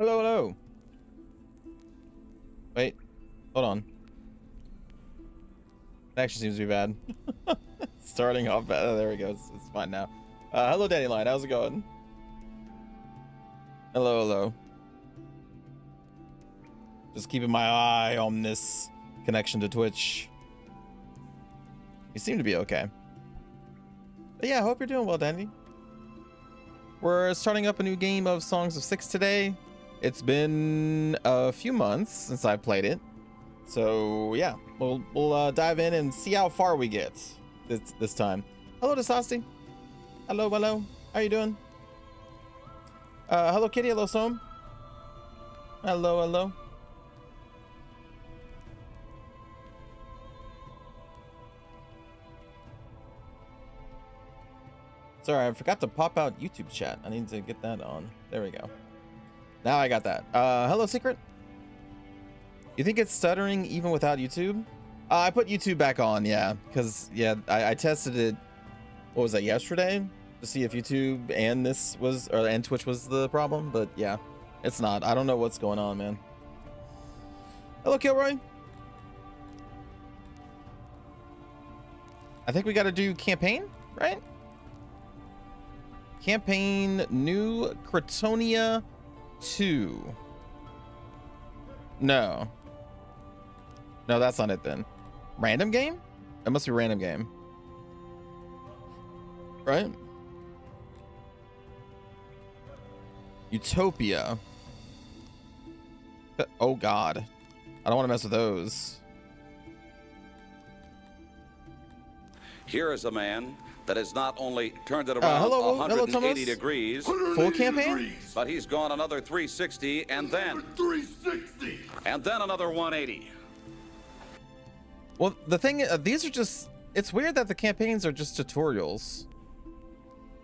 Hello, hello. Wait, hold on. That actually seems to be bad. Starting off bad. Oh, there we go. It's fine now. Hello, Dandelion. How's it going? Hello, hello. Just keeping my eye on this connection to Twitch. You seem to be okay. But yeah, I hope you're doing well, Dandy. We're starting up a new game of Songs of Syx today. It's been a few months since I played it. So yeah, we'll dive in and see how far we get this time. Hello, Desasti. Hello, hello. How you doing? Hello, Kitty. Hello, Som. Hello, hello. Sorry, I forgot to pop out YouTube chat. I need to get that on. There we go. Now I got that. Hello, Secret. You think it's stuttering even without YouTube? I put YouTube back on, yeah. Because, yeah, I tested it, what was that, yesterday? To see if YouTube and and Twitch was the problem. But, yeah, it's not. I don't know what's going on, man. Hello, Kilroy. I think we got to do campaign, right? Campaign New Cretonia 2. No, that's not it then. Random game? It must be random game. Right? Utopia. Oh God. I don't want to mess with those. Here is a man that has not only turned it around 180 degrees, full campaign, but he's gone another 360 and then 360 and then another 180. Well, the thing, these are just, it's weird that the campaigns are just tutorials.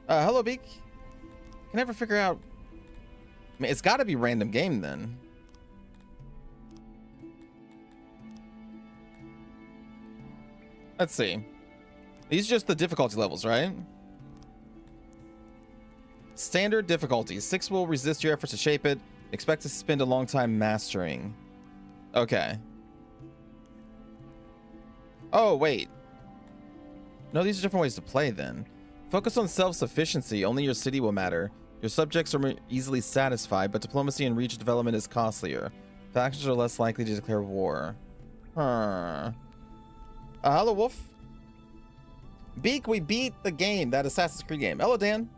Hello, Beak. Can never figure out, I mean, it's got to be random game then. Let's see. These are just the difficulty levels, right? Standard difficulty. 6 will resist your efforts to shape it. Expect to spend a long time mastering. Okay. Oh, wait. No, these are different ways to play then. Focus on self-sufficiency. Only your city will matter. Your subjects are more easily satisfied, but diplomacy and reach development is costlier. Factions are less likely to declare war. Huh. Hello, Wolf. Beak, we beat the game, that Assassin's Creed game. Hello, Dan.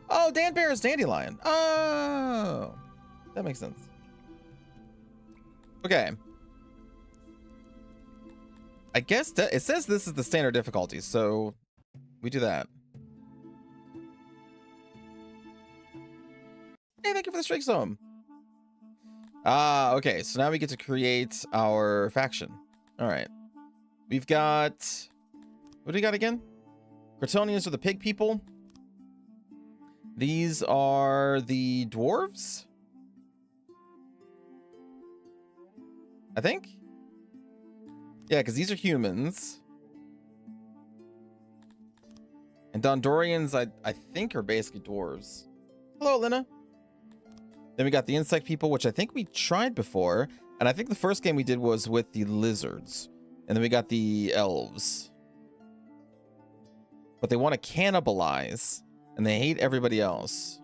Oh, Dan Bear is Dandelion. Oh, that makes sense. Okay. I guess that it says this is the standard difficulty, so we do that. Hey, thank you for the streak zone. Okay, so now we get to create our faction. All right, we've got, what do we got again? Cretonians are the pig people. These are the dwarves, I think. Yeah, because these are humans. And Dondorians, I think, are basically dwarves. Hello, Lena. Then we got the insect people, which I think we tried before. And I think the first game we did was with the lizards. And then we got the elves. But they want to cannibalize. And they hate everybody else.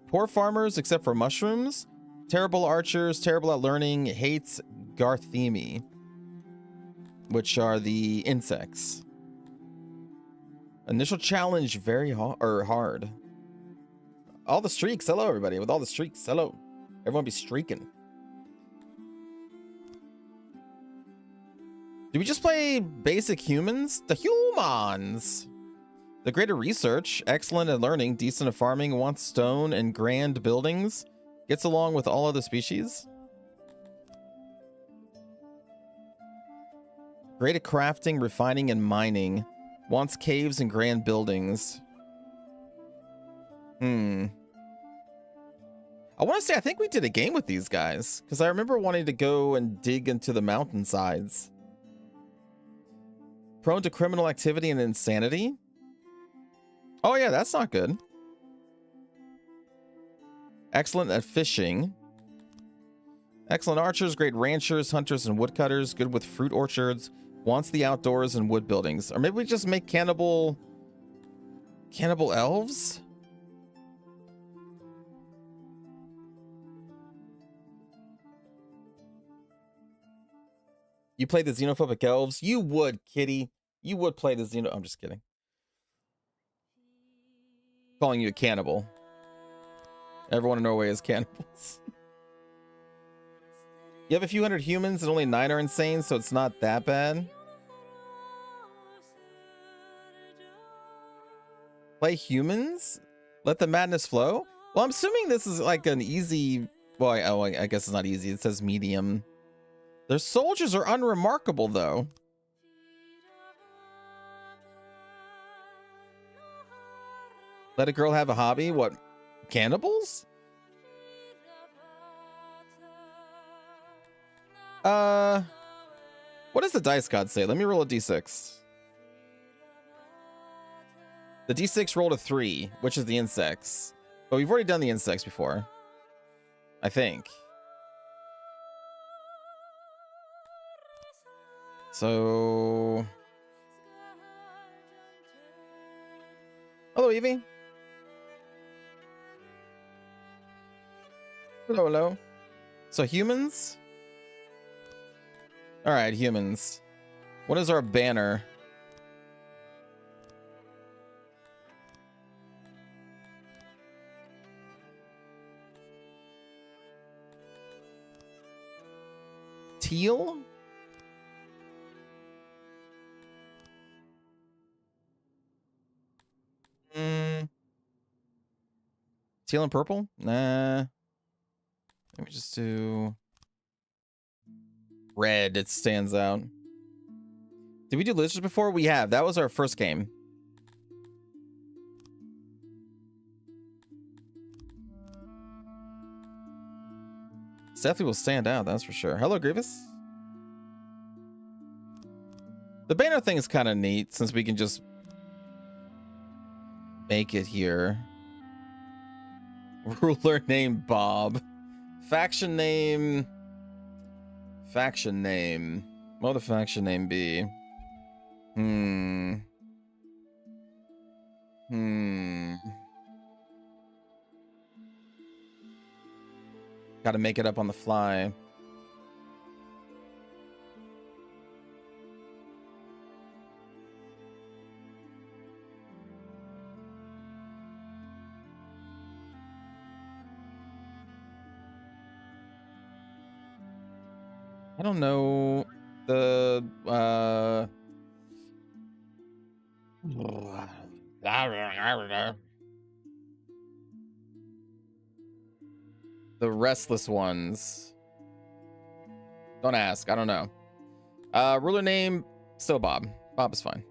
Poor farmers, except for mushrooms. Terrible archers, terrible at learning, hates Garthemi. Which are the insects. Initial challenge, very hard. All the streaks, hello everybody. With all the streaks, hello. Everyone be streaking. Do we just play basic humans? The humans! The greater research, excellent at learning, decent at farming, wants stone and grand buildings, gets along with all other species. Great at crafting, refining, and mining. Wants caves and grand buildings. I want to say, I think we did a game with these guys, because I remember wanting to go and dig into the mountainsides. Prone to criminal activity and insanity. Oh yeah, that's not good. Excellent at fishing. Excellent archers, great ranchers, hunters, and woodcutters. Good with fruit orchards. Wants the outdoors and wood buildings. Or maybe we just make cannibal elves? You play the xenophobic elves? You would, kitty. You would play the xeno... I'm just kidding. Calling you a cannibal. Everyone in Norway is cannibals. You have a few hundred humans and only 9 are insane, so it's not that bad. Play humans? Let the madness flow? Well, I'm assuming this is like an easy... Well, I guess it's not easy. It says medium. Their soldiers are unremarkable, though. Let a girl have a hobby? What? Cannibals? What does the dice god say? Let me roll a d6. The d6 rolled a 3, which is the insects. But we've already done the insects before. I think. So... Hello, Evie. Hello, hello. So humans? All right, humans. What is our banner? Teal? Teal and purple? Nah. Let me just do red. It stands out. Did we do lizards before? We have. That was our first game. Definitely will stand out, that's for sure. Hello, Grievous. The banner thing is kind of neat since we can just make it here. Ruler name Bob. Faction name. Faction name. What would the faction name be? Gotta make it up on the fly. I don't know the restless ones. Don't ask. I don't know. Ruler name still Bob. Bob is fine.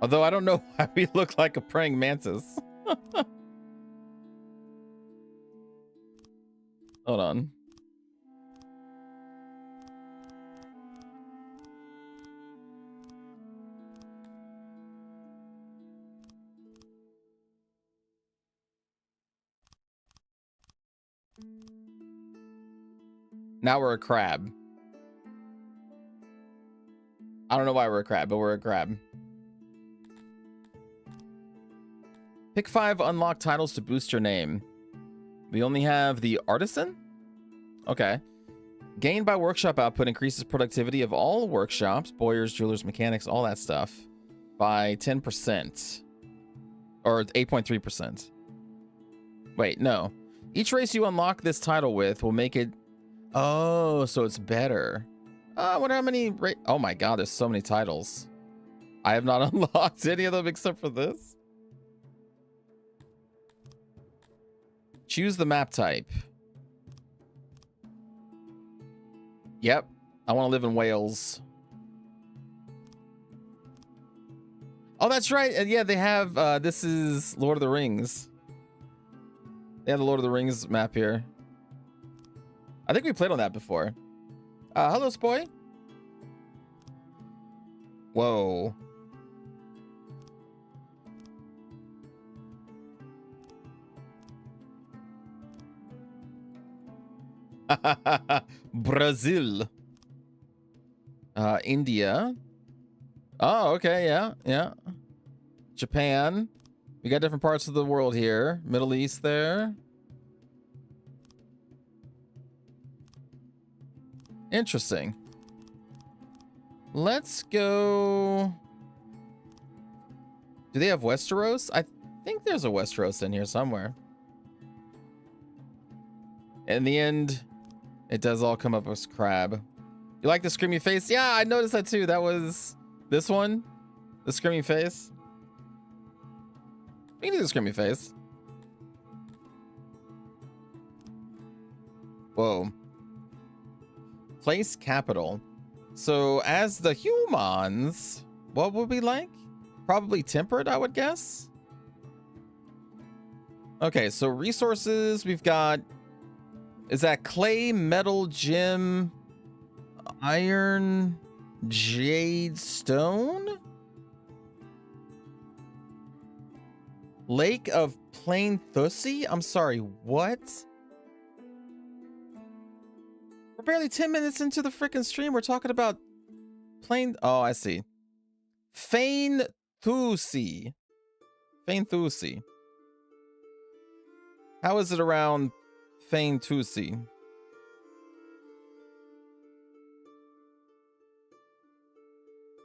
Although I don't know why we look like a praying mantis. Hold on. Now we're a crab. I don't know why we're a crab, but we're a crab. Pick 5 unlocked titles to boost your name. We only have the artisan? Okay. Gained by workshop output increases productivity of all workshops, bowyers, jewelers, mechanics, all that stuff by 10%. Or 8.3%. Wait, no. Each race you unlock this title with will make it... Oh, so it's better. I wonder how many... Oh my god, there's so many titles. I have not unlocked any of them except for this. Choose the map type. Yep. I want to live in Wales. Oh, that's right. Yeah, they have... this is Lord of the Rings. They have the Lord of the Rings map here. I think we played on that before. Hello, Spoy. Whoa. Brazil. India. Oh, okay, yeah. Japan. We got different parts of the world here. Middle East there. Interesting. Let's go. Do they have Westeros? I think there's a Westeros in here somewhere. In the end, it does all come up as crab. You like the screamy face? Yeah, I noticed that too. That was this one. The screamy face. We can do the screamy face. Whoa. Place capital. So as the humans, what would we like? Probably temperate, I would guess. Okay, so resources, we've got, is that clay, metal, gem, iron, jade, stone? Lake of Plain Thussy? I'm sorry, what? We're barely 10 minutes into the freaking stream. We're talking about plain. Oh, I see. Fain Thussy. Fain Thussy. How is it around Fain Thussy?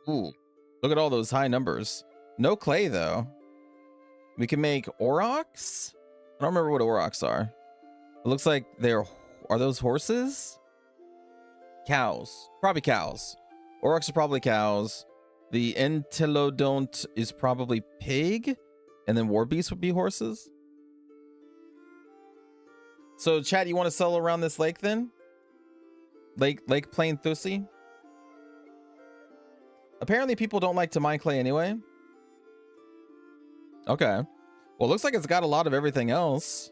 Ooh, look at all those high numbers. No clay, though. We can make aurochs? I don't remember what aurochs are. It looks like are those horses? Cows. Probably cows. Aurochs are probably cows. The entelodont is probably pig. And then war beasts would be horses. So, chat, you want to settle around this lake then? Lake Plain Thussy? Apparently people don't like to mine clay anyway. Okay. Well, looks like it's got a lot of everything else.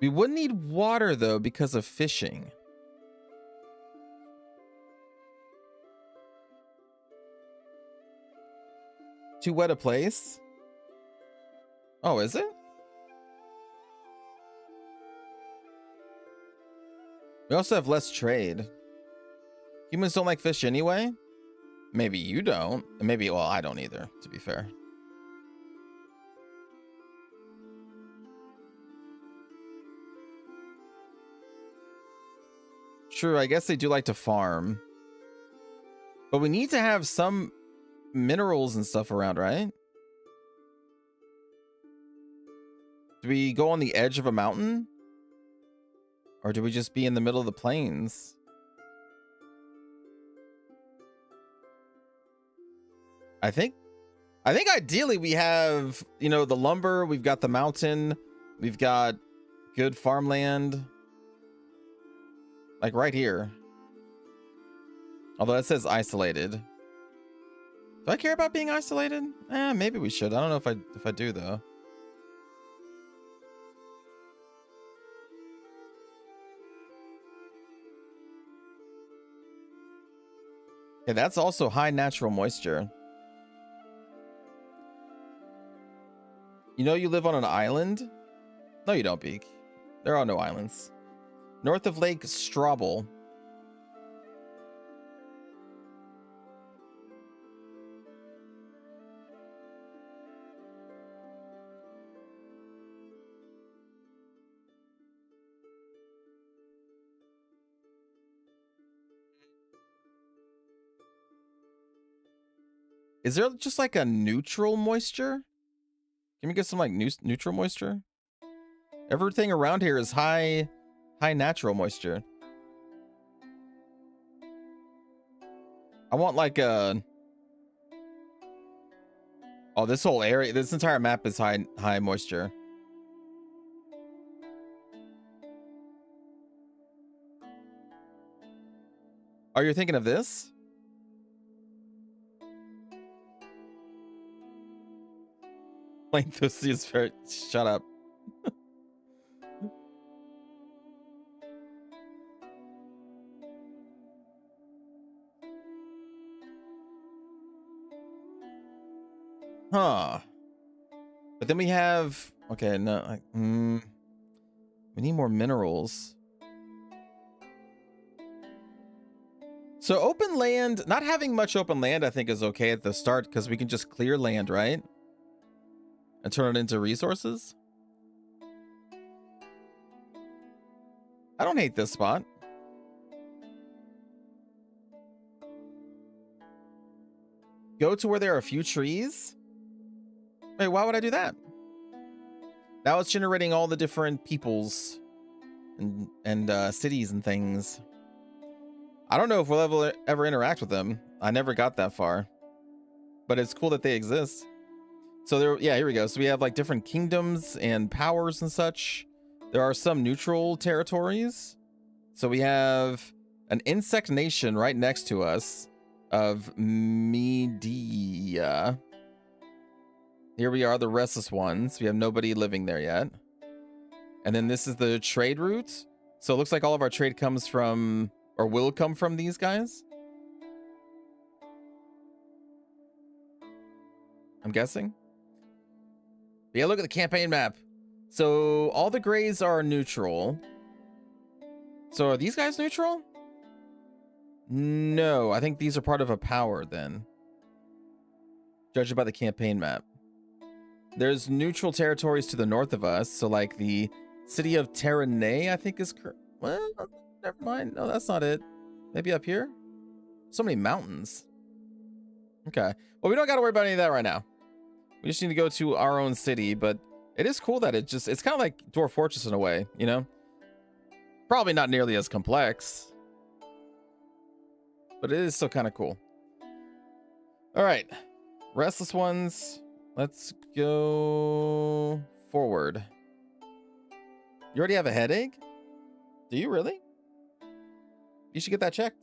We wouldn't need water, though, because of fishing. Too wet a place? Oh, is it? We also have less trade. Humans don't like fish anyway? Maybe you don't. Maybe, well, I don't either, to be fair. True, I guess they do like to farm. But we need to have some minerals and stuff around, right? Do we go on the edge of a mountain? Or do we just be in the middle of the plains? I think ideally we have, you know, the lumber, we've got the mountain, we've got good farmland. Like right here. Although it says isolated. Do I care about being isolated? Maybe we should. I don't know if I do though. Okay, that's also high natural moisture. You know you live on an island? No, you don't, Beak. There are no islands. North of Lake Strobel. Is there just like a neutral moisture? Can we get some like neutral moisture? Everything around here is high natural moisture. I want like a... Oh, this whole area, this entire map is high moisture. Are you thinking of this? Plain Thussy is very... Shut up. Huh. But then we have, okay, no, we need more minerals. So open land, not having much open land, I think is okay at the start because we can just clear land, right? And turn it into resources. I don't hate this spot. Go to where there are a few trees. Wait, why would I do that? Now it's generating all the different peoples and cities and things. I don't know if we'll ever interact with them. I never got that far, but it's cool that they exist. So there, yeah, here we go. So we have like different kingdoms and powers and such. There are some neutral territories. So we have an insect nation right next to us of Media. Here we are, the restless ones. We have nobody living there yet. And then this is the trade route. So it looks like all of our trade comes from, or will come from these guys. I'm guessing. But yeah, look at the campaign map. So all the grays are neutral. So are these guys neutral? No, I think these are part of a power then. Judged by the campaign map. There's neutral territories to the north of us. So like the city of Terranay, I think is, well, never mind. No, that's not it. Maybe up here? So many mountains. Okay. Well, we don't got to worry about any of that right now. We just need to go to our own city, but it is cool that it's kind of like Dwarf Fortress in a way, you know? Probably not nearly as complex, but it is still kind of cool. All right. Restless ones. Let's go forward. You already have a headache? Do you really? You should get that checked.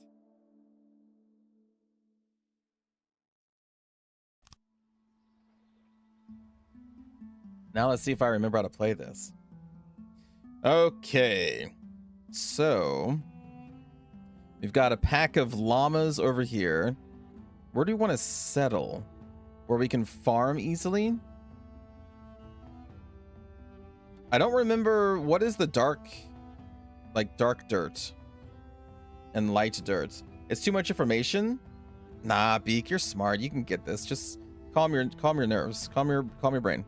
Now let's see if I remember how to play this. Okay. So we've got a pack of llamas over here. Where do we want to settle? Where we can farm easily? I don't remember what is the dark dirt and light dirt. It's too much information. Nah, Beak, you're smart. You can get this. Just calm your nerves. Calm your brain.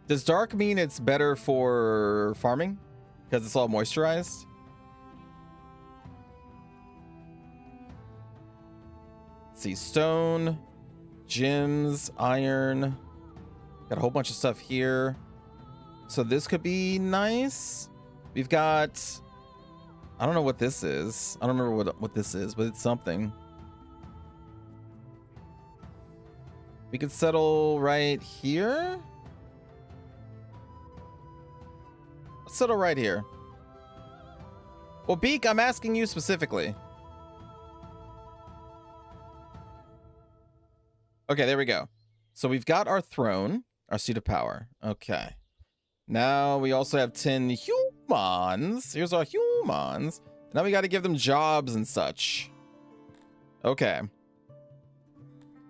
Does dark mean it's better for farming because it's all moisturized? Let's see, stone, gems, iron. Got a whole bunch of stuff here. So this could be nice. We've got, I don't know what this is. I don't remember what this is, but it's something. We could settle right here. Let's settle right here. Well, Beak, I'm asking you specifically. Okay, there we go. So we've got our throne, our seat of power. Okay. Now we also have 10 humans. Here's our humans. Now we got to give them jobs and such. Okay.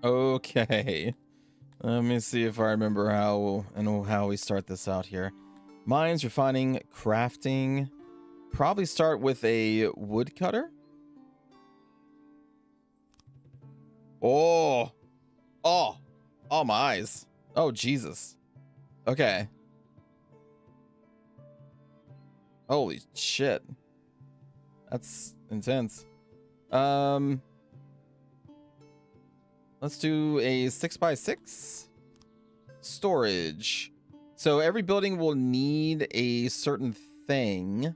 Okay. Let me see if I remember how we start this out here. Mines, refining, crafting. Probably start with a woodcutter. Oh, my eyes. Oh, Jesus. Okay. Holy shit. That's intense. Let's do a 6x6 storage. So every building will need a certain thing.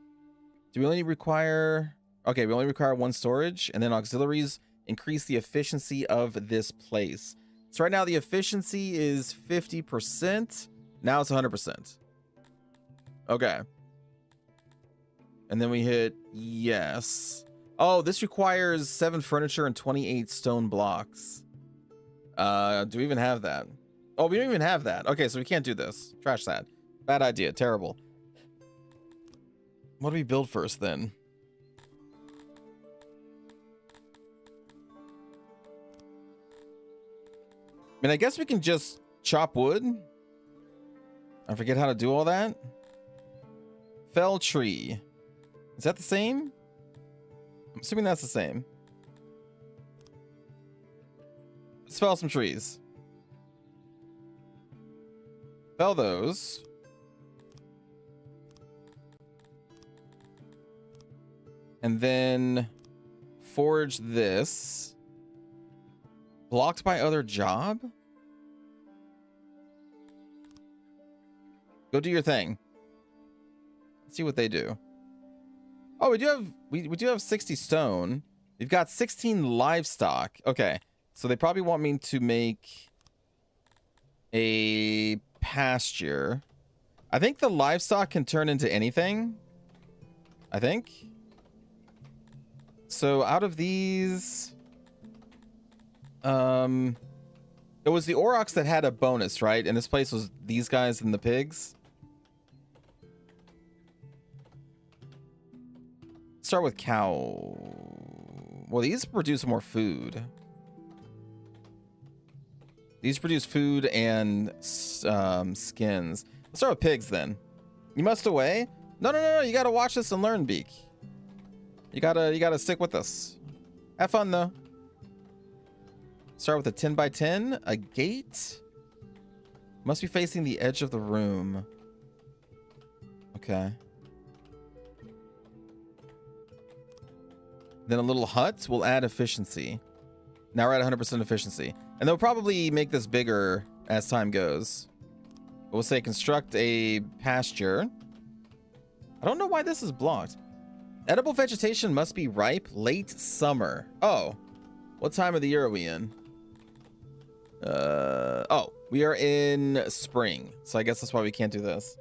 Do we only require... Okay, we only require one storage, and then auxiliaries increase the efficiency of this place. So right now the efficiency is 50%. Now it's 100%. Okay. And then we hit yes. Oh, this requires 7 furniture and 28 stone blocks. Do we even have that? Oh, we don't even have that. Okay, so we can't do this. Trash that. Bad idea. Terrible. What do we build first then? mean, I guess we can just chop wood. I forget how to do all that. Fell tree. Is that the same? I'm assuming that's the same. Let's fell some trees. Fell those. And then forge this. Blocked by other job? Go do your thing. Let's see what they do. Oh, we do have 60 stone. We've got 16 livestock. Okay. So they probably want me to make a pasture. I think the livestock can turn into anything. I think. So out of these, it was the aurochs that had a bonus, right? And this place was these guys and the pigs. Start with cow. Well, these produce more food. These produce food and skins. Let's start with pigs then. You must away? No. You gotta watch this and learn, Beak. You gotta stick with us. Have fun though. Start with a 10 by 10. A gate. Must be facing the edge of the room. Okay. Then a little hut will add efficiency. Now we're at 100% efficiency. And they'll probably make this bigger as time goes. We'll say construct a pasture. I don't know why this is blocked. Edible vegetation must be ripe late summer. Oh, what time of the year are we in? Oh, we are in spring. So I guess that's why we can't do this.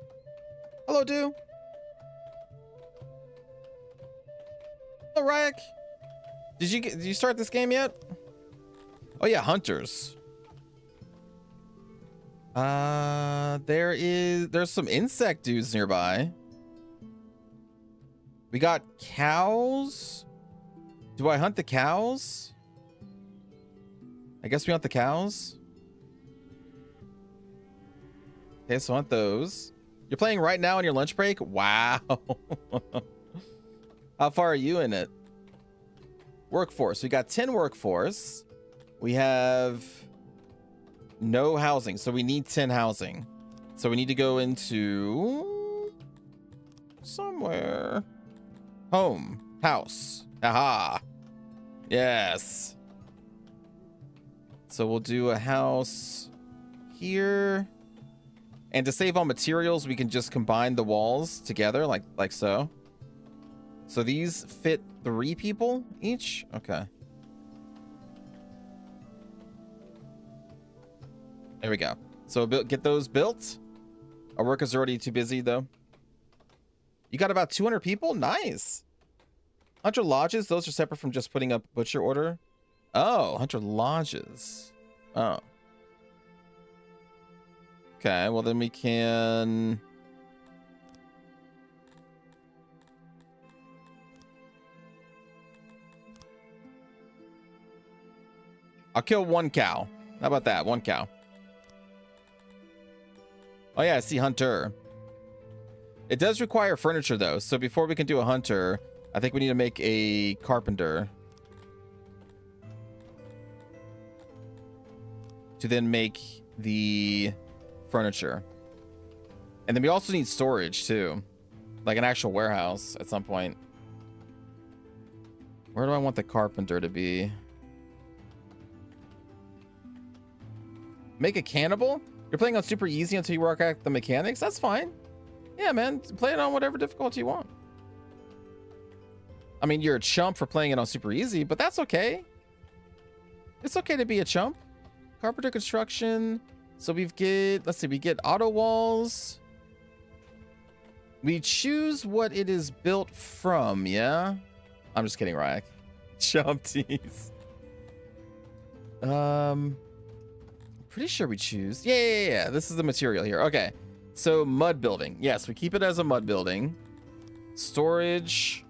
Hello, Do. Hello, Ryak. Did you start this game yet? Oh yeah, hunters. There's some insect dudes nearby. We got cows. Do I hunt the cows? I guess we hunt the cows. Okay, so hunt those. You're playing right now on your lunch break? Wow. How far are you in it? Workforce. We got 10 workforce. We have no housing, so we need 10 housing. So we need to go into somewhere. Home. House. Aha. Yes. So we'll do a house here. And to save on materials, we can just combine the walls together like so. So these fit 3 people each? Okay. There we go. So get those built. Our workers are already too busy though. You got about 200 people? Nice. 100 lodges. Those are separate from just putting up butcher order. Oh, 100 lodges. Oh. Okay, well then we can... I'll kill 1 cow. How about that? 1 cow. Oh yeah, I see hunter. It does require furniture though, so before we can do a hunter, I think we need to make a carpenter. To then make the furniture. And then we also need storage too. Like an actual warehouse at some point. Where do I want the carpenter to be? Make a cannibal? You're playing on super easy until you work out the mechanics? That's fine. Yeah, man. Play it on whatever difficulty you want. I mean, you're a chump for playing it on super easy, but that's okay. It's okay to be a chump. Carpenter construction. So we get auto walls. We choose what it is built from, yeah? I'm just kidding, Ryak. Chump tease. Pretty sure we choose. Yeah. This is the material here. Okay. So mud building. Yes, we keep it as a mud building. Storage.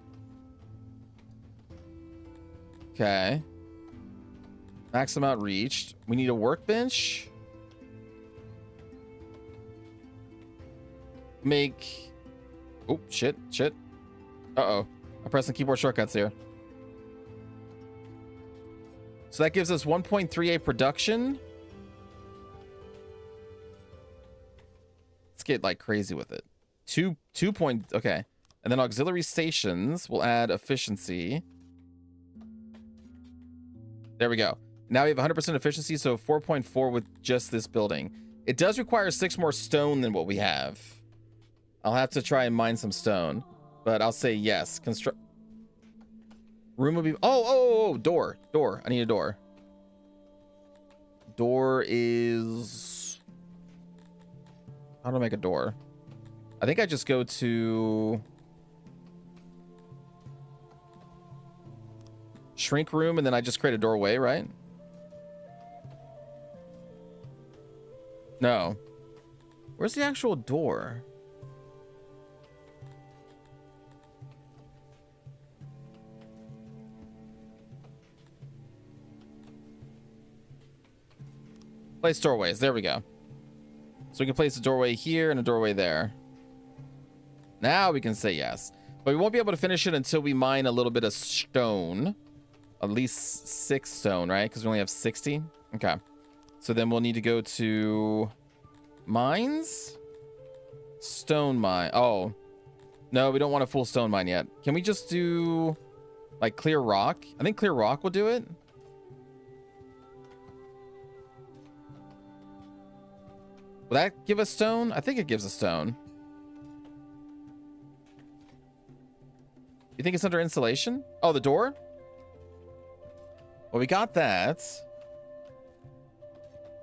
Okay. Max amount reached. We need a workbench. Make... Oh, shit. Uh-oh. I'm pressing keyboard shortcuts here. So that gives us 1.38 production. Let's get like crazy with it. 2 point... Okay. And then auxiliary stations will add efficiency. There we go. Now we have 100% efficiency, so 4.4 with just this building. It does require 6 more stone than what we have. I'll have to try and mine some stone, but I'll say yes. Construct room will be... Oh, door. I need a door. Door is... How do I make a door? I think I just go to... Shrink room, and then I just create a doorway, right? No. Where's the actual door? Place doorways. There we go. So we can place a doorway here and a doorway there. Now we can say yes. But we won't be able to finish it until we mine a little bit of stone. At least 6 stone, right? Because we only have 60. Okay. So then we'll need to go to mines. Stone mine. Oh. No, we don't want a full stone mine yet. Can we just do like clear rock? I think clear rock will do it. Will that give us stone? I think it gives us stone. You think it's under installation? Oh, the door? Well, we got that.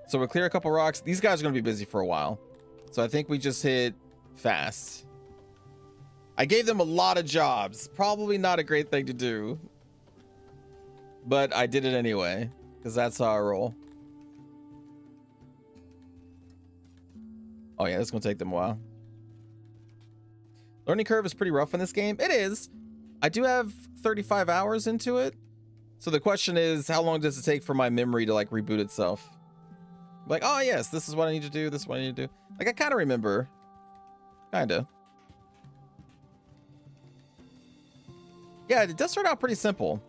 So we'll clear a couple rocks. These guys are going to be busy for a while. So I think we just hit fast. I gave them a lot of jobs. Probably not a great thing to do. But I did it anyway. Because that's how I roll. Oh yeah, this is going to take them a while. Learning curve is pretty rough in this game. It is. I do have 35 hours into it. So the question is, how long does it take for my memory to like reboot itself? Like, oh yes, this is what I need to do. This is what I need to do. Like, I kind of remember. Kinda. Yeah, it does start out pretty simple.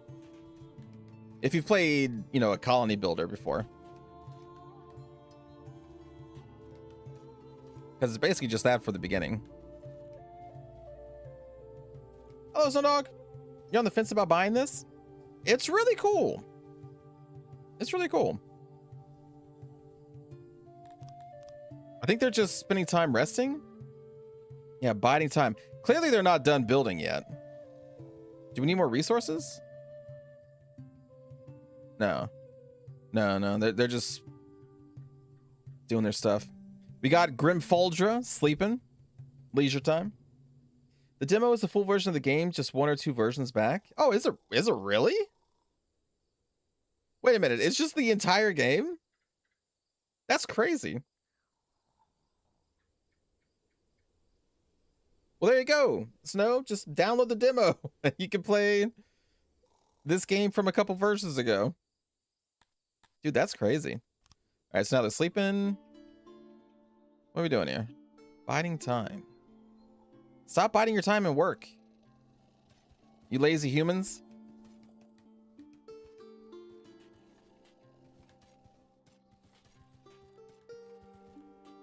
If you've played, you know, a colony builder before. Because it's basically just that for the beginning. Hello, Sundog. You on the fence about buying this? It's really cool. It's really cool. I think they're just spending time resting. Yeah, biding time. Clearly they're not done building yet. Do we need more resources? No. No. They're just doing their stuff. We got Grimfaldra sleeping. Leisure time. The demo is the full version of the game, just 1 or 2 versions back. Oh, is it really? Wait a minute, it's just the entire game? That's crazy. Well, there you go. Snow, just download the demo. You can play this game from a couple versions ago. Dude, that's crazy. All right, so now they're sleeping. What are we doing here? Biding time. Stop biding your time and work. You lazy humans.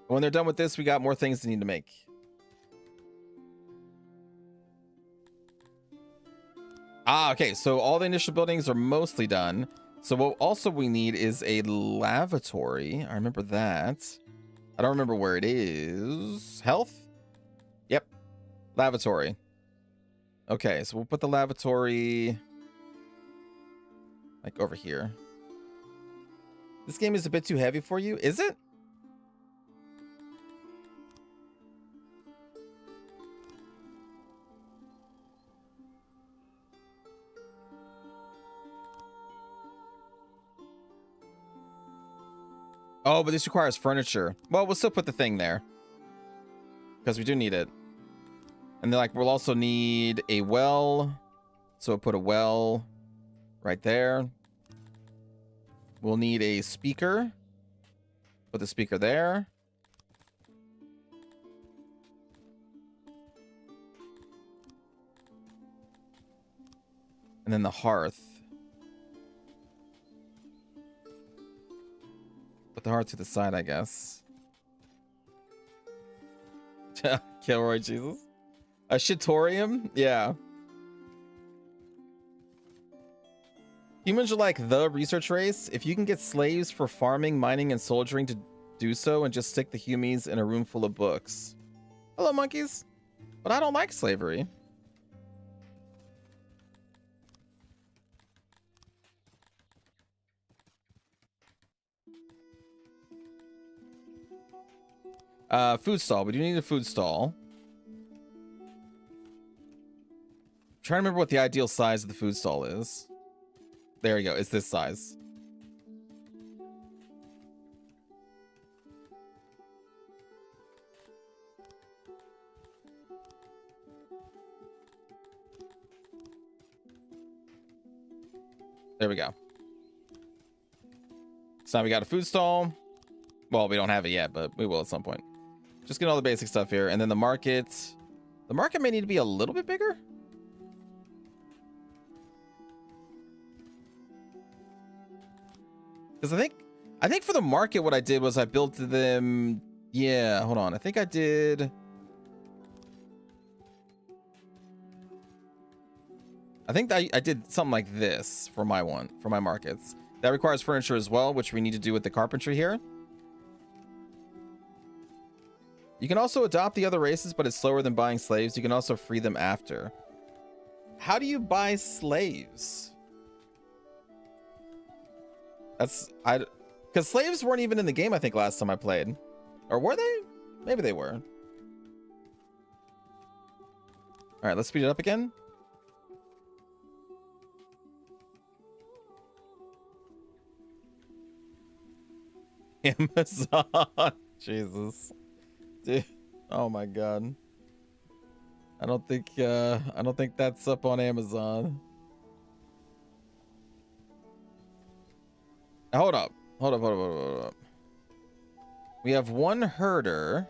When they're done with this, we got more things to need to make. Ah, okay. So all the initial buildings are mostly done. So what also we need is a lavatory. I remember that. I don't remember where it is. Health? Yep. Lavatory. Okay, so we'll put the lavatory like over here. This game is a bit too heavy for you, is it? Oh, but this requires furniture. Well, we'll still put the thing there because we do need it. And then like we'll also need a well. So we'll put a well right there. We'll need a speaker. Put the speaker there. And then the hearth. Put the hearth to the side, I guess. Kilroy Jesus. A shitorium? Yeah. Humans are like the research race. If you can get slaves for farming, mining, and soldiering to do so and just stick the humies in a room full of books. Hello, monkeys. But I don't like slavery. Food stall. We do need a food stall. I'm trying to remember what the ideal size of the food stall is. There you go. It's this size. There we go. So now we got a food stall. Well, we don't have it yet, but we will at some point. Just get all the basic stuff here. And then the market. The market may need to be a little bit bigger. Because I think for the market, what I did was I built them. Yeah, hold on. I think I did. I think I did something like this for my markets. That requires furniture as well, which we need to do with the carpentry here. You can also adopt the other races, but it's slower than buying slaves. You can also free them after. How do you buy slaves? Because slaves weren't even in the game, I think, last time I played. Or were they? Maybe they were. All right, let's speed it up again. Amazon. Jesus. Dude. Oh my god. I don't think that's up on Amazon. Hold up. Hold up. We have one herder.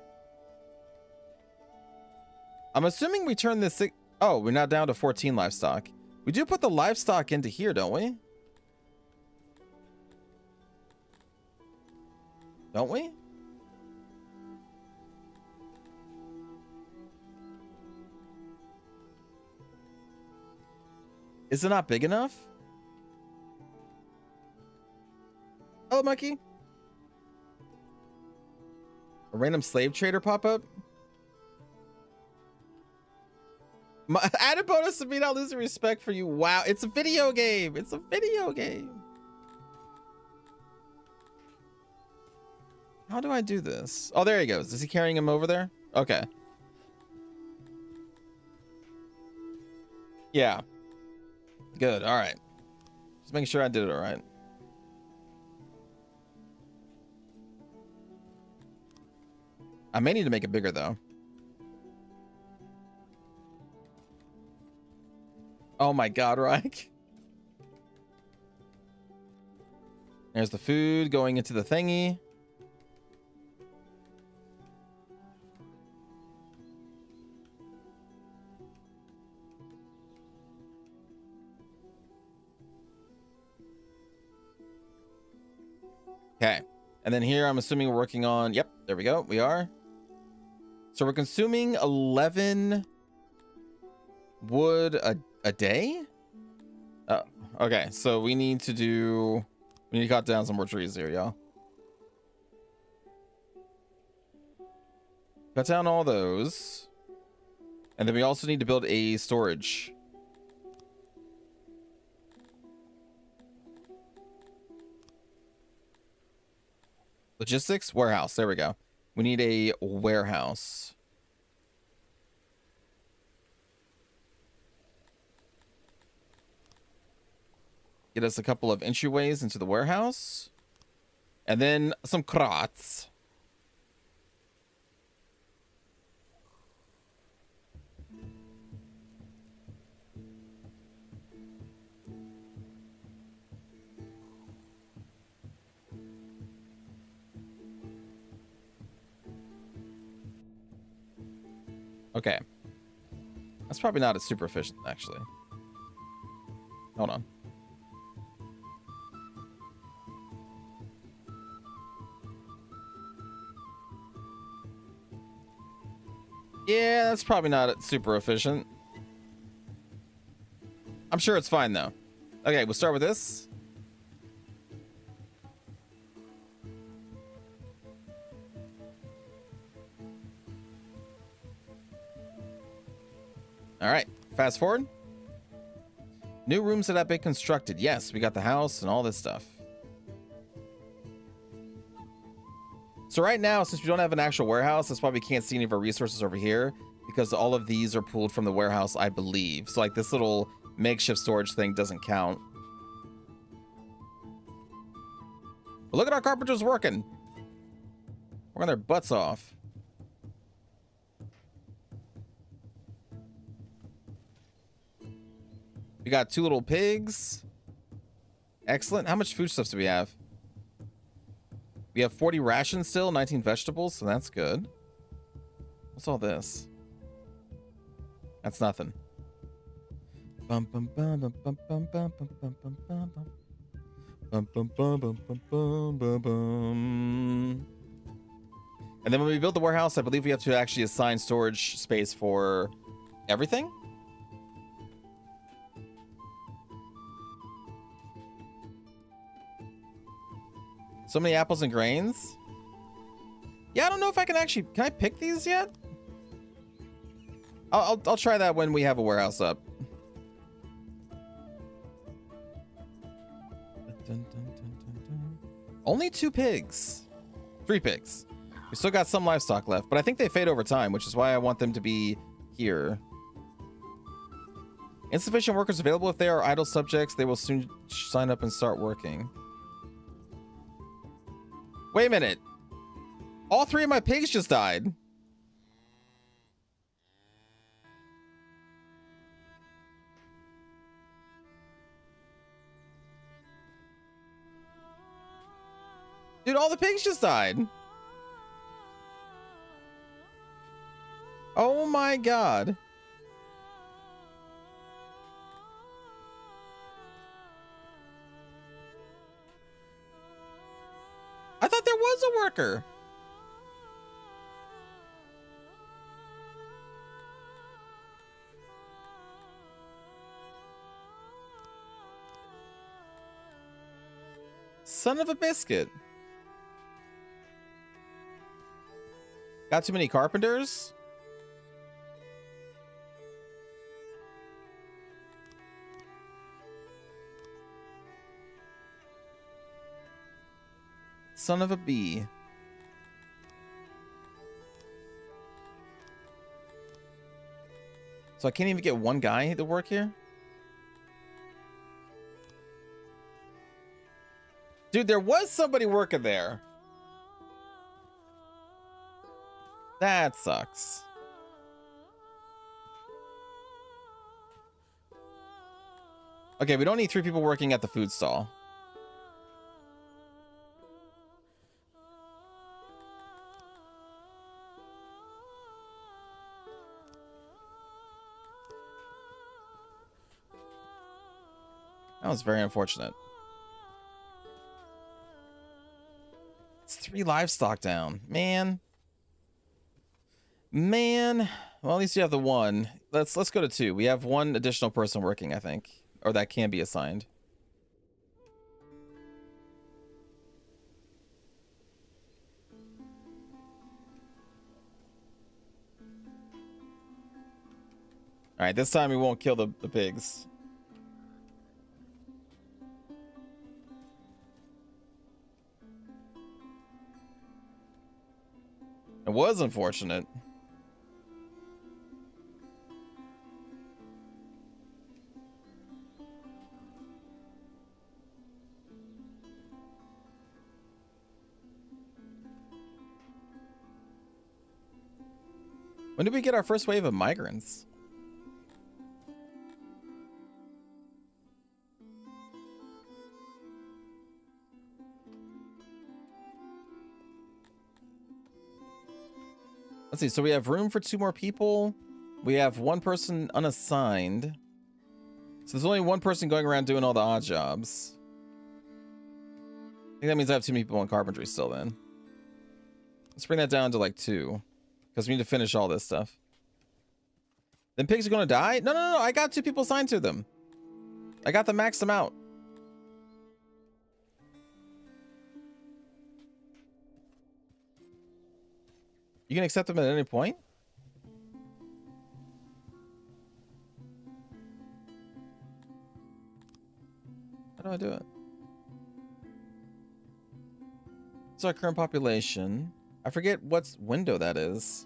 I'm assuming we turn this. Oh, we're now down to 14 livestock. We do put the livestock into here, don't we? Don't we? Is it not big enough? Hello, monkey. A random slave trader pop up? Added bonus to me not losing respect for you. Wow, it's a video game. It's a video game. How do I do this? Oh, there he goes. Is he carrying him over there? Okay. Yeah. Good. All right. Just making sure I did it all right. I may need to make it bigger, though. Oh my god, Reich. There's the food going into the thingy. Okay. And then here, I'm assuming we're working on... Yep, there we go. We are. So we're consuming 11 wood a day? Oh, okay. So we need to cut down some more trees here, y'all. Cut down all those. And then we also need to build a storage. Logistics warehouse. There we go. We need a warehouse. Get us a couple of entryways into the warehouse. And then some crats. Okay. That's probably not as super efficient, actually. Hold on. Yeah, that's probably not super efficient. I'm sure it's fine, though. Okay, we'll start with this. All right, fast forward. New rooms that have been constructed. Yes, we got the house and all this stuff. So right now, since we don't have an actual warehouse, that's why we can't see any of our resources over here, because all of these are pulled from the warehouse, I believe. So like this little makeshift storage thing doesn't count. But look at our carpenters working. Working their butts off. We got 2 little pigs. Excellent. How much foodstuffs do we have? We have 40 rations still, 19 vegetables, so that's good. What's all this? That's nothing. Bum bum bum bum bum bum bum bum bum bum bum bum bum bum bum bum bum bum. And then when we build the warehouse, I believe we have to actually assign storage space for everything. So many apples and grains. Yeah, I don't know if I can actually... Can I pick these yet? I'll try that when we have a warehouse up. Only 2 pigs. 3 pigs. We still got some livestock left, but I think they fade over time, which is why I want them to be here. Insufficient workers available. If they are idle subjects, they will soon sign up and start working. Wait a minute. All 3 of my pigs just died. Dude, all the pigs just died. Oh my god. I thought there was a worker. Son of a biscuit. Got too many carpenters? Son of a bee. So I can't even get one guy to work here? Dude, there was somebody working there. That sucks. Okay, we don't need 3 people working at the food stall. That was very unfortunate. It's 3 livestock down. Man. Man. Well, at least you have the 1. Let's go to 2. We have 1 additional person working, I think. Or that can be assigned. Alright, this time we won't kill the pigs. It was unfortunate. When did we get our first wave of migrants? Let's see. So we have room for 2 more people. We have one person unassigned. So there's only one person going around doing all the odd jobs. I think that means I have too many people in carpentry still then. Let's bring that down to like 2. Because we need to finish all this stuff. Then pigs are going to die? No, no, no. I got 2 people assigned to them. I got the max amount. You can accept them at any point? How do I do it? What's our current population? I forget what window that is.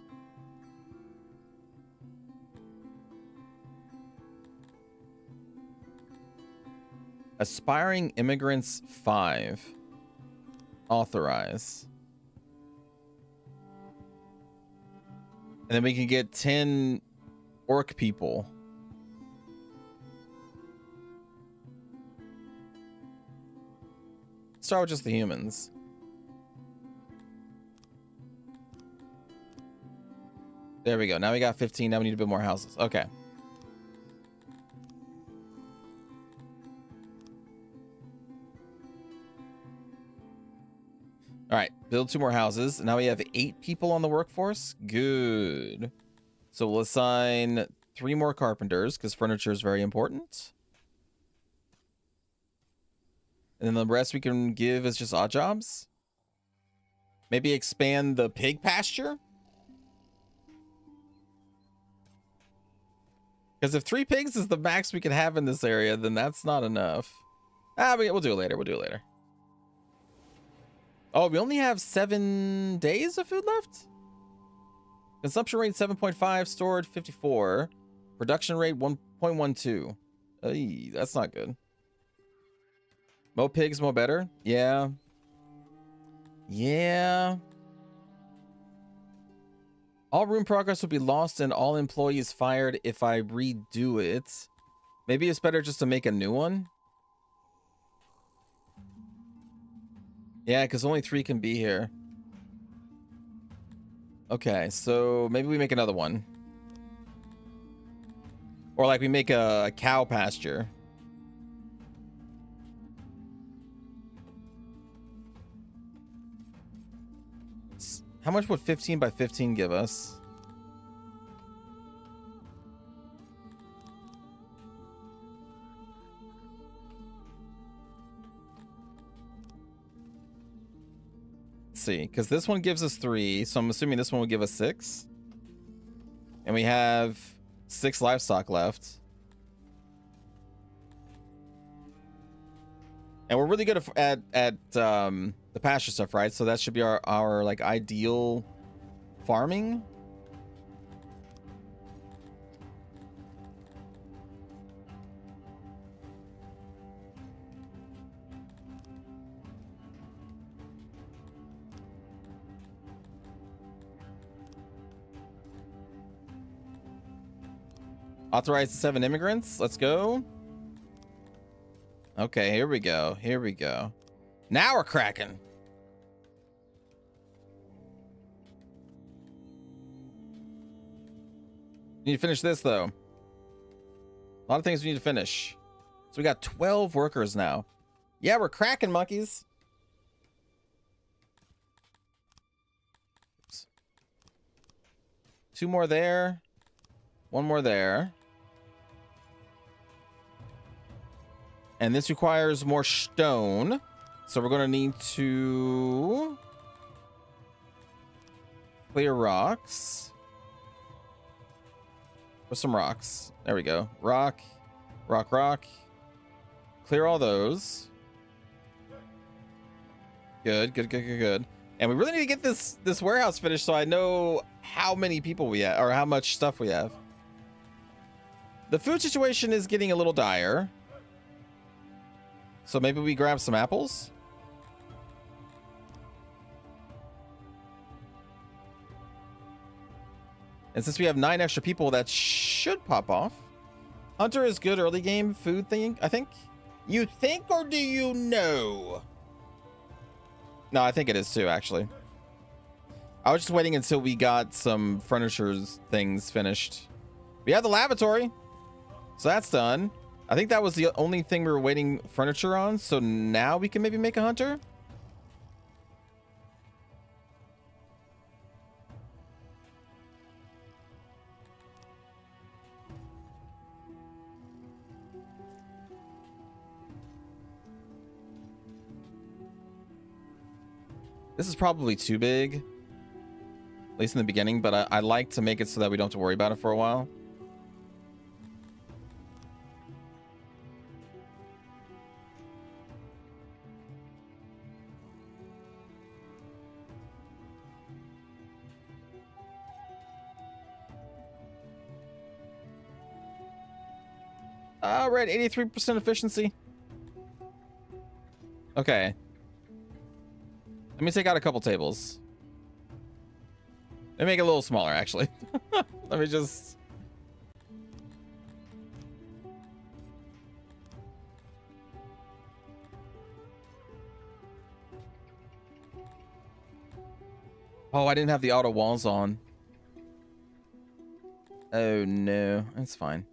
Aspiring immigrants 5. Authorize. And then we can get 10 orc people. Start with just the humans. There we go. Now we got 15. Now we need to build more houses. Okay. All right. Build 2 more houses. Now we have 8 people on the workforce. Good. So we'll assign 3 more carpenters because furniture is very important. And then the rest we can give as just odd jobs. Maybe expand the pig pasture. Because if 3 pigs is the max we can have in this area, then that's not enough. We'll do it later. We'll do it later. Oh, we only have 7 days of food left? Consumption rate 7.5, stored 54. Production rate 1.12. Ay, that's not good. Mo pigs, mo better? Yeah. Yeah. All room progress will be lost and all employees fired if I redo it. Maybe it's better just to make a new one. Yeah, because only 3 can be here. Okay, so maybe we make another one. Or like we make a cow pasture. How much would 15 by 15 give us? Let's see, because this one gives us 3, so I'm assuming this one will give us 6. And we have 6 livestock left. And we're really good at the pasture stuff, right? So that should be our like ideal farming. Authorize 7 immigrants. Let's go. Okay, here we go. Here we go. Now we're cracking. We need to finish this, though. A lot of things we need to finish. So we got 12 workers now. Yeah, we're cracking, monkeys. Oops. 2 more there. 1 more there. And this requires more stone. So we're going to need to clear rocks. With some rocks. There we go. Rock, rock, rock. Clear all those. Good, good, good, good, good. And we really need to get this warehouse finished so I know how many people we have, or how much stuff we have. The food situation is getting a little dire. So maybe we grab some apples? And since we have 9 extra people, that should pop off. Hunter is good early game food thing, I think. You think, or do you know? No, I think it is too, actually. I was just waiting until we got some furniture things finished. We have the lavatory. So that's done. I think that was the only thing we were waiting furniture on. So now we can maybe make a hunter. This is probably too big, at least in the beginning, but I like to make it so that we don't have to worry about it for a while. We're at 83% efficiency. Okay. Let me take out a couple tables. Let me make it a little smaller, actually. Let me just... Oh, I didn't have the auto walls on. Oh, no. That's fine.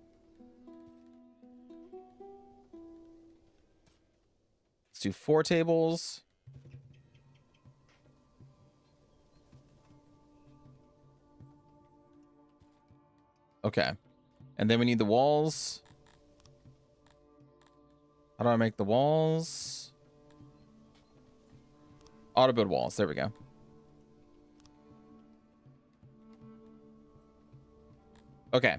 Let's do 4 tables. Okay. And then we need the walls. How do I make the walls? Auto build walls. There we go. Okay.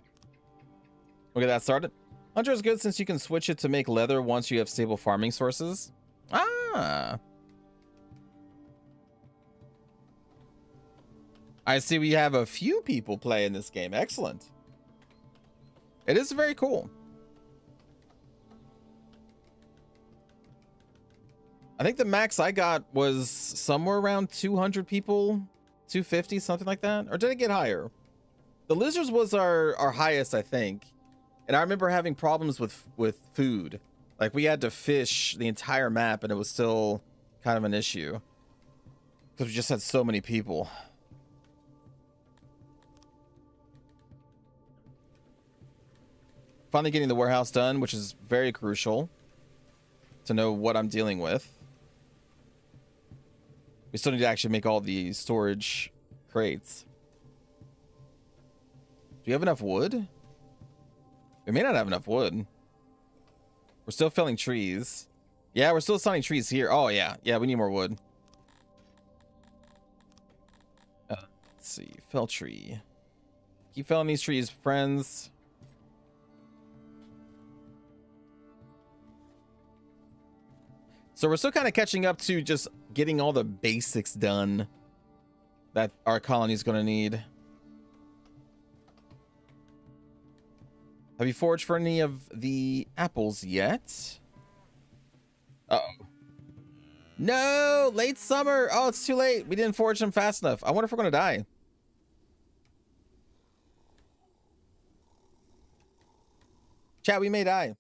We'll get that started. Hunter is good since you can switch it to make leather once you have stable farming sources. Ah. I see we have a few people playing this game. Excellent. It is very cool. I think the max I got was somewhere around 200 people, 250, something like that. Or did it get higher? The lizards was our highest, I think. And I remember having problems with food. Like we had to fish the entire map and it was still kind of an issue. Because we just had so many people. Finally getting the warehouse done, which is very crucial to know what I'm dealing with. We still need to actually make all the storage crates. Do we have enough wood? We may not have enough wood. We're still felling trees. Yeah, we're still selling trees here. Oh, yeah. Yeah, we need more wood. Let's see. Fell tree. Keep felling these trees, friends. So we're still kind of catching up to just getting all the basics done that our colony is going to need. Have you foraged for any of the apples yet? Uh-oh. No! Late summer! Oh, it's too late. We didn't forage them fast enough. I wonder if we're going to die. Chat, we may die.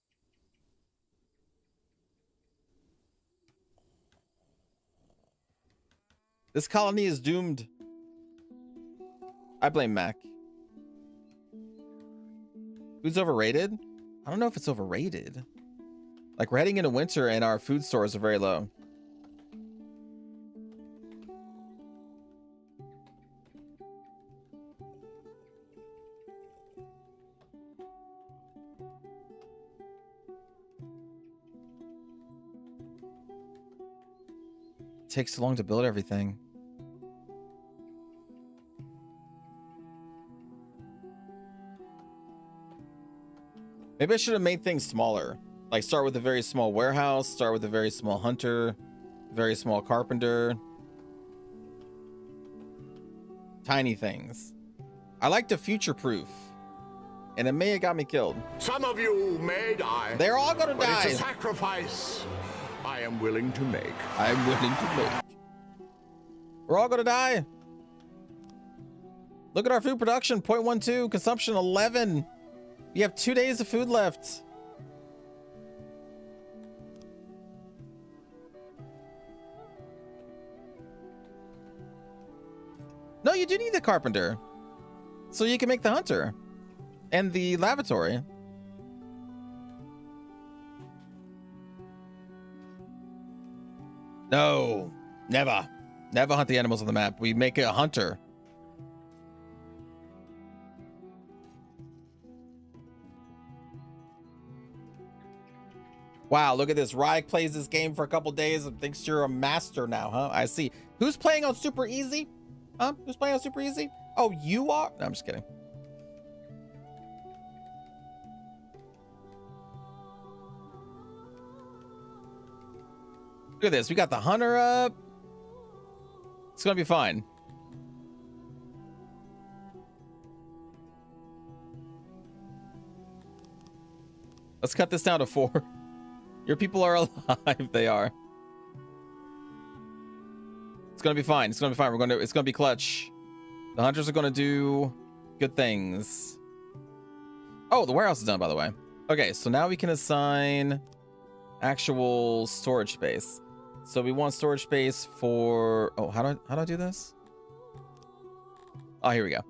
This colony is doomed. I blame Mac. Food's overrated? I don't know if it's overrated. Like, we're heading into winter and our food stores are very low. It takes so long to build everything. Maybe I should have made things smaller. Like start with a very small warehouse, start with a very small hunter, very small carpenter. Tiny things. I like to future-proof. And it may have got me killed. Some of you may die. They're all gonna die. It's a sacrifice I am willing to make. I'm willing to make. We're all gonna die. Look at our food production, 0.12, consumption 11. You have 2 days of food left. No, you do need the carpenter. So you can make the hunter. And the lavatory. No, never. Never hunt the animals on the map. We make a hunter. Wow, look at this. Ryek plays this game for a couple days and thinks you're a master now, huh? I see. Who's playing on super easy? Huh? Who's playing on super easy? Oh, you are? No, I'm just kidding. Look at this. We got the hunter up. It's gonna be fine. Let's cut this down to 4. Your people are alive. They are. It's gonna be fine. It's gonna be fine. It's gonna be clutch. The hunters are gonna do good things. Oh, the warehouse is done, by the way. Okay, so now we can assign actual storage space. So we want storage space for, oh, how do I do this? Oh, here we go.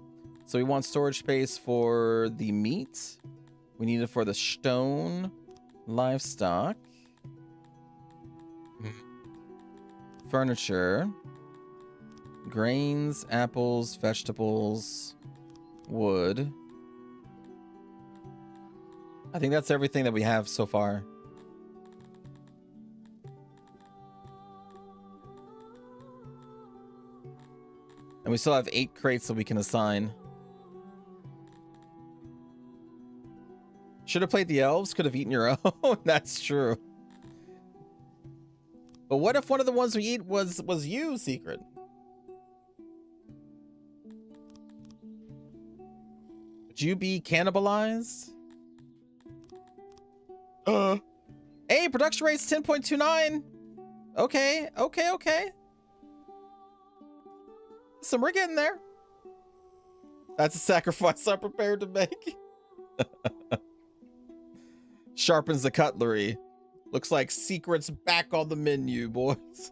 So we want storage space for the meat. We need it for the stone, livestock, furniture, grains, apples, vegetables, wood. I think that's everything that we have so far. And we still have 8 crates that we can assign. Should have played the elves, could have eaten your own. That's true. But what if one of the ones we eat was you, Secret? Would you be cannibalized? Hey, production rate's 10.29. Okay. So we're getting there. That's a sacrifice I'm prepared to make. Sharpens the cutlery. Looks like Secret's back on the menu, boys.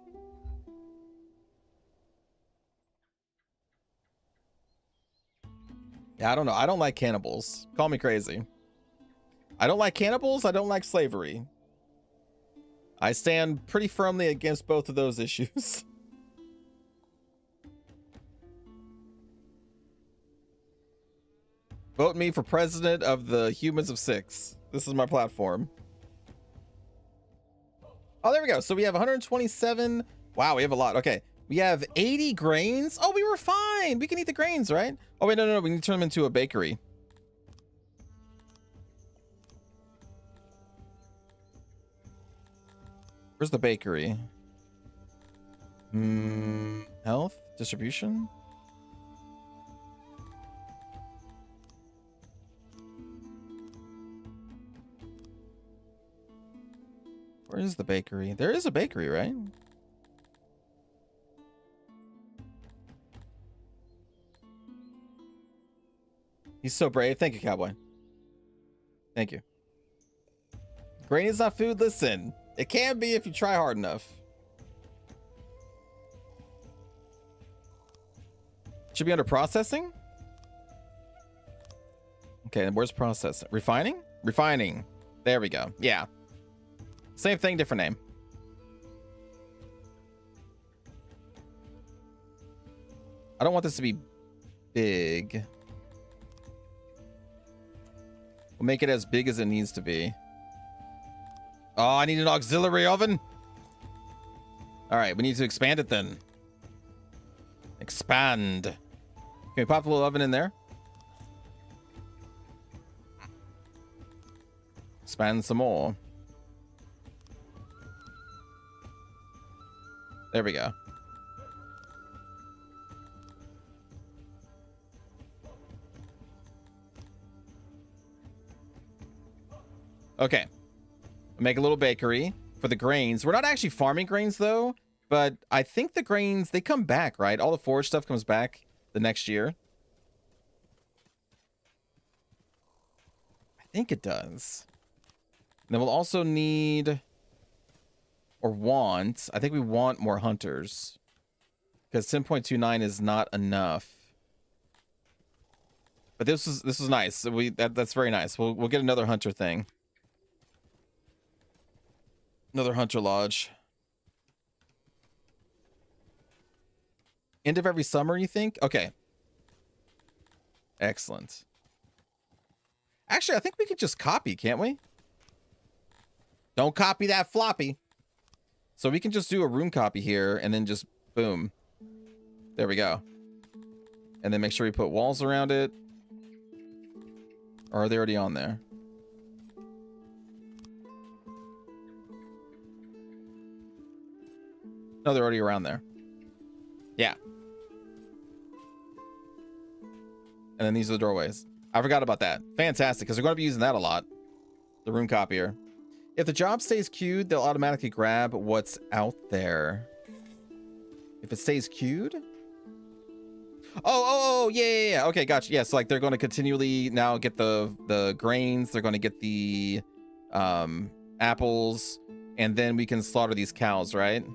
Yeah, I don't know. I don't like cannibals. Call me crazy. I don't like cannibals. I don't like slavery. I stand pretty firmly against both of those issues. Vote me for president of the humans of Syx. This is my platform. Oh, there we go. So we have 127. Wow, we have a lot. Okay. We have 80 grains. Oh, we were fine. We can eat the grains, right? Oh, wait, no. We need to turn them into a bakery. Where's the bakery? Health? Distribution? Where is the bakery? There is a bakery, right? He's so brave. Thank you, Cowboy. Thank you. Grain is not food. Listen, it can be if you try hard enough. Should be under processing. Okay, and where's processing? Refining? Refining. There we go. Yeah. Same thing, different name. I don't want this to be big. We'll make it as big as it needs to be. Oh, I need an auxiliary oven. All right, we need to expand it then. Expand. Can we pop a little oven in there? Expand some more. There we go. Okay. Make a little bakery for the grains. We're not actually farming grains though, but I think the grains, they come back, right? All the forage stuff comes back the next year. I think it does. And then we'll also need, or want, I think we want more hunters, because 10.29 is not enough. But this is nice. That's very nice. We'll get another hunter thing. Another hunter lodge. End of every summer, you think? Okay. Excellent. Actually, I think we could just copy, can't we? Don't copy that floppy. So we can just do a room copy here and then just boom. There we go. And then make sure we put walls around it. Or are they already on there? No, they're already around there. Yeah. And then these are the doorways. I forgot about that. Fantastic, because we're going to be using that a lot. The room copier. If the job stays queued, they'll automatically grab what's out there. If it stays queued? Oh, yeah. Okay, gotcha. Yeah, so like they're going to continually now get the grains. They're going to get the apples. And then we can slaughter these cows, right?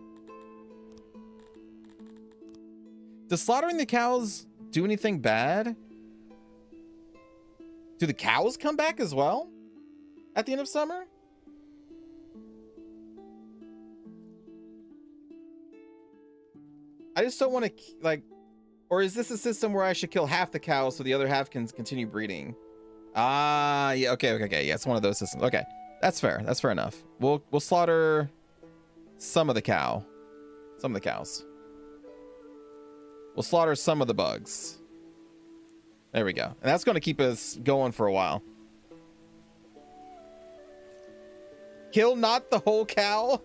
Does slaughtering the cows do anything bad? Do the cows come back as well at the end of summer? I just don't want to, like, or is this a system where I should kill half the cows so the other half can continue breeding? Ah, yeah, okay. Yeah, it's one of those systems. Okay, that's fair. That's fair enough. We'll slaughter some of the cows. We'll slaughter some of the bugs. There we go. And that's going to keep us going for a while. Kill not the whole cow.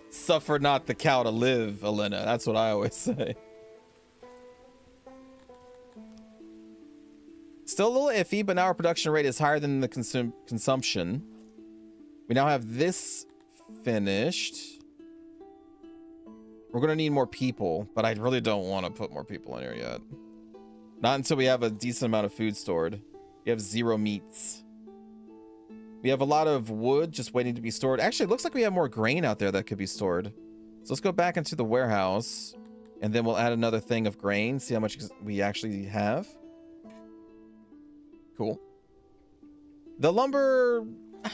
Suffer not the cow to live, Elena. That's what I always say. Still a little iffy, but now our production rate is higher than the consumption. We now have this finished. We're going to need more people, but I really don't want to put more people in here yet. Not until we have a decent amount of food stored. We have 0 meats. We have a lot of wood just waiting to be stored. Actually, it looks like we have more grain out there that could be stored. So let's go back into the warehouse, and then we'll add another thing of grain, see how much we actually have. Cool. The lumber,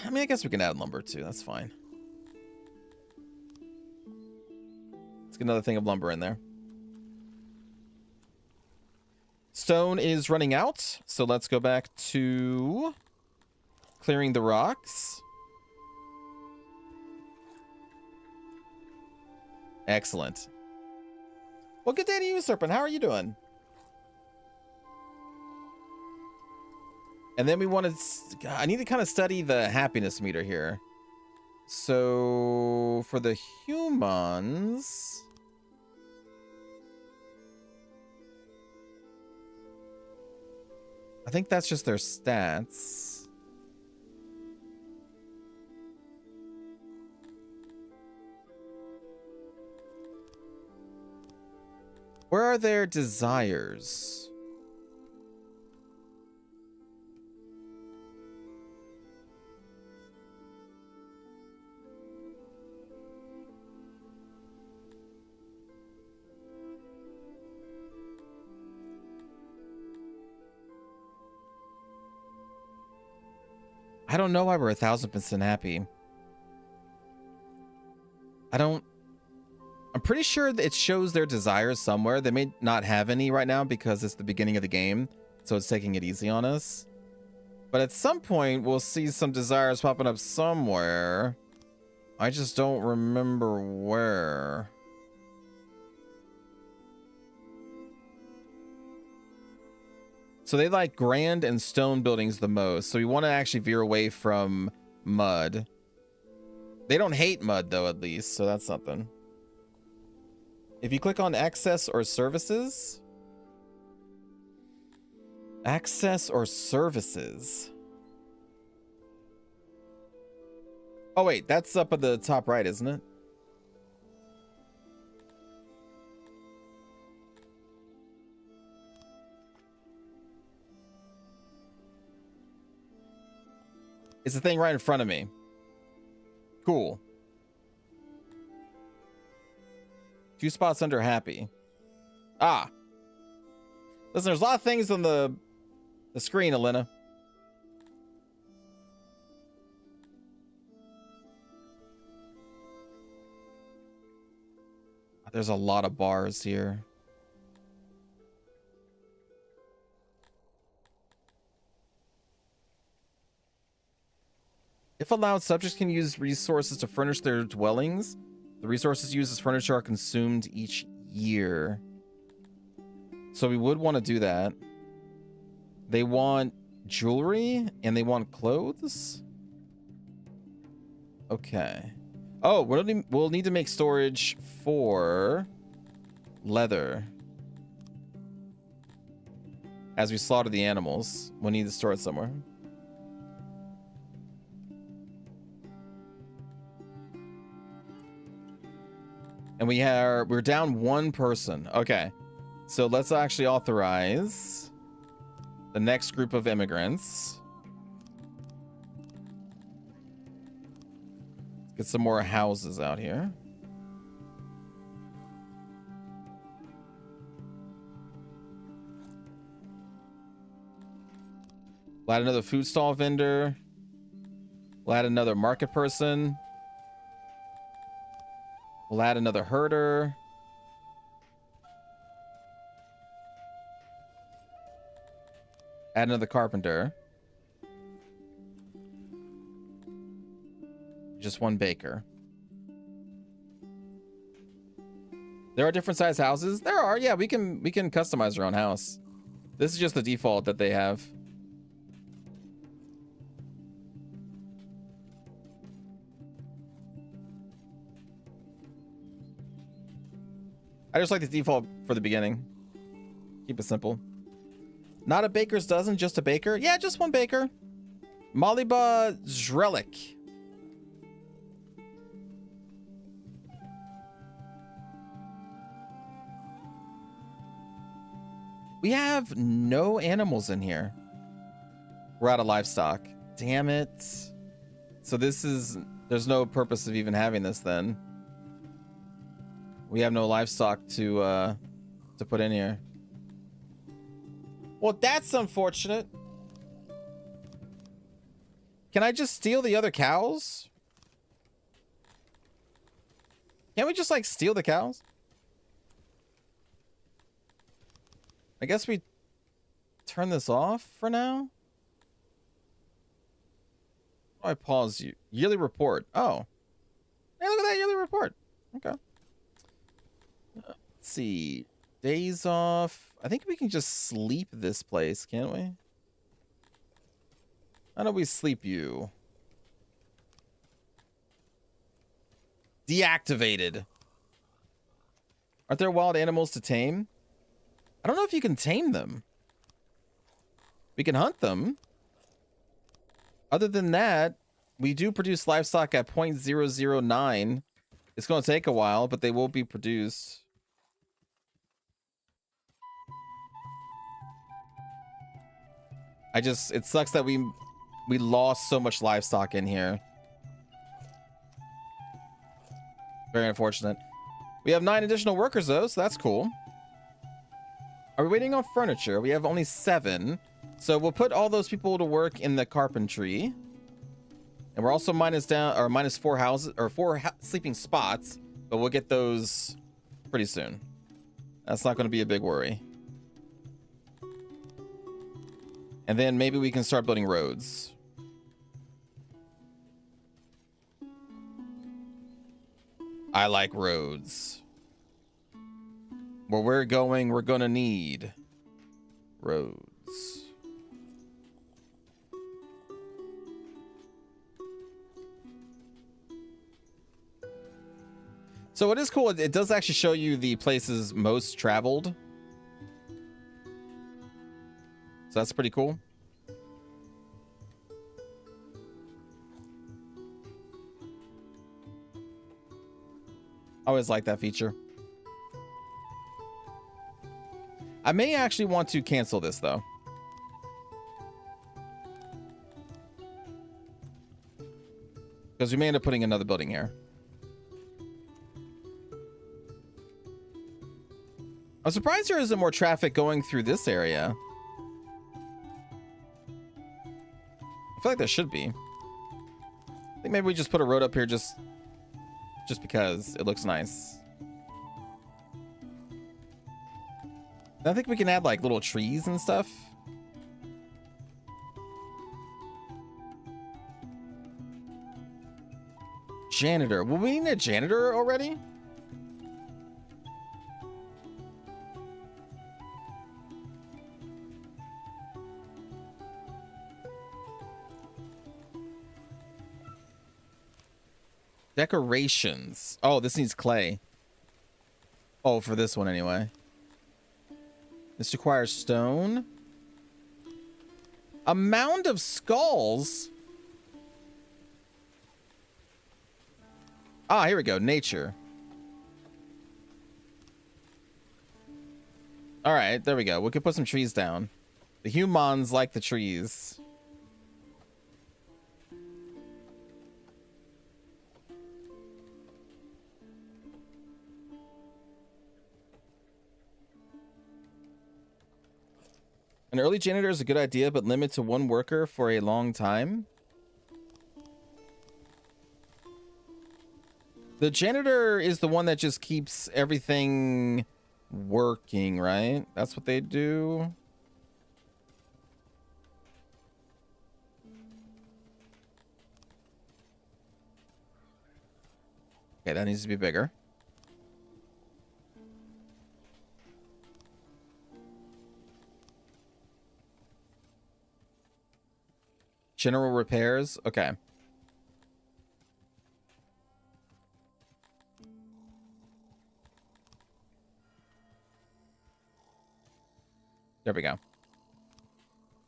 I mean, I guess we can add lumber too. That's fine. Let's get another thing of lumber in there. Stone is running out, so let's go back to clearing the rocks. Excellent. Well, good day to you, Serpent. How are you doing? And then we wanted, I need to kind of study the happiness meter here. So for the humans, I think that's just their stats. Where are their desires? I don't know why we're 1000% happy. I'm pretty sure that it shows their desires somewhere. They may not have any right now because it's the beginning of the game, so it's taking it easy on us. But at some point, we'll see some desires popping up somewhere. I just don't remember where. So they like grand and stone buildings the most. So we want to actually veer away from mud. They don't hate mud though, at least. So that's something. If you click on access or services. Access or services. Oh wait, that's up at the top right, isn't it? It's the thing right in front of me. Cool. 2 spots under happy. Ah. Listen, there's a lot of things on the The screen, Elena. There's a lot of bars here. If allowed, subjects can use resources to furnish their dwellings. The resources used as furniture are consumed each year. So we would want to do that. They want jewelry and they want clothes. Okay. Oh, we'll need to make storage for leather. As we slaughter the animals, we'll need to store it somewhere. And we're down one person. Okay. So let's actually authorize the next group of immigrants. Get some more houses out here. We'll add another food stall vendor. We'll add another market person. We'll add another herder. Add another carpenter. Just one baker. There are different size houses. There are, yeah, we can customize our own house. This is just the default that they have. I just like the default for the beginning. Keep it simple. Not a baker's dozen, just a baker? Yeah, just one baker. Maliba Zrelik. We have no animals in here. We're out of livestock. Damn it. So there's no purpose of even having this then. We have no livestock to put in here. Well, that's unfortunate. Can I just steal the other cows? Can't we just like steal the cows? I guess we turn this off for now. Oh, I pause you. Yearly report. Oh. Hey, look at that yearly report. Okay. Let's see. Days off. I think we can just sleep this place, can't we? How do we sleep you? Deactivated. Aren't there wild animals to tame? I don't know if you can tame them. We can hunt them. Other than that, we do produce livestock at 0.009. It's going to take a while, but they will be produced. It sucks that we lost so much livestock in here. Very unfortunate. We have 9 additional workers though, so that's cool. Are we waiting on furniture? We have only 7. So we'll put all those people to work in the carpentry. And we're also minus 4 houses or 4 sleeping spots, but we'll get those pretty soon. That's not going to be a big worry. And then maybe we can start building roads. I like roads. Where we're going, we're gonna need roads. So it is cool. It does actually show you the places most traveled. So that's pretty cool. I always like that feature. I may actually want to cancel this though. Because we may end up putting another building here. I'm surprised there isn't more traffic going through this area. I feel like there should be. I think maybe we just put a road up here just because it looks nice. I think we can add like little trees and stuff. Janitor. Well, we need a janitor already? Decorations. Oh, this needs clay. Oh, for this one anyway. This requires stone. A mound of skulls. Ah, here we go. Nature. All right, there we go. We could put some trees down. The humans like the trees. An early janitor is a good idea, but limit to one worker for a long time. The janitor is the one that just keeps everything working, right? That's what they do. Okay, that needs to be bigger. General repairs. Okay. There we go.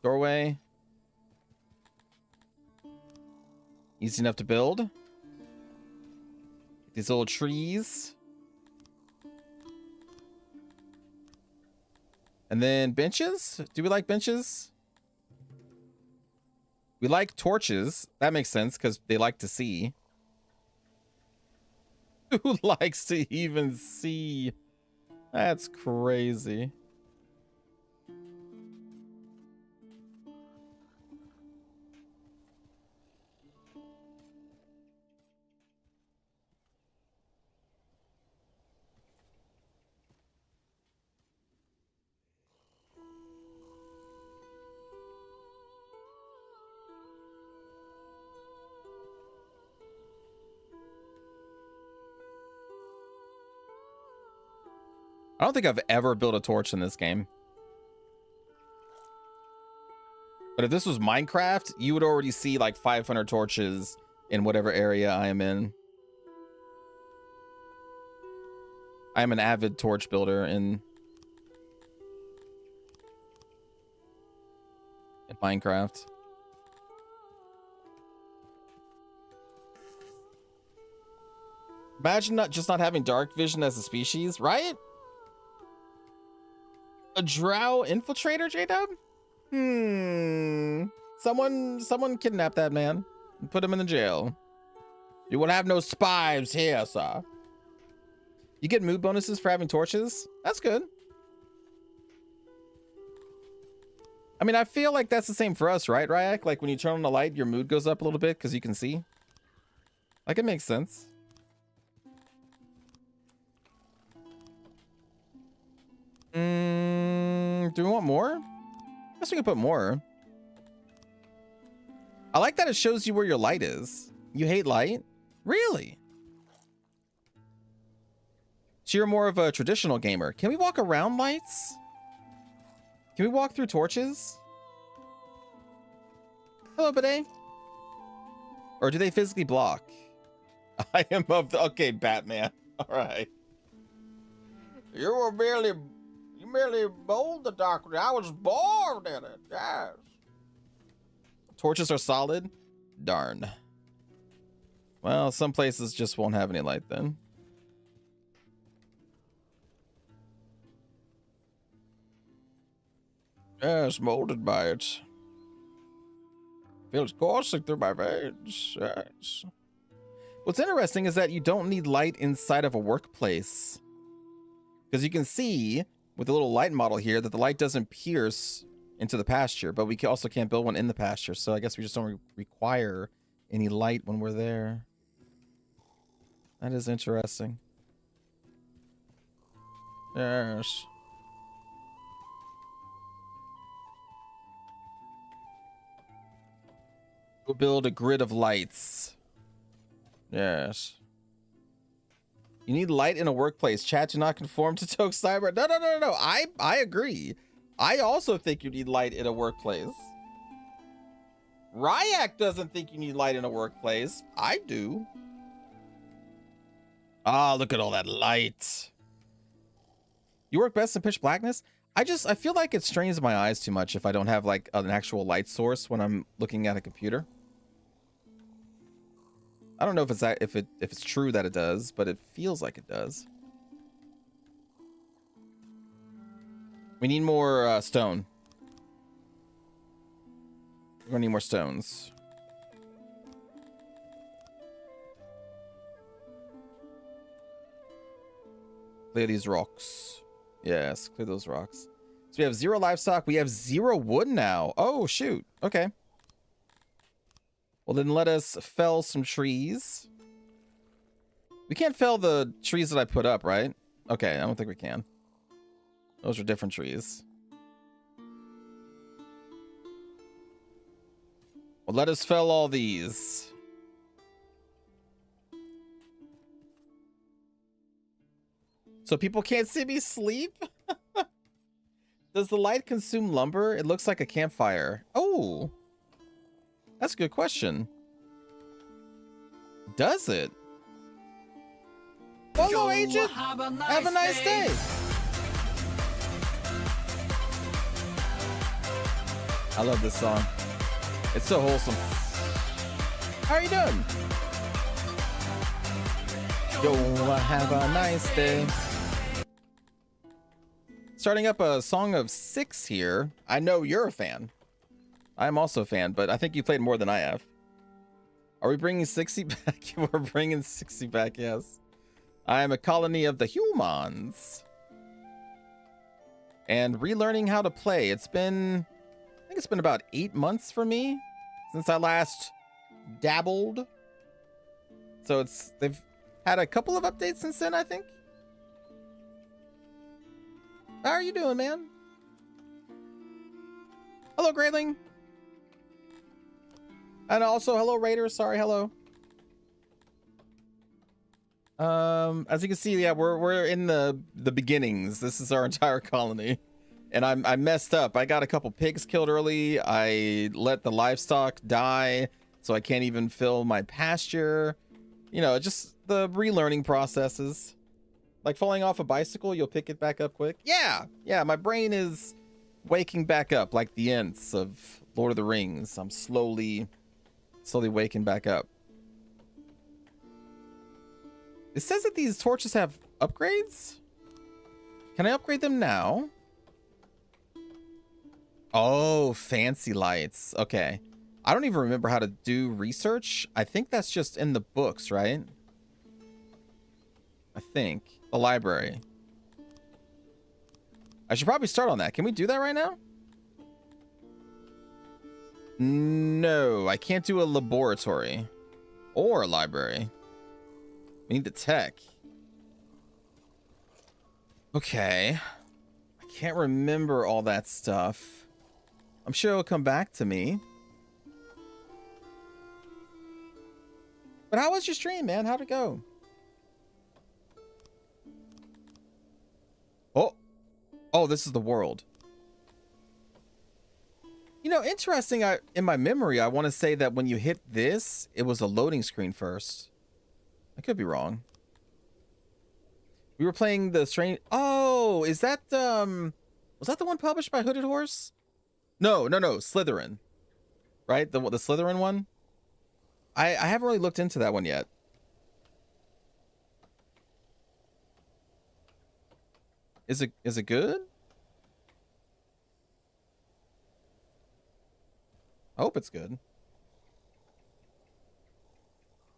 Doorway. Easy enough to build. These little trees. And then benches. Do we like benches? We like torches. That makes sense because they like to see. Who likes to even see? That's crazy. I don't think I've ever built a torch in this game. But if this was Minecraft, you would already see like 500 torches in whatever area I am in. I am an avid torch builder in Minecraft. Imagine not having dark vision as a species, right? A drow infiltrator, J-Dub? Someone kidnapped that man and put him in the jail. You will have no spies here, sir. You get mood bonuses for having torches? That's good. I mean, I feel like that's the same for us, right, Ryak? Like when you turn on the light, your mood goes up a little bit because you can see. Like it makes sense. Do we want more? I guess we can put more. I like that it shows you where your light is. You hate light? Really? So you're more of a traditional gamer. Can we walk around lights? Can we walk through torches? Hello, bidet. Or do they physically block? I am of the... Okay, Batman. All right. You merely mold the darkness. I was born in it. Yes. Torches are solid? Darn. Well, some places just won't have any light then. Yes, molded by it. Feels coursing through my veins. Yes. What's interesting is that you don't need light inside of a workplace. Because you can see with the little light model here that the light doesn't pierce into the pasture, but we also can't build one in the pasture. So I guess we just don't require any light when we're there. That is interesting. Yes. We'll build a grid of lights. Yes. You need light in a workplace. Chat, do not conform to Toke Cyber. No. I agree. I also think you need light in a workplace. Ryak doesn't think you need light in a workplace. I do. Ah, look at all that light. You work best in pitch blackness? I feel like it strains my eyes too much if I don't have like an actual light source when I'm looking at a computer. I don't know if it's true that it does, but it feels like it does. We need more stone. We're gonna need more stones. Clear these rocks. Yes, clear those rocks. So we have 0 livestock. We have 0 wood now. Oh, shoot. Okay. Well, then let us fell some trees. We can't fell the trees that I put up, right? Okay, I don't think we can. Those are different trees. Well, let us fell all these. So people can't see me sleep? Does the light consume lumber? It looks like a campfire. Oh, that's a good question. Does it? Hello, agent. Have a nice day. I love this song. It's so wholesome. How are you doing? Yo, have a nice day. Starting up a Song of Syx here. I know you're a fan. I'm also a fan, but I think you played more than I have. Are we bringing 60 back? We're bringing 60 back, yes. I am a colony of the humans. And relearning how to play. I think it's been about 8 months for me since I last dabbled. So they've had a couple of updates since then, I think. How are you doing, man? Hello, Grayling. And also, hello, Raider. Sorry, hello. As you can see, yeah, we're in the beginnings. This is our entire colony. And I messed up. I got a couple pigs killed early. I let the livestock die, so I can't even fill my pasture. You know, just the relearning processes. Like falling off a bicycle, you'll pick it back up quick. Yeah, my brain is waking back up like the Ents of Lord of the Rings. I'm slowly waking back up. It says that these torches have upgrades. Can I upgrade them now? Oh, fancy lights. Okay. I don't even remember how to do research. I think that's just in the books, right? I think. The library. I should probably start on that. Can we do that right now? No, I can't do a laboratory or a library. We need the tech. Okay. I can't remember all that stuff. I'm sure it'll come back to me. But how was your stream, man? How'd it go? Oh, this is the world. You know, interesting. In my memory, I want to say that when you hit this, it was a loading screen first. I could be wrong. We were playing the strange. Oh, is that was that the one published by Hooded Horse? No, Slytherin. Right, the Slytherin one. I haven't really looked into that one yet. Is it good? I hope it's good.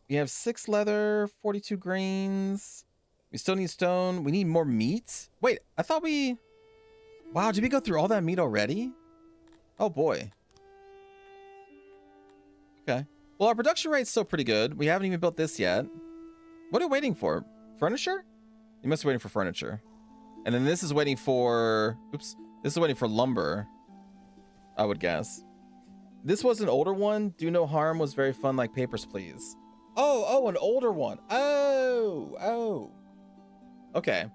We have 6 leather, 42 grains. We still need stone. We need more meat. Wait, I thought we... Wow, did we go through all that meat already? Oh boy. Okay. Well, our production rate's still pretty good. We haven't even built this yet. What are we waiting for? Furniture? You must be waiting for furniture. And then this is waiting for... Oops. This is waiting for lumber, I would guess. This was an older one. Do No Harm was very fun, like Papers, Please. Oh, an older one. Oh. Okay.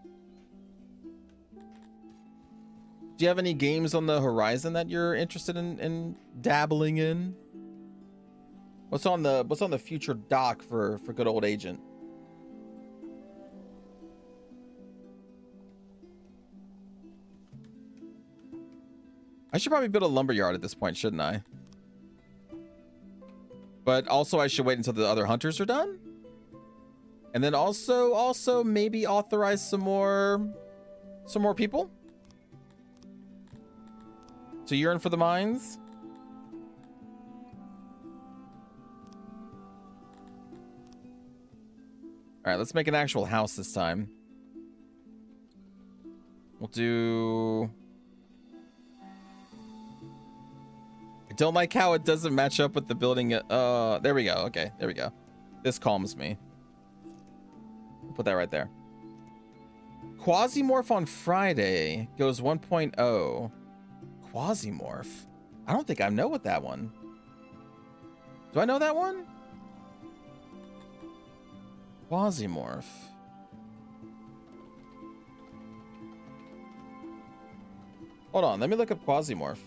Do you have any games on the horizon that you're interested in dabbling in? What's on the future dock for good old Agent? I should probably build a lumberyard at this point, shouldn't I? But also I should wait until the other hunters are done. And then also maybe authorize some more people to yearn for the mines. All right, let's make an actual house this time. We'll do... I don't like how it doesn't match up with the building. There we go. Okay, there we go. This calms me. Put that right there. Quasimorph on Friday goes 1.0. Quasimorph? I don't think I know what that one. Do I know that one? Quasimorph. Hold on, let me look up Quasimorph.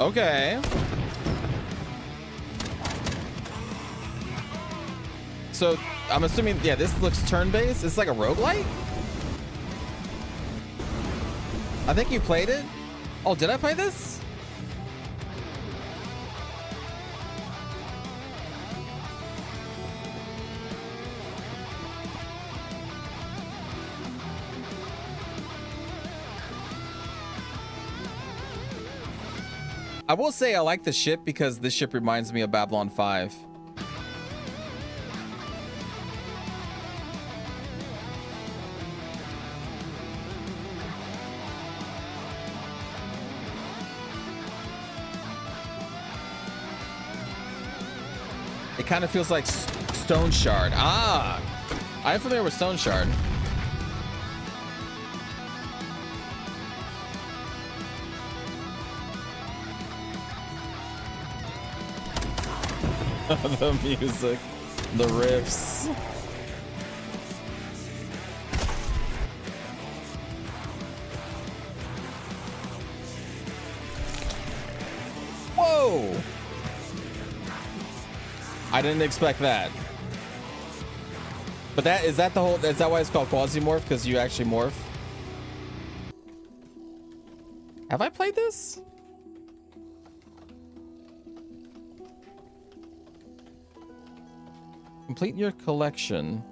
Okay. So, I'm assuming, yeah, this looks turn-based. It's like a roguelite? I think you played it. Oh, did I play this? I will say I like the ship because this ship reminds me of Babylon 5. It kind of feels like Stone Shard. Ah, I'm familiar with Stone Shard. The music, the riffs. Whoa! I didn't expect that. But is that why it's called Quasimorph? Because you actually morph? Have I played this? Complete your collection.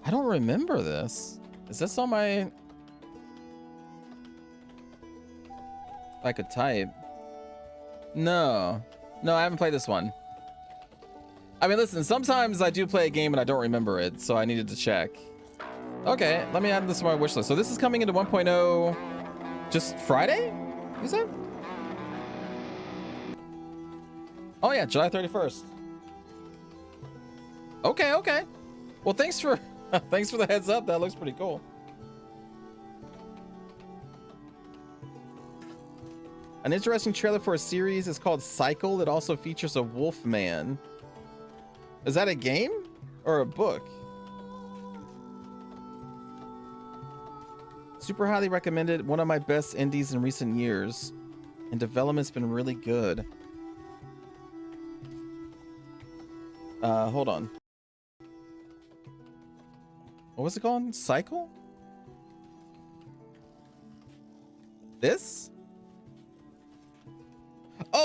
I don't remember this. Is this on my... If I could type. No, I haven't played this one. I mean, listen, sometimes I do play a game and I don't remember it, so I needed to check. Okay, let me add this to my wish list. So this is coming into 1.0 just Friday, you said? Oh yeah, July 31st. Okay. Well, thanks for the heads up. That looks pretty cool. An interesting trailer for a series is called Cycle. It also features a wolf man. Is that a game or a book? Super highly recommended. One of my best indies in recent years. And development's been really good. Hold on. What was it called? Cycle? This?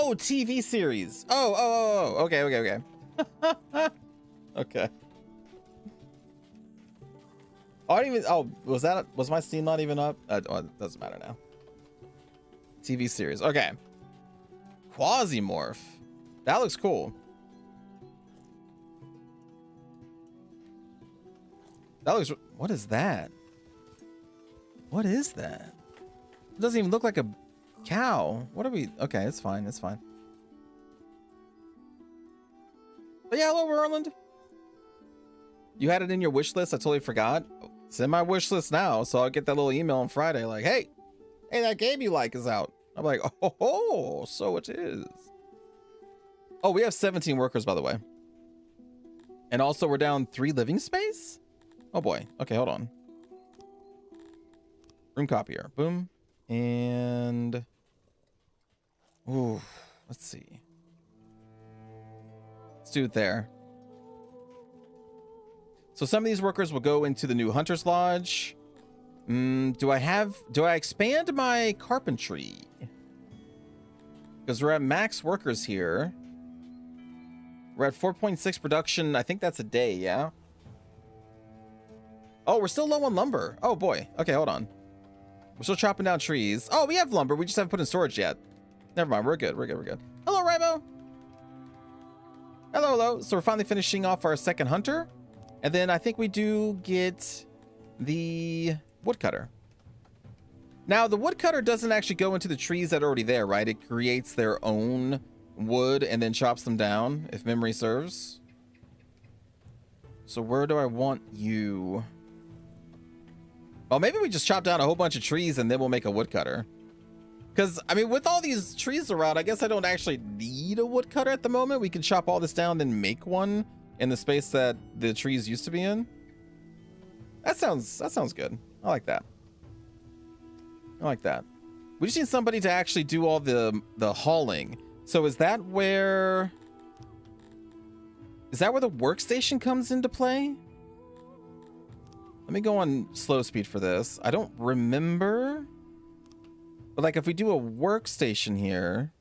Oh, TV series. Oh. Okay. Okay. Oh, I didn't even. Oh, was my Steam not even up? Oh, it doesn't matter now. TV series. Okay. Quasimorph. That looks cool. That looks. What is that? What is that? It doesn't even look like a cow. What are we? Okay, it's fine. It's fine. But yeah, hello, Roland. You had it in your wish list. I totally forgot. It's in my wish list now, so I'll get that little email on Friday like, hey, that game you like is out. I'm like, oh, so it is. Oh, we have 17 workers, by the way. And also we're down 3 living space? Oh boy. Okay, hold on. Room copier. Boom. And ooh, let's see. Let's do it there. So some of these workers will go into the new Hunter's Lodge. Do I expand my carpentry? Because we're at max workers here. We're at 4.6 production. I think that's a day, yeah? Oh, we're still low on lumber. Oh boy. Okay, hold on. We're still chopping down trees. Oh, we have lumber. We just haven't put in storage yet. Never mind. We're good. Hello, Ribo. Hello. So we're finally finishing off our second hunter. And then I think we do get the woodcutter. Now, the woodcutter doesn't actually go into the trees that are already there, right? It creates their own wood and then chops them down, if memory serves. So where do I want you? Well, maybe we just chop down a whole bunch of trees and then we'll make a woodcutter. Because, I mean, with all these trees around, I guess I don't actually need a woodcutter at the moment. We can chop all this down, then make one in the space that the trees used to be in. That sounds good. I like that. We just need somebody to actually do all the hauling. So is that where the workstation comes into play? Let me go on slow speed for this. I don't remember. But like if we do a workstation here.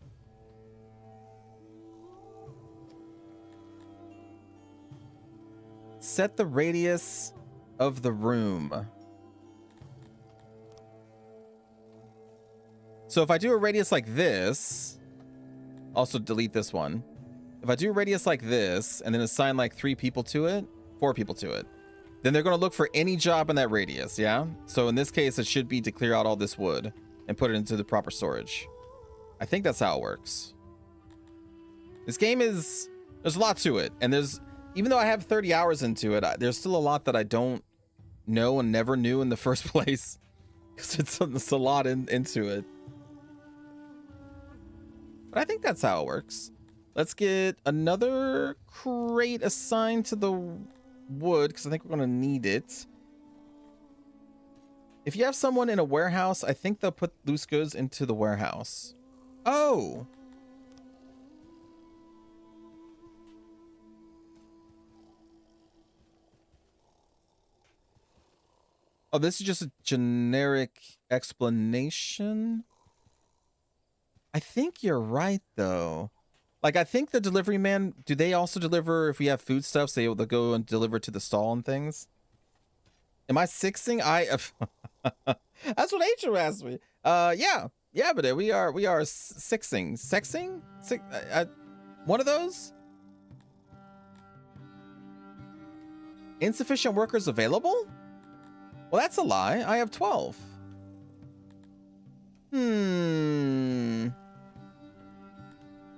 Set the radius of the room. So if I do a radius like this, also delete this one. If I do a radius like this and then assign like 4 people to it, then they're going to look for any job in that radius, yeah? So in this case, it should be to clear out all this wood and put it into the proper storage. I think that's how it works. This game there's a lot to it. And even though I have 30 hours into it, there's still a lot that I don't know and never knew in the first place. Because it's a lot into it. But I think that's how it works. Let's get another crate assigned to the wood, because I think we're going to need it. If you have someone in a warehouse, I think they'll put loose goods into the warehouse. Oh! Oh, this is just a generic explanation? I think you're right, though. Like, I think the delivery man, do they also deliver if we have foodstuffs? They'll go and deliver to the stall and things? Am I sixing? That's what H asked me. Yeah, but we are sixing. Sexing? One of those? Insufficient workers available? Well, that's a lie. I have 12.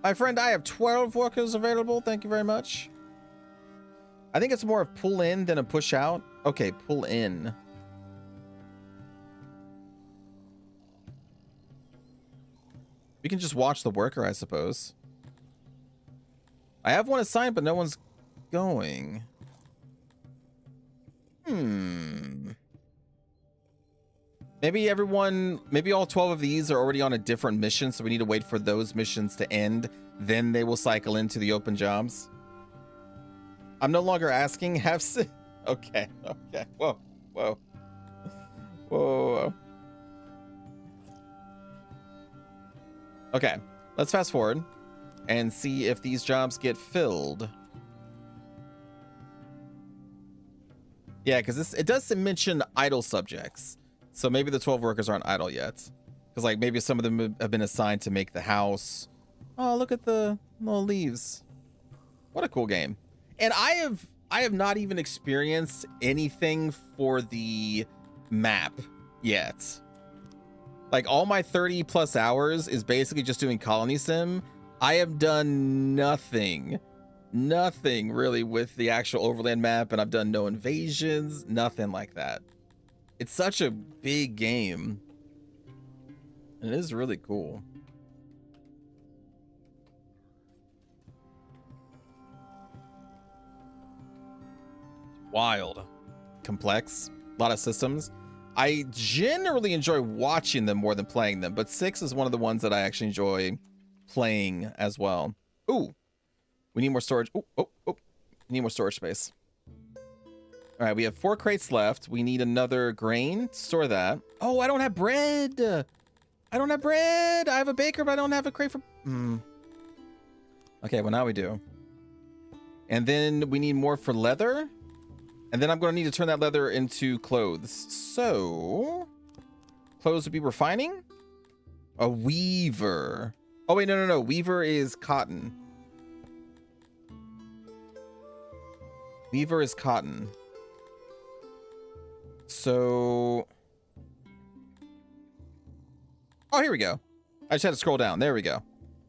My friend, I have 12 workers available. Thank you very much. I think it's more of pull in than a push out. Okay, pull in. We can just watch the worker, I suppose. I have one assigned, but no one's going. Maybe all 12 of these are already on a different mission, so we need to wait for those missions to end. Then they will cycle into the open jobs. I'm no longer asking. Okay. Whoa. Okay, let's fast forward and see if these jobs get filled. Yeah, because it does mention idle subjects. So maybe the 12 workers aren't idle yet. Because like maybe some of them have been assigned to make the house. Oh, look at the little leaves. What a cool game. And I have not even experienced anything for the map yet. Like all my 30 plus hours is basically just doing colony sim. I have done nothing really with the actual overland map, and I've done no invasions, nothing like that. It's such a big game. And it is really cool. Wild. Complex. A lot of systems. I generally enjoy watching them more than playing them, but Syx is one of the ones that I actually enjoy playing as well. Ooh. We need more storage. Oh. We need more storage space. All right, we have 4 crates left. We need another grain to store that. Oh, I don't have bread. I don't have bread. I have a baker, but I don't have a crate for... Okay, well, now we do. And then we need more for leather. And then I'm going to need to turn that leather into clothes. So, clothes would be refining? A weaver. Oh, wait, no. Weaver is cotton. Weaver is cotton. So... Oh, here we go. I just had to scroll down. There we go.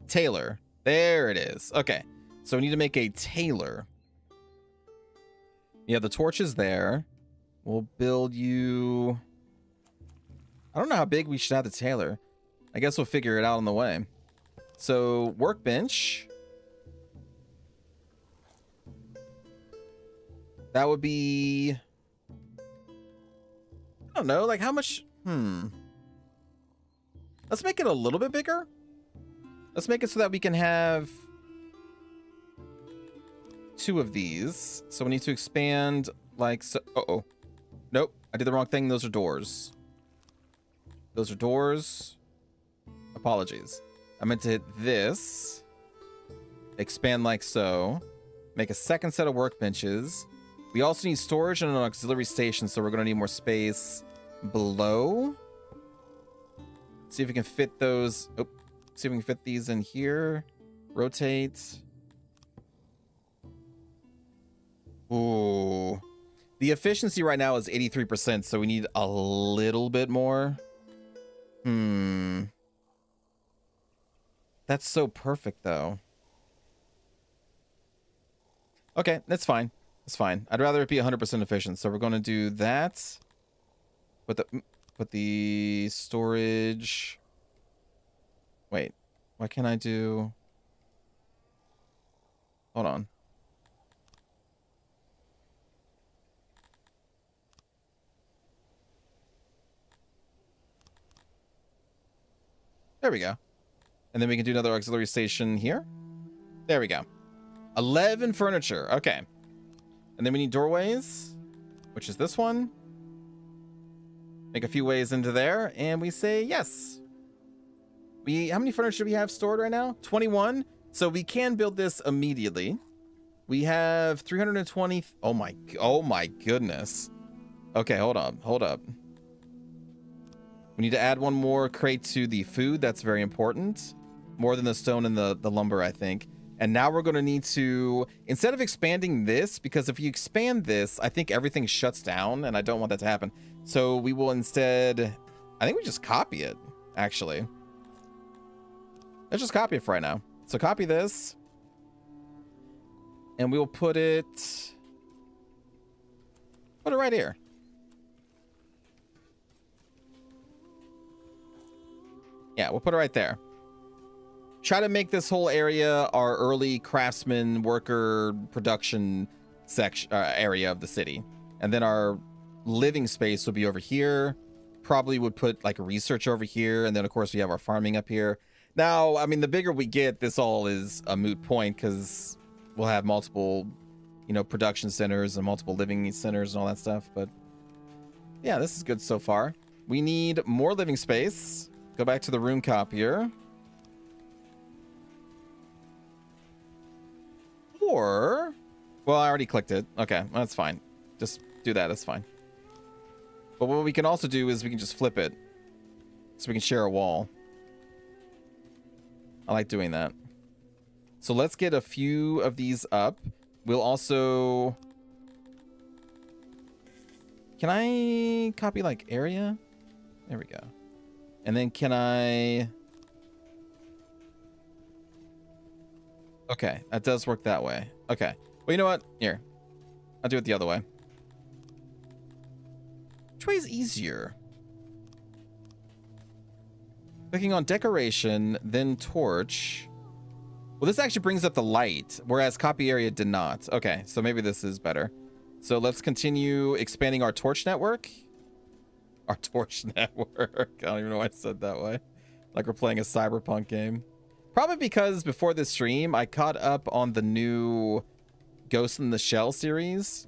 Tailor. There it is. Okay. So we need to make a tailor. Yeah, the torch is there. We'll build you... I don't know how big we should have the tailor. I guess we'll figure it out on the way. So, workbench. That would be... I don't know, like how much... Let's make it a little bit bigger. Let's make it so that we can have 2 of these. So we need to expand like so. Uh-oh. Nope, I did the wrong thing. Those are doors. Those are doors. Apologies. I meant to hit this. Expand like so. Make a second set of workbenches. We also need storage and an auxiliary station, so we're going to need more space below. See if we can fit those. Oh, see if we can fit these in here. Rotate. Ooh. The efficiency right now is 83%, so we need a little bit more. That's so perfect, though. Okay, that's fine. That's fine. I'd rather it be 100% efficient, so we're going to do that. Put the storage... Wait, what can I do? Hold on. There we go. And then we can do another auxiliary station here. There we go. 11 furniture. Okay. And then we need doorways, which is this one. Make a few ways into there, and we say yes. How many furniture do we have stored right now? 21. So we can build this immediately. We have 320. Oh my goodness. Okay, hold up. We need to add one more crate to the food. That's very important. More than the stone and the lumber, I think. And now we're going to need to, instead of expanding this, because if you expand this, I think everything shuts down, and I don't want that to happen. So we will instead, I think we just copy it, actually. Let's just copy it for right now. So copy this. And we will put it right here. Yeah, we'll put it right there. Try to make this whole area our early craftsman worker production section area of the city. And then our living space will be over here. Probably would put like research over here. And then of course we have our farming up here. Now, I mean, the bigger we get, this all is a moot point because we'll have multiple, production centers and multiple living centers and all that stuff. But yeah, this is good so far. We need more living space. Go back to the room copier. Or, well, I already clicked it. Okay, that's fine. Just do that. That's fine. But what we can also do is we can just flip it so we can share a wall. I like doing that. So let's get a few of these up. We'll also... Can I copy like area? There we go. And then can I... Okay, that does work that way. Okay. Well, you know what? Here. I'll do it the other way. Which way is easier? Clicking on decoration, then torch. Well, this actually brings up the light, whereas copy area did not. Okay, so maybe this is better. So let's continue expanding our torch network. Our torch network. I don't even know why I said that way. Like we're playing a cyberpunk game. Probably because before this stream, I caught up on the new Ghost in the Shell series.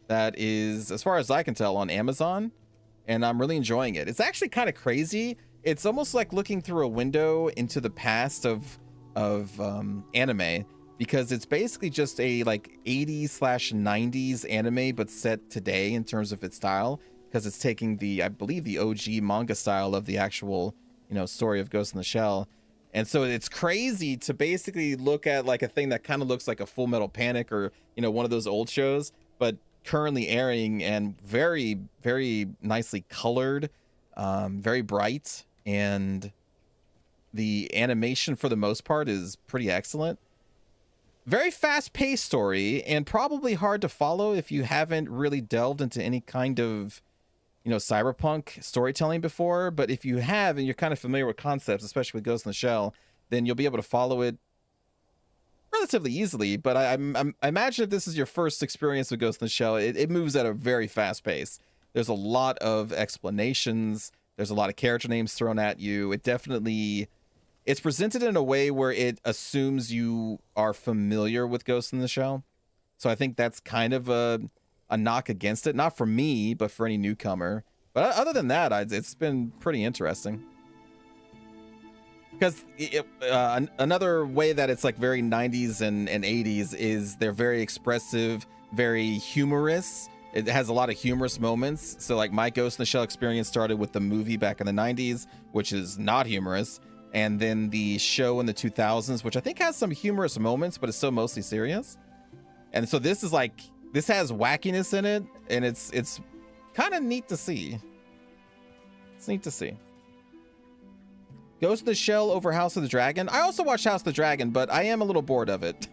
That is, as far as I can tell, on Amazon. And I'm really enjoying it. It's actually kind of crazy. It's almost like looking through a window into the past of anime, because it's basically just a like 80s/90s anime, but set today in terms of its style, because it's taking the, I believe, the OG manga style of the actual, you know, story of Ghost in the Shell. And so it's crazy to basically look at like a thing that kind of looks like a Full Metal Panic or, you know, one of those old shows, but currently airing and very, very nicely colored, very bright, and the animation for the most part is pretty excellent. Very fast-paced story, and probably hard to follow if you haven't really delved into any kind of, you know, cyberpunk storytelling before. But if you have and you're kind of familiar with concepts, especially with Ghost in the Shell, then you'll be able to follow it relatively easily. But I imagine if this is your first experience with Ghost in the Shell, it moves at a very fast pace. There's a lot of explanations. There's a lot of character names thrown at you. It definitely... It's presented in a way where it assumes you are familiar with Ghost in the Shell. So I think that's kind of a knock against it. Not for me, but for any newcomer. But other than that, it's been pretty interesting. Because another way that it's like very 90s and 80s is they're very expressive, very humorous. It has a lot of humorous moments. So like my Ghost in the Shell experience started with the movie back in the 90s, which is not humorous. And then the show in the 2000s, which I think has some humorous moments, but it's still mostly serious. And so this is like, this has wackiness in it, and it's kind of neat to see. It's neat to see. Ghost in the Shell over House of the Dragon. I also watched House of the Dragon, but I am a little bored of it.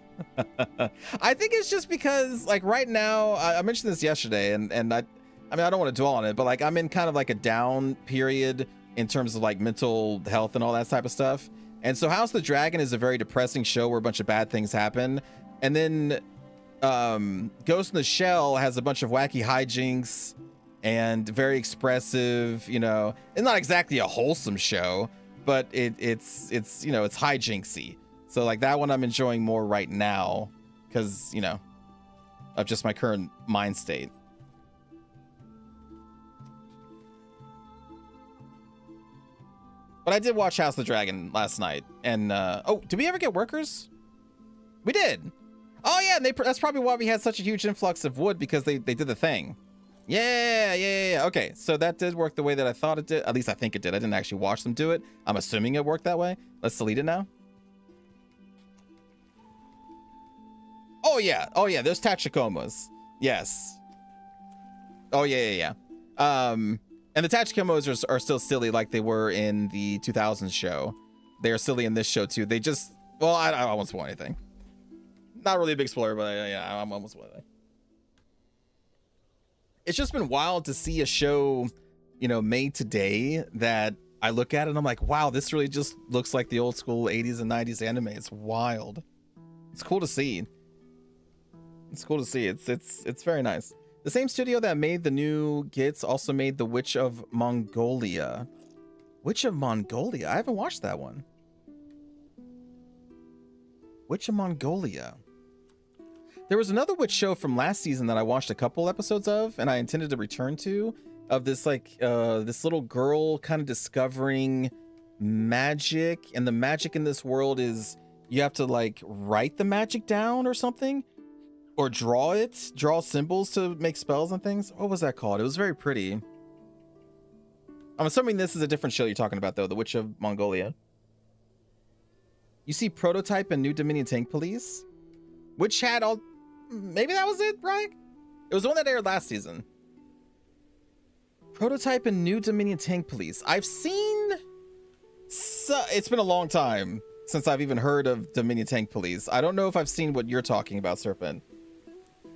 I think it's just because, like, right now, I mentioned this yesterday, and I mean, I don't want to dwell on it, but like I'm in kind of like a down period in terms of like mental health and all that type of stuff. And so House of the Dragon is a very depressing show where a bunch of bad things happen. And then Ghost in the Shell has a bunch of wacky hijinks and very expressive, you know, it's not exactly a wholesome show, but it's you know, it's hijinksy. So like that one I'm enjoying more right now because, you know, of just my current mind state. But I did watch House of the Dragon last night, and oh, did we ever get workers? We did. Oh yeah, and that's probably why we had such a huge influx of wood, because they did the thing. Yeah. Okay, so that did work the way that I thought it did. At least I think it did. I didn't actually watch them do it. I'm assuming it worked that way. Let's delete it now. Oh yeah. There's Tachikomas. Yes. Oh yeah. And the Tachikomas are still silly like they were in the 2000s show. They are silly in this show too. They just, well, I won't spoil anything. Not really a big spoiler, but yeah, I won't spoil anything. It's just been wild to see a show, you know, made today that I look at it and I'm like, wow, this really just looks like the old school 80s and 90s anime. It's wild. It's cool to see. It's cool to see. It's very nice. The same studio that made the new Gits also made The Witch of Mongolia. Witch of Mongolia? I haven't watched that one. Witch of Mongolia. There was another witch show from last season that I watched a couple episodes of, and I intended to return to, of this like this little girl kind of discovering magic, and the magic in this world is you have to like write the magic down or something, or draw symbols to make spells and things. What was that called? It was very pretty. I'm assuming this is a different show you're talking about though, The Witch of Mongolia. You see Prototype and New Dominion Tank Police, which had all, maybe that was it, right? It was the one that aired last season. Prototype and New Dominion Tank Police. I've seen, it's been a long time since I've even heard of Dominion Tank Police. I don't know if I've seen what you're talking about, Serpent.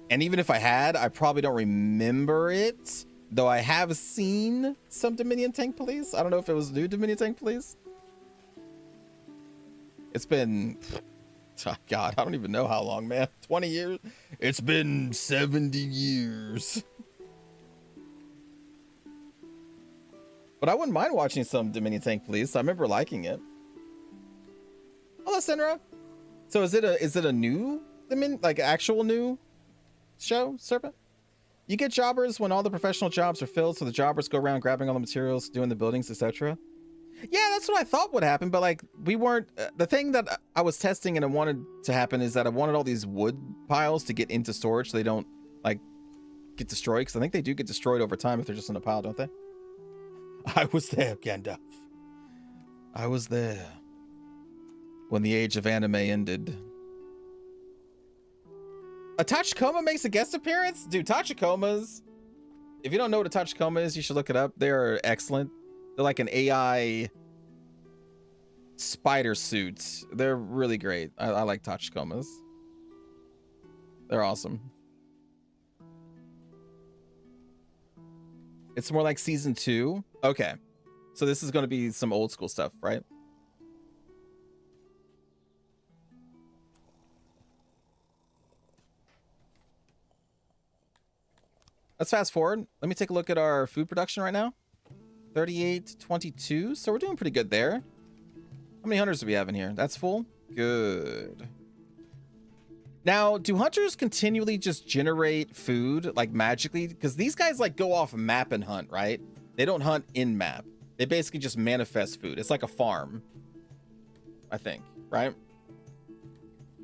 And even if I had, I probably don't remember it. Though I have seen some Dominion Tank Police. I don't know if it was New Dominion Tank Police. It's been, oh God, I don't even know how long, man. 20 years? It's been 70 years. But I wouldn't mind watching some Dominion Tank Police. I remember liking it. Hello, Senra. So is it a new, like actual new show, Serpent? You get jobbers when all the professional jobs are filled, so the jobbers go around grabbing all the materials, doing the buildings, etc. Yeah, that's what I thought would happen, but like we weren't. The thing that I was testing and I wanted to happen is that I wanted all these wood piles to get into storage so they don't like get destroyed, because I think they do get destroyed over time if they're just in a pile, don't they? I was there, Gandalf. I was there when the age of anime ended. A Tachikoma makes a guest appearance? Dude, Tachikomas, if you don't know what a Tachikoma is, you should look it up. They're excellent. They're like an AI spider suit. They're really great. I like Tachikomas. They're awesome. It's more like season 2. Okay. So this is going to be some old school stuff, right? Let's fast forward. Let me take a look at our food production right now. 3822. So we're doing pretty good there. How many hunters do we have in here? That's full. Good. Now, do hunters continually just generate food like magically? Because these guys like go off map and hunt, right? They don't hunt in map. They basically just manifest food. It's like a farm, I think, right?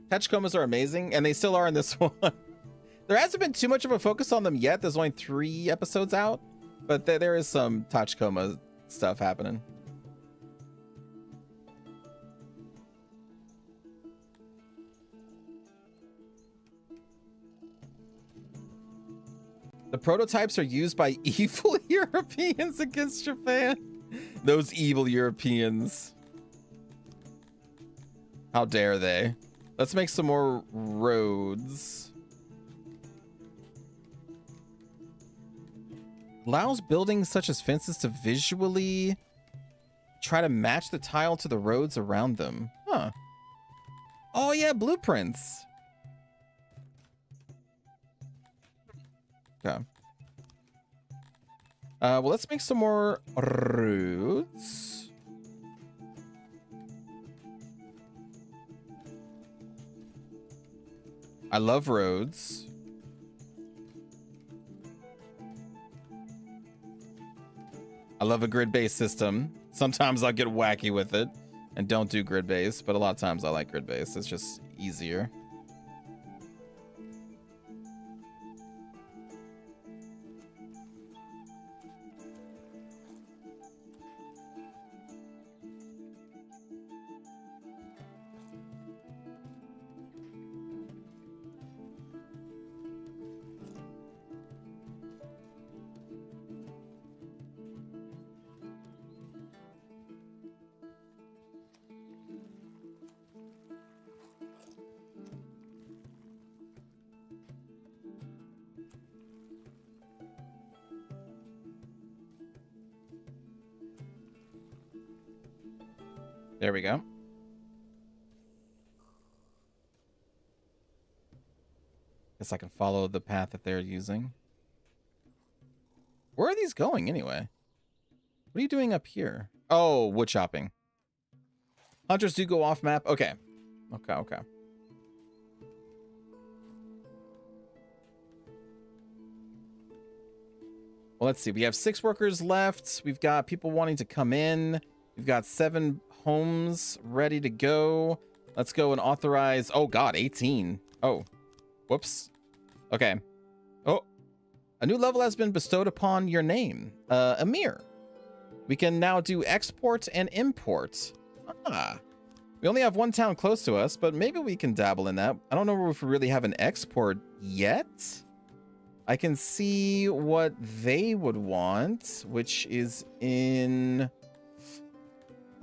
Tachikomas are amazing, and they still are in this one. There hasn't been too much of a focus on them yet. There's only 3 episodes out, but there is some Tachikoma stuff happening. The prototypes are used by evil Europeans against Japan. Those evil Europeans. How dare they? Let's make some more roads. Allows buildings such as fences to visually try to match the tile to the roads around them. Huh. Oh yeah, blueprints. Okay. Well, let's make some more roads. I love roads. I love a grid-based system. Sometimes I'll get wacky with it and don't do grid-based, but a lot of times I like grid-based. It's just easier. There we go. Guess I can follow the path that they're using. Where are these going anyway? What are you doing up here? Oh, wood chopping. Hunters do go off map. Okay. Okay. Well, let's see. We have 6 workers left. We've got people wanting to come in. We've got 7 homes ready to go. Let's go and authorize. Oh God, 18. Oh, whoops. Okay. Oh, a new level has been bestowed upon your name, Amir. We can now do export and import. Ah, we only have one town close to us, but maybe we can dabble in that. I don't know if we really have an export yet. I can see what they would want, which is in...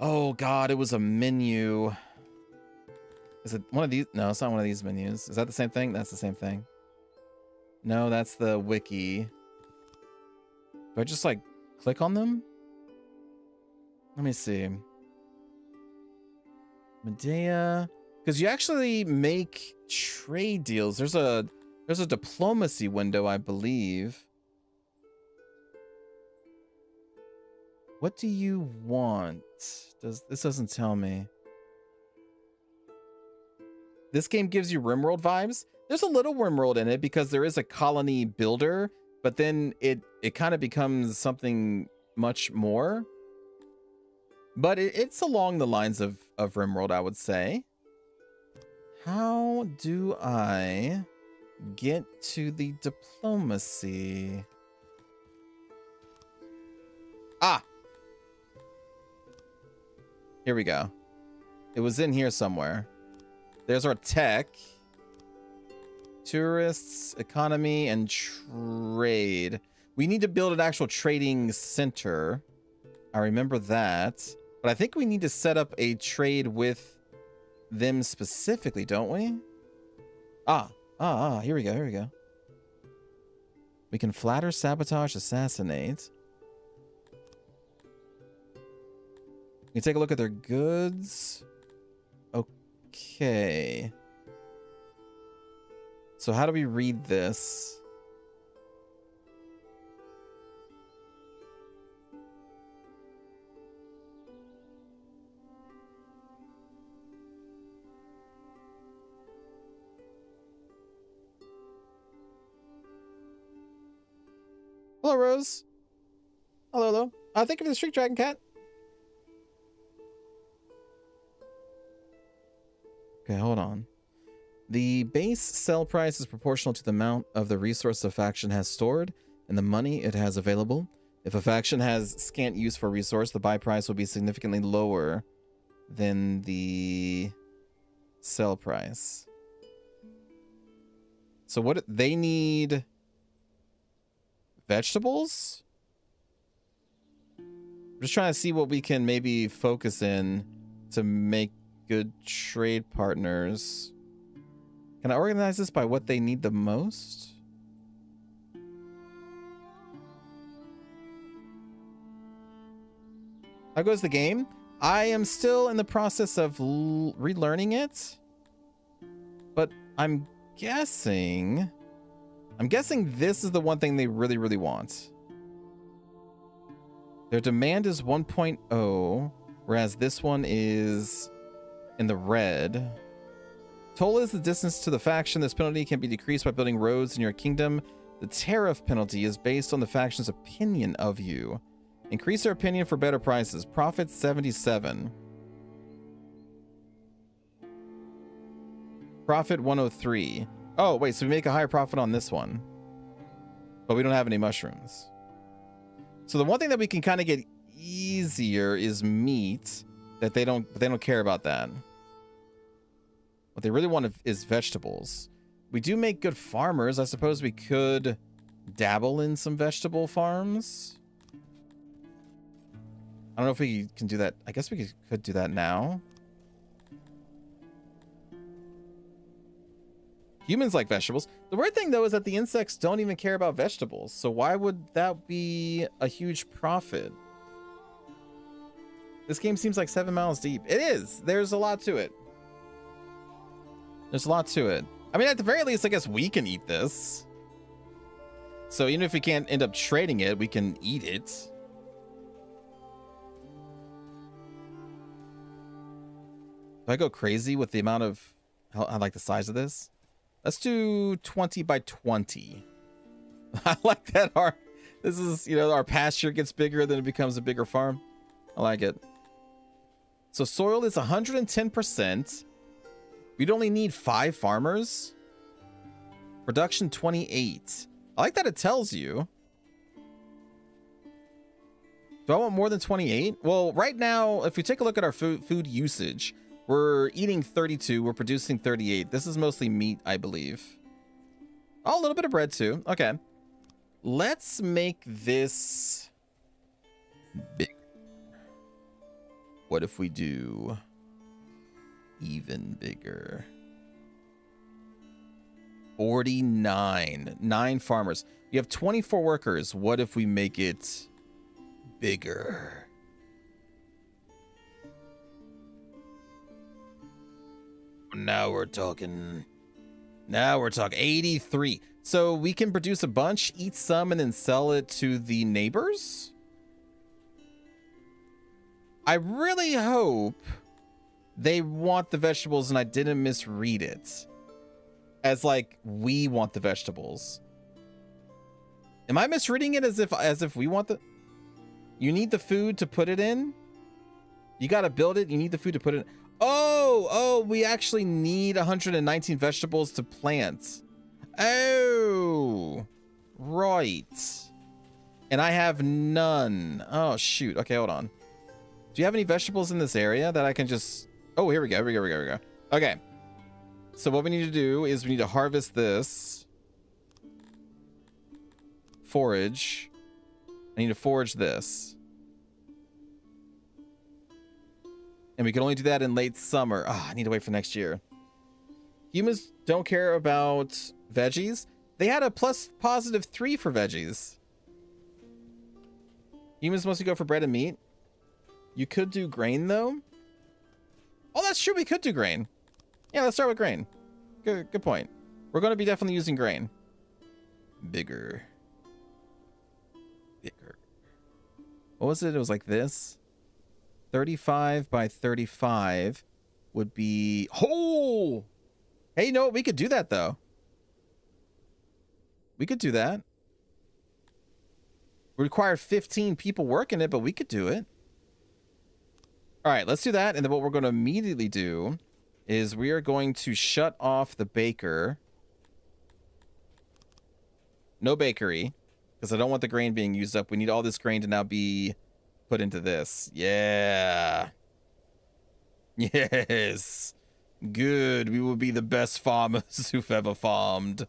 Oh God, it was a menu. Is it one of these? No, it's not one of these menus. Is that the same thing? That's the same thing. No, that's the wiki. Do I just like click on them? Let me see. Medea, because you actually make trade deals. There's a diplomacy window, I believe. What do you want? This doesn't tell me. This game gives you RimWorld vibes. There's a little RimWorld in it because there is a colony builder, but then it kind of becomes something much more. But it's along the lines of RimWorld, I would say. How do I get to the diplomacy? Ah! Here we go. It was in here somewhere. There's our tech. Tourists, economy, and trade. We need to build an actual trading center. I remember that. But I think we need to set up a trade with them specifically, don't we? Here we go. We can flatter, sabotage, assassinate. We can take a look at their goods. Okay. So how do we read this? Hello, Rose. Hello. Thank you for the streak, Dragon Cat. Okay, hold on. The base sell price is proportional to the amount of the resource a faction has stored and the money it has available. If a faction has scant use for a resource, the buy price will be significantly lower than the sell price. So what they need? Vegetables? I'm just trying to see what we can maybe focus in to make good trade partners. Can I organize this by what they need the most? How goes the game? I am still in the process of relearning it, but I'm guessing this is the one thing they really, really want. Their demand is 1.0, whereas this one is in the red. Toll is the distance to the faction. This penalty can be decreased by building roads in your kingdom. The tariff penalty is based on the faction's opinion of you. Increase their opinion for better prices. Profit 77. Profit 103. Oh, wait, so we make a higher profit on this one. But we don't have any mushrooms. So the one thing that we can kind of get easier is meat. That they don't care about that. What they really want is vegetables. We do make good farmers. I suppose we could dabble in some vegetable farms. I don't know if we can do that. I guess we could do that now. Humans like vegetables. The weird thing, though, is that the insects don't even care about vegetables. So why would that be a huge profit? This game seems like 7 miles deep. It is. There's a lot to it. There's a lot to it. I mean, at the very least, I guess we can eat this. So even if we can't end up trading it, we can eat it. Do I go crazy with the amount of... I like the size of this? Let's do 20 by 20. I like that. This is, our pasture gets bigger, then it becomes a bigger farm. I like it. So soil is 110%. We'd only need 5 farmers. Production 28. I like that it tells you. Do I want more than 28? Well, right now, if we take a look at our food usage, we're eating 32. We're producing 38. This is mostly meat, I believe. Oh, a little bit of bread too. Okay. Let's make this big. What if we do even bigger? 49. 9 farmers. You have 24 workers. What if we make it bigger? Now we're talking 83. So we can produce a bunch, eat some, and then sell it to the neighbors. I really hope they want the vegetables and I didn't misread it as like we want the vegetables. Am I misreading it as if we want the... You need the food to put it in? You got to build it. You need the food to put it in. Oh, we actually need 119 vegetables to plant. Oh, right. And I have none. Oh, shoot. Okay, hold on. Do you have any vegetables in this area that I can just... Oh, here we go. Okay. So what we need to do is we need to harvest this. Forage. I need to forage this. And we can only do that in late summer. Oh, I need to wait for next year. Humans don't care about veggies. They had a +3 for veggies. Humans mostly go for bread and meat. You could do grain, though. Oh, that's true. We could do grain. Yeah, let's start with grain. Good point. We're going to be definitely using grain. Bigger. What was it? It was like this. 35 by 35 would be... Oh! Hey, you know what? We could do that, though. We could do that. We require 15 people working it, but we could do it. All right, let's do that. And then what we're going to immediately do is we are going to shut off the baker. No bakery, because I don't want the grain being used up. We need all this grain to now be put into this. Yeah. Yes. Good. We will be the best farmers who've ever farmed.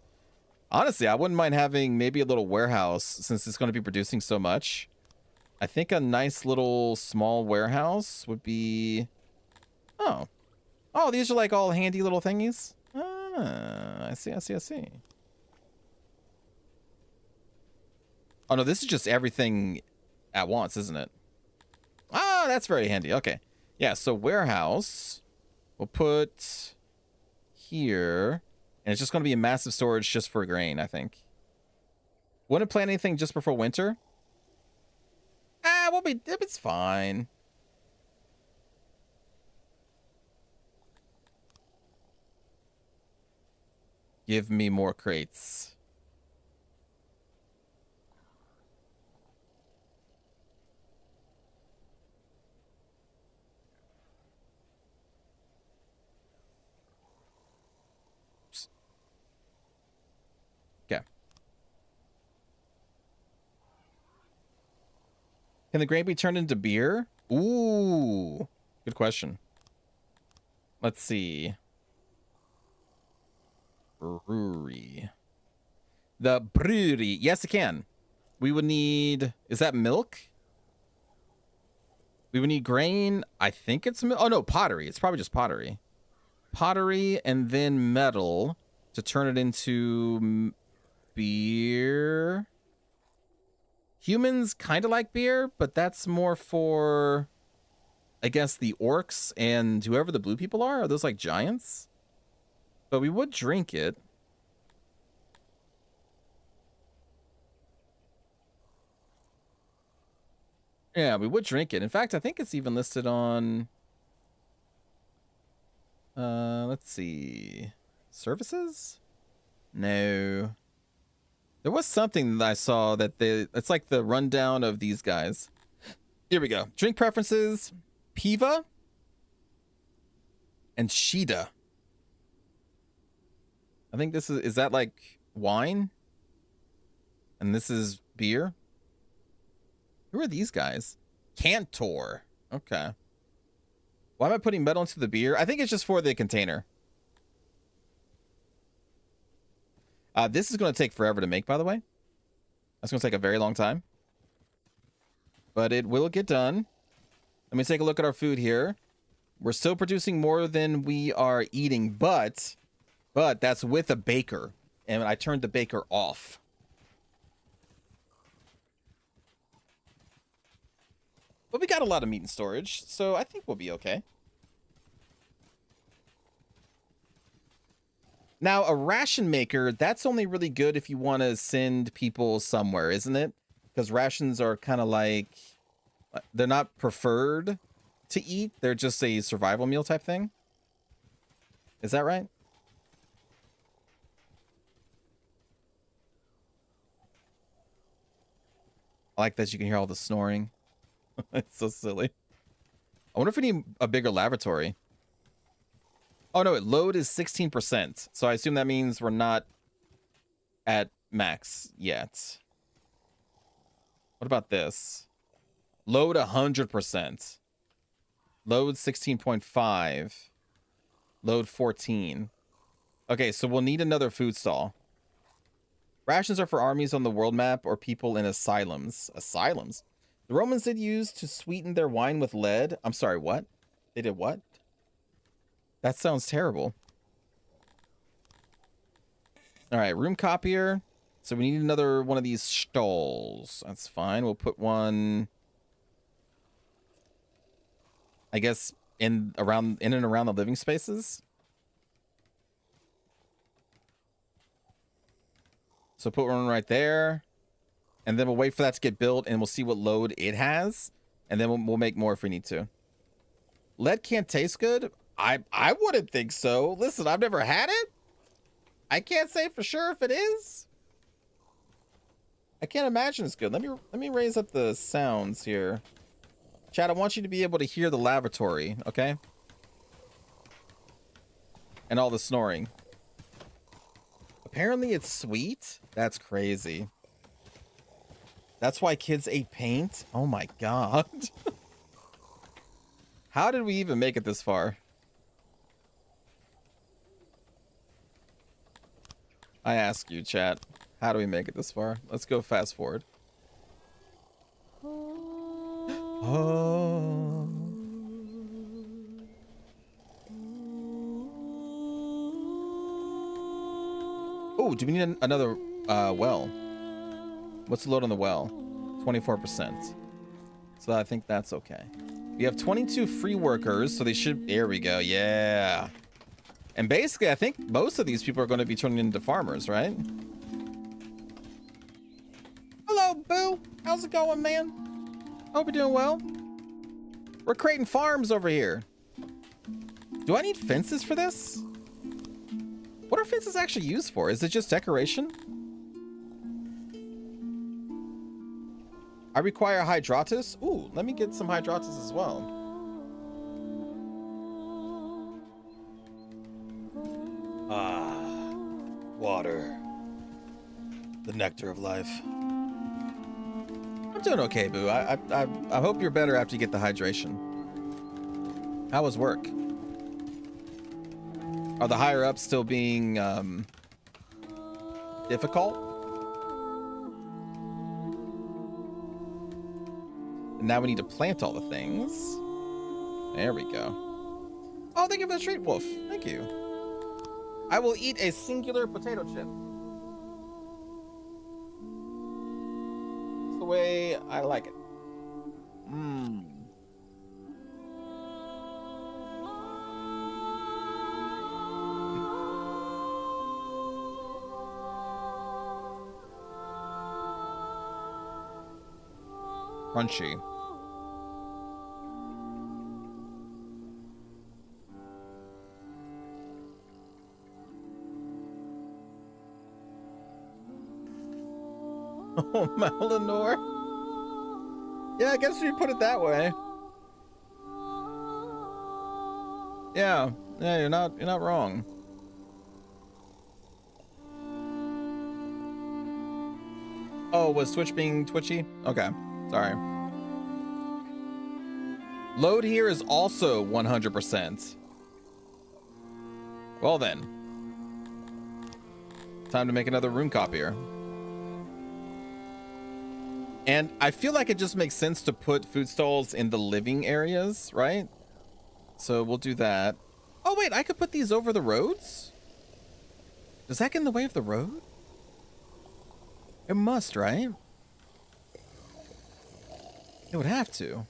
Honestly, I wouldn't mind having maybe a little warehouse since it's going to be producing so much. I think a nice little small warehouse would be... Oh. Oh, these are like all handy little thingies? Ah, I see. Oh, no, this is just everything at once, isn't it? Ah, that's very handy. Okay. Yeah, so warehouse. We'll put here. And it's just going to be a massive storage just for grain, I think. Wouldn't plant anything just before winter? Ah, it's fine. Give me more crates. Okay. Can the grain be turned into beer? Ooh, good question. Let's see. Brewery. The brewery. Yes, it can. We would need... Is that milk? We would need grain. I think it's milk. Oh, no, pottery. It's probably just pottery. Pottery and then metal to turn it into beer. Humans kind of like beer, but that's more for, I guess, the orcs and whoever the blue people are. Are those like giants? But we would drink it. Yeah, we would drink it. In fact, I think it's even listed on... let's see. Services? No. There was something that I saw that it's like the rundown of these guys. Here we go. Drink preferences, Piva, and Shida. I think this is that like wine? And this is beer? Who are these guys? Cantor. Okay. Why am I putting metal into the beer? I think it's just for the container. This is going to take forever to make, by the way. That's going to take a very long time. But it will get done. Let me take a look at our food here. We're still producing more than we are eating, but that's with a baker. And I turned the baker off. But we got a lot of meat in storage, so I think we'll be okay. Now, a ration maker, that's only really good if you want to send people somewhere, isn't it? Because rations are kind of like, they're not preferred to eat. They're just a survival meal type thing. Is that right? I like that you can hear all the snoring. It's so silly. I wonder if we need a bigger lavatory. Oh, no, load is 16%. So I assume that means we're not at max yet. What about this? Load 100%. Load 16.5. Load 14. Okay, so we'll need another food stall. Rations are for armies on the world map or people in asylums. Asylums? The Romans did use to sweeten their wine with lead. I'm sorry, what? They did what? That sounds terrible. All right, room copier. So we need another one of these stalls. That's fine. We'll put one, I guess, in and around the living spaces. So put one right there. And then we'll wait for that to get built and we'll see what load it has. And then we'll make more if we need to. Lead can't taste good. I wouldn't think so. Listen, I've never had it. I can't say for sure if it is. I can't imagine it's good. Let me raise up the sounds here. Chad, I want you to be able to hear the lavatory, okay? And all the snoring. Apparently it's sweet. That's crazy. That's why kids ate paint? Oh my god. How did we even make it this far? I ask you, chat. How do we make it this far? Let's go fast forward. Oh. Oh, do we need another well? What's the load on the well? 24%. So I think that's okay. We have 22 free workers, so they should... There we go. Yeah. And basically, I think most of these people are going to be turning into farmers, right? Hello, Boo. How's it going, man? Hope you're doing well. We're creating farms over here. Do I need fences for this? What are fences actually used for? Is it just decoration? I require hydratus. Ooh, let me get some hydratus as well. Ah, water. The nectar of life. I'm doing okay, Boo. I hope you're better after you get the hydration. How was work? Are the higher ups still being difficult? And now we need to plant all the things. There we go. Oh, thank you for the treat, Wolf. Thank you. I will eat a singular potato chip. It's the way I like it. Mmm. Crunchy. Oh, Malinor. Yeah, I guess you put it that way. Yeah, you're not wrong. Oh, was Twitch being twitchy? Okay, sorry. Load here is also 100%. Well then. Time to make another rune copier. And I feel like it just makes sense to put food stalls in the living areas, right? So we'll do that. Oh wait, I could put these over the roads? Does that get in the way of the road? It must, right? It would have to.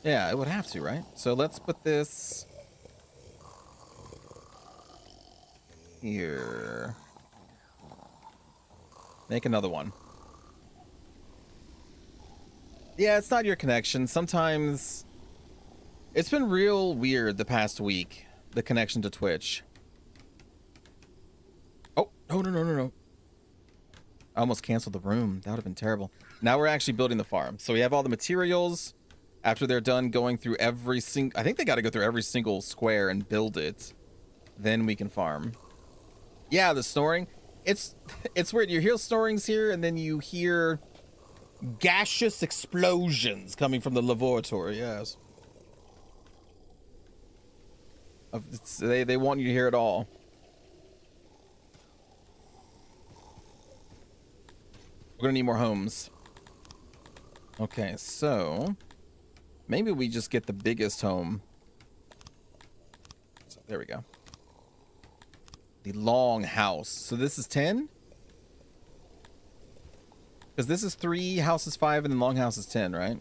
Yeah, it would have to, right? So let's put this here. Make another one. Yeah, it's not your connection. Sometimes it's been real weird the past week, the connection to Twitch. Oh, no. I almost canceled the room. That would have been terrible. Now we're actually building the farm. So we have all the materials. After they're done going through every single... I think they got to go through every single square and build it. Then we can farm. Yeah, the snoring. It's weird. You hear snorings here, and then you hear gaseous explosions coming from the laboratory. Yes. They want you to hear it all. We're gonna need more homes. Okay, so maybe we just get the biggest home. So there we go. The long house. So this is 10? Because this is 3, house is 5, and then long house is 10, right?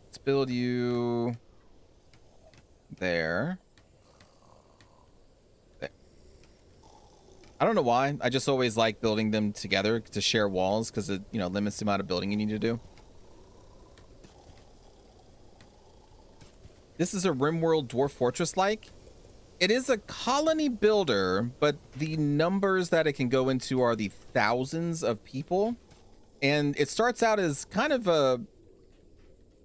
Let's build you there. I don't know why. I just always like building them together to share walls because it, limits the amount of building you need to do. This is a RimWorld Dwarf Fortress-like. It is a colony builder, but the numbers that it can go into are the thousands of people. And it starts out as kind of a...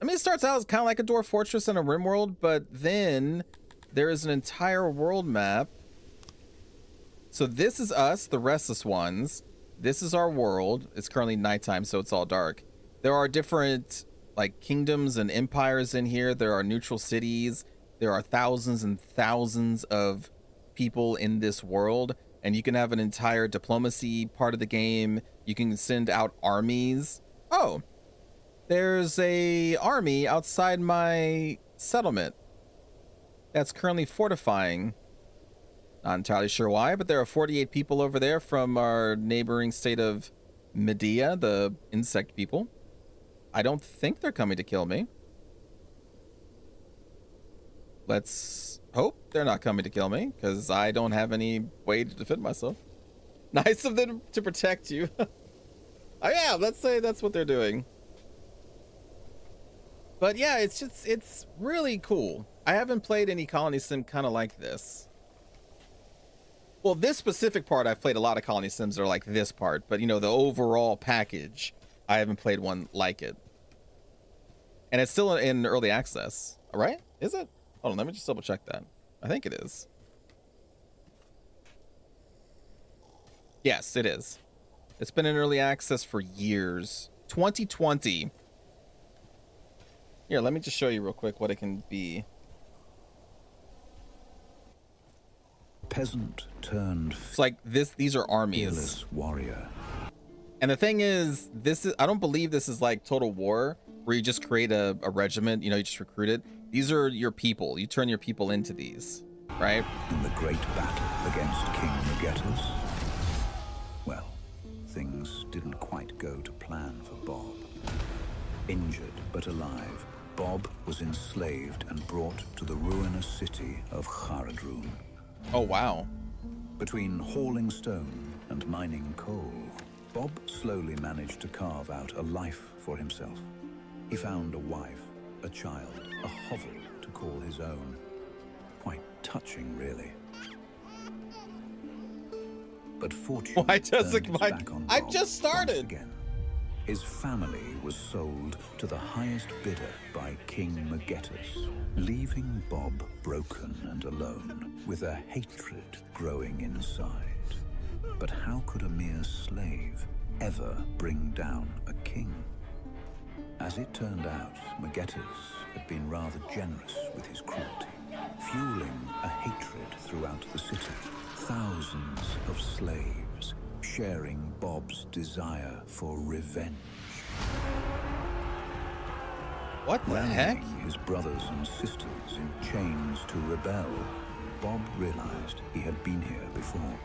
it starts out as kind of like a Dwarf Fortress in a RimWorld, but then there is an entire world map. So this is us, the restless ones. This is our world. It's currently nighttime, so it's all dark. There are different like kingdoms and empires in here. There are neutral cities. There are thousands and thousands of people in this world, and you can have an entire diplomacy part of the game. You can send out armies. Oh, there's a army outside my settlement that's currently fortifying. Not entirely sure why, but there are 48 people over there from our neighboring state of Medea, the insect people. I don't think they're coming to kill me. Let's hope they're not coming to kill me, because I don't have any way to defend myself. Nice of them to protect you. Oh yeah, let's say that's what they're doing. But yeah, it's really cool. I haven't played any colony sim kind of like this. Well, this specific part, I've played a lot of colony sims that are like this part, but the overall package, I haven't played one like it. And it's still in early access, right? Is it? Hold on, let me just double check that. I think it is. Yes, it is. It's been in early access for years. 2020. Here, let me just show you real quick what it can be. Peasant turned. It's like these are armies. Fearless warrior. And the thing is, I don't believe this is like Total War, where you just create a regiment, you just recruit it. These are your people. You turn your people into these, right? In the great battle against King Magetas, well, things didn't quite go to plan for Bob. Injured but alive, Bob was enslaved and brought to the ruinous city of Kharadrun. Oh, wow. Between hauling stone and mining coal, Bob slowly managed to carve out a life for himself. He found a wife, a child, a hovel to call his own. Quite touching, really. But fortune Why does turned its back on I Bob just started. Again. his family was sold to the highest bidder by King Magetus, leaving Bob broken and alone, with a hatred growing inside. But how could a mere slave ever bring down a king? As it turned out, Magetus had been rather generous with his cruelty, fueling a hatred throughout the city. Thousands of slaves sharing Bob's desire for revenge. What the heck? Rallying his brothers and sisters in chains to rebel, Bob realized he had been here before.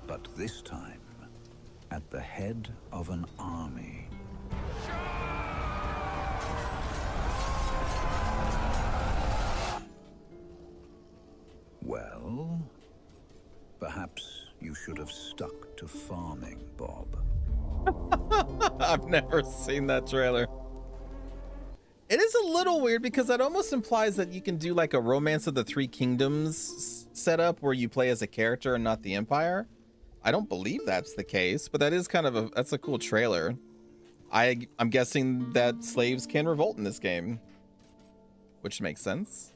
But this time, at the head of an army. Well, perhaps you should have stuck to farming, Bob. I've never seen that trailer. It is a little weird because that almost implies that you can do like a Romance of the Three Kingdoms setup where you play as a character and not the Empire. I don't believe that's the case, but that is kind of that's a cool trailer. I'm guessing that slaves can revolt in this game, which makes sense.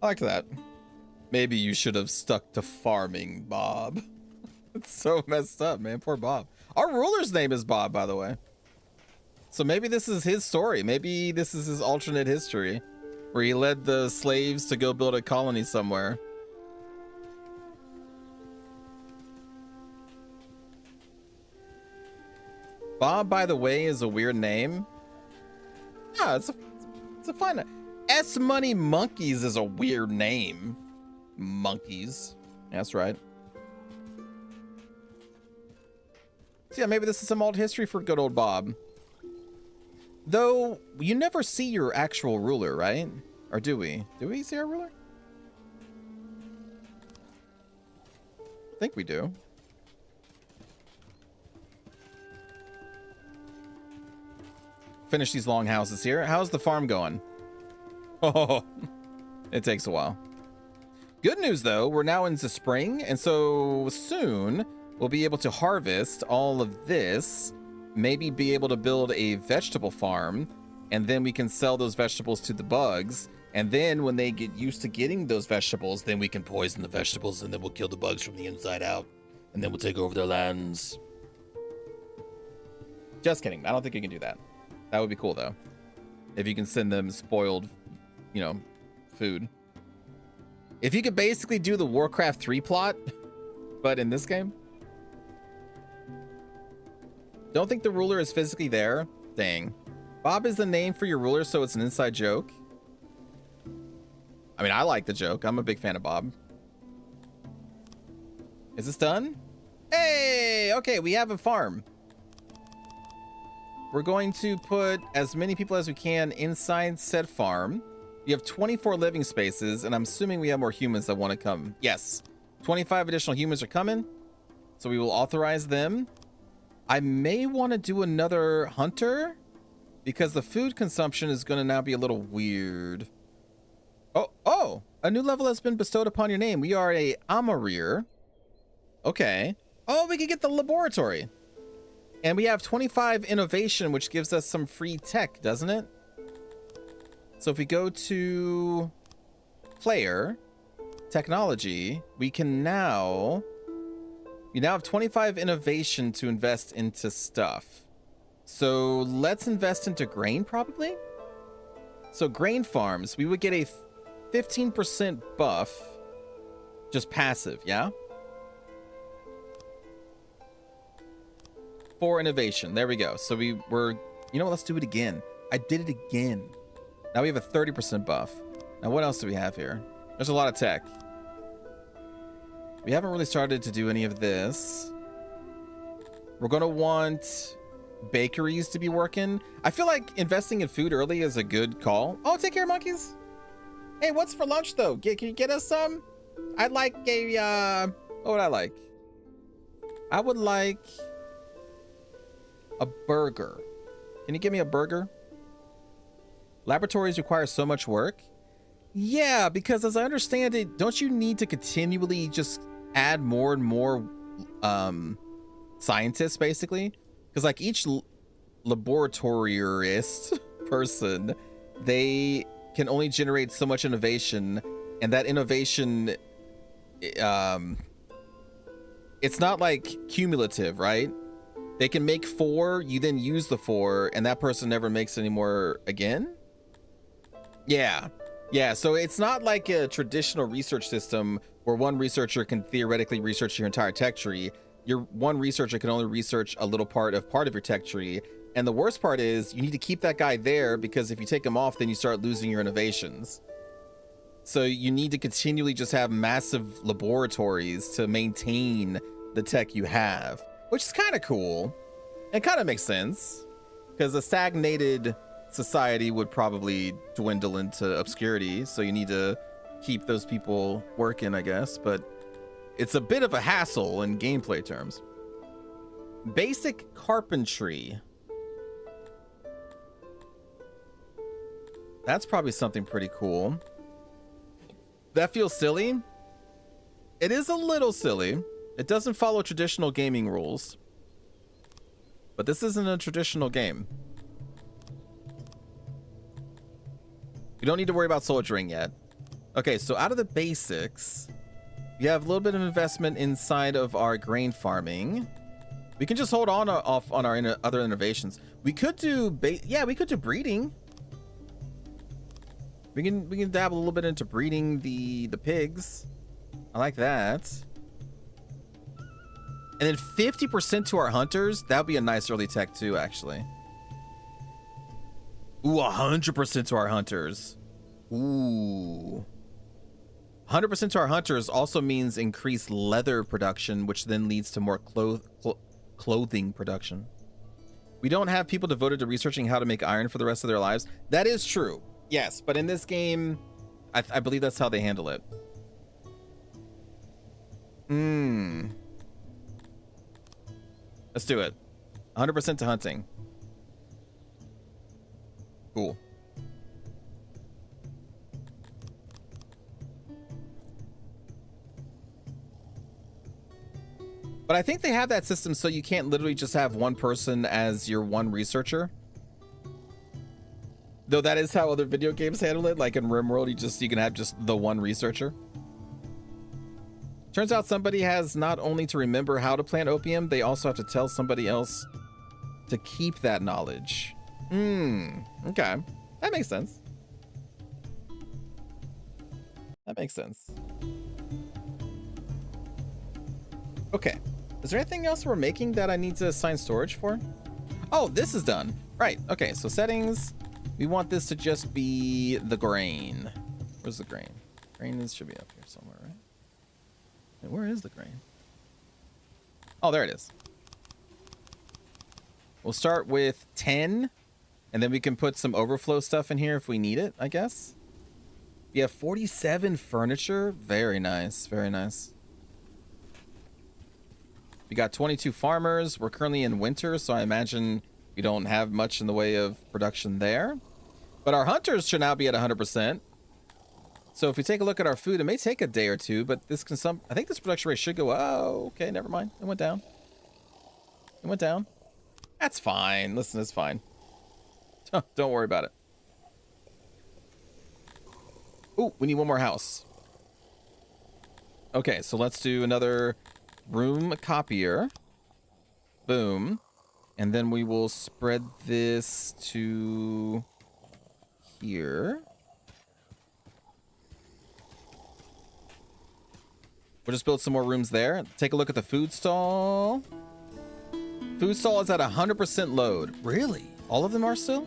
I like that. Maybe you should have stuck to farming, Bob. It's so messed up, man. Poor Bob. Our ruler's name is Bob, by the way. So maybe this is his story. Maybe this is his alternate history where he led the slaves to go build a colony somewhere. Bob, by the way, is a weird name. Yeah, it's a fun. S Money Monkeys is a weird name. Monkeys. That's right. So yeah, maybe this is some old history for good old Bob. Though, you never see your actual ruler, right? Or do we? Do we see our ruler? I think we do. Finish these long houses here. How's the farm going? Oh, it takes a while. Good news, though, we're now into spring, and so soon we'll be able to harvest all of this, maybe be able to build a vegetable farm, and then we can sell those vegetables to the bugs, and then when they get used to getting those vegetables, then we can poison the vegetables, and then we'll kill the bugs from the inside out, and then we'll take over their lands. Just kidding. I don't think you can do that. That would be cool, though. If you can send them spoiled, you know, food. If you could basically do the Warcraft 3 plot, but in this game. Don't think the ruler is physically there. Dang. Bob is the name for your ruler, so it's an inside joke. I mean, I like the joke. I'm a big fan of Bob. Is this done? Hey, okay, we have a farm. We're going to put as many people as we can inside said farm. You have 24 living spaces, and I'm assuming we have more humans that want to come. Yes, 25 additional humans are coming, so we will authorize them. I may want to do another hunter because the food consumption is going to now be a little weird. Oh, a new level has been bestowed upon your name. We are a Amarir. Okay. Oh, we can get the laboratory. And we have 25 innovation, which gives us some free tech, doesn't it? So if we go to player, technology, we can now... You now have 25 innovation to invest into stuff. So let's invest into grain, probably? So grain farms, we would get a 15% buff. Just passive, yeah? For innovation. There we go. So we're... You know what? Let's do it again. I did it again. Now we have a 30% buff. Now what else do we have here? There's a lot of tech. We haven't really started to do any of this. We're going to want bakeries to be working. I feel like investing in food early is a good call. Oh, take care, monkeys. Hey, what's for lunch, though? Can you get us some? I'd like a... What would I like? I would like a burger. Can you give me a burger? Laboratories require so much work. Yeah, because as I understand it, don't you need to continually just add more and more scientists, basically. Because like each laboratorist person, they can only generate so much innovation, and that innovation, it's not like cumulative, right? They can make 4, you then use the 4, and that person never makes any more again. Yeah, so it's not like a traditional research system where one researcher can theoretically research your entire tech tree. Your one researcher can only research a little part of your tech tree. And the worst part is you need to keep that guy there, because if you take him off, then you start losing your innovations. So you need to continually just have massive laboratories to maintain the tech you have, which is kind of cool. It kind of makes sense, because a stagnated society would probably dwindle into obscurity. So you need to keep those people working, I guess, but it's a bit of a hassle in gameplay terms. Basic carpentry. That's probably something pretty cool. That feels silly. It is a little silly. It doesn't follow traditional gaming rules. But this isn't a traditional game. You don't need to worry about soldiering yet. Okay, so out of the basics, we have a little bit of investment inside of our grain farming. We can just hold on off on our other innovations. We could do we could do breeding. We can dabble a little bit into breeding the pigs. I like that. And then 50% to our hunters. That would be a nice early tech too, actually. Ooh, 100% to our hunters. Ooh. 100% to our hunters also means increased leather production, which then leads to more clothing production. We don't have people devoted to researching how to make iron for the rest of their lives. That is true. Yes, but in this game, I believe that's how they handle it. Let's do it. 100% to hunting. Cool. But I think they have that system so you can't literally just have one person as your one researcher. Though that is how other video games handle it. Like in RimWorld, you can have just the one researcher. Turns out somebody has not only to remember how to plant opium, they also have to tell somebody else to keep that knowledge. Okay. That makes sense. That makes sense. Okay. Is there anything else we're making that I need to assign storage for? Oh, this is done. Right. Okay. So settings. We want this to just be the grain. Where's the grain? Grain should be up here somewhere, right? Wait, where is the grain? Oh, there it is. We'll start with 10, and then we can put some overflow stuff in here if we need it, I guess. We have 47 furniture. Very nice. Very nice. We got 22 farmers. We're currently in winter, so I imagine we don't have much in the way of production there. But our hunters should now be at 100%. So if we take a look at our food, it may take a day or two, but I think this production rate should go. Oh, okay, never mind. It went down. It went down. That's fine. Listen, it's fine. Don't worry about it. Ooh, we need one more house. Okay, so let's do another room copier. Boom. And then we will spread this to here. We'll just build some more rooms there. Take a look at the food stall. Food stall is at 100% load. Really? All of them are still?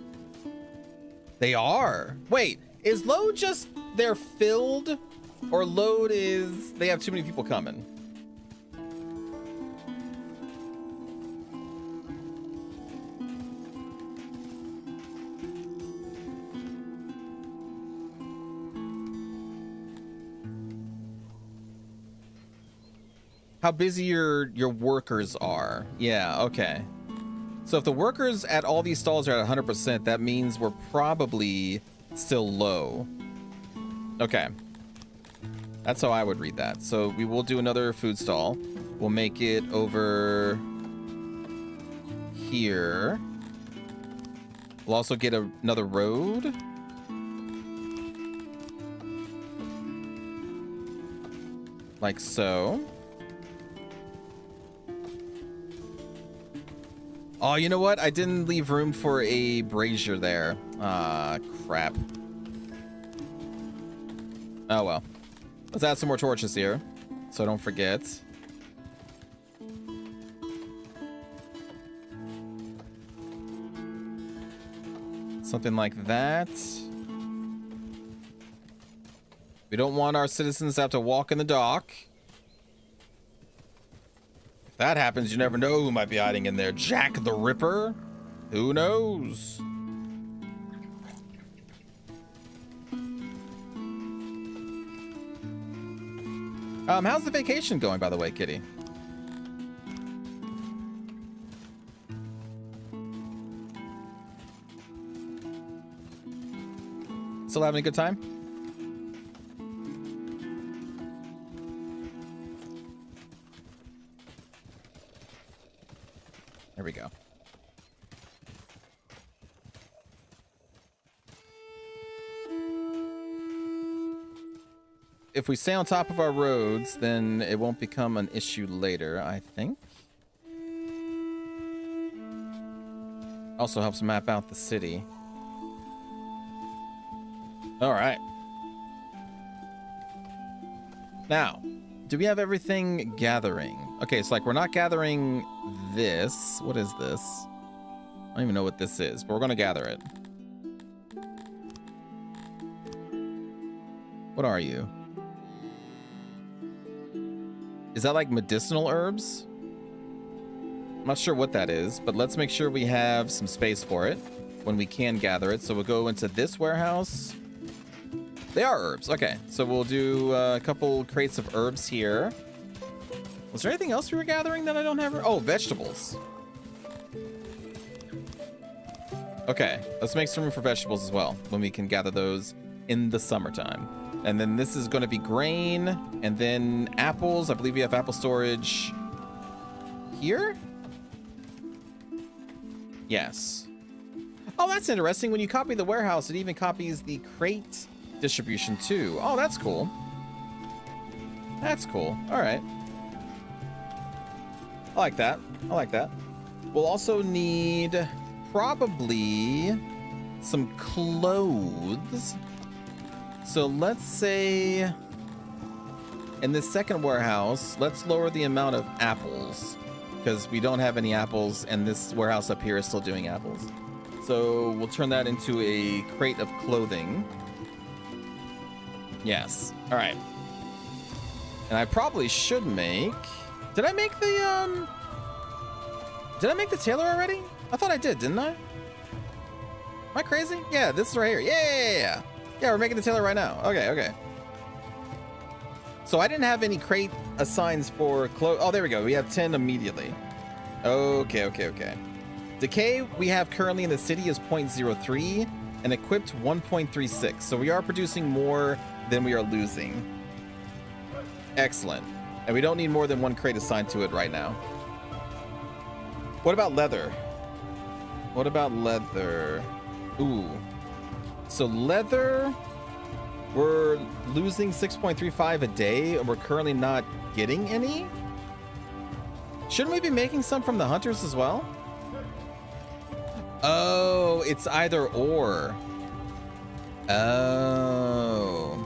They are. Wait, is load just they're filled? Or load is they have too many people coming? How busy your workers are. Yeah, okay. So if the workers at all these stalls are at 100%, that means we're probably still low. Okay. That's how I would read that. So we will do another food stall. We'll make it over here. We'll also get another road. Like so. Oh, you know what? I didn't leave room for a brazier there. Ah, crap. Oh, well. Let's add some more torches here, so don't forget. Something like that. We don't want our citizens to have to walk in the dock. If that happens, you never know who might be hiding in there. Jack the Ripper? Who knows? How's the vacation going, by the way, Kitty? Still having a good time? There we go. If we stay on top of our roads, then it won't become an issue later, I think. Also helps map out the city. All right. Now, do we have everything gathering? Okay, so like we're not gathering this. What is this? I don't even know what this is, but we're gonna gather it. What are you? Is that like medicinal herbs? I'm not sure what that is, but let's make sure we have some space for it when we can gather it. So we'll go into this warehouse. They are herbs. Okay, so we'll do a couple crates of herbs here. Was there anything else we were gathering that I don't have? Oh, vegetables. Okay, let's make some room for vegetables as well when we can gather those in the summertime. And then this is going to be grain, and then apples. I believe we have apple storage here. Yes. Oh, that's interesting. When you copy the warehouse, it even copies the crate distribution too. Oh, that's cool. That's cool. All right. I like that. I like that. We'll also need probably some clothes. So let's say in this second warehouse, let's lower the amount of apples because we don't have any apples and this warehouse up here is still doing apples. So we'll turn that into a crate of clothing. Yes. All right. And I probably should make... Did I make the tailor already? I thought I did, didn't I? Am I crazy? Yeah, this is right here. Yeah. Yeah, we're making the tailor right now. Okay. So I didn't have any crate assigns for clothes. Oh, there we go. We have 10 immediately. Okay. Decay we have currently in the city is 0.03 and equipped 1.36. So we are producing more than we are losing. Excellent. And we don't need more than one crate assigned to it right now. What about leather? Ooh. So leather, we're losing 6.35 a day, and we're currently not getting any. Shouldn't we be making some from the hunters as well? Oh, it's either or. Oh.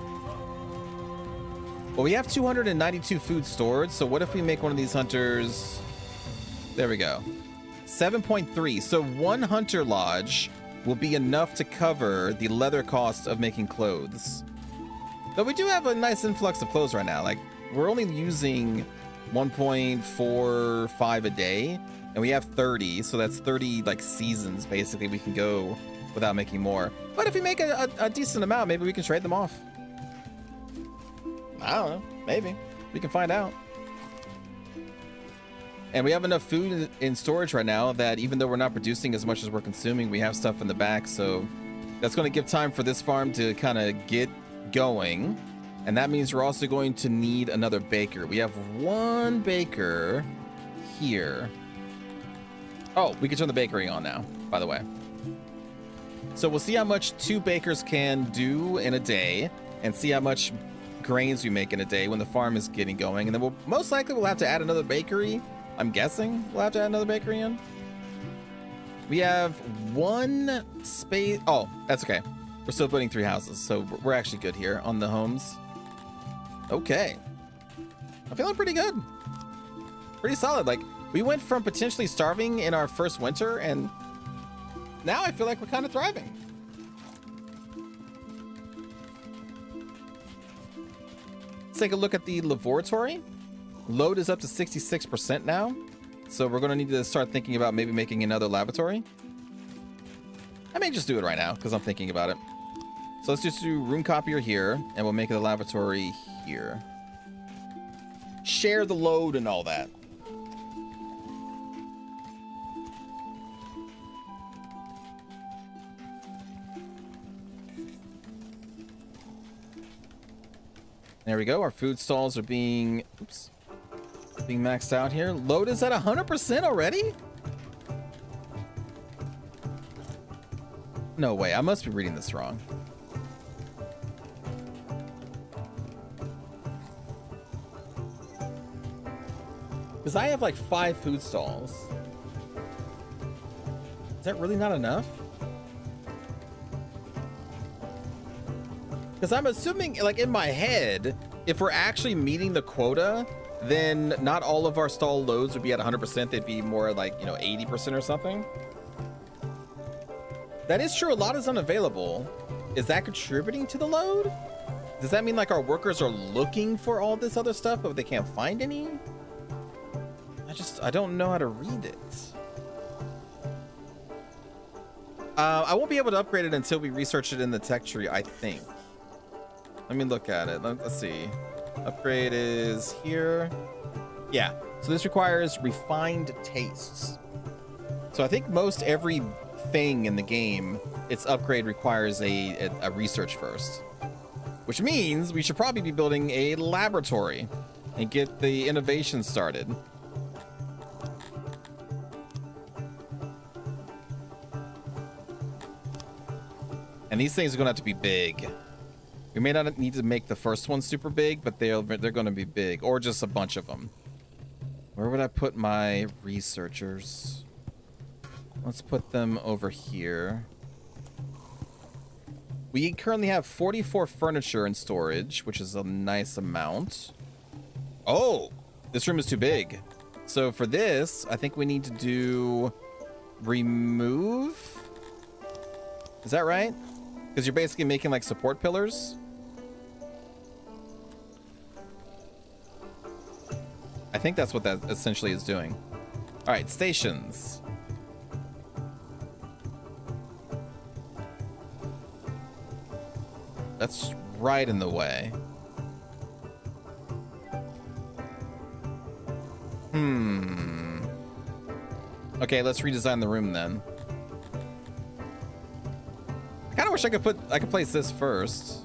Well, we have 292 food stored, so what if we make one of these hunters? There we go. 7.3. So one hunter lodge will be enough to cover the leather cost of making clothes. Though we do have a nice influx of clothes right now. Like, we're only using 1.45 a day, and we have 30, so that's 30 like seasons basically we can go without making more. But if we make a decent amount, maybe we can trade them off. I don't know. Maybe. We can find out. And we have enough food in storage right now that even though we're not producing as much as we're consuming, we have stuff in the back. So that's going to give time for this farm to kind of get going. And that means we're also going to need another baker. We have one baker here. Oh, we can turn the bakery on now, by the way. So we'll see how much 2 bakers can do in a day and see how much grains we make in a day when the farm is getting going. And then we'll most likely we'll have to add another bakery. I'm guessing we'll have to add another bakery in. We have 1 space. Oh, that's okay. We're still building 3 houses, so we're actually good here on the homes. Okay. I'm feeling pretty good. Pretty solid. Like, we went from potentially starving in our first winter, and now I feel like we're kind of thriving. Let's take a look at the laboratory. Load is up to 66% now. So we're going to need to start thinking about maybe making another lavatory. I may just do it right now because I'm thinking about it. So let's just do room copier here, and we'll make it a lavatory here. Share the load and all that. There we go. Our food stalls are being maxed out here. Load is at 100% already? No way. I must be reading this wrong. Because I have like 5 food stalls. Is that really not enough? Because I'm assuming, like, in my head, if we're actually meeting the quota, then not all of our stall loads would be at 100%. They'd be more like, 80% or something. That is true. A lot is unavailable. Is that contributing to the load? Does that mean like our workers are looking for all this other stuff, but they can't find any? I don't know how to read it. I won't be able to upgrade it until we research it in the tech tree, I think. Let me look at it. Let's see. Upgrade is here. Yeah. So this requires refined tastes. So I think most everything in the game, its upgrade requires a research first. Which means we should probably be building a laboratory and get the innovation started. And these things are going to have to be big. We may not need to make the first one super big, but they're going to be big, or just a bunch of them. Where would I put my researchers? Let's put them over here. We currently have 44 furniture in storage, which is a nice amount. Oh, this room is too big. So for this, I think we need to do remove. Is that right? Because you're basically making like support pillars. I think that's what that essentially is doing. All right, stations. That's right in the way. Okay, let's redesign the room then. I kind of wish I could place this first.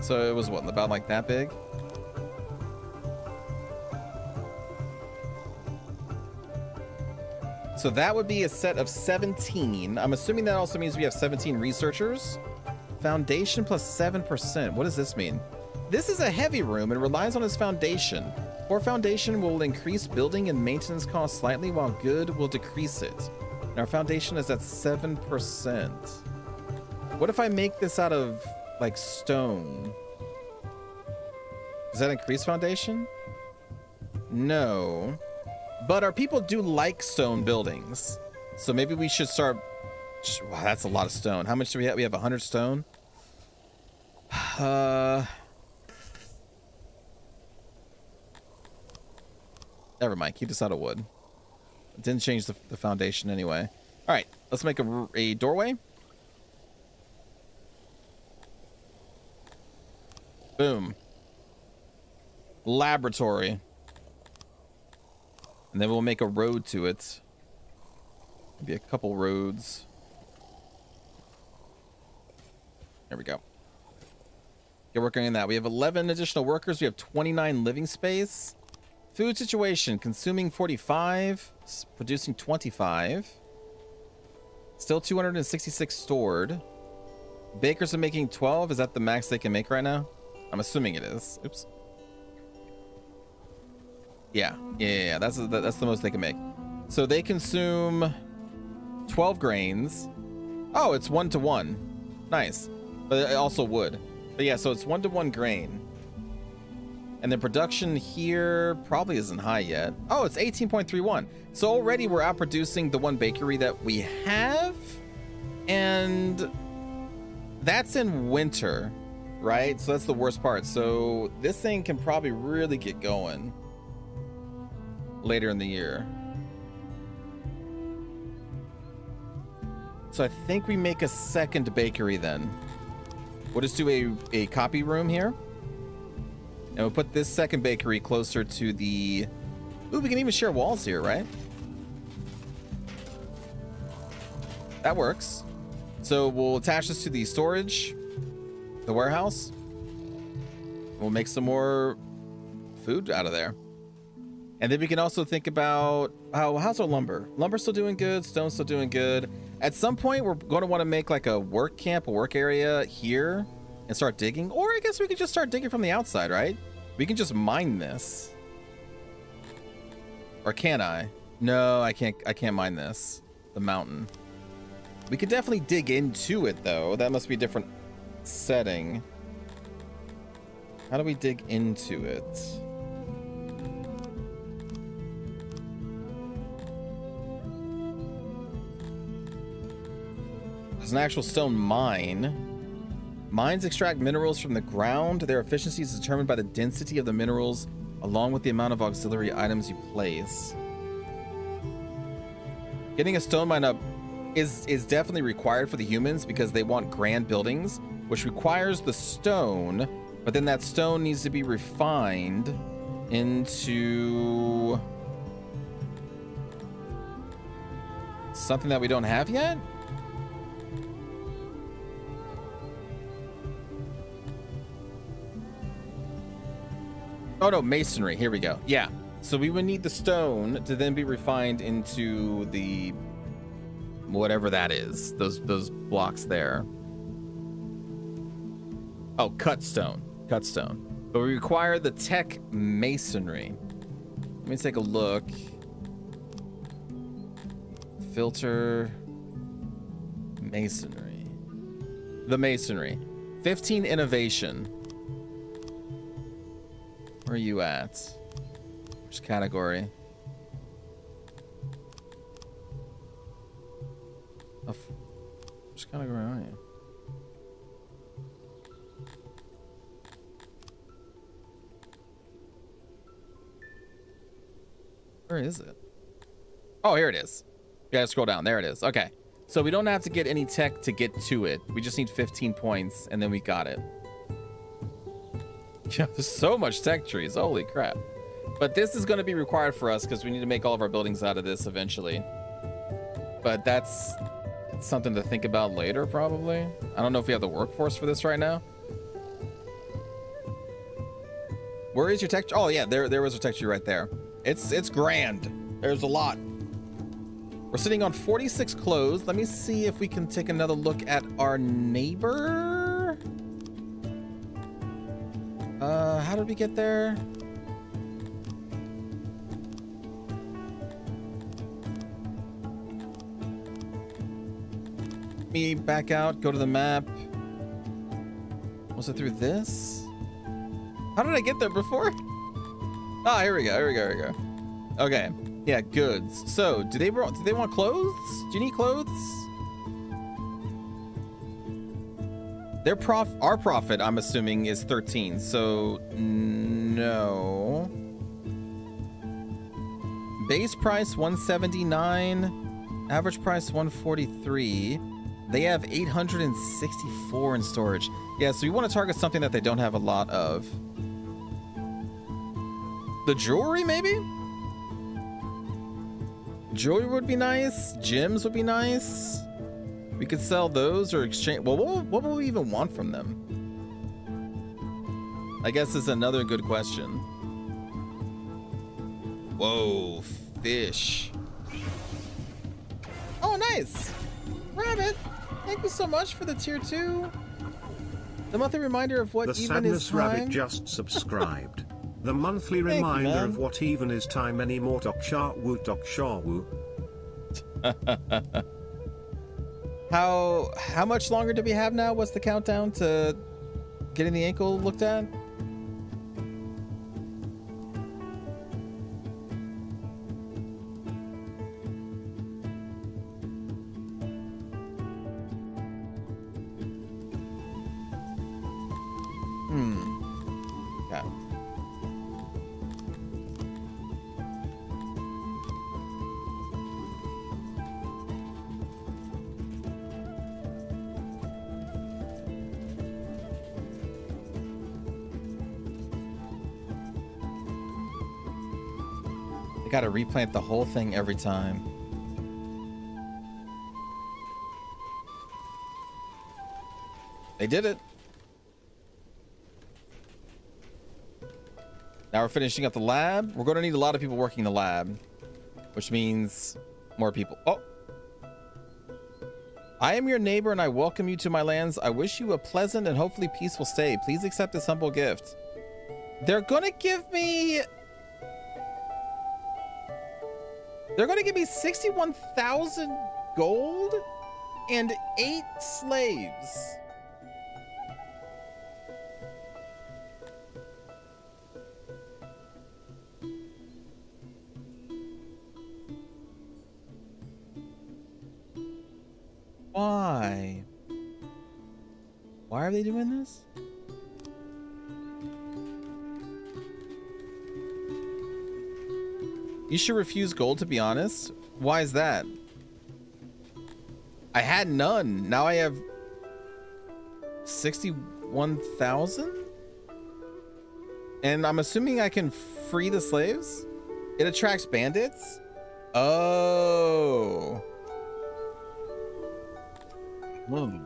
So it was what, about like that big? So that would be a set of 17. I'm assuming that also means we have 17 researchers. Foundation plus 7%. What does this mean? This is a heavy room and relies on its foundation. Poor foundation will increase building and maintenance costs slightly, while good will decrease it. And our foundation is at 7%. What if I make this out of like stone? Does that increase foundation? No. But our people do like stone buildings. So maybe we should start. Wow, that's a lot of stone. How much do we have? We have 100 stone. Never mind. Keep this out of wood. It didn't change the foundation anyway. All right. Let's make a doorway. Boom. Laboratory. And then we'll make a road to it. Maybe a couple roads. There we go. Get working on that. We have 11 additional workers. We have 29 living space. Food situation, consuming 45, producing 25. Still 266 stored. Bakers are making 12. Is that the max they can make right now? I'm assuming it is. Oops. Yeah. That's the most they can make. So they consume 12 grains. Oh, it's 1-to-1. Nice. But it also wood. But yeah, so it's 1-to-1 grain. And the production here probably isn't high yet. Oh, it's 18.31. So already we're outproducing the one bakery that we have. And that's in winter, right? So that's the worst part. So this thing can probably really get going later in the year. So I think we make a second bakery then. We'll just do a copy room here. And we'll put this second bakery closer to the... Ooh, we can even share walls here, right? That works. So we'll attach this to the storage, the warehouse. We'll make some more food out of there. And then we can also think about how's our lumber? Lumber's still doing good, stone's still doing good. At some point, we're going to want to make like a work camp, a work area here and start digging. Or I guess we could just start digging from the outside, right? We can just mine this. Or can I? No, I can't mine this. The mountain. We could definitely dig into it though. That must be a different setting. How do we dig into it? There's an actual stone mine. Mines extract minerals from the ground. Their efficiency is determined by the density of the minerals along with the amount of auxiliary items you place. Getting a stone mine up is definitely required for the humans because they want grand buildings, which requires the stone, but then that stone needs to be refined into something that we don't have yet. Oh no, masonry. Here we go. Yeah. So we would need the stone to then be refined into the whatever that is. Those blocks there. Oh, cut stone. Cut stone. But we require the tech masonry. Let me take a look. Filter masonry. The masonry. 15 innovation. Where are you at? Which category? Which category are you? Where is it? Oh, here it is. You gotta scroll down. There it is. Okay. So we don't have to get any tech to get to it. We just need 15 points and then we got it. Yeah, there's so much tech trees. Holy crap. But this is going to be required for us because we need to make all of our buildings out of this eventually. But that's something to think about later, probably. I don't know if we have the workforce for this right now. Where is your tech? Oh, yeah, there was a tech tree right there. It's grand. There's a lot. We're sitting on 46 clothes. Let me see if we can take another look at our neighbor. How did we get there? Me back out, go to the map. Was it through this? How did I get there before? Ah, here we go. Okay, yeah, goods. So, do they want clothes? Do you need clothes? Our profit, I'm assuming, is 13. So, no. Base price 179, average price 143. They have 864 in storage. Yeah, so you want to target something that they don't have a lot of. The jewelry, maybe? Jewelry would be nice. Gems would be nice. We could sell those or exchange. Well, what will we even want from them? I guess is another good question. Whoa, fish. Oh, nice. Rabbit, thank you so much for the tier 2. The monthly reminder of what the even is Sadness time. Rabbit just subscribed. The monthly reminder of what even is time anymore. Wu. How much longer do we have now? What's the countdown to getting the ankle looked at? Okay. They gotta replant the whole thing every time. They did it. Now we're finishing up the lab. We're going to need a lot of people working in the lab, which means more people. Oh, I am your neighbor and I welcome you to my lands. I wish you a pleasant and hopefully peaceful stay. Please accept this humble gift. They're going to give me 61,000 gold and 8 slaves. Why? Why are they doing this? You should refuse gold, to be honest. Why is that? I had none. Now I have 61,000? And I'm assuming I can free the slaves? It attracts bandits? Oh. Whoa.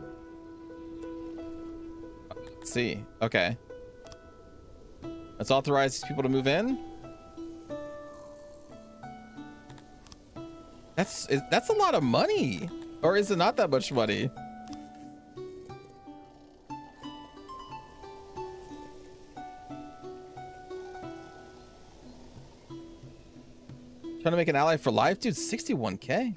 Let's see. Okay. Let's authorize these people to move in. That's a lot of money. Or is it not that much money? Trying to make an ally for life? Dude, 61K.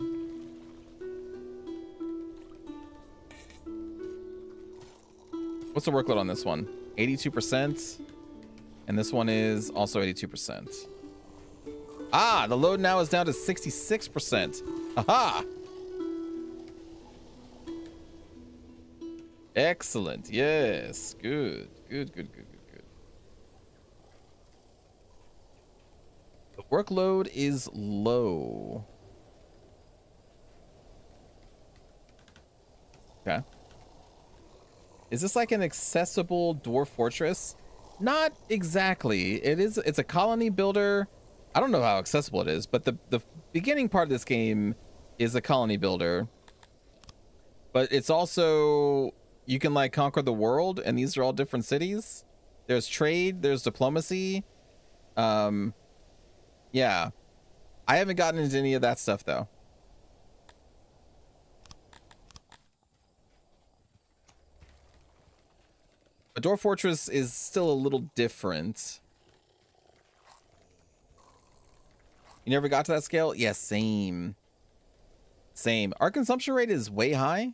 What's the workload on this one? 82%. And this one is also 82%. Ah, the load now is down to 66%. Aha! Excellent. Yes. Good. Good. The workload is low. Okay. Is this like an accessible dwarf fortress? Not exactly. It's a colony builder. I don't know how accessible it is, but the beginning part of this game is a colony builder. But it's also, you can like conquer the world, and these are all different cities. There's trade, there's diplomacy. Yeah. I haven't gotten into any of that stuff though. A dwarf fortress is still a little different. You never got to that scale? Yeah, same. Same. Our consumption rate is way high.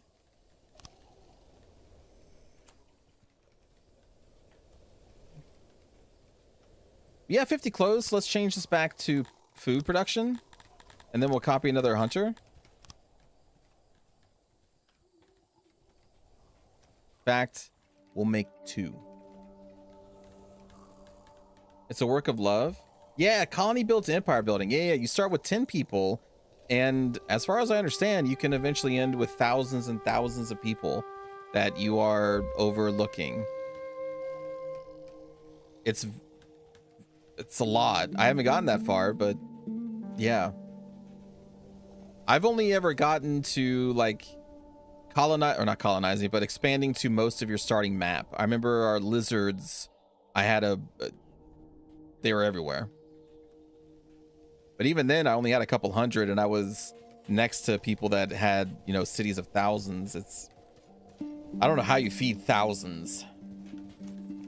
Yeah, 50 clothes. So let's change this back to food production. And then we'll copy another hunter. In fact, we'll make 2. It's a work of love. Yeah, colony builds empire building. Yeah, you start with 10 people. And as far as I understand, you can eventually end with thousands and thousands of people that you are overlooking. It's a lot. I haven't gotten that far, but yeah. I've only ever gotten to like not colonizing, but expanding to most of your starting map. I remember our lizards, they were everywhere. But even then, I only had a couple hundred, and I was next to people that had, you know, cities of thousands. I don't know how you feed thousands.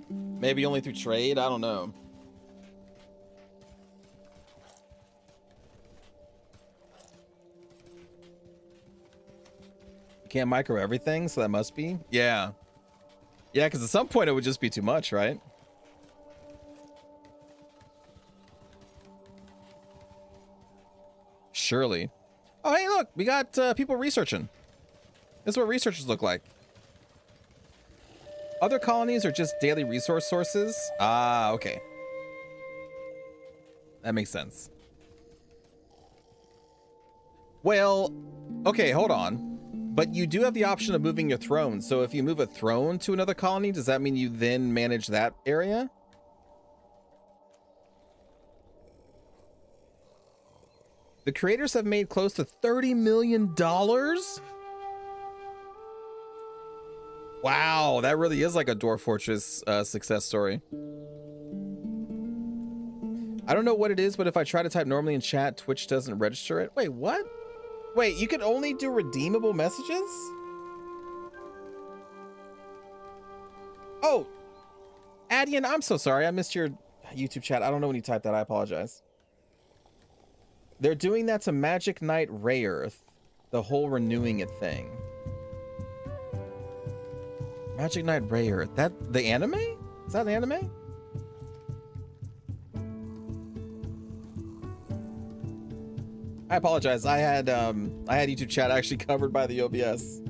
Maybe only through trade? I don't know. You can't micro everything, so that must be. Yeah. Yeah, because at some point it would just be too much, right? Surely. Oh, hey, look, we got people researching. This is what researchers look like. Other colonies are just daily resource sources. Ah, okay. That makes sense. Well, okay, hold on. But you do have the option of moving your throne. So if you move a throne to another colony, does that mean you then manage that area? The creators have made close to $30 million. Wow, that really is like a Dwarf Fortress success story. I don't know what it is, but if I try to type normally in chat, Twitch doesn't register it. Wait, what? Wait, you can only do redeemable messages? Oh, Adian, I'm so sorry. I missed your YouTube chat. I don't know when you typed that. I apologize. They're doing that to Magic Knight Rayearth, the whole renewing it thing. Magic Knight Rayearth, that the anime? Is that an anime? I apologize. I had YouTube chat actually covered by the OBS.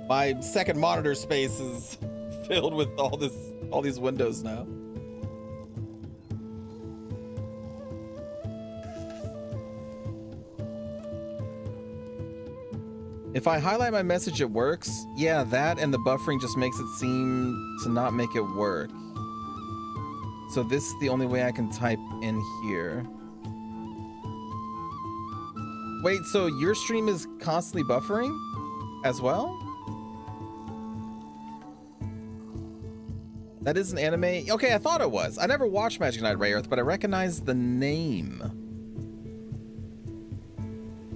My second monitor space is filled with all these windows now. If I highlight my message, it works. Yeah, that and the buffering just makes it seem to not make it work. So this is the only way I can type in here. Wait, so your stream is constantly buffering as well? That is an anime? Okay, I thought it was. I never watched Magic Knight Rayearth, but I recognize the name.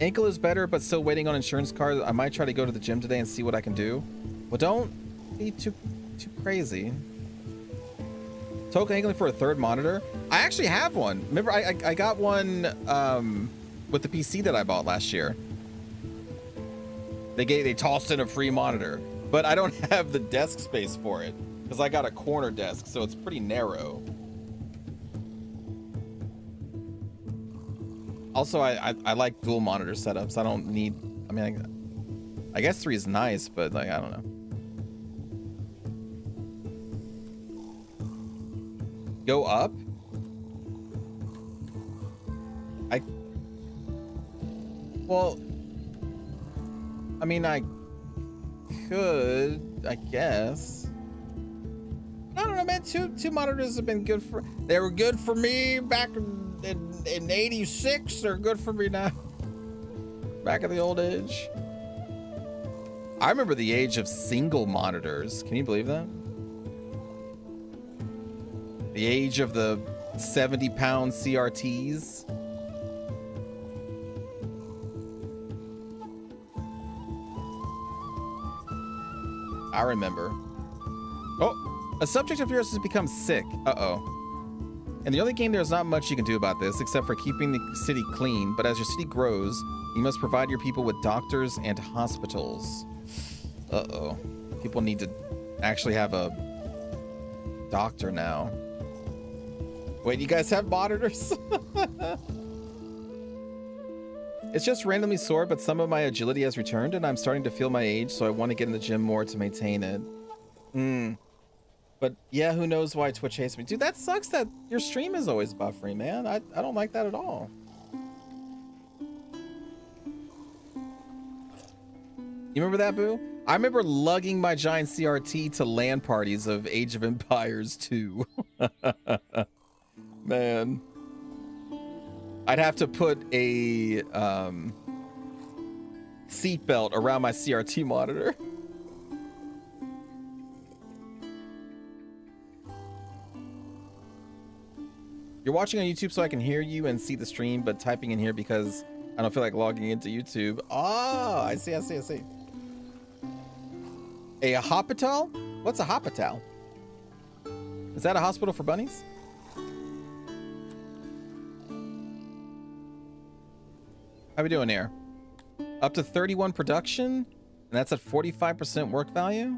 Ankle is better, but still waiting on insurance card. I might try to go to the gym today and see what I can do. Well, don't be too crazy. Token angling for a third monitor. I actually have one. Remember, I got one with the PC that I bought last year. They tossed in a free monitor, but I don't have the desk space for it because I got a corner desk, so it's pretty narrow. Also, I like dual monitor setups. I don't need. I mean, I guess 3 is nice, but like I don't know. Go up? Well, I mean, I could, I guess. I don't know, man. Two monitors have been good for. They were good for me back in '86. They're good for me now. Back in the old age. I remember the age of single monitors. Can you believe that? The age of the 70-pound CRTs. I remember. Oh, a subject of yours has become sick. Uh-oh. In the only game, there's not much you can do about this, except for keeping the city clean. But as your city grows, you must provide your people with doctors and hospitals. Uh-oh. People need to actually have a doctor now. Wait, you guys have monitors? It's just randomly sore, but some of my agility has returned, and I'm starting to feel my age, so I want to get in the gym more to maintain it. But yeah, who knows why Twitch hates me. Dude, that sucks that your stream is always buffering, man. I don't like that at all. You remember that, Boo? I remember lugging my giant CRT to LAN parties of Age of Empires 2. Man, I'd have to put a seatbelt around my CRT monitor. You're watching on YouTube so I can hear you and see the stream, but typing in here because I don't feel like logging into YouTube. Oh, I see. A hospital? What's a hospital? Is that a hospital for bunnies? How we doing here? Up to 31 production, and that's at 45% work value.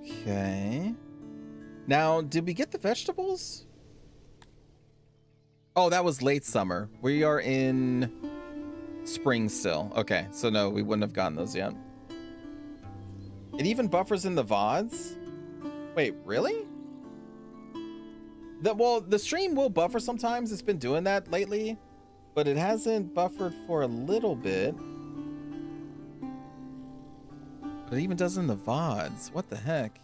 Okay. Now, did we get the vegetables? Oh, that was late summer. We are in spring still. Okay, so no, we wouldn't have gotten those yet. It even buffers in the VODs? Wait, really? Well, the stream will buffer sometimes. It's been doing that lately, but it hasn't buffered for a little bit. But it even does in the VODs. What the heck?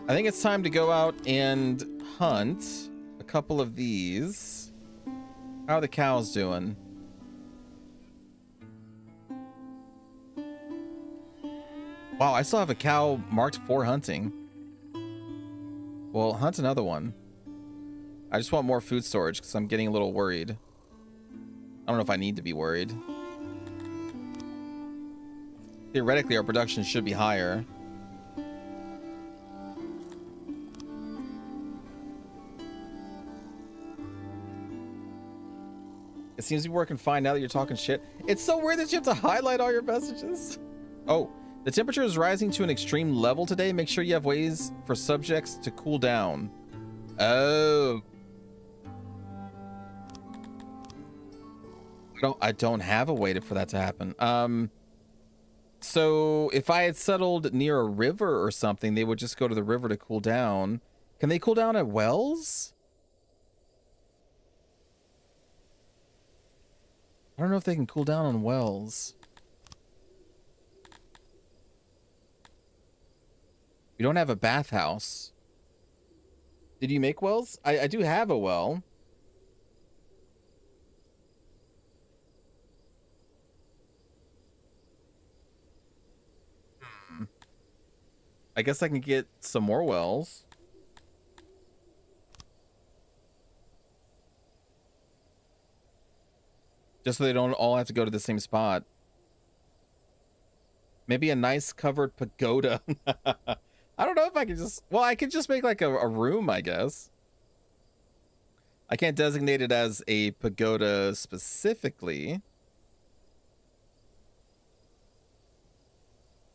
I think it's time to go out and hunt a couple of these. How are the cows doing? Wow, I still have a cow marked for hunting. Well, hunt another one. I just want more food storage because I'm getting a little worried. I don't know if I need to be worried. Theoretically, our production should be higher. It seems to be working fine now that you're talking shit. It's so weird that you have to highlight all your messages. Oh. The temperature is rising to an extreme level today. Make sure you have ways for subjects to cool down. Oh. I don't have a way for that to happen. So if I had settled near a river or something, they would just go to the river to cool down. Can they cool down at wells? I don't know if they can cool down on wells. We don't have a bathhouse. Did you make wells? I do have a well. I guess I can get some more wells. Just so they don't all have to go to the same spot. Maybe a nice covered pagoda. I don't know if I can just... Well, I could just make like a room, I guess. I can't designate it as a pagoda specifically.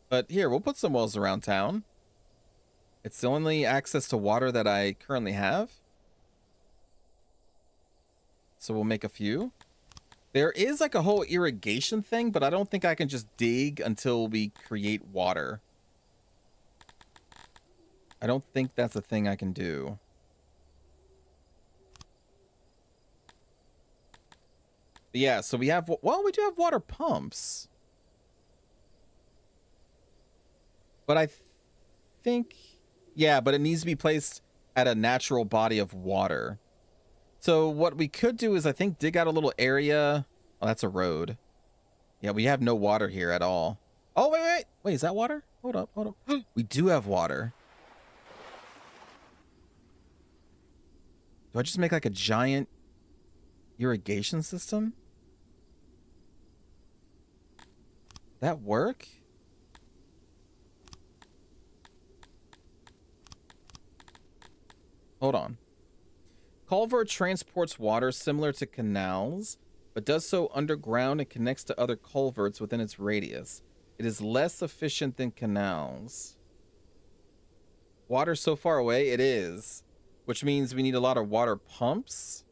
But here, we'll put some wells around town. It's the only access to water that I currently have. So we'll make a few. There is like a whole irrigation thing, but I don't think I can just dig until we create water. I don't think that's a thing I can do. But yeah, so we have... Well, we do have water pumps. But I think... Yeah, but it needs to be placed at a natural body of water. So what we could do is, I think, dig out a little area. Oh, that's a road. Yeah, we have no water here at all. Oh, wait. Wait, is that water? Hold up. We do have water. Do I just make like a giant irrigation system? That work? Hold on. Culvert transports water similar to canals, but does so underground and connects to other culverts within its radius. It is less efficient than canals. Water so far away? It is. Which means we need a lot of water pumps.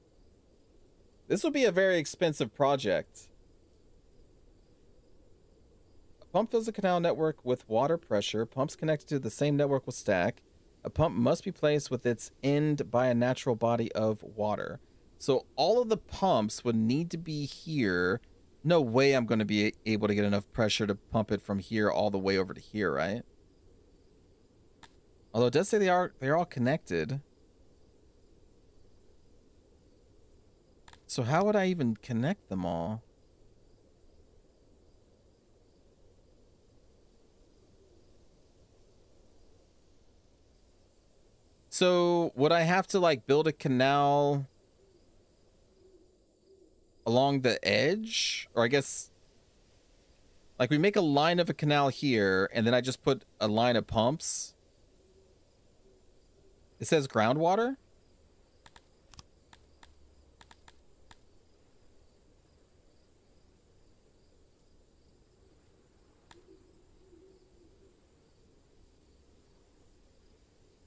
This will be a very expensive project. A pump fills a canal network with water pressure. Pumps connected to the same network will stack. A pump must be placed with its end by a natural body of water. So all of the pumps would need to be here. No way I'm going to be able to get enough pressure to pump it from here all the way over to here, right? Although it does say they're all connected. So how would I even connect them all? So would I have to like build a canal along the edge? Or I guess like we make a line of a canal here and then I just put a line of pumps. It says groundwater.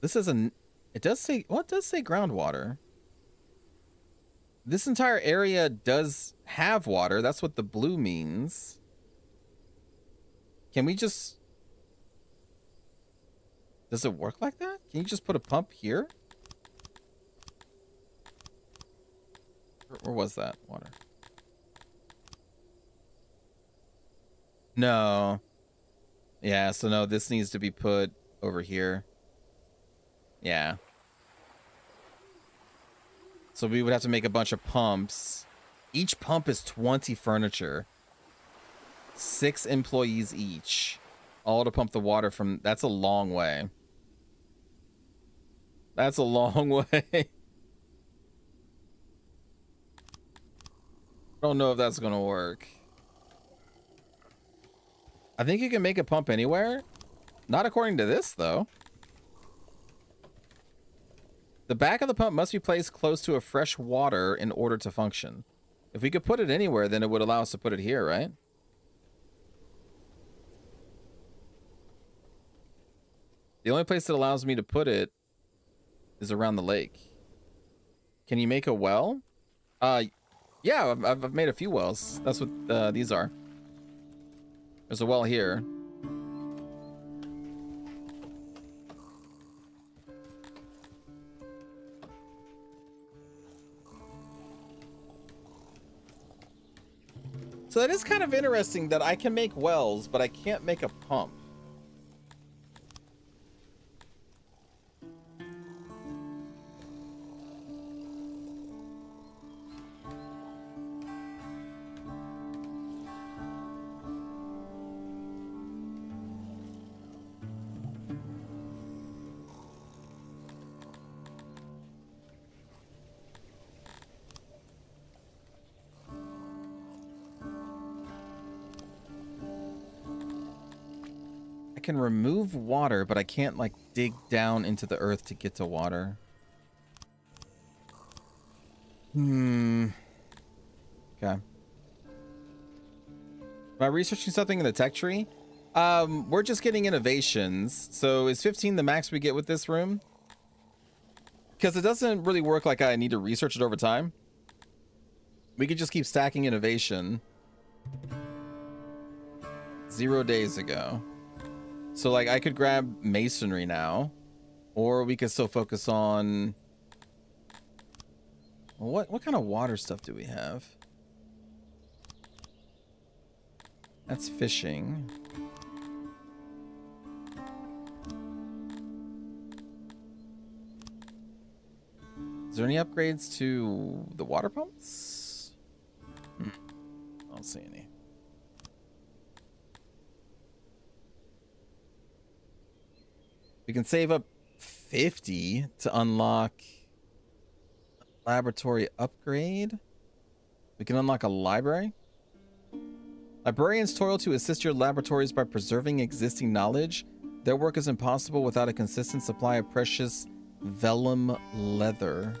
This is it does say, well, it does say groundwater. This entire area does have water. That's what the blue means. Can we just, does it work like that? Can you just put a pump here? Or was that water? No. Yeah, so no, this needs to be put over here. Yeah. So we would have to make a bunch of pumps. Each pump is 20 furniture. 6 employees each. All to pump the water from... That's a long way. That's a long way. I don't know if that's going to work. I think you can make a pump anywhere. Not according to this, though. The back of the pump must be placed close to a fresh water in order to function. If we could put it anywhere, then it would allow us to put it here, right? The only place that allows me to put it is around the lake. Can you make a well? Yeah, I've made a few wells. That's what these are. There's a well here. So that is kind of interesting that I can make wells, but I can't make a pump. I can remove water, but I can't like dig down into the earth to get to water. Okay. Am I researching something in the tech tree? We're just getting innovations. So is 15 the max we get with this room? Because it doesn't really work like I need to research it over time. We could just keep stacking innovation. 0 days ago. So like I could grab masonry now, or we could still focus on what kind of water stuff do we have? That's fishing. Is there any upgrades to the water pumps? I don't see any. We can save up 50 to unlock a laboratory upgrade. We can unlock a library. Librarians toil to assist your laboratories by preserving existing knowledge. Their work is impossible without a consistent supply of vellum leather.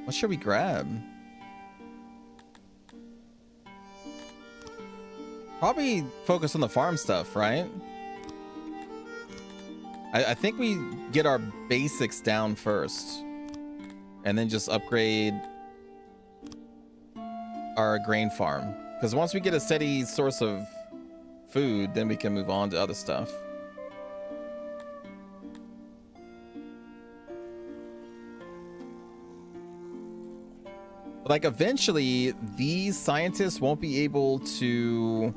What should we grab? Probably focus on the farm stuff, right? I think we get our basics down first and then just upgrade our grain farm. Because once we get a steady source of food, then we can move on to other stuff. Like eventually these scientists won't be able to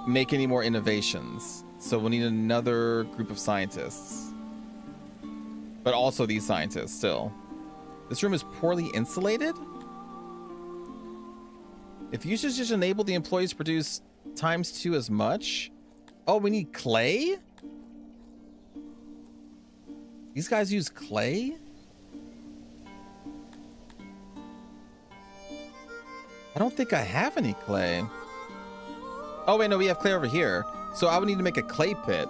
make any more innovations. So we'll need another group of scientists. But also these scientists still. This room is poorly insulated? If users enable the employees produce ×2 as much. Oh, we need clay? These guys use clay? I don't think I have any clay. Oh, wait, no, we have clay over here. So I would need to make a clay pit.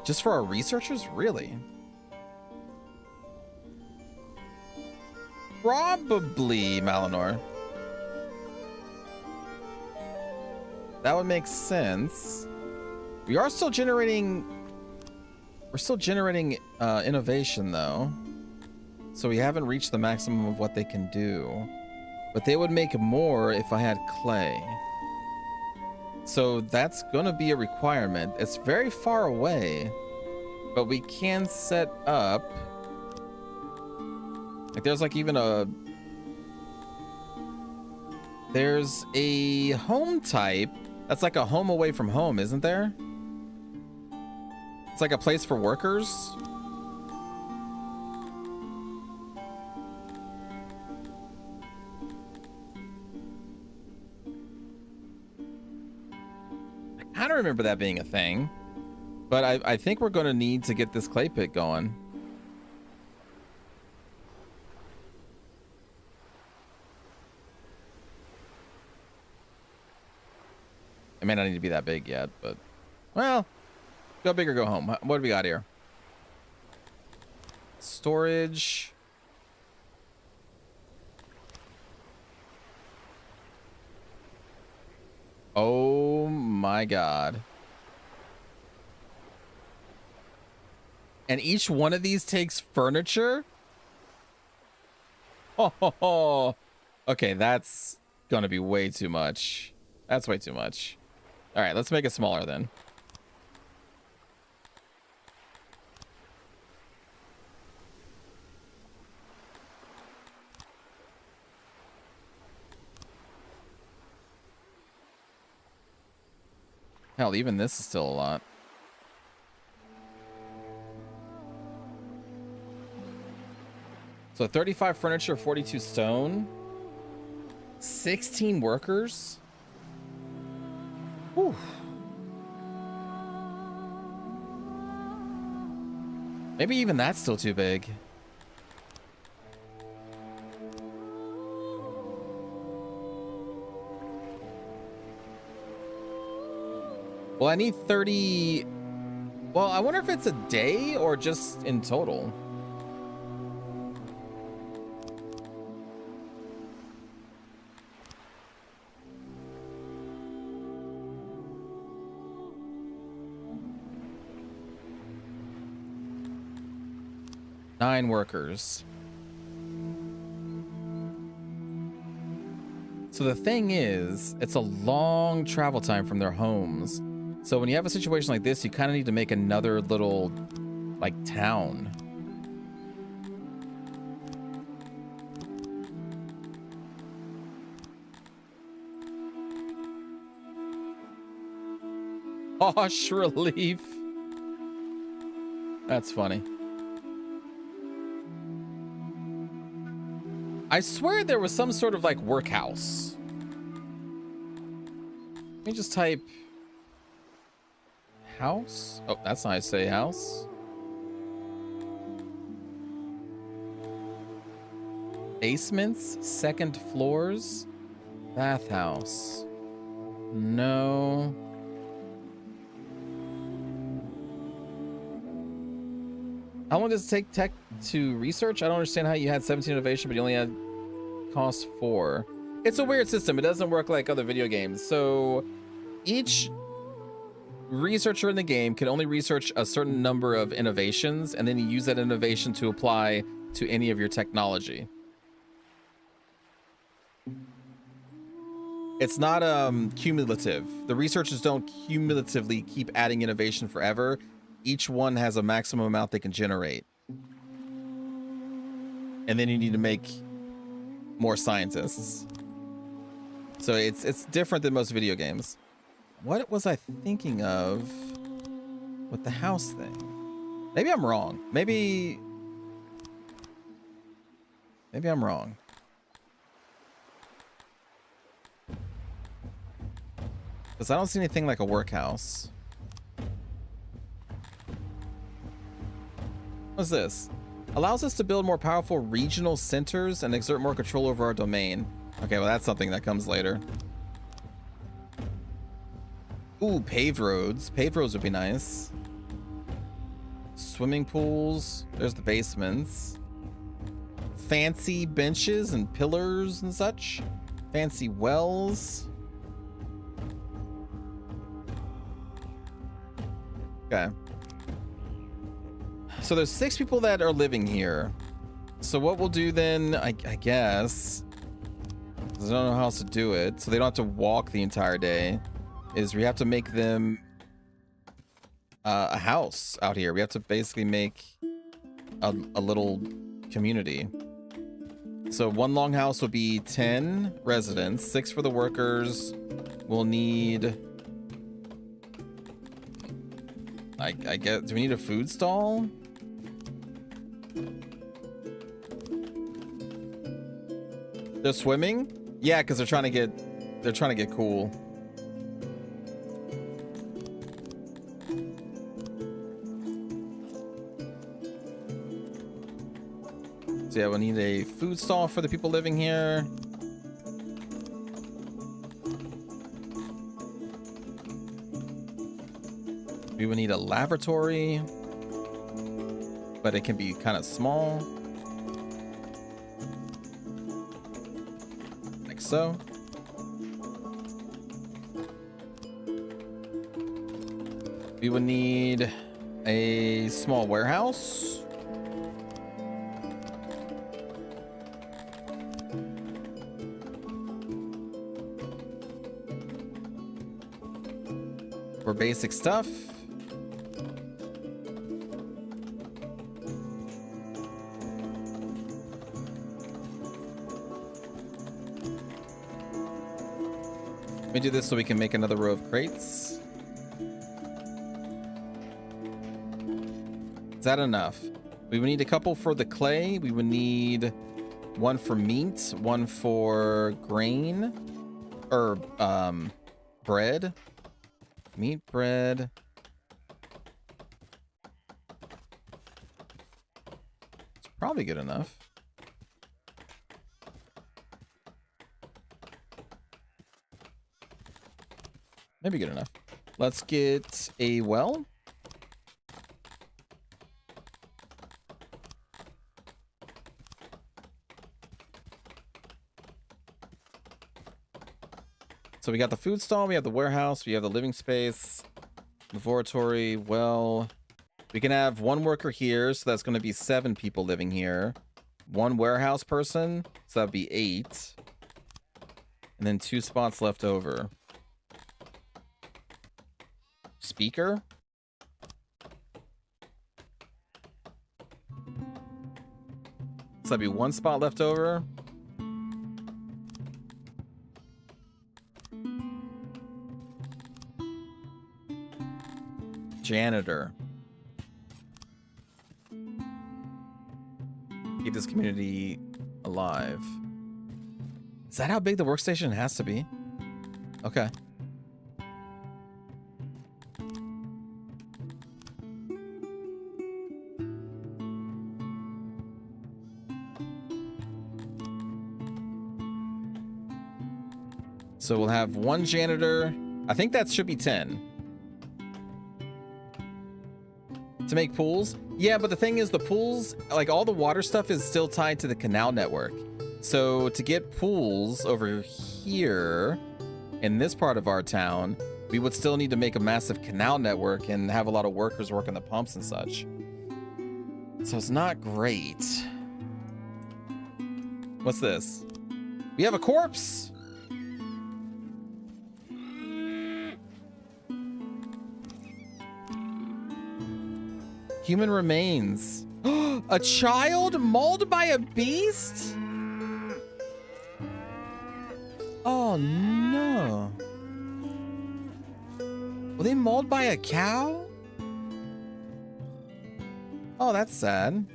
Just for our researchers? Really? Probably, Malinor. That would make sense. We are still generating... We're still generating innovation, though. So we haven't reached the maximum of what they can do. But they would make more if I had clay. So that's going to be a requirement. It's very far away. But we can set up... Like, there's like even a... There's a home type that's like a home away from home, isn't there? It's like a place for workers. I kind of remember that being a thing. But I think we're going to need to get this clay pit going. It may not need to be that big yet, but... Well, go big or go home. What do we got here? Storage. Oh my god. And each one of these takes furniture? Oh, okay, that's gonna be way too much. That's way too much. All right, let's make it smaller then. Hell, even this is still a lot. So 35 furniture, 42 stone, 16 workers. Whew. Maybe even that's still too big. Well, I need 30. Well, I wonder if it's a day or just in total. Nine workers. So the thing is, it's a long travel time from their homes. So when you have a situation like this, you kind of need to make another little, like, town. Posh relief. That's funny. I swear there was some sort of like workhouse. Let me just type house. Oh, that's nice. Say house. Basements, second floors, bathhouse. No. How long does it take tech to research? I don't understand how you had 17 innovation, but you only had cost 4. It's a weird system. It doesn't work like other video games. So each researcher in the game can only research a certain number of innovations, and then you use that innovation to apply to any of your technology. It's not cumulative. The researchers don't cumulatively keep adding innovation forever. Each one has a maximum amount they can generate. And then you need to make more scientists. So it's different than most video games. What was I thinking of with the house thing? Maybe I'm wrong. Maybe I'm wrong. Because I don't see anything like a workhouse. What's this? Allows us to build more powerful regional centers and exert more control over our domain. Okay, well that's something that comes later. Ooh, paved roads. Paved roads would be nice. Swimming pools. There's the basements. Fancy benches and pillars and such. Fancy wells. Okay. So there's 6 people that are living here. So what we'll do then, I guess, 'cause I don't know how else to do it, so they don't have to walk the entire day, is we have to make them a house out here. We have to basically make a little community. So one longhouse will be 10 residents, 6 for the workers. We'll need, I guess, do we need a food stall? They're swimming? Yeah, because they're trying to get cool. So yeah, we'll need a food stall for the people living here. We would need a lavatory, but it can be kind of small. Like so. We would need a small warehouse. For basic stuff. Let me do this so we can make another row of crates. Is that enough? We would need a couple for the clay. We would need one for meat, one for grain, or bread. Meat, bread. It's probably good enough. Maybe good enough. Let's get a well. So we got the food stall, we have the warehouse, we have the living space, laboratory, well. We can have one worker here, so that's going to be 7 people living here. One warehouse person, so that would be 8. And then 2 spots left over. Speaker. So that'd be 1 spot left over. Janitor. Keep this community alive. Is that how big the workstation has to be? Okay. So we'll have 1 janitor. I think that should be 10. To make pools? Yeah, but the thing is the pools, like all the water stuff is still tied to the canal network. So to get pools over here in this part of our town, we would still need to make a massive canal network and have a lot of workers working the pumps and such. So it's not great. What's this? We have a corpse! Human remains. A child mauled by a beast? Oh no. Were they mauled by a cow? Oh, that's sad.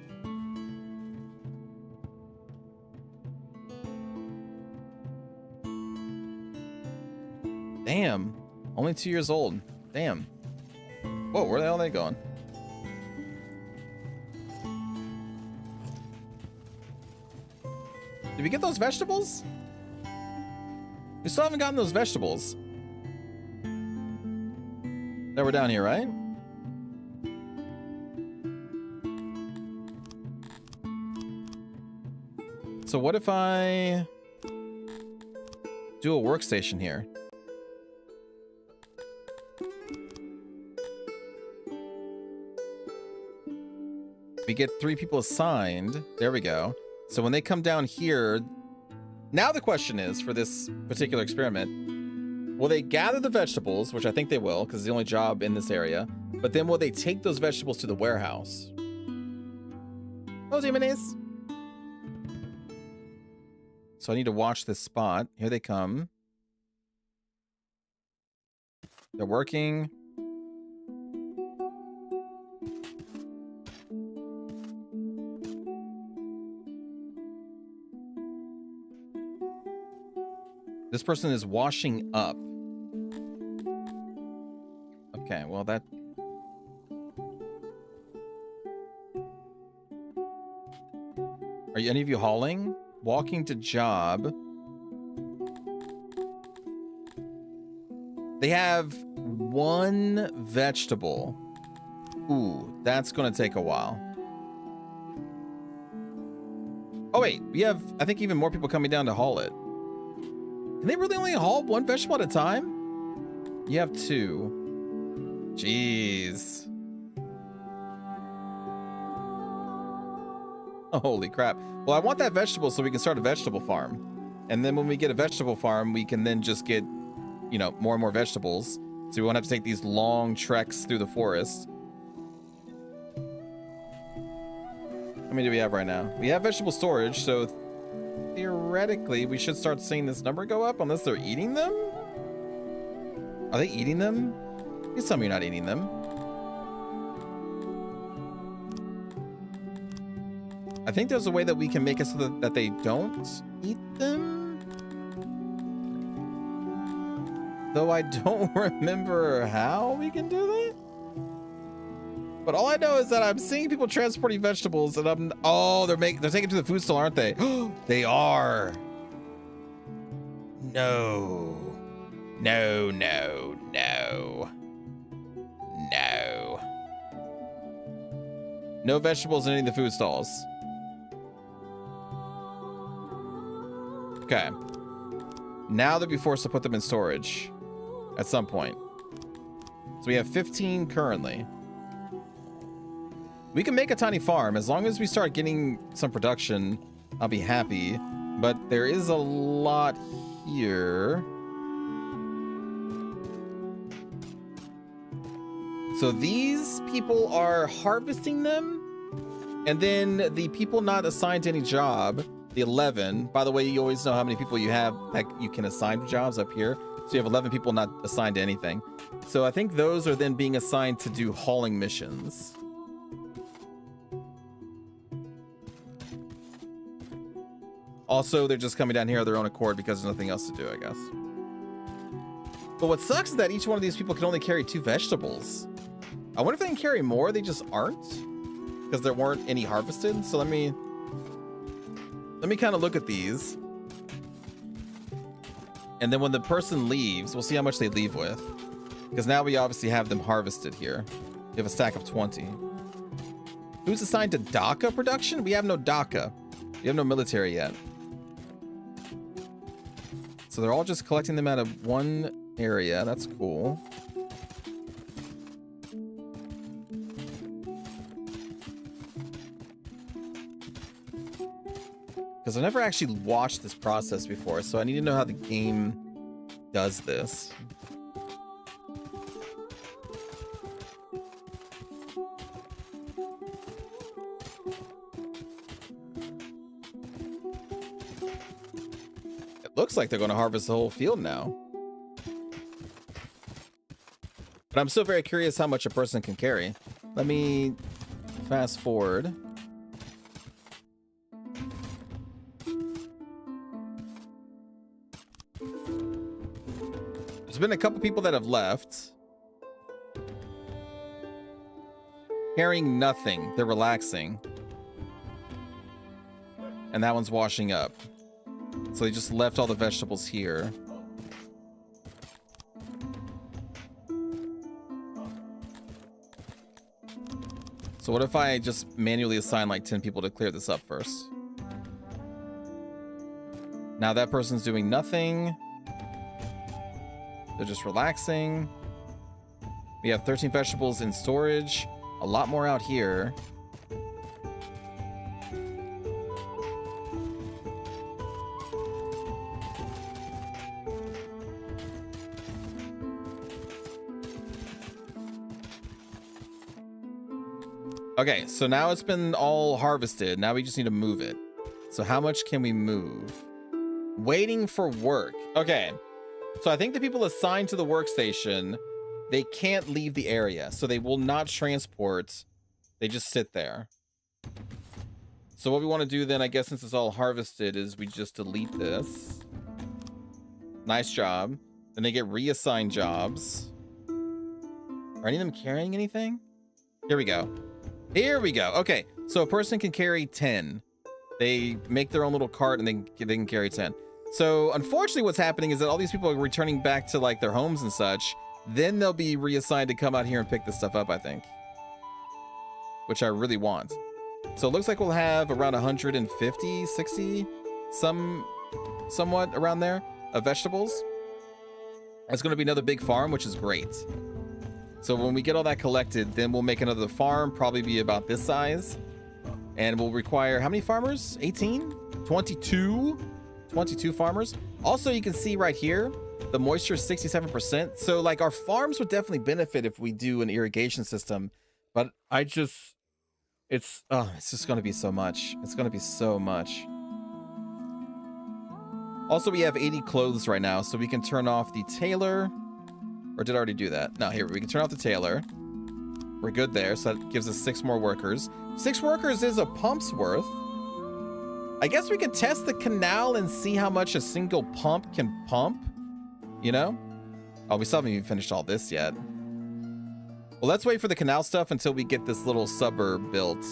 Damn. Only 2 years old. Damn. Whoa, where the hell are they going? Did we get those vegetables? We still haven't gotten those vegetables. That were down here, right? So what if I do a workstation here? We get 3 people assigned. There we go. So when they come down here, now the question is, for this particular experiment, will they gather the vegetables, which I think they will, because it's the only job in this area, but then will they take those vegetables to the warehouse? Oh, Jimenez. So I need to watch this spot. Here they come. They're working. This person is washing up. Okay, well that... Are any of you hauling? Walking to job. They have 1 vegetable. Ooh, that's gonna take a while. Oh wait, we have, I think, even more people coming down to haul it. Can they really only haul 1 vegetable at a time? You have 2. Jeez. Holy crap. Well, I want that vegetable so we can start a vegetable farm. And then when we get a vegetable farm, we can then just get, you know, more and more vegetables. So we won't have to take these long treks through the forest. How many do we have right now? We have vegetable storage, so theoretically we should start seeing this number go up unless they're eating them? Are they eating them? Please tell me you're not eating them. I think there's a way that we can make it so that they don't eat them. Though I don't remember how we can do that. But all I know is that I'm seeing people transporting vegetables and I'm... Oh, they're taking it to the food stall, aren't they? They are. No. No, no, no. No. No vegetables in any of the food stalls. Okay. Now they'll be forced to put them in storage at some point. So we have 15 currently. We can make a tiny farm. As long as we start getting some production, I'll be happy. But there is a lot here. So these people are harvesting them. And then the people not assigned to any job, the 11. By the way, you always know how many people you have that you can assign to jobs up here. So you have 11 people not assigned to anything. So I think those are then being assigned to do hauling missions. Also, they're just coming down here of their own accord because there's nothing else to do, I guess. But what sucks is that each one of these people can only carry 2 vegetables. I wonder if they can carry more, they just aren't. Because there weren't any harvested. So let me kind of look at these. And then when the person leaves, we'll see how much they leave with. Because now we obviously have them harvested here. We have a stack of 20. Who's assigned to DACA production? We have no DACA. We have no military yet. So they're all just collecting them out of one area. That's cool. Because I've never actually watched this process before, so I need to know how the game does this. Looks like they're going to harvest the whole field now. But I'm still very curious how much a person can carry. Let me fast forward. There's There's been a couple people that have left. Carrying nothing. They're relaxing. And that one's washing up. So they just left all the vegetables here. So what if I just manually assign like 10 people to clear this up first? Now that person's doing nothing. They're just relaxing. We have 13 vegetables in storage. A lot more out here. Okay, so now it's been all harvested. Now we just need to move it. So how much can we move? Waiting for work. Okay, so I think the people assigned to the workstation, they can't leave the area. So they will not transport. They just sit there. So what we want to do then, I guess, since it's all harvested, is we just delete this. Nice job. Then they get reassigned jobs. Are any of them carrying anything? Here we go. Here we go. Okay, so a person can carry 10. They make their own little cart and they can carry 10. So unfortunately what's happening is that all these people are returning back to like their homes and such. Then they'll be reassigned to come out here and pick this stuff up, I think. Which I really want. So it looks like we'll have around 150, 60, somewhat around there of vegetables. It's going to be another big farm, which is great. So when we get all that collected, then we'll make another farm, probably be about this size. And we'll require how many farmers? 18? 22? 22 farmers. Also, you can see right here, the moisture is 67%. So like our farms would definitely benefit if we do an irrigation system. But it's just going to be so much. It's going to be so much. Also, we have 80 clothes right now, so we can turn off the tailor. Or did I already do that? No, here, we can turn off the tailor. We're good there, so that gives us 6 more workers. 6 workers is a pump's worth. I guess we could test the canal and see how much a single pump can pump. You know? Oh, we still haven't even finished all this yet. Well, let's wait for the canal stuff until we get this little suburb built.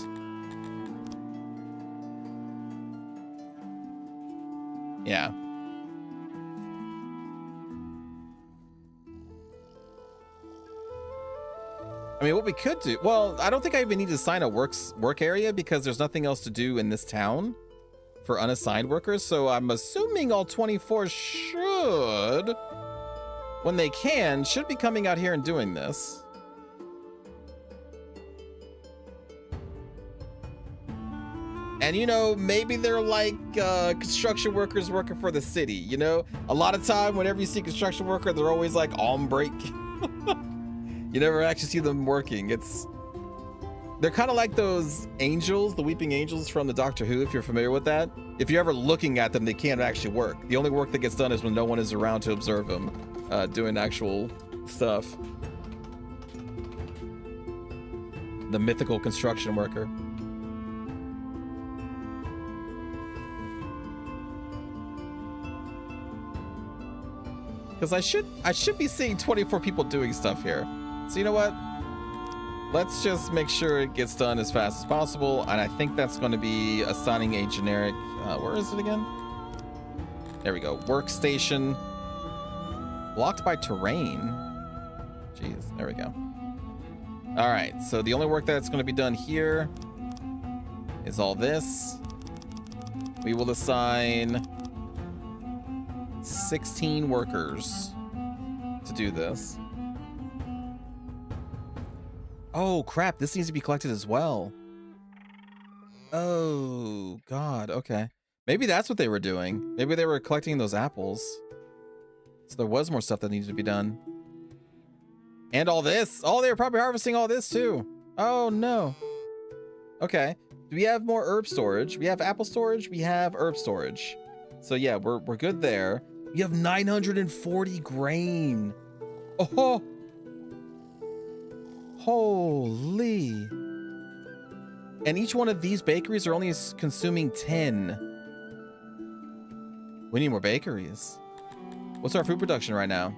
Yeah. I mean, what we could do... Well, I don't think I even need to assign a work area because there's nothing else to do in this town for unassigned workers. So I'm assuming all 24 should, when they can, should be coming out here and doing this. And, you know, maybe they're like construction workers working for the city, you know? A lot of time, whenever you see construction worker, they're always like on break. You never actually see them working. They're kind of like those angels, the weeping angels from the Doctor Who, if you're familiar with that. If you're ever looking at them, they can't actually work. The only work that gets done is when no one is around to observe them doing actual stuff. The mythical construction worker. Because I should be seeing 24 people doing stuff here. So you know what? Let's just make sure it gets done as fast as possible. And I think that's going to be assigning a generic... where is it again? There we go. Workstation. Blocked by terrain. Jeez, there we go. All right. So the only work that's going to be done here is all this. We will assign 16 workers to do this. Oh crap, this needs to be collected as well. Oh god, okay. Maybe that's what they were doing. Maybe they were collecting those apples. So there was more stuff that needed to be done. And all this. Oh, they were probably harvesting all this too. Oh no. Okay. Do we have more herb storage? We have apple storage, we have herb storage. So yeah, we're good there. We have 940 grain. Oh, holy. And each one of these bakeries are only consuming 10. We need more bakeries. What's our food production right now?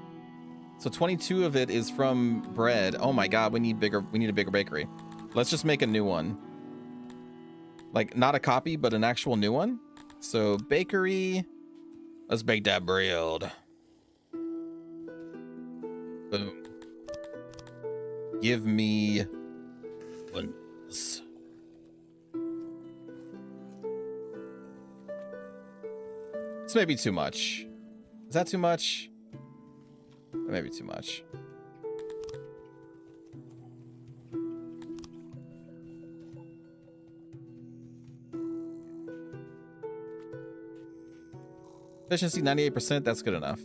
So 22 of it is from bread. Oh my God, we need a bigger bakery. Let's just make a new one. Like not a copy, but an actual new one. So bakery, let's bake that bread. Boom. Give me ones. This may be too much. Is that too much? That may be too much. Efficiency 98%, that's good enough.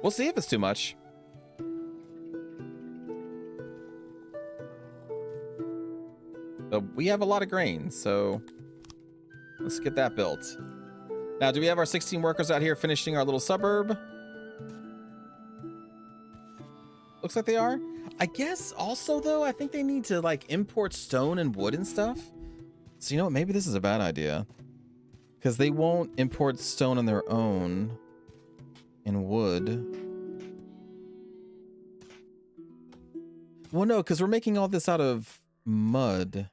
We'll see if it's too much. But we have a lot of grain, so let's get that built. Now, do we have our 16 workers out here finishing our little suburb? Looks like they are. I guess also, though, I think they need to, like, import stone and wood and stuff. So, you know what? Maybe this is a bad idea. Because they won't import stone on their own and wood. Well, no, because we're making all this out of mud.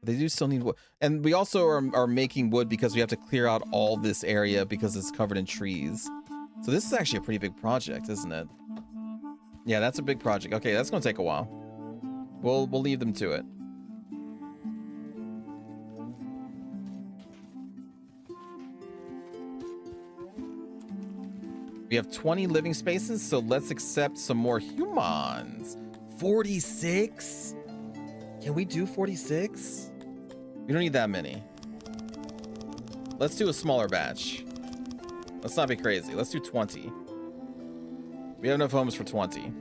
They do still need wood. And we also are making wood because we have to clear out all this area because it's covered in trees. So this is actually a pretty big project, isn't it? Yeah, that's a big project. Okay, that's going to take a while. We'll leave them to it. We have 20 living spaces, so let's accept some more humans. 46? Can we do 46? We don't need that many. Let's do a smaller batch. Let's not be crazy. Let's do 20. We have enough homes for 20.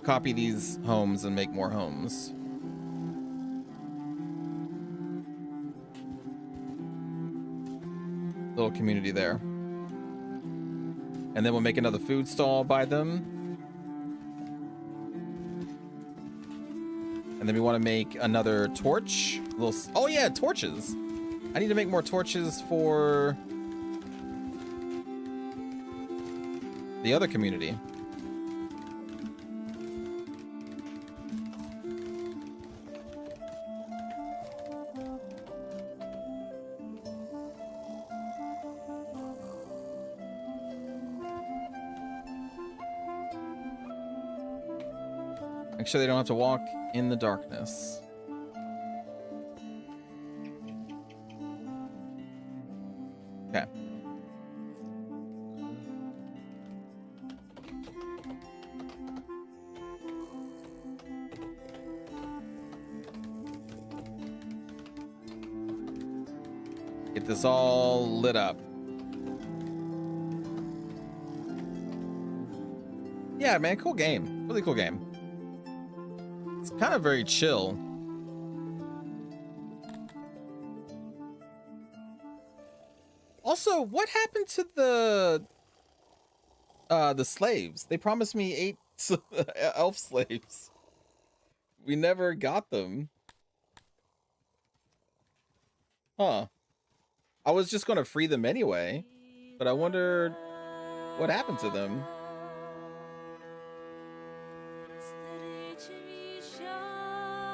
Copy these homes and make more homes. Little community there. And then we'll make another food stall by them. And then we want to make another torch. Oh yeah, torches. I need to make more torches for the other community. Make sure they don't have to walk in the darkness. Okay. Get this all lit up. Yeah, man, cool game. Really cool game. It's kind of very chill. Also, what happened to the slaves? They promised me 8 elf slaves. We never got them. Huh. I was just going to free them anyway, but I wonder what happened to them.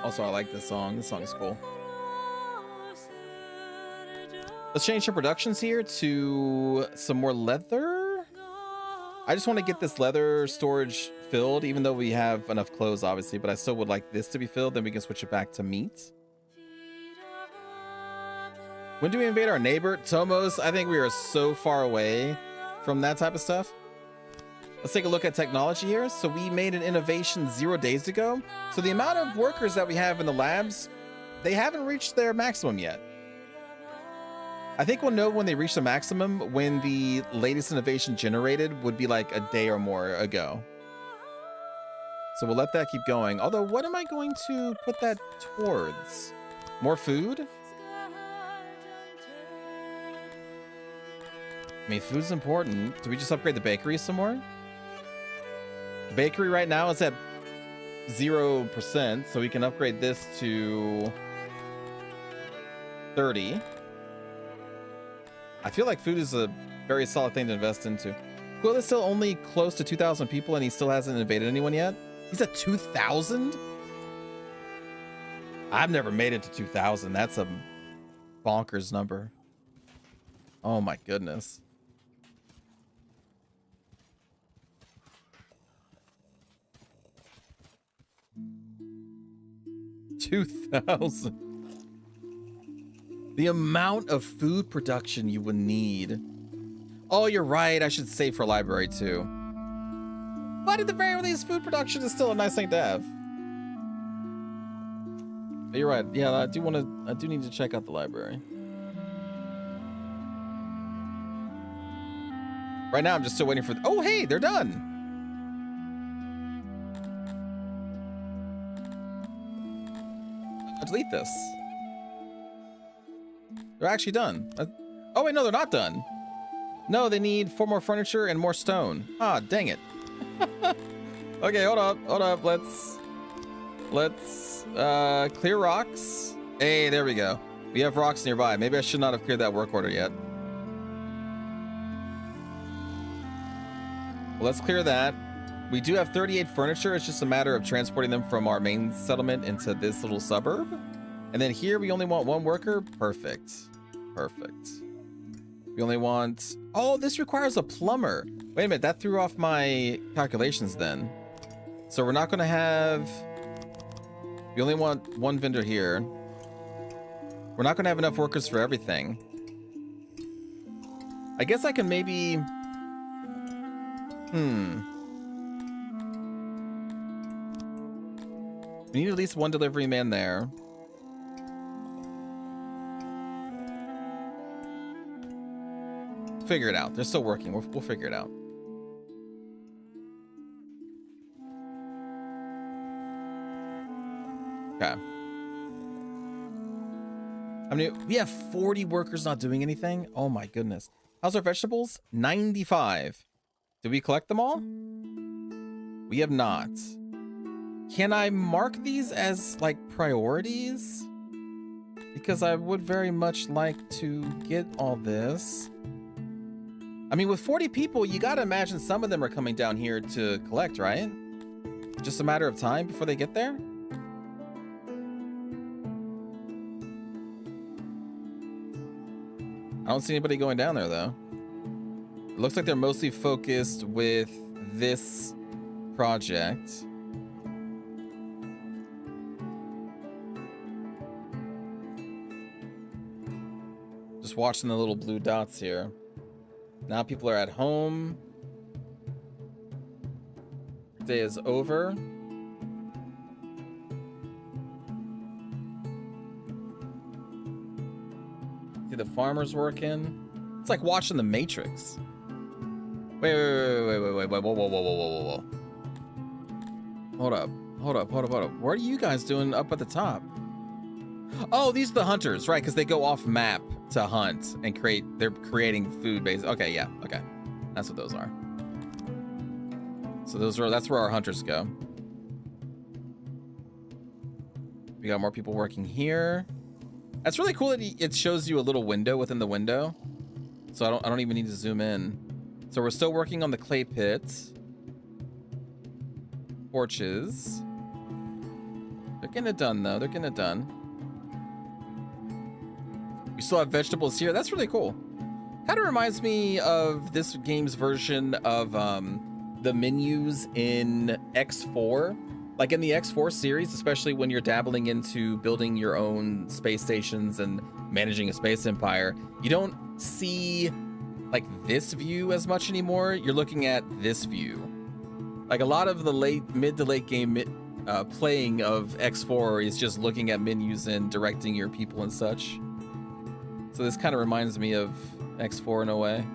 Also, I like this song. This song is cool. Let's change the productions here to some more leather. I just want to get this leather storage filled, even though we have enough clothes, obviously, but I still would like this to be filled. Then we can switch it back to meat. When do we invade our neighbor? Tomos, I think we are so far away from that type of stuff. Let's take a look at technology here. So we made an innovation 0 days ago. So the amount of workers that we have in the labs, they haven't reached their maximum yet. I think we'll know when they reach the maximum when the latest innovation generated would be like a day or more ago. So we'll let that keep going. Although, what am I going to put that towards? More food? I mean, food's important. Do we just upgrade the bakery some more? The bakery right now is at 0%, so we can upgrade this to 30. I feel like food is a Very solid thing to invest into. Quill is still only close to 2,000 people, and he still hasn't invaded anyone yet. He's at 2,000? I've never made it to 2,000. That's a bonkers number. Oh my goodness. $2,000. The amount of food production you would need. Oh, you're right. I should save for library too. But at the very least, food production is still a nice thing to have. But you're right. Yeah, I do need to check out the library. Right now, I'm just still waiting for. Oh, hey, they're done. I'll delete this. They're actually done. Oh wait, no, they're not done. No, they need 4 more furniture and more stone. Ah, dang it. Okay, hold up. Let's clear rocks. Hey, there we go. We have rocks nearby. Maybe I should not have cleared that work order yet. Well, let's clear that. We do have 38 furniture. It's just a matter of transporting them from our main settlement into this little suburb. And then here we only want 1 worker. Perfect. Perfect. We only want... Oh, this requires a plumber. Wait a minute. That threw off my calculations then. So we're not going to have... We only want 1 vendor here. We're not going to have enough workers for everything. I guess I can maybe... We need at least 1 delivery man there. Figure it out. They're still working. We'll figure it out. Okay. I mean, we have 40 workers not doing anything. Oh my goodness. How's our vegetables? 95. Did we collect them all? We have not. Can I mark these as like priorities? Because I would very much like to get all this. I mean, with 40 people, you gotta imagine some of them are coming down here to collect, right? Just a matter of time before they get there? I don't see anybody going down there, though. It looks like they're mostly focused with this project. Just watching the little blue dots here. Now people are at home. Day is over. See the farmers working. It's like watching the Matrix. Wait, whoa. Hold up. What are you guys doing up at the top? Oh, these are the hunters, right? Because they go off map to hunt and they're creating food base. Okay, yeah, okay. That's what those are. So that's where our hunters go. We got more people working here. That's really cool that it shows you a little window within the window. So I don't even need to zoom in. So we're still working on the clay pits. Porches. They're getting it done though. They're getting it done. We still have vegetables here. That's really cool. Kind of reminds me of this game's version of the menus in X4. Like in the X4 series, especially when you're dabbling into building your own space stations and managing a space empire, you don't see like this view as much anymore. You're looking at this view. Like a lot of the mid to late game playing of X4 is just looking at menus and directing your people and such. So this kind of reminds me of X4 in a way.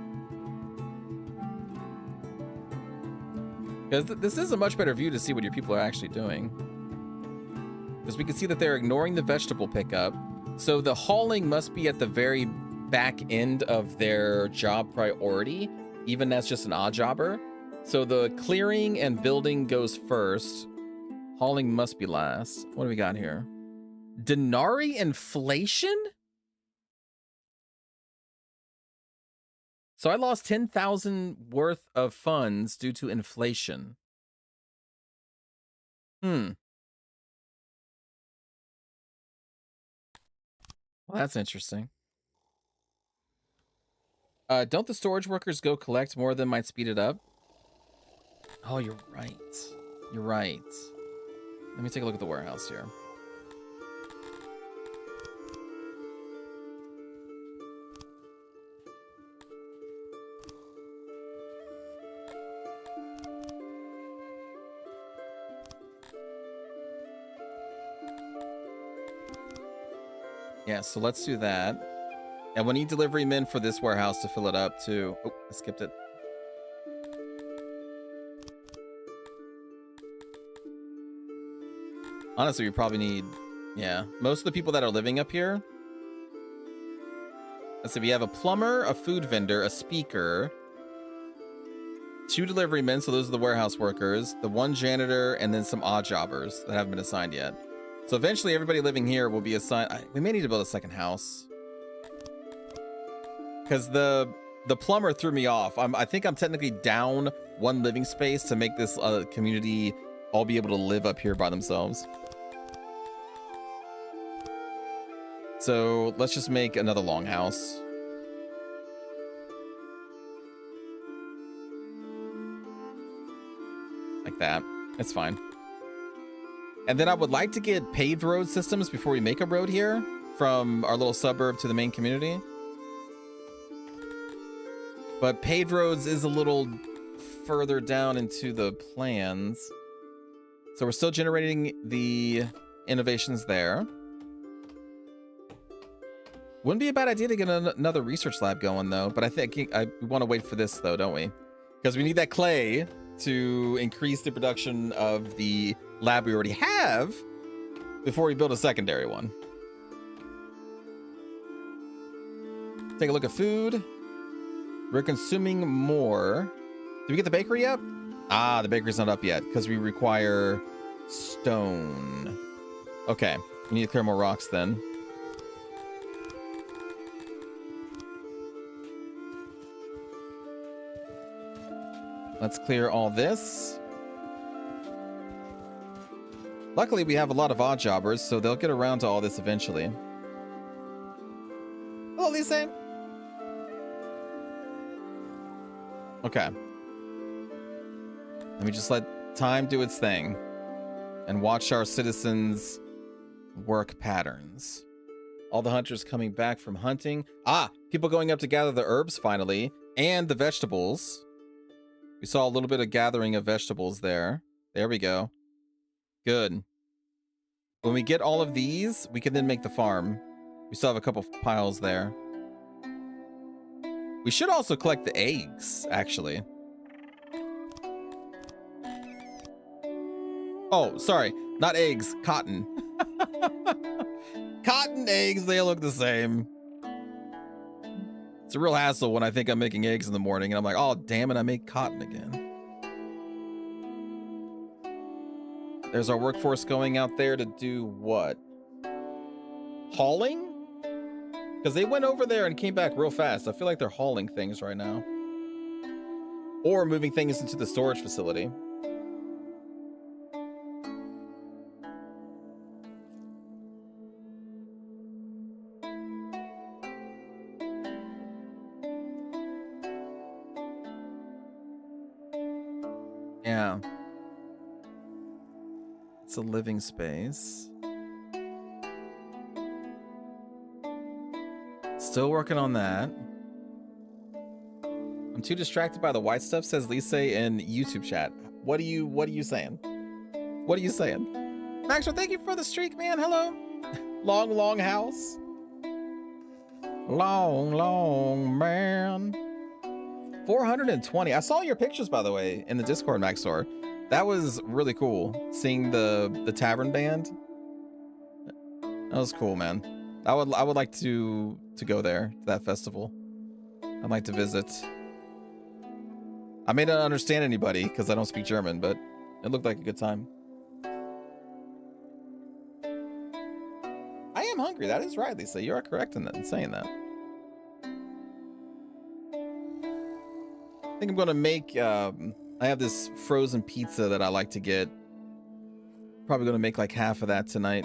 Because this is a much better view to see what your people are actually doing. Because we can see that they're ignoring the vegetable pickup. So the hauling must be at the very back end of their job priority, even as just an odd jobber. So the clearing and building goes first. Hauling must be last. What do we got here? Denari inflation? So I lost 10,000 worth of funds due to inflation. Well, that's interesting. Don't the storage workers go collect more than might speed it up? Oh, you're right. You're right. Let me take a look at the warehouse here. Yeah, so let's do that. And we need delivery men for this warehouse to fill it up too. Oh, I skipped it. Honestly, we probably need, yeah, most of the people that are living up here. Let's see, we have a plumber, a food vendor, a speaker, 2 delivery men, so those are the warehouse workers, the 1 janitor, and then some odd jobbers that haven't been assigned yet. So eventually everybody living here will be assigned. We may need to build a second house. Because the plumber threw me off. I think I'm technically down 1 living space to make this community all be able to live up here by themselves. So let's just make another longhouse. Like that. It's fine. And then I would like to get paved road systems before we make a road here from our little suburb to the main community. But paved roads is a little further down into the plans. So we're still generating the innovations there. Wouldn't be a bad idea to get another research lab going though, but I think we want to wait for this though, don't we? Because we need that clay to increase the production of the lab we already have before we build a secondary one. Take a look at food. We're consuming more. Did we get the bakery up? Ah, the bakery's not up yet because we require stone. Okay, we need to clear more rocks then. Let's clear all this. Luckily, we have a lot of odd jobbers, so they'll get around to all this eventually. Hello, Lisa. Okay. Let me just let time do its thing and watch our citizens' work patterns. All the hunters coming back from hunting. Ah, people going up to gather the herbs finally, and the vegetables. We saw a little bit of gathering of vegetables there. There we go. Good. When we get all of these, we can then make the farm. We still have a couple piles there. We should also collect the eggs, actually. Oh, sorry. Not eggs, cotton. Cotton eggs, they look the same. It's a real hassle when I think I'm making eggs in the morning and I'm like, oh, damn it, I make cotton again. There's our workforce going out there to do what? Hauling? Because they went over there and came back real fast. I feel like they're hauling things right now. Or moving things into the storage facility. Yeah. It's a living space. Still working on that. I'm too distracted by the white stuff, says Lisa in YouTube chat. What are you saying? What are you saying? Maxwell, thank you for the streak, man. Hello. Long house. Long man. 420. I saw your pictures, by the way, in the Discord, Maxor. That was really cool. Seeing the tavern band. That was cool, man. I would like to go there to that festival. I'd like to visit. I may not understand anybody because I don't speak German, but it looked like a good time. I am hungry. That is right, Lisa. You are correct in saying that. think I'm gonna make, I have this frozen pizza that I like to get. Probably gonna make like half of that tonight.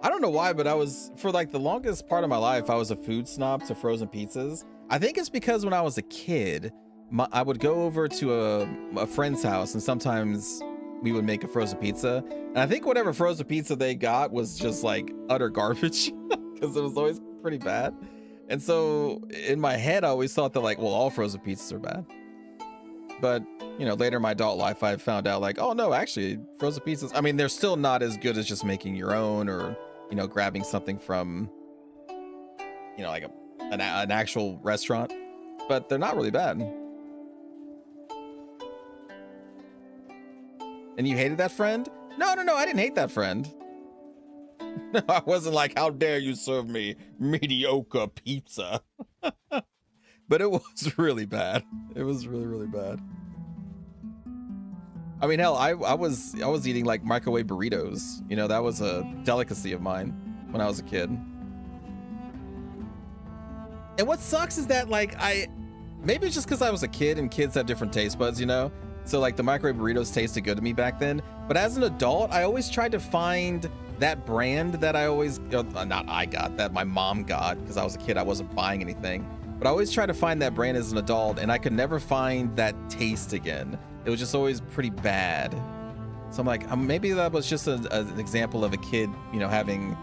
I don't know why, but I was, for like the longest part of my life, I was a food snob to frozen pizzas. I think it's because when I was a kid, I would go over to a friend's house and sometimes we would make a frozen pizza. And I think whatever frozen pizza they got was just like utter garbage because it was always pretty bad. And so in my head, I always thought that like, well, all frozen pizzas are bad. But, you know, later in my adult life, I found out like, oh no, actually frozen pizzas, I mean, they're still not as good as just making your own or, you know, grabbing something from, you know, like an actual restaurant, but they're not really bad. And you hated that friend? No, I didn't hate that friend. No, I wasn't like, how dare you serve me mediocre pizza? But it was really bad. It was really, really bad. I mean, hell, I was eating like microwave burritos. You know, that was a delicacy of mine when I was a kid. And what sucks is that like maybe it's just because I was a kid and kids have different taste buds, you know? So like the microwave burritos tasted good to me back then. But as an adult, I always tried to find that brand that I always, that my mom got, because I was a kid, I wasn't buying anything. But I always try to find that brand as an adult, and I could never find that taste again. It was just always pretty bad. So I'm like, maybe that was just an example of a kid, you know, having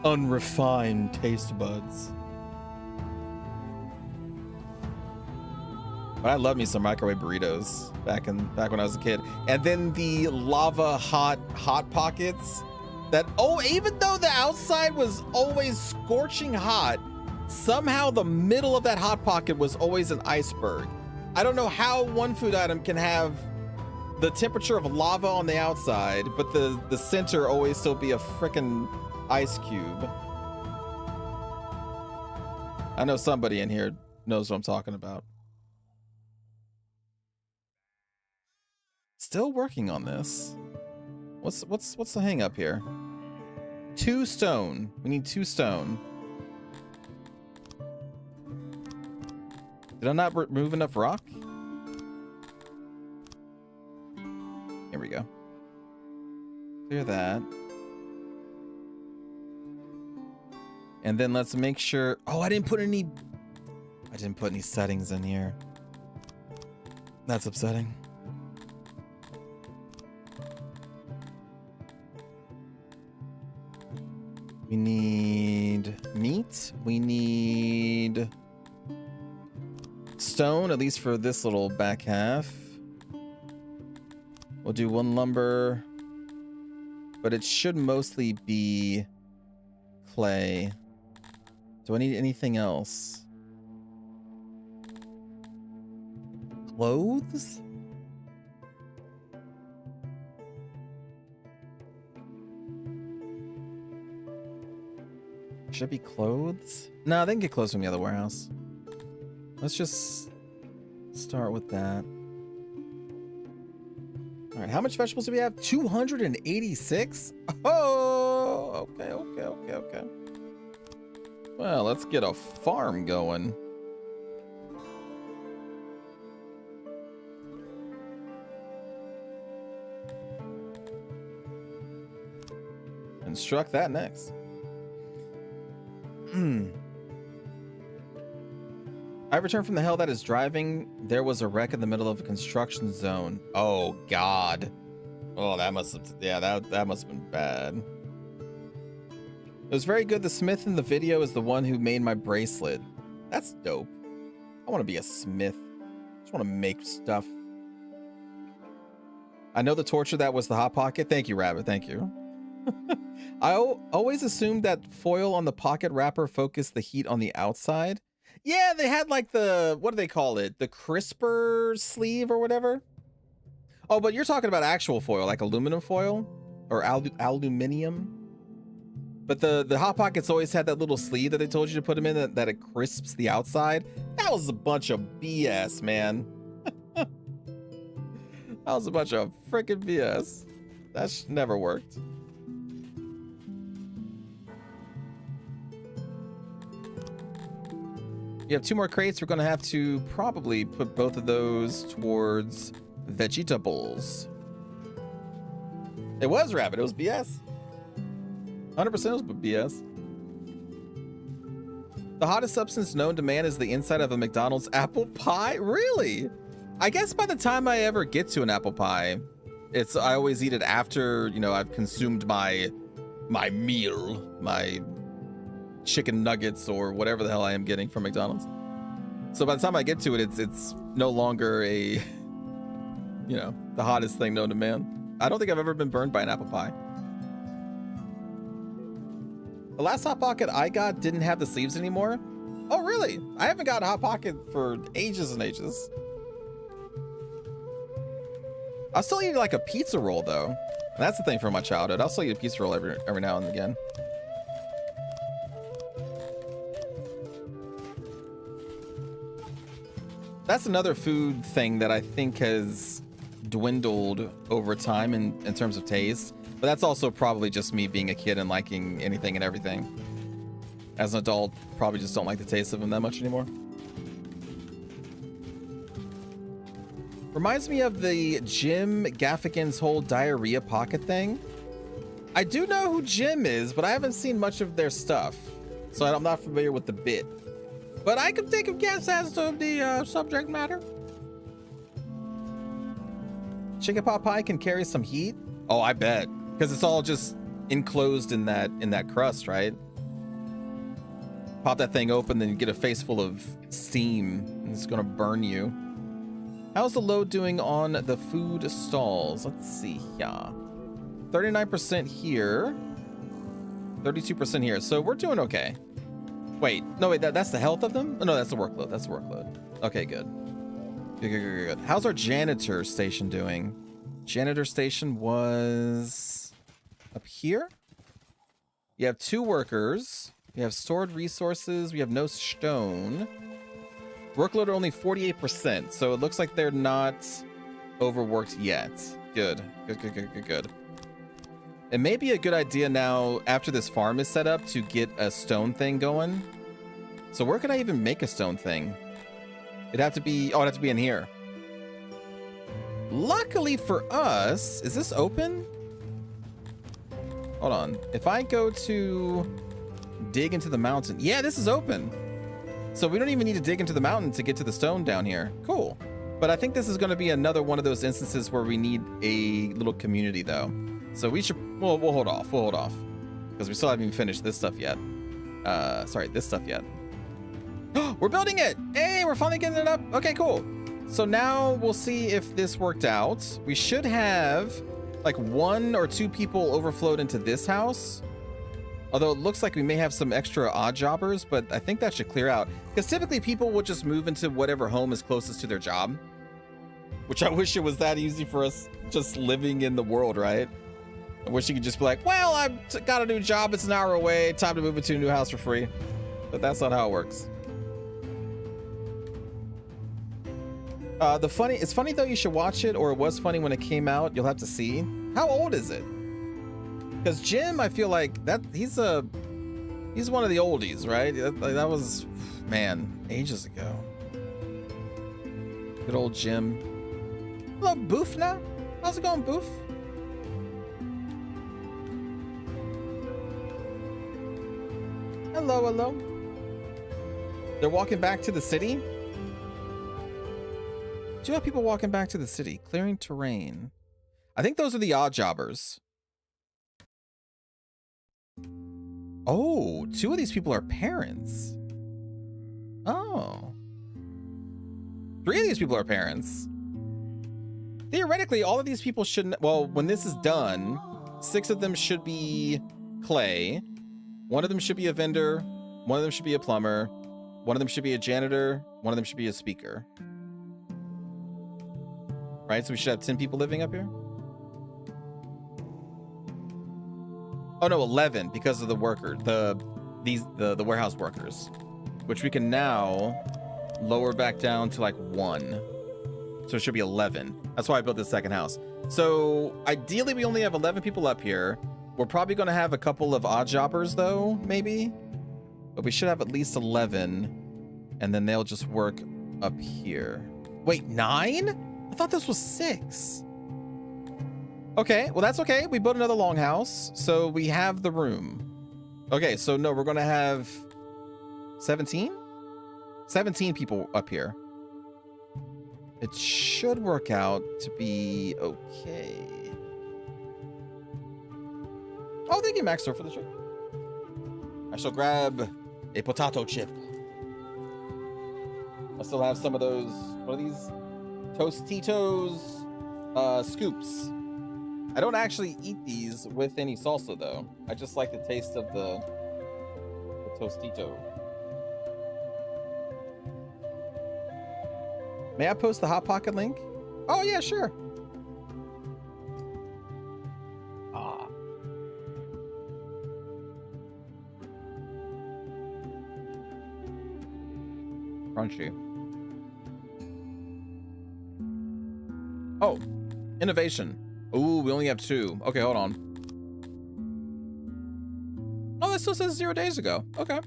unrefined taste buds. But I love me some microwave burritos back when I was a kid. And then the lava hot pockets that, even though the outside was always scorching hot, somehow the middle of that hot pocket was always an iceberg. I don't know how one food item can have the temperature of lava on the outside, but the center always still be a frickin' ice cube. I know somebody in here knows what I'm talking about. Still working on this. What's the hang up here? 2 stone. We need 2 stone. Did I not remove enough rock? Here we go. Clear that. And then let's make sure. Oh, I didn't put any settings in here. That's upsetting. We need meat. We need stone, at least for this little back half. We'll do 1 lumber, but it should mostly be clay. Do I need anything else? Clothes? Should it be clothes? No, they can get clothes from the other warehouse. Let's just start with that. All right, how much vegetables do we have? 286? Oh, okay. Well, let's get a farm going. Construct that next. I returned from the hell that is driving. There was a wreck in the middle of a construction zone. Oh God. Oh, that must have, yeah, that must have been bad. It was very good. The smith in the video is the one who made my bracelet. That's dope. I want to be a smith. I just want to make stuff. I know the torture that was the hot pocket. Thank you, Rabbit. Thank you. I always assumed that foil on the pocket wrapper focused the heat on the outside. Yeah, they had like the, what do they call it? The crisper sleeve or whatever. Oh, but you're talking about actual foil, like aluminum foil or aluminium. But the Hot Pockets always had that little sleeve that they told you to put them in that it crisps the outside. That was a bunch of BS, man. That was a bunch of freaking BS. That's never worked. You have 2 more crates. We're going to have to probably put both of those towards vegetables. It was rabbit. It was BS. 100% was BS. The hottest substance known to man is the inside of a McDonald's apple pie. Really? I guess by the time I ever get to an apple pie, I always eat it after, you know, I've consumed my meal, my chicken nuggets or whatever the hell I am getting from McDonald's. So by the time I get to it, it's no longer a, you know, the hottest thing known to man. I don't think I've ever been burned by an apple pie. The last Hot Pocket I got didn't have the sleeves anymore. Oh, really? I haven't got a Hot Pocket for ages and ages. I'll still eat like a pizza roll though. And that's the thing from my childhood. I'll still eat a pizza roll every now and again. That's another food thing that I think has dwindled over time in terms of taste. But that's also probably just me being a kid and liking anything and everything. As an adult, probably just don't like the taste of them that much anymore. Reminds me of the Jim Gaffigan's whole diarrhea pocket thing. I do know who Jim is, but I haven't seen much of their stuff. So I'm not familiar with the bit. But I can take a guess as to the subject matter. Chicken pot pie can carry some heat. Oh, I bet. Because it's all just enclosed in that crust, right? Pop that thing open, then you get a face full of steam, and it's gonna burn you. How's the load doing on the food stalls? Let's see here. 39% here, 32% here. So we're doing okay. Wait, no, wait, that's the health of them? Oh, no, that's the workload. That's the workload. Okay, good. Good. How's our janitor station doing? Janitor station was up here. You have 2 workers. We have stored resources. We have no stone. Workload are only 48%, so it looks like they're not overworked yet. Good. It may be a good idea now, after this farm is set up, to get a stone thing going. So where could I even make a stone thing? It'd have to be in here. Luckily for us, is this open? Hold on. If I go to dig into the mountain, yeah, this is open. So we don't even need to dig into the mountain to get to the stone down here. Cool. But I think this is going to be another one of those instances where we need a little community though. So we should, we'll hold off. We'll hold off because we still haven't even finished this stuff yet. This stuff yet. We're building it. Hey, we're finally getting it up. Okay, cool. So now we'll see if this worked out. We should have like 1 or 2 people overflowed into this house. Although it looks like we may have some extra odd jobbers, but I think that should clear out. Because typically people will just move into whatever home is closest to their job. Which I wish it was that easy for us just living in the world, right? I wish you could just be like, well, I've got a new job. It's an hour away. Time to move into a new house for free. But that's not how it works. It's funny though, you should watch it, or it was funny when it came out. You'll have to see. How old is it? Because Jim, I feel like that he's one of the oldies, right? That was, man, ages ago. Good old Jim. Hello, Boof now. How's it going, Boof? Hello. They're walking back to the city? Do you have people walking back to the city? Clearing terrain. I think those are the odd jobbers. Oh, 2 of these people are parents. Oh. 3 of these people are parents. Theoretically, all of these people shouldn't... Well, when this is done, 6 of them should be clay. 1 of them should be a vendor. 1 of them should be a plumber. 1 of them should be a janitor. 1 of them should be a speaker. Right, so we should have 10 people living up here? Oh no, 11 because of the worker, the warehouse workers, which we can now lower back down to like 1. So it should be 11. That's why I built this second house. So ideally we only have 11 people up here. We're probably going to have a couple of odd jobbers though, maybe, but we should have at least 11. And then they'll just work up here. Wait, 9? I thought this was 6. Okay, well, that's okay. We built another longhouse, so we have the room. Okay, so no, we're going to have 17? 17 people up here. It should work out to be okay. Oh, thank you, Maxor, for the chip. I shall grab a potato chip. I still have some of those, what are these? Tostitos scoops. I don't actually eat these with any salsa, though. I just like the taste of the Tostito. May I post the Hot Pocket link? Oh, yeah, sure. Ah. Crunchy. Oh, innovation. Ooh, we only have 2. Okay, hold on. Oh, that still says 0 days ago. Okay.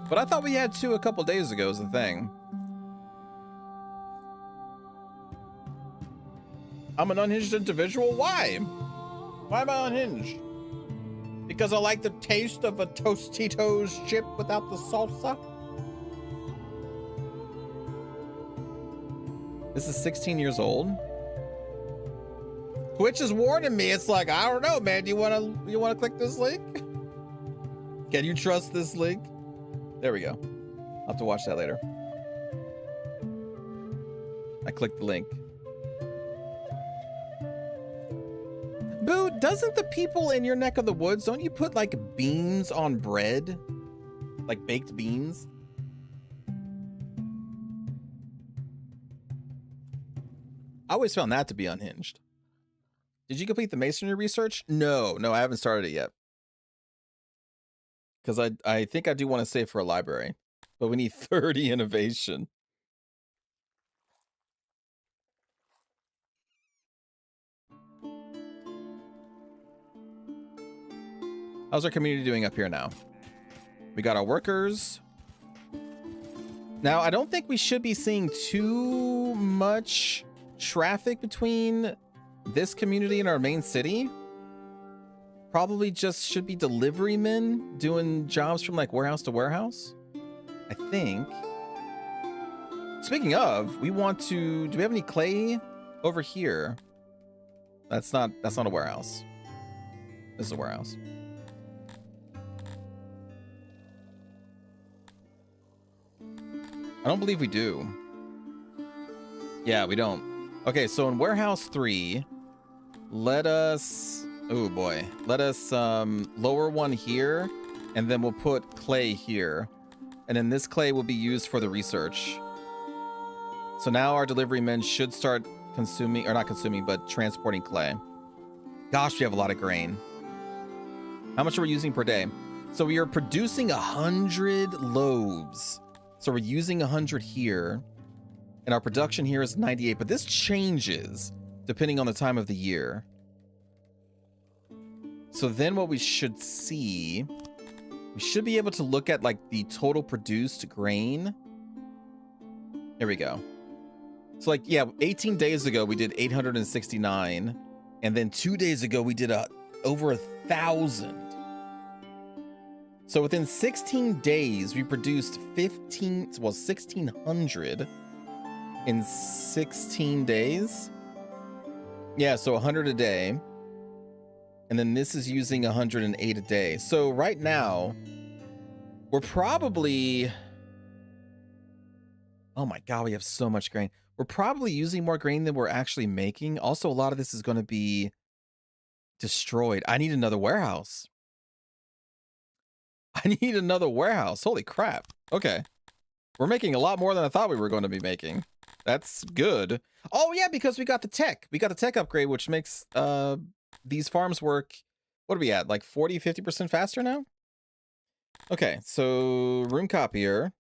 But I thought we had 2 a couple days ago is the thing. I'm an unhinged individual? Why? Why am I unhinged? Because I like the taste of a Tostitos chip without the salsa? This is 16 years old. Twitch is warning me. It's like, I don't know, man. Do you wanna click this link? Can you trust this link? There we go. I'll have to watch that later. I clicked the link. Boo, doesn't the people in your neck of the woods, don't you put like beans on bread? Like baked beans? I always found that to be unhinged. Did you complete the masonry research? No, I haven't started it yet. Because I think I do want to save for a library. But we need 30 innovation. How's our community doing up here now? We got our workers. Now, I don't think we should be seeing too much traffic between this community and our main city. Probably just should be delivery men doing jobs from like warehouse to warehouse, I think. Speaking of, we want to, do we have any clay over here? That's not a warehouse. This is a warehouse. I don't believe we do. Yeah, we don't. Okay, so in warehouse 3, let us, oh boy, let us lower one here, and then we'll put clay here. And then this clay will be used for the research. So now our delivery men should start consuming, or not consuming, but transporting clay. Gosh, we have a lot of grain. How much are we using per day? So we are producing 100 loaves. So we're using 100 here. And our production here is 98, but this changes depending on the time of the year. So then what we should see, we should be able to look at like the total produced grain. Here we go. So like, yeah, 18 days ago, we did 869. And then 2 days ago, we did over 1,000. So within 16 days, we produced 1,600 in 16 days. Yeah, so 100 a day. And then this is using 108 a day. So right now, we're probably, oh my God, we have so much grain. We're probably using more grain than we're actually making. Also, a lot of this is going to be destroyed. I need another warehouse. I need another warehouse. Holy crap. Okay. We're making a lot more than I thought we were going to be making. That's good. Oh yeah, because we got the tech. We got the tech upgrade, which makes these farms work. What are we at? Like 40, 50% faster now? Okay, so room copier.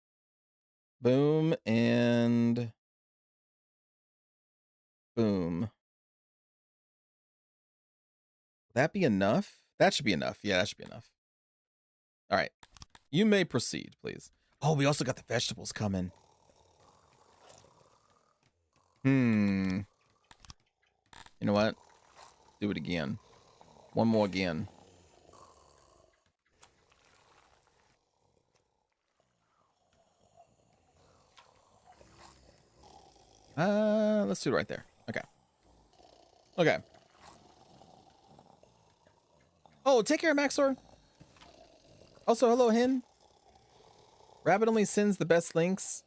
Boom and boom. Will that be enough? That should be enough. Yeah, that should be enough. All right. You may proceed, please. Oh, we also got the vegetables coming. You know what? Do it again. One more again. Let's do it right there. Okay. Okay. Oh, take care, Maxor. Also, hello, Hin. Rabbit only sends the best links.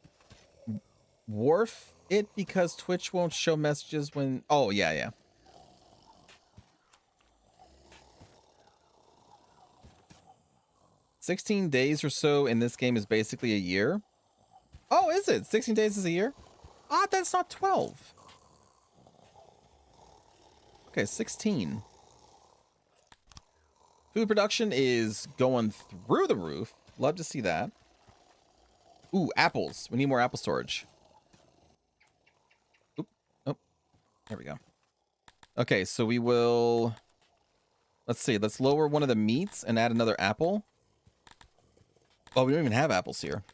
Wharf it because Twitch won't show messages when... Oh, yeah, yeah. $16 days or so in this game is basically a year. Oh, is it? 16 days is a year? Ah, that's not 12. Okay, 16. Food production is going through the roof. Love to see that. Ooh, apples. We need more apple storage. Oop. Oh, there we go. Okay, so we will... Let's see. Let's lower one of the meats and add another apple. Oh, we don't even have apples here.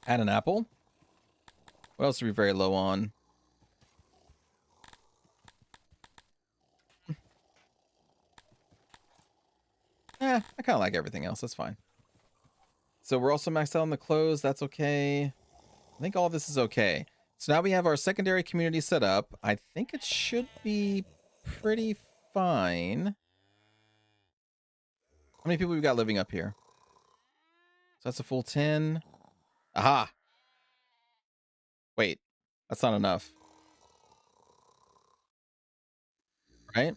Add an apple. What else are we very low on? I kind of like everything else. That's fine. So we're also maxed out on the clothes. That's okay. I think all this is okay. So now we have our secondary community set up. I think it should be pretty fine. How many people we got living up here? So that's a full 10. Aha. Wait, that's not enough. Right?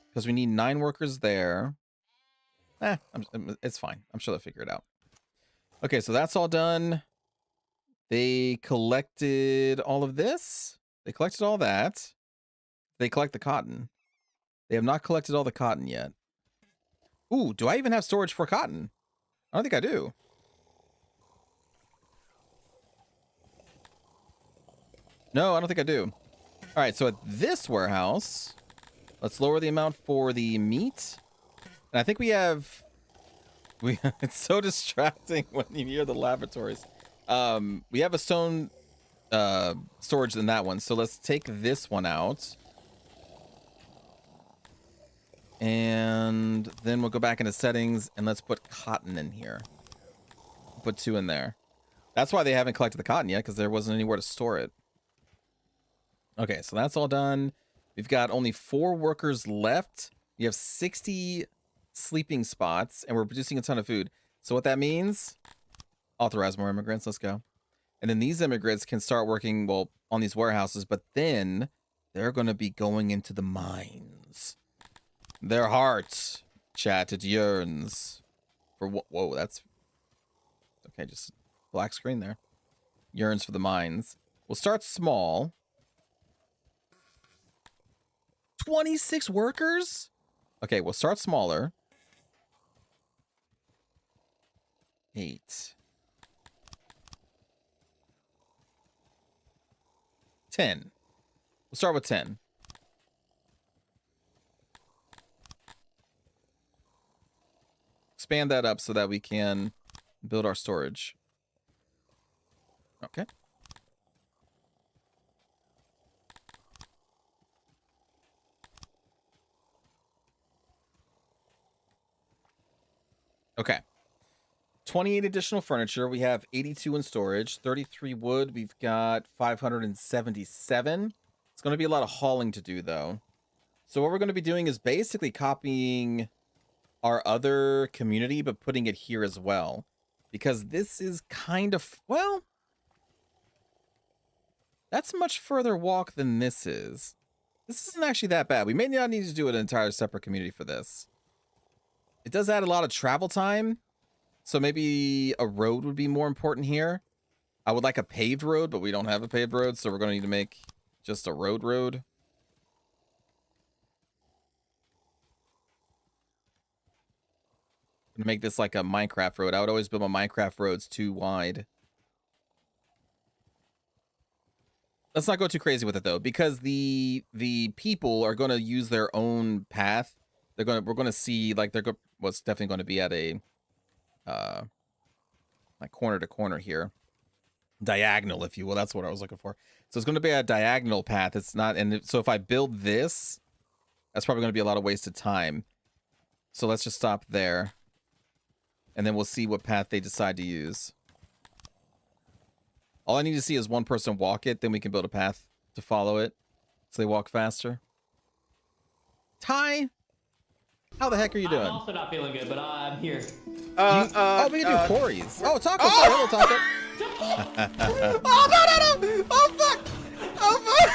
Because we need 9 workers there. It's fine. I'm sure they'll figure it out. Okay, so that's all done. They collected all of this. They collected all that. They collect the cotton. They have not collected all the cotton yet. Ooh, do I even have storage for cotton? I don't think I do. No, I don't think I do. All right, so at this warehouse, let's lower the amount for the meat. And I think we have... it's so distracting when you hear the laboratories. We have a stone storage in that one. So let's take this one out. And then we'll go back into settings and let's put cotton in here. Put 2 in there. That's why they haven't collected the cotton yet, because there wasn't anywhere to store it. Okay, so that's all done. We've got only 4 workers left. We have 60 sleeping spots, and we're producing a ton of food. So what that means, authorize more immigrants. Let's go. And then these immigrants can start working, well, on these warehouses, but then they're going to be going into the mines. Their heart, chat, it yearns for what? Whoa, that's okay. Just black screen there. Yearns for the mines. We'll start small. 26 workers? Okay, we'll start smaller. 8. 10. We'll start with 10. Expand that up so that we can build our storage. Okay. Okay. 28 additional furniture. We have 82 in storage. 33 wood. We've got 577. It's going to be a lot of hauling to do, though. So what we're going to be doing is basically copying our other community, but putting it here as well. Because this is kind of, well, that's a much further walk than this is. This isn't actually that bad. We may not need to do an entire separate community for this. It does add a lot of travel time. So maybe a road would be more important here. I would like a paved road, but we don't have a paved road, so we're going to need to make just a road. I'm gonna make this like a Minecraft road. I would always build my Minecraft roads too wide. Let's not go too crazy with it though, because the people are going to use their own path. We're going to see like was definitely going to be at a like corner to corner here. Diagonal, if you will. That's what I was looking for. So it's going to be a diagonal path. It's not, and so if I build this, that's probably going to be a lot of wasted time. So let's just stop there. And then we'll see what path they decide to use. All I need to see is one person walk it, then we can build a path to follow it so they walk faster. Ty, how the heck are you doing? I'm also not feeling good, but I'm here. Oh, we can do Corey's. Oh, Taco. Hello, Taco. Oh, no. Oh, fuck. Oh, fuck.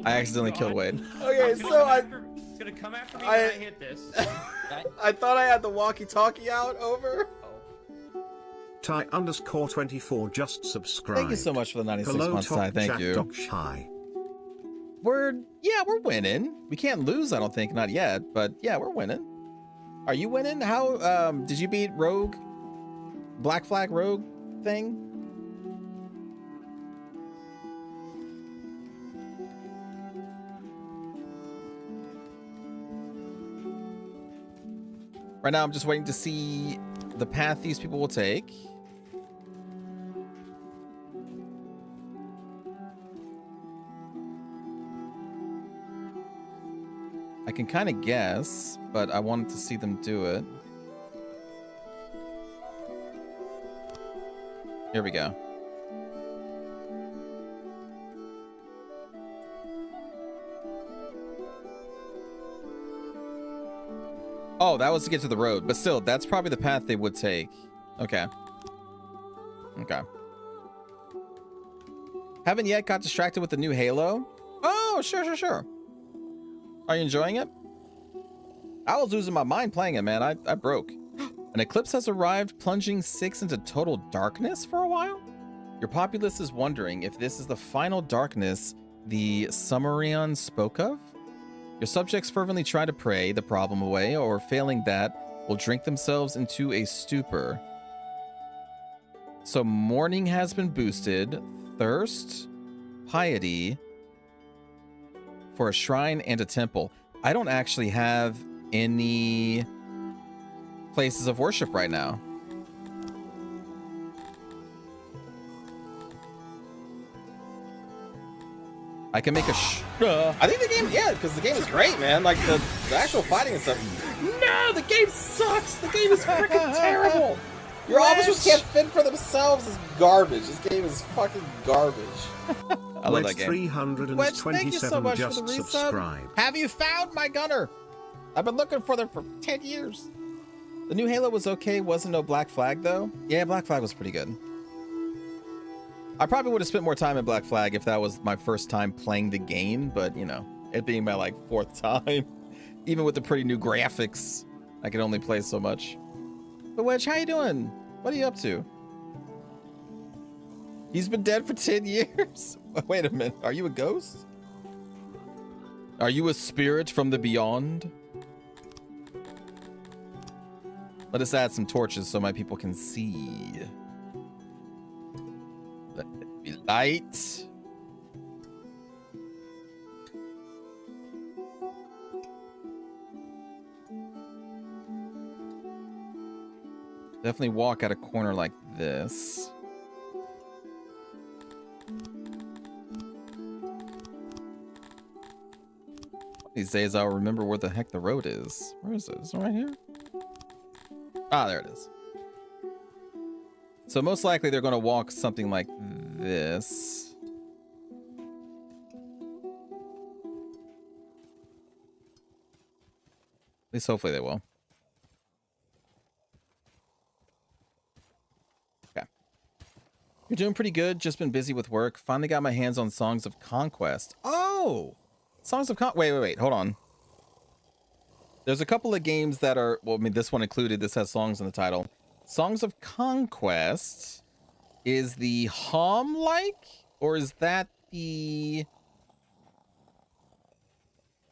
I accidentally killed Wade. Okay, so It's gonna come after me when I hit this. I thought I had the walkie-talkie out. Over. Ty_24 just subscribed. Thank you so much for the 96 Hello, months, Ty. Thank you. We're winning. We can't lose, I don't think, not yet, but yeah, we're winning. Are you winning? How did you beat Rogue? Black Flag Rogue thing? Right now I'm just waiting to see the path these people will take. I can kind of guess, but I wanted to see them do it. Here we go. Oh, that was to get to the road, but still, that's probably the path they would take. Okay. Okay. Haven't yet got distracted with the new Halo. Oh, sure. Are you enjoying it? I was losing my mind playing it, man. I broke. An eclipse has arrived, plunging Syx into total darkness for a while? Your populace is wondering if this is the final darkness the Sumerian spoke of? Your subjects fervently try to pray the problem away, or failing that, will drink themselves into a stupor. So mourning has been boosted, thirst, piety, for a shrine and a temple. I don't actually have any places of worship right now. I can make a I think the game, yeah, because the game is great, man. Like the actual fighting and stuff. No, the game sucks. The game is freaking terrible. Your officers can't fend for themselves. It's garbage. This game is fucking garbage. I love that game. 327 Wedge, thank you so much just for the resub. subscribed. Have you found my gunner? I've been looking for them for 10 years. The new Halo was okay. Wasn't no Black Flag, though. Yeah, Black Flag was pretty good. I probably would have spent more time in Black Flag if that was my first time playing the game, but, you know, it being my, like, 4th time, even with the pretty new graphics, I could only play so much. But Wedge, how you doing? What are you up to? He's been dead for 10 years? Wait a minute. Are you a ghost? Are you a spirit from the beyond? Let us add some torches so my people can see. Let it be light. Definitely walk at a corner like this. These days I'll remember where the heck the road is. Where is it? Is it right here? Ah, there it is. So most likely they're going to walk something like this. At least hopefully they will. Okay. You're doing pretty good. Just been busy with work. Finally got my hands on Songs of Conquest. Oh! Songs of wait, hold on. There's a couple of games that are, well, I mean, this one included, this has songs in the title. Songs of Conquest is the Hom-like, or is that the...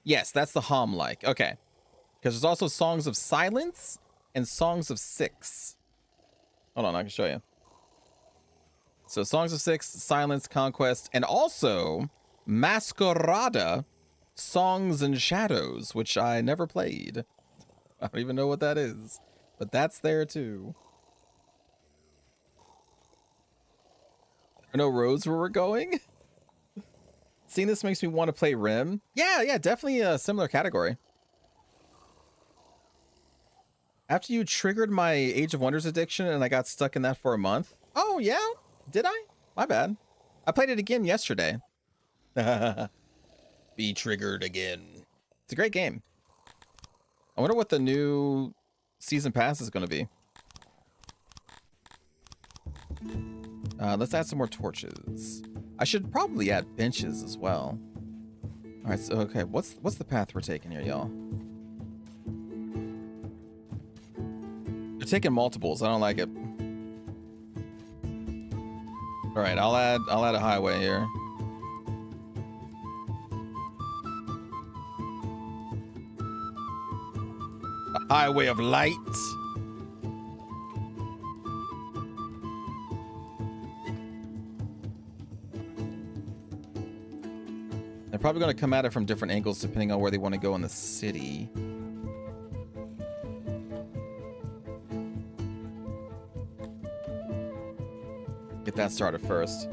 Yes, that's the Hom-like. Okay. Because there's also Songs of Silence and Songs of Syx. Hold on, I can show you. So Songs of Syx, Silence, Conquest, and also Masquerada, Songs and Shadows, which I never played. I don't even know what that is, but that's there too. There are no roads where we're going. Seeing this makes me want to play Rim. Yeah, definitely a similar category. After you triggered my Age of Wonders addiction and I got stuck in that for a month. Oh, yeah? Did I? My bad. I played it again yesterday. Be triggered again. It's a great game. I wonder what the new season pass is going to be. Let's add some more torches. I should probably add benches as well. All right, so okay, what's the path we're taking here, y'all? They're taking multiples. I don't like it. All right, I'll add a highway here. A highway of light. They're probably going to come at it from different angles depending on where they want to go in the city. Get that started first.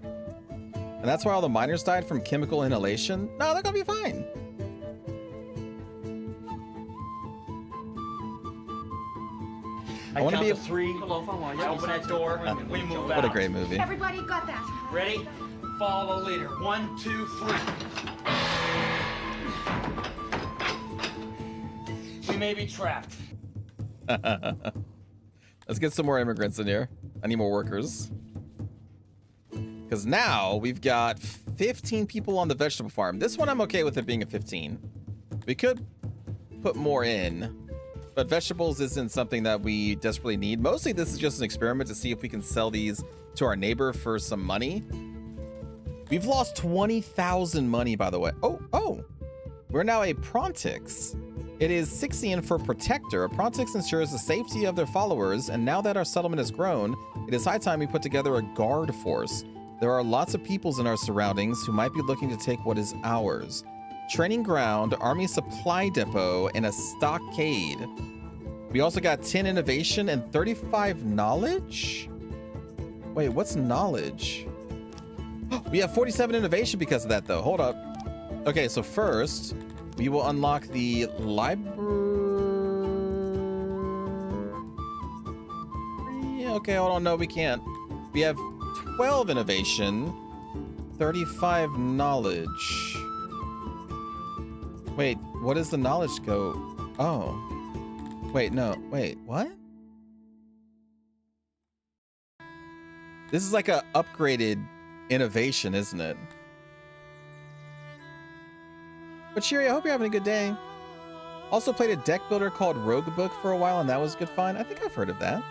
And that's why all the miners died from chemical inhalation? No, they're going to be fine. I want to be a 3. Hello, open that door. We move out. What a great movie. Everybody got that. Ready? Follow the leader. 1, 2, 3. We may be trapped. Let's get some more immigrants in here. I need more workers. Because now we've got 15 people on the vegetable farm. This one I'm okay with it being a 15. We could put more in. But vegetables isn't something that we desperately need. Mostly this is just an experiment to see if we can sell these to our neighbor for some money. We've lost 20,000 money, by the way. Oh, we're now a Prontix. It is Syxian for protector. A Prontix ensures the safety of their followers, and now that our settlement has grown, it is high time we put together a guard force. There are lots of peoples in our surroundings who might be looking to take what is ours. Training ground, army supply depot, and a stockade. We also got 10 innovation and 35 knowledge? Wait, what's knowledge? We have 47 innovation because of that, though. Hold up. Okay, so first, we will unlock the library. Okay, hold on. No, we can't. We have 12 innovation, 35 knowledge. Wait, what does the knowledge go? Oh. Wait, no. Wait, what? This is like a upgraded innovation, isn't it? But Shiri, I hope you're having a good day. Also played a deck builder called Rogue Book for a while, and that was good fun. I think I've heard of that.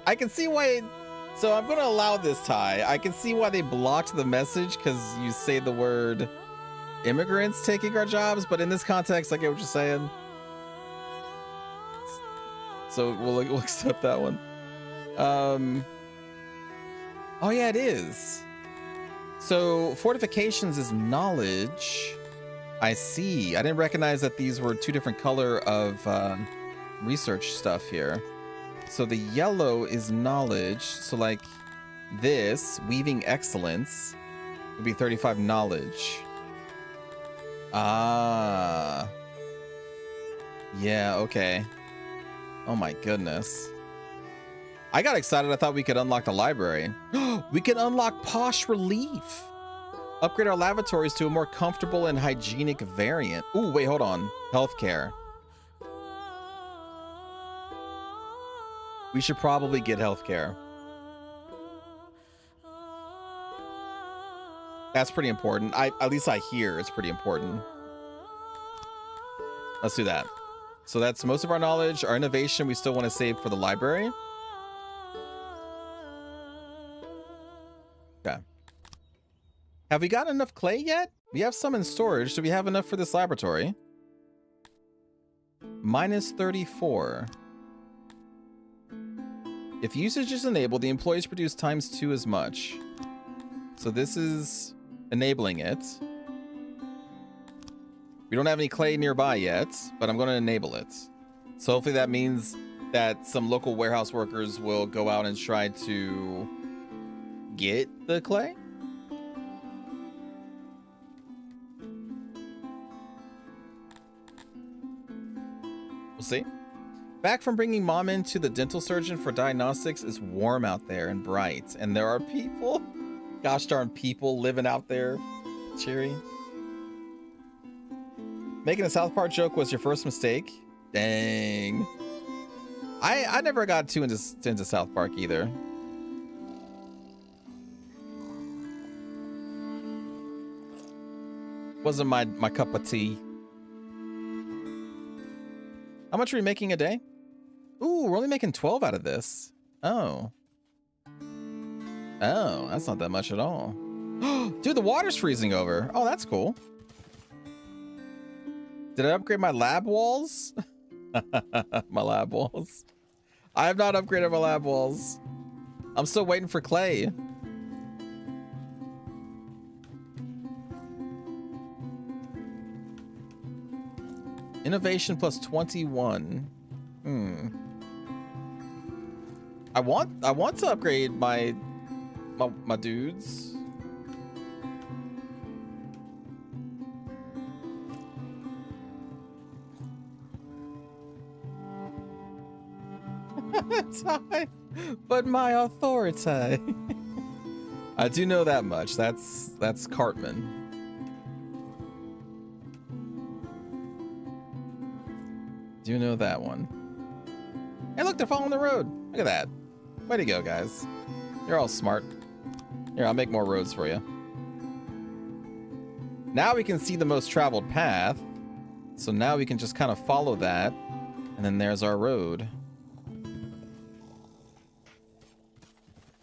I can see why. So I'm going to allow this, Ty. I can see why they blocked the message because you say the word immigrants taking our jobs, but in this context, I get what you're saying. So we'll accept that one. Oh yeah, it is. So fortifications is knowledge. I see. I didn't recognize that these were two different color of research stuff here. So the yellow is knowledge. So like this, weaving excellence, would be 35 knowledge. Ah. Yeah, okay. Oh my goodness. I got excited. I thought we could unlock the library. We can unlock posh relief. Upgrade our lavatories to a more comfortable and hygienic variant. Ooh, wait, hold on. Healthcare. We should probably get healthcare. That's pretty important. At least I hear it's pretty important. Let's do that. So that's most of our knowledge. Our innovation we still want to save for the library. Okay. Have we got enough clay yet? We have some in storage. Do we have enough for this laboratory? Minus 34. If usage is enabled, the employees produce ×2 as much. So this is enabling it. We don't have any clay nearby yet, but I'm going to enable it. So hopefully that means that some local warehouse workers will go out and try to get the clay. We'll see. Back from bringing mom in to the dental surgeon for diagnostics. It's warm out there and bright, and there are people, gosh darn people, living out there. Cheery. Making a South Park joke was your first mistake? Dang. I never got too into South Park either. Wasn't my cup of tea. How much are we making a day? Ooh, we're only making 12 out of this. Oh. Oh, that's not that much at all. Dude, the water's freezing over. Oh, that's cool. Did I upgrade my lab walls? My lab walls. I have not upgraded my lab walls. I'm still waiting for clay. Innovation plus 21. I want to upgrade my dudes. But my authority. I do know that much. That's Cartman. Do know that one. Hey, look, they're following the road. Look at that. Way to go, guys. You're all smart. Here, I'll make more roads for you. Now we can see the most traveled path. So now we can just kind of follow that. And then there's our road.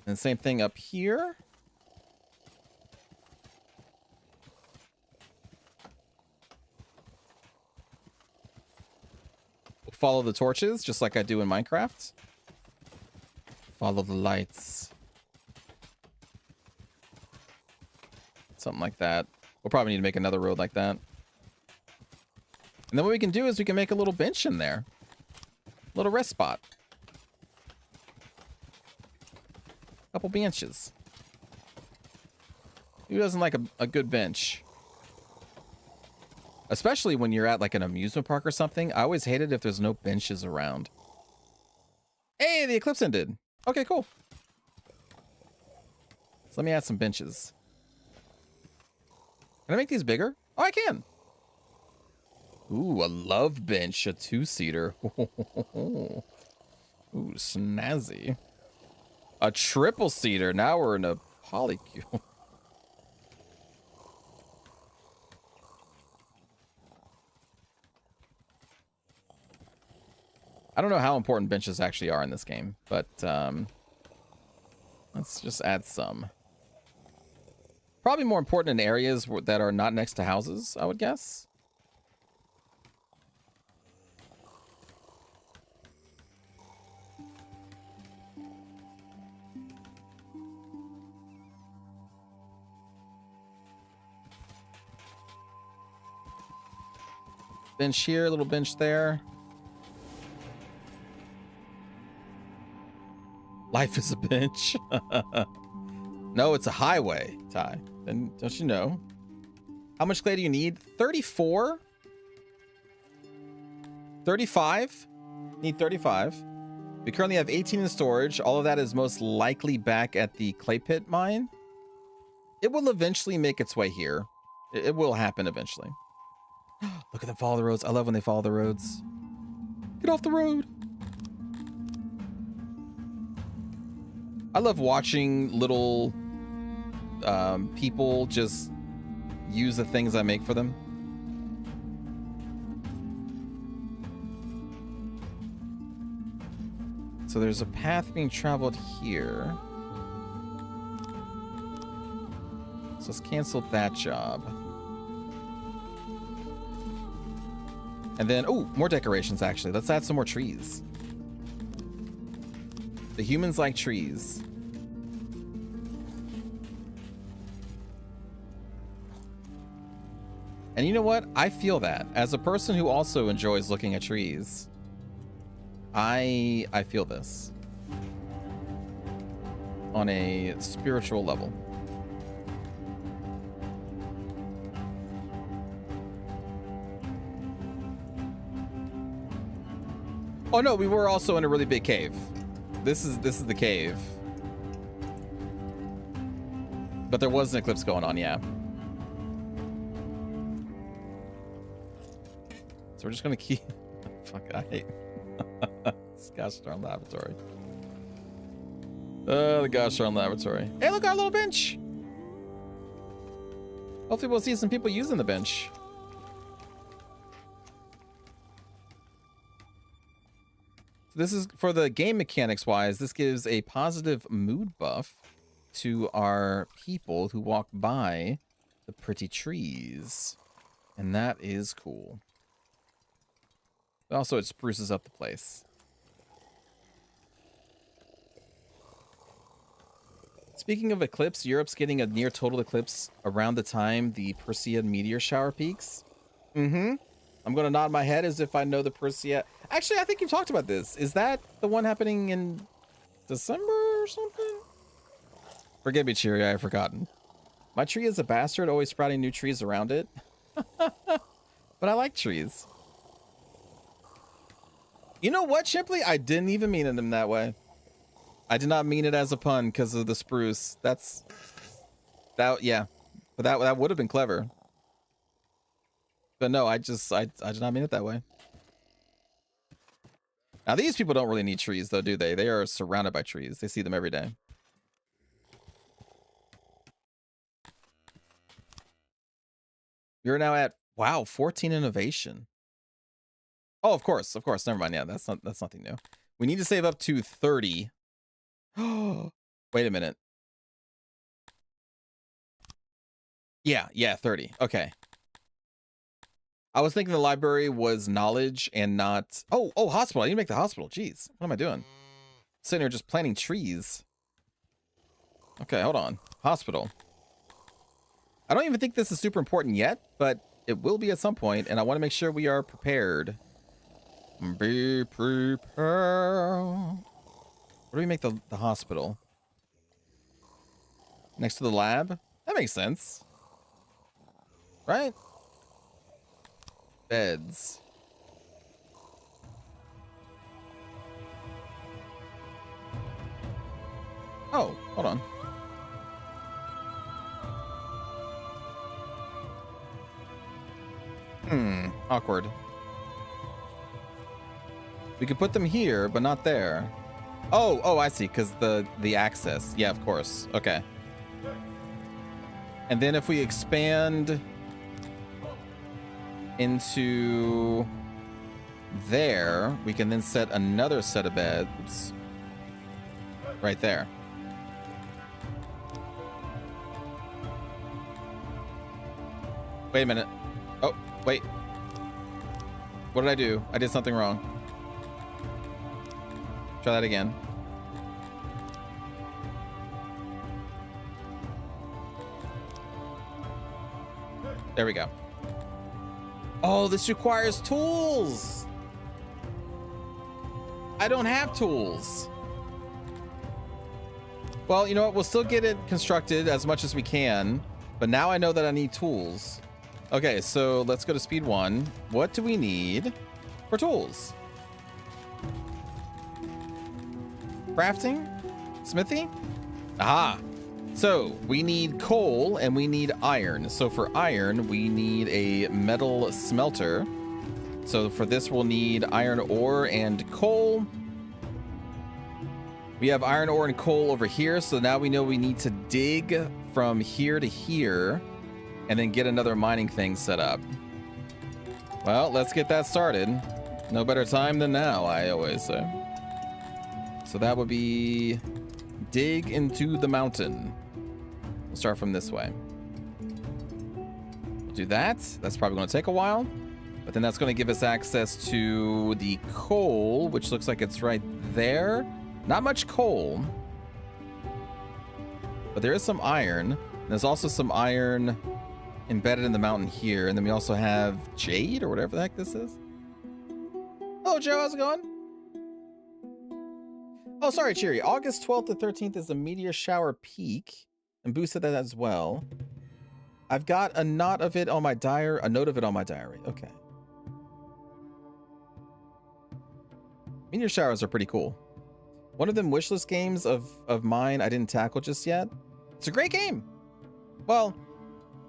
And same thing up here. We'll follow the torches, just like I do in Minecraft. Follow the lights. Something like that. We'll probably need to make another road like that. And then what we can do is we can make a little bench in there. A little rest spot. Couple benches. Who doesn't like a good bench? Especially when you're at like an amusement park or something. I always hate it if there's no benches around. Hey, the eclipse ended. Okay, cool. So let me add some benches. Can I make these bigger? Oh, I can. Ooh, a love bench, a 2-seater. Ooh, snazzy. A triple-seater. Now we're in a polycule. I don't know how important benches actually are in this game, but let's just add some. Probably more important in areas that are not next to houses, I would guess. Bench here, little bench there. Life is a bench. No, it's a highway, Ty. And don't you know? How much clay do you need? 34? 35? Need 35. We currently have 18 in storage. All of that is most likely back at the clay pit mine. It will eventually make its way here. It will happen eventually. Look at them follow the roads. I love when they follow the roads. Get off the road. I love watching little people just use the things I make for them. So there's a path being traveled here. So let's cancel that job. And then, oh, more decorations actually. Let's add some more trees. The humans like trees. And you know what? I feel that. As a person who also enjoys looking at trees, I feel this on a spiritual level. Oh no, we were also in a really big cave. This is the cave. But there was an eclipse going on, yeah. So we're just gonna keep fuck, I hate Gosh darn laboratory. The gosh darn laboratory. Hey, look, our little bench. Hopefully we'll see some people using the bench. This is for the game mechanics wise. This gives a positive mood buff to our people who walk by the pretty trees. And that is cool. Also, it spruces up the place. Speaking of eclipse, Europe's getting a near total eclipse around the time the Perseid meteor shower peaks. Mm-hmm. I'm going to nod my head as if I know the Perseid. Actually, I think you've talked about this. Is that the one happening in December or something? Forgive me, Cheery, I have forgotten. My tree is a bastard, always sprouting new trees around it. But I like trees. You know what, Shipley? I didn't even mean it in that way. I did not mean it as a pun because of the spruce. Yeah. But that would have been clever. But no, I did not mean it that way. Now, these people don't really need trees, though, do they? They are surrounded by trees. They see them every day. You're now at, wow, 14 innovation. Oh, of course. Never mind. Yeah, that's nothing new. We need to save up to 30. Oh, wait a minute. Yeah, 30. Okay. I was thinking the library was knowledge and not... Oh, hospital. I need to make the hospital. Jeez. What am I doing? Sitting here just planting trees. Okay, hold on. Hospital. I don't even think this is super important yet, but it will be at some point, and I want to make sure we are prepared. Be prepared. Where do we make the hospital? Next to the lab? That makes sense. Right? Beds. Oh, hold on. Awkward. We could put them here, but not there. Oh, I see, because the access. Yeah, of course. Okay. And then if we expand into there, we can then set another set of beds right there. Wait a minute. Oh, wait. What did I do? I did something wrong. Try that again. There we go. Oh, this requires tools. I don't have tools. Well, you know what? We'll still get it constructed as much as we can. But now I know that I need tools. Okay, so let's go to speed 1. What do we need for tools? Crafting? Smithy? Aha. So we need coal and we need iron. So for iron, we need a metal smelter. So for this, we'll need iron ore and coal. We have iron ore and coal over here. So now we know we need to dig from here to here and then get another mining thing set up. Well, let's get that started. No better time than now, I always say. So that would be dig into the mountain. We'll start from this way. We'll do that. That's probably going to take a while, but then that's going to give us access to the coal, which looks like it's right there. Not much coal. But there is some iron. There's also some iron embedded in the mountain here. And then we also have jade or whatever the heck this is. Oh, Joe, how's it going? Oh, sorry, Cheery. August 12th to 13th is the meteor shower peak. And Boo said that as well. I've got a note of it on my diary. A note of it on my diary. Okay. Meteor showers are pretty cool. One of them wishlist games of mine I didn't tackle just yet. It's a great game. Well,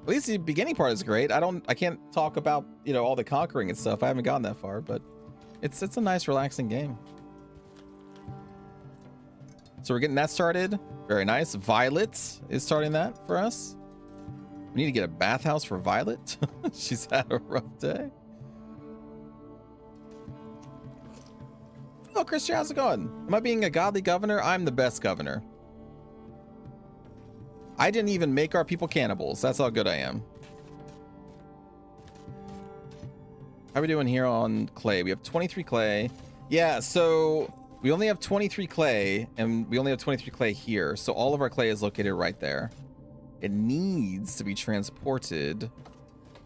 at least the beginning part is great. I can't talk about, you know, all the conquering and stuff. I haven't gotten that far, but it's a nice relaxing game. So we're getting that started. Very nice. Violet is starting that for us. We need to get a bathhouse for Violet. She's had a rough day. Oh, Christian, how's it going? Am I being a godly governor? I'm the best governor. I didn't even make our people cannibals. That's how good I am. How are we doing here on clay? We have 23 clay. Yeah, so we only have 23 clay, and we only have 23 clay here. So all of our clay is located right there. It needs to be transported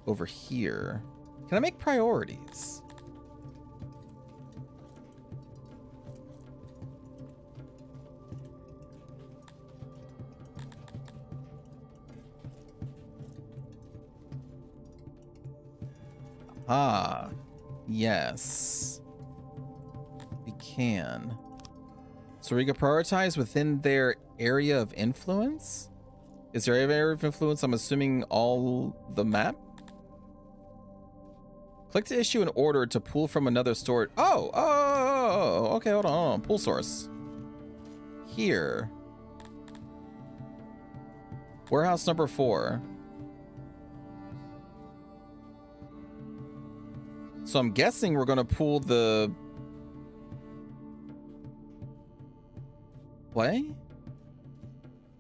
over here. Can I make priorities? Ah, yes. We can. So we can prioritize within their area of influence? Is their area of influence, I'm assuming, all the map? Click to issue an order to pull from another storage. Oh, okay, hold on. Pull source. Here. Warehouse number 4. So I'm guessing we're going to pull the clay?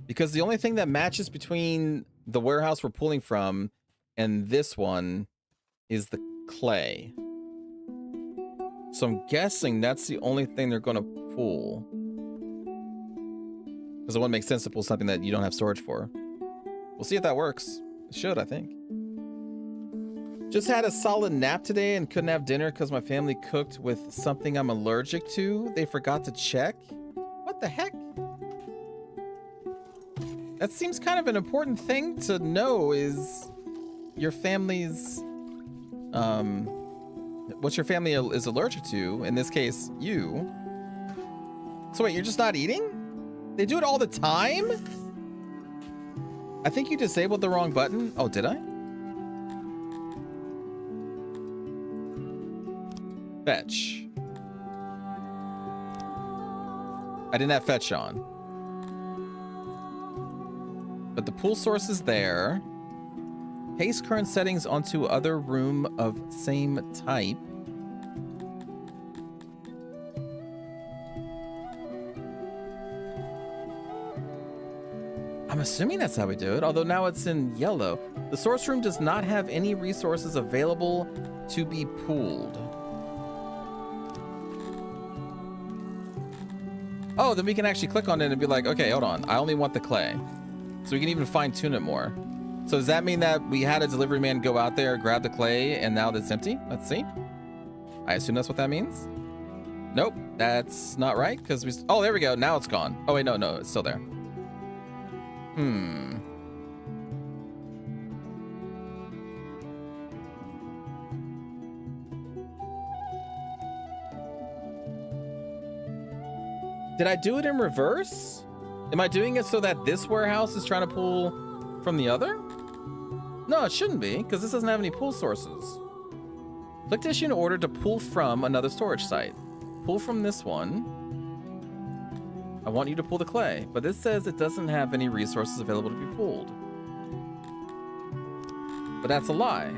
Because the only thing that matches between the warehouse we're pulling from and this one is the clay. So I'm guessing that's the only thing they're going to pull. Because it wouldn't make sense to pull something that you don't have storage for. We'll see if that works. It should, I think. Just had a solid nap today and couldn't have dinner because my family cooked with something I'm allergic to. They forgot to check. What the heck? That seems kind of an important thing to know, is your family's, what your family is allergic to. In this case, you. So wait, you're just not eating? They do it all the time? I think you disabled the wrong button. Oh, did I? Fetch. I didn't have fetch on. But the pool source is there. Paste current settings onto other room of same type. I'm assuming that's how we do it, although now it's in yellow. The source room does not have any resources available to be pooled. Oh, then we can actually click on it and be like, okay, hold on. I only want the clay. So we can even fine tune it more. So does that mean that we had a delivery man go out there, grab the clay, and now it's empty? Let's see. I assume that's what that means. Nope, that's not right, because we... Oh, there we go. Now it's gone. Oh, wait, no, it's still there. Did I do it in reverse? Am I doing it so that this warehouse is trying to pull from the other? No, it shouldn't be, because this doesn't have any pull sources. Click to issue an order to pull from another storage site. Pull from this one. I want you to pull the clay, but this says it doesn't have any resources available to be pulled. But that's a lie.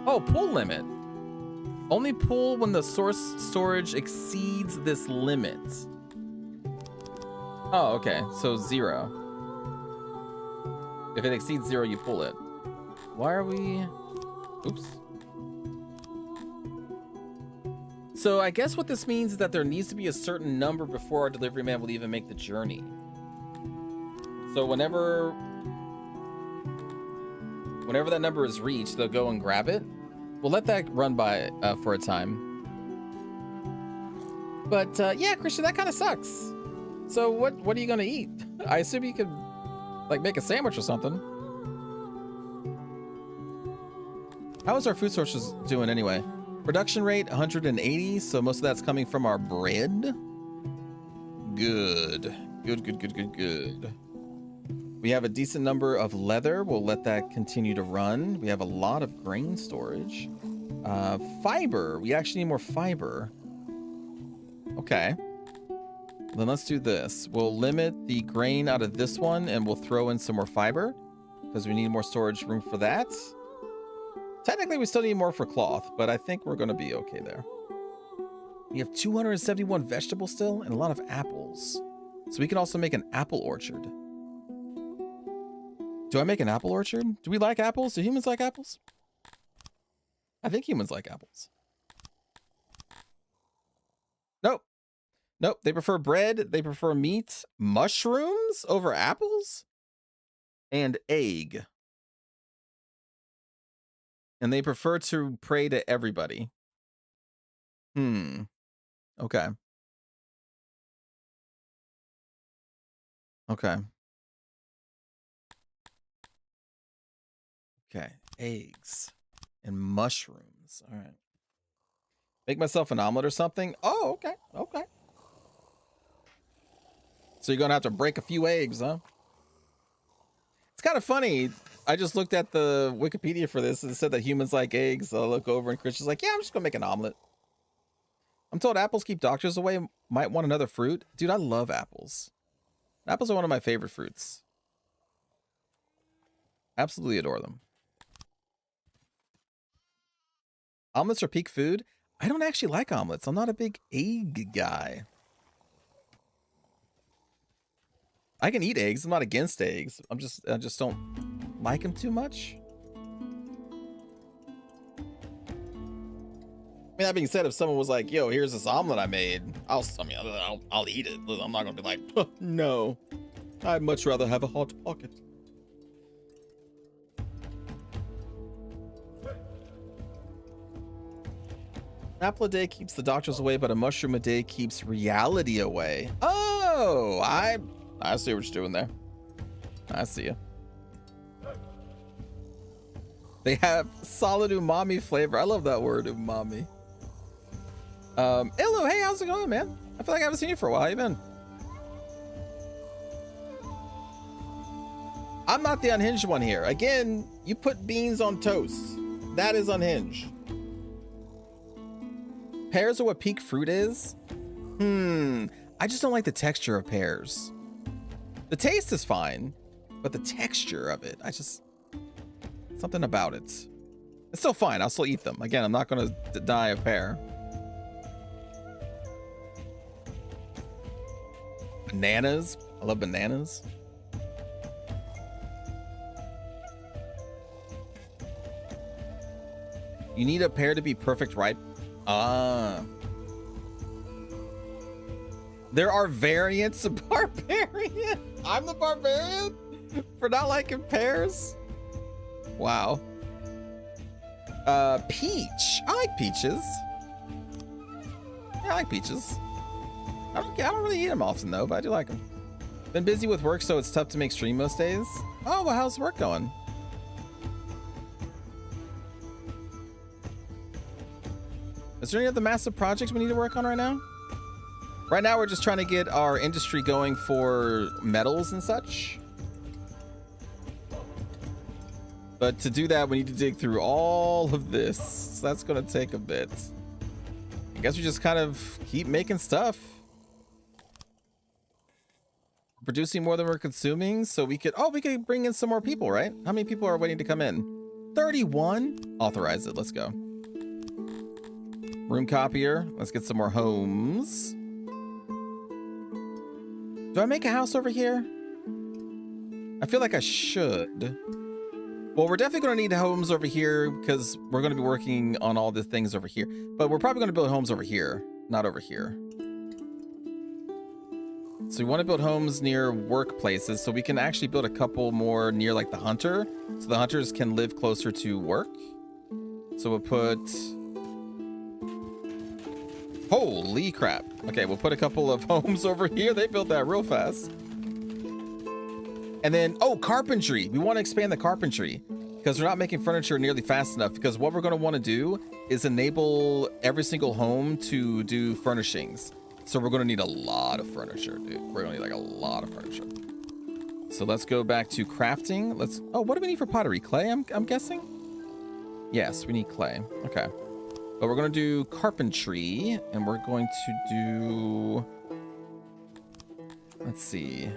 Oh, pull limit. Only pull when the source storage exceeds this limit. Oh, okay. So 0. If it exceeds 0, you pull it. Why are we... Oops. So I guess what this means is that there needs to be a certain number before our delivery man will even make the journey. So whenever that number is reached, they'll go and grab it. We'll let that run by for a time. But yeah, Christian, that kind of sucks. So what are you gonna eat? I assume you could like make a sandwich or something. How is our food sources doing anyway? Production rate 180, so most of that's coming from our bread. Good. We have a decent number of leather. We'll let that continue to run. We have a lot of grain storage. Fiber. We actually need more fiber. Okay. Then let's do this. We'll limit the grain out of this one and we'll throw in some more fiber because we need more storage room for that. Technically, we still need more for cloth, but I think we're going to be okay there. We have 271 vegetables still and a lot of apples. So we can also make an apple orchard. Do I make an apple orchard? Do we like apples? Do humans like apples? I think humans like apples. Nope. Nope. They prefer bread. They prefer meat. Mushrooms over apples? And egg. And they prefer to pray to everybody. Okay. Okay. Okay. Eggs and mushrooms. All right. Make myself an omelet or something. Oh, okay. Okay. So you're going to have to break a few eggs, huh? It's kind of funny. I just looked at the Wikipedia for this and it said that humans like eggs. So I look over and Christian's like, yeah, I'm just going to make an omelet. I'm told apples keep doctors away. Might want another fruit. Dude, I love apples. Apples are one of my favorite fruits. Absolutely adore them. Omelets are peak food. I don't actually like omelets. I'm not a big egg guy. I can eat eggs. I'm not against eggs. I just don't like them too much. I mean, that being said, if someone was like, yo, here's this omelet I made, I'll eat it. I'm not gonna be like, oh, no, I'd much rather have a hot pocket. An apple a day keeps the doctors away, but a mushroom a day keeps reality away. Oh, I see what you're doing there. I see you. They have solid umami flavor. I love that word, umami. Hello, hey, how's it going, man? I feel like I haven't seen you for a while. How you been? I'm not the unhinged one here. Again, you put beans on toast. That is unhinged. Pears are what peak fruit is? I just don't like the texture of pears. The taste is fine, but the texture of it, something about it. It's still fine. I'll still eat them. Again, I'm not going to deny a pear. Bananas. I love bananas. You need a pear to be perfect ripe. There are variants of barbarian. I'm the barbarian for not liking pears. Wow. Peach. I like peaches. Yeah, I like peaches. I don't really eat them often though, but I do like them. Been busy with work, so it's tough to make stream most days. Oh, well, how's work going? Is there any other massive projects we need to work on right now? Right now, we're just trying to get our industry going for metals and such. But to do that, we need to dig through all of this. So that's going to take a bit. I guess we just kind of keep making stuff. Producing more than we're consuming, so we could bring in some more people, right? How many people are waiting to come in? 31? Authorize it. Let's go. Room copier. Let's get some more homes. Do I make a house over here? I feel like I should. Well, we're definitely going to need homes over here because we're going to be working on all the things over here. But we're probably going to build homes over here, not over here. So we want to build homes near workplaces so we can actually build a couple more near like the hunter. So the hunters can live closer to work. So we'll put... Holy crap. Okay, we'll put a couple of homes over here. They built that real fast. And then, oh, carpentry. We want to expand the carpentry because we're not making furniture nearly fast enough, because what we're going to want to do is enable every single home to do furnishings. So we're going to need a lot of furniture, dude. We're going to need like a lot of furniture. So let's go back to crafting. Oh, what do we need for pottery? Clay, I'm guessing? Yes, we need clay. Okay. But we're going to do carpentry, and we're going to do... Let's see.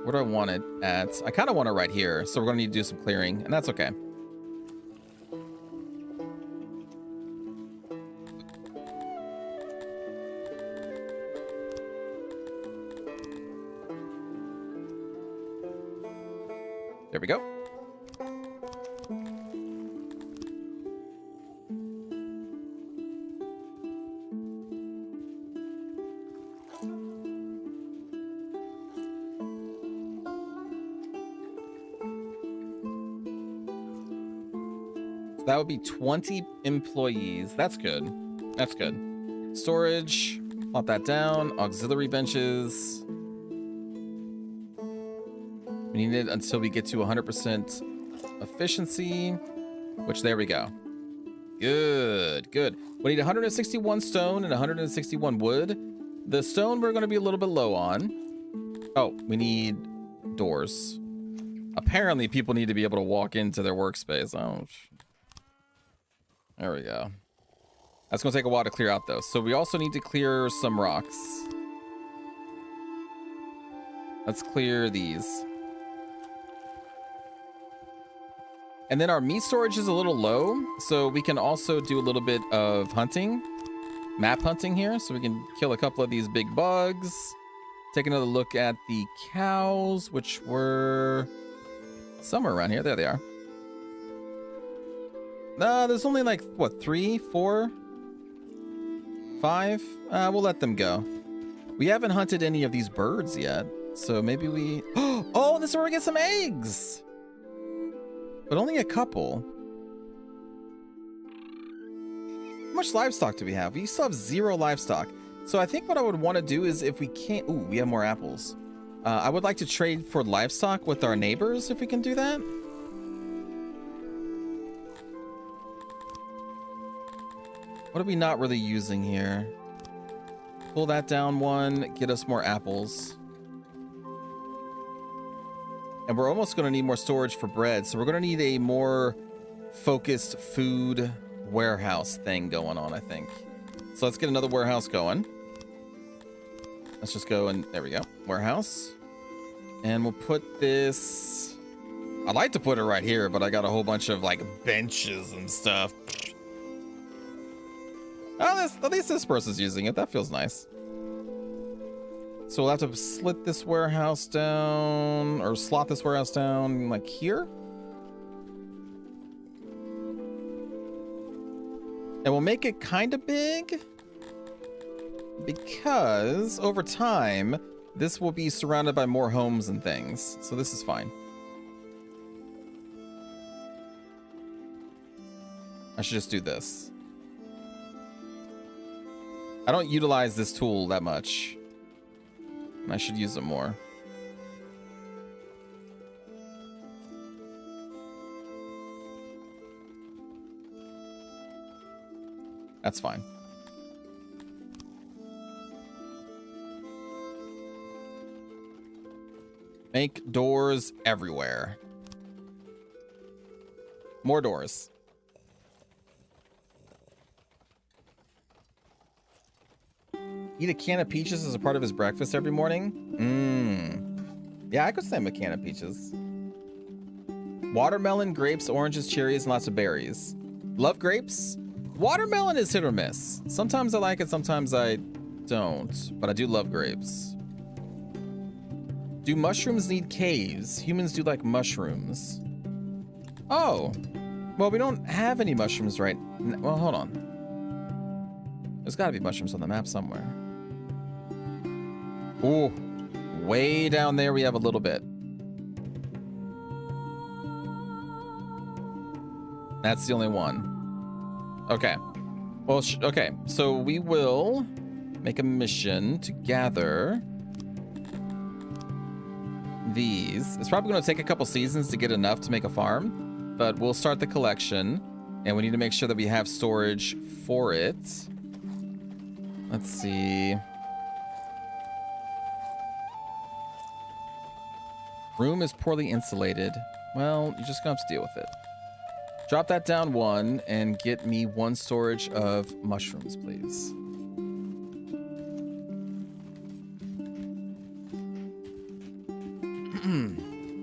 What do I want it at? I kind of want it right here, so we're going to need to do some clearing, and that's okay. There we go. That would be 20 employees. That's good. That's good. Storage. Plop that down. Auxiliary benches. We need it until we get to 100% efficiency, which there we go. Good, good. We need 161 stone and 161 wood. The stone we're going to be a little bit low on. Oh, we need doors. Apparently people need to be able to walk into their workspace. Oh, there we go. That's going to take a while to clear out, though. So we also need to clear some rocks. Let's clear these. And then our meat storage is a little low, so we can also do a little bit of hunting. Map hunting here, so we can kill a couple of these big bugs. Take another look at the cows, which were somewhere around here. There they are. There's only like, what, 3, 4, 5? We'll let them go. We haven't hunted any of these birds yet, so maybe we... Oh, this is where we get some eggs! But only a couple. How much livestock do we have? We still have 0 livestock. So I think what I would want to do is if we can't... Ooh, we have more apples. I would like to trade for livestock with our neighbors if we can do that. What are we not really using here? Pull that down 1, get us more apples. And we're almost going to need more storage for bread. So we're going to need a more focused food warehouse thing going on, I think. So let's get another warehouse going. Let's just go and there we go. Warehouse. And we'll put this... I'd like to put it right here, but I got a whole bunch of like benches and stuff. Oh, at least this person's using it. That feels nice. So we'll have to slit this warehouse down, or slot this warehouse down like here. And we'll make it kind of big because over time, this will be surrounded by more homes and things. So this is fine. I should just do this. I don't utilize this tool that much. And I should use it more. That's fine. Make doors everywhere. More doors. Eat a can of peaches as a part of his breakfast every morning? Yeah, I could slam a can of peaches. Watermelon, grapes, oranges, cherries, and lots of berries. Love grapes? Watermelon is hit or miss. Sometimes I like it, sometimes I don't. But I do love grapes. Do mushrooms need caves? Humans do like mushrooms. Oh, well, we don't have any mushrooms right now. Well, hold on. There's got to be mushrooms on the map somewhere. Ooh, way down there we have a little bit. That's the only one. Okay. Well, okay. So we will make a mission to gather these. It's probably going to take a couple seasons to get enough to make a farm, but we'll start the collection, and we need to make sure that we have storage for it. Let's see. Room is poorly insulated. Well, you're just going to have to deal with it. Drop that down 1 and get me 1 storage of mushrooms, please.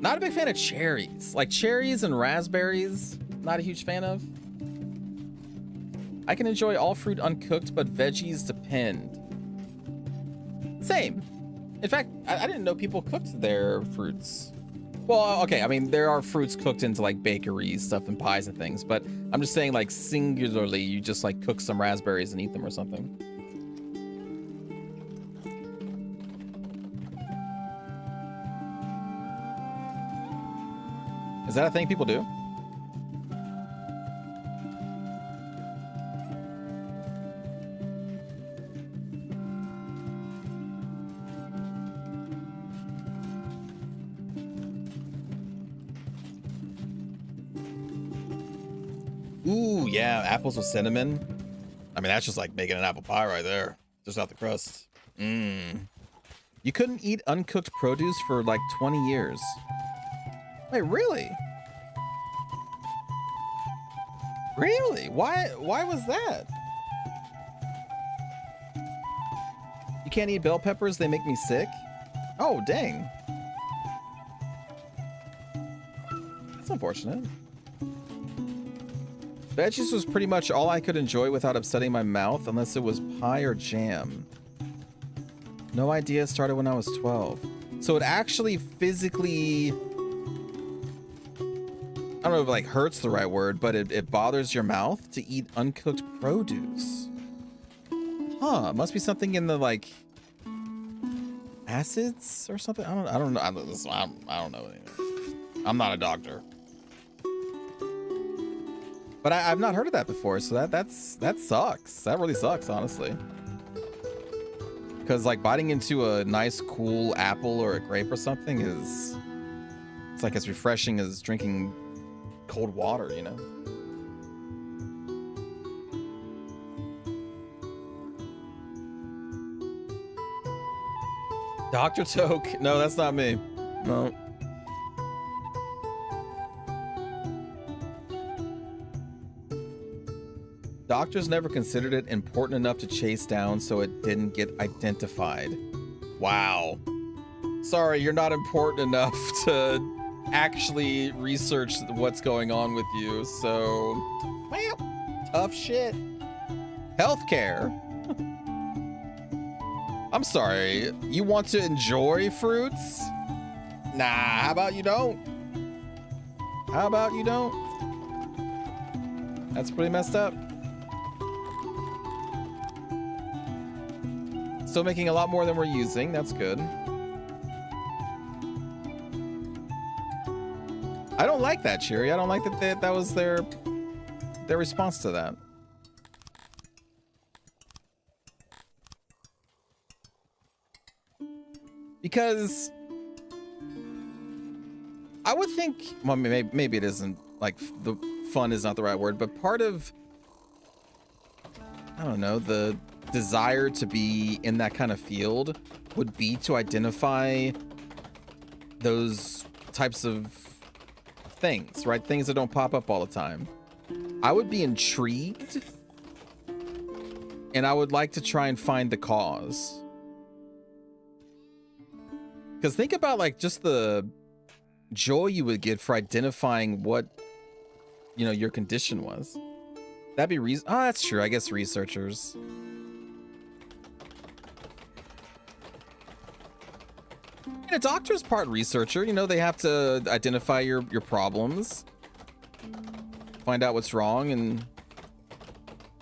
Not a big fan of cherries. Like cherries and raspberries, not a huge fan of. I can enjoy all fruit uncooked, but veggies depend. Same. In fact, I didn't know people cooked their fruits. Well, okay, I mean, there are fruits cooked into like bakeries, stuff and pies and things, but I'm just saying like singularly, you just like cook some raspberries and eat them or something. Is that a thing people do? Ooh, yeah, apples with cinnamon. I mean, that's just like making an apple pie right there. Just out the crust. Mmm. You couldn't eat uncooked produce for like 20 years. Wait, really? Really? Why was that? You can't eat bell peppers, they make me sick? Oh, dang. That's unfortunate. Veggies was pretty much all I could enjoy without upsetting my mouth, unless it was pie or jam. No idea, started when I was 12. So it actually physically, I don't know if like hurts the right word, but it bothers your mouth to eat uncooked produce. Huh, must be something in the like acids or something. I don't know. I don't know anything. I'm not a doctor. But I've not heard of that before, so that sucks. That really sucks, honestly. Because like biting into a nice cool apple or a grape or something it's like as refreshing as drinking cold water, you know? Dr. Toke? No, that's not me. No. Doctors never considered it important enough to chase down, so it didn't get identified. Wow. Sorry, you're not important enough to actually research what's going on with you, so... Well, tough shit. Healthcare. I'm sorry, you want to enjoy fruits? Nah, how about you don't? How about you don't? That's pretty messed up. Still making a lot more than we're using. That's good. I don't like that, Cherry. I don't like that was their response to that. Because I would think, well, maybe it isn't, like, the fun is not the right word, but part of, I don't know, the desire to be in that kind of field would be to identify those types of things, right? Things that don't pop up all the time. I would be intrigued, and I would like to try and find the cause. Because think about like just the joy you would get for identifying what, you know, your condition was. That'd be reason. Oh, that's true. I guess researchers. And a doctor's part researcher. You know, they have to identify your problems. find out what's wrong, and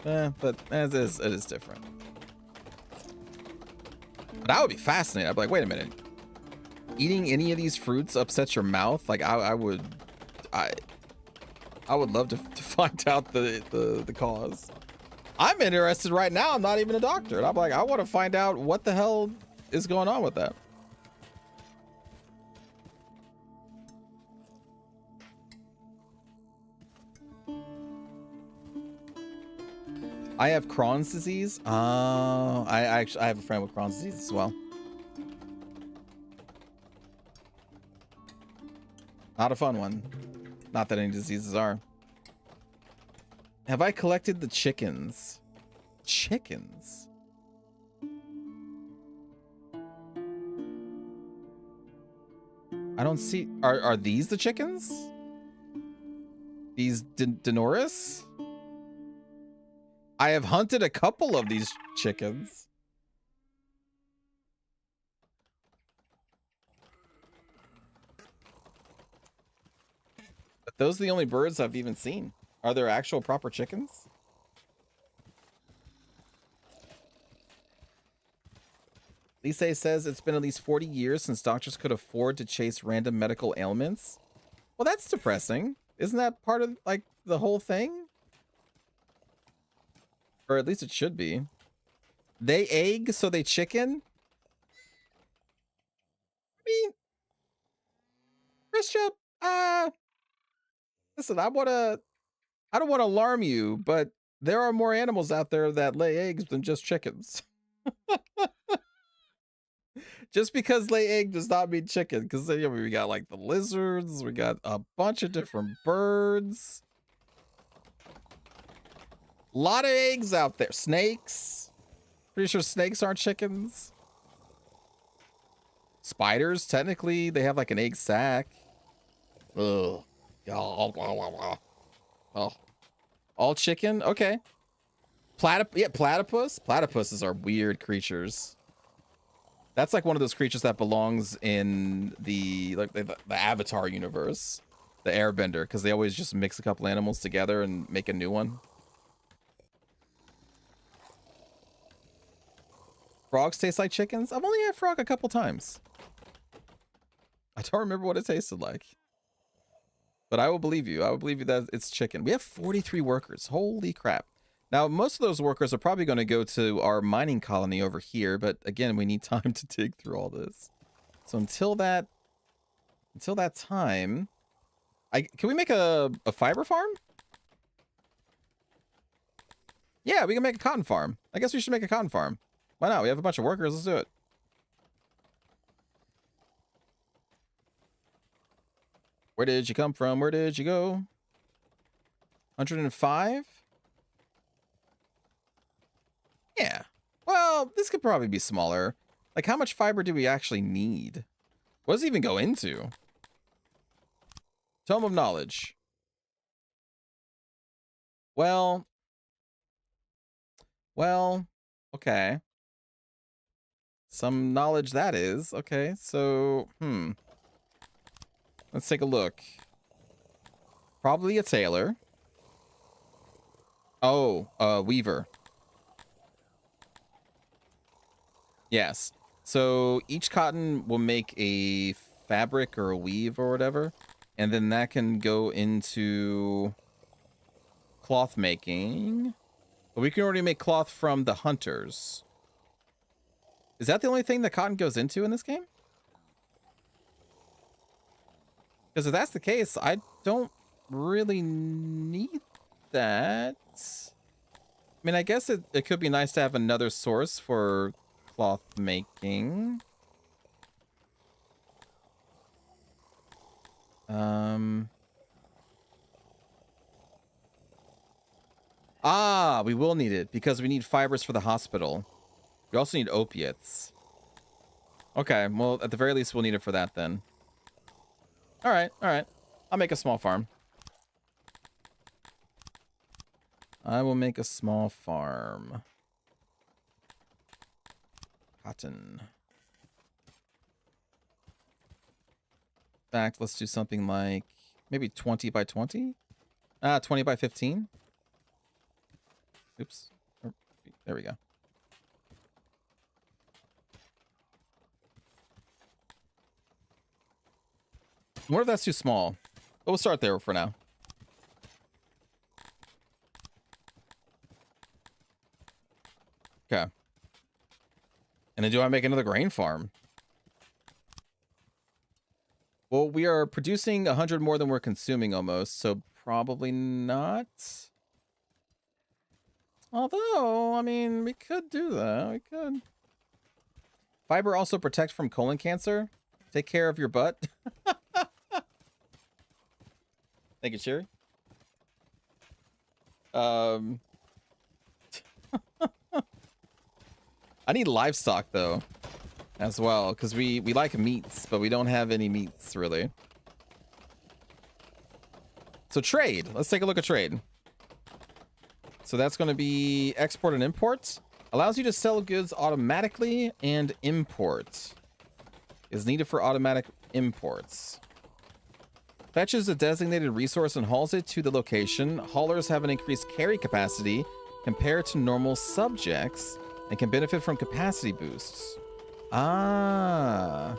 but it is different. But I would be fascinated. I'd be like, wait a minute, eating any of these fruits upsets your mouth? Like I would love to find out the cause. I'm interested right now. I'm not even a doctor, and I'm like, I want to find out what the hell is going on with that. I have Crohn's disease. I have a friend with Crohn's disease as well. Not a fun one. Not that any diseases are. Have I collected the chickens? Chickens? I don't see. Are these the chickens? These Denoris? I have hunted a couple of these chickens. But those are the only birds I've even seen. Are there actual proper chickens? Lisa says it's been at least 40 years since doctors could afford to chase random medical ailments. Well, that's depressing. Isn't that part of, like, the whole thing? Or at least it should be. They egg, so they chicken? I mean, Christian, listen, I don't want to alarm you, but there are more animals out there that lay eggs than just chickens. Just because lay egg does not mean chicken, because we got like the lizards, we got a bunch of different birds. A lot of eggs out there. Snakes. Pretty sure snakes aren't chickens. Spiders, technically, they have like an egg sac. Ugh. Oh. All chicken? Okay. Platypus? Platypuses are weird creatures. That's like one of those creatures that belongs in the Avatar universe. The Airbender, because they always just mix a couple animals together and make a new one. Frogs taste like chickens? I've only had frog a couple times. I don't remember what it tasted like. But I will believe you. I will believe you that it's chicken. We have 43 workers. Holy crap. Now, most of those workers are probably going to go to our mining colony over here. But again, we need time to dig through all this. So until that time, can we make a fiber farm? Yeah, we can make a cotton farm. I guess we should make a cotton farm. Why not? We have a bunch of workers. Let's do it. Where did you come from? Where did you go? 105? Yeah. Well, this could probably be smaller. Like, how much fiber do we actually need? What does it even go into? Tome of Knowledge. Well, okay. Some knowledge that is. Okay, so, let's take a look. Probably a tailor. Oh, weaver. Yes. So each cotton will make a fabric or a weave or whatever, and then that can go into cloth making. But we can already make cloth from the hunters. Is that the only thing that cotton goes into in this game? Because if that's the case, I don't really need that. I mean, I guess it could be nice to have another source for cloth making. We will need it because we need fibers for the hospital. We also need opiates. Okay, well, at the very least, we'll need it for that then. All right. I'll make a small farm. I will make a small farm. Cotton. In fact, let's do something like maybe 20 by 20. 20 by 15. Oops. Oh, there we go. I wonder if that's too small. But we'll start there for now. Okay. And then do I make another grain farm? Well, we are producing 100 more than we're consuming almost, so probably not. Although, I mean, we could do that. We could. Fiber also protects from colon cancer. Take care of your butt. Thank you, Sherry. I need livestock though, as well, because we like meats, but we don't have any meats really. So trade. Let's take a look at trade. So that's going to be export and import. Allows you to sell goods automatically, and import is needed for automatic imports. Fetches a designated resource and hauls it to the location. Haulers have an increased carry capacity compared to normal subjects and can benefit from capacity boosts. Ah.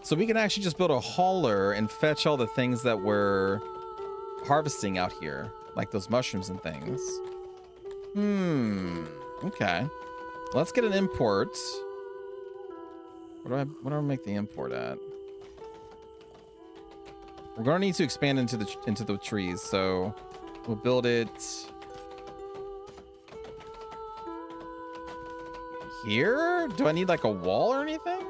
So we can actually just build a hauler and fetch all the things that we're harvesting out here, like those mushrooms and things. Okay. Let's get an import. Where do I make the import at? We're gonna need to expand into the trees, so we'll build it here. Do I need like a wall or anything?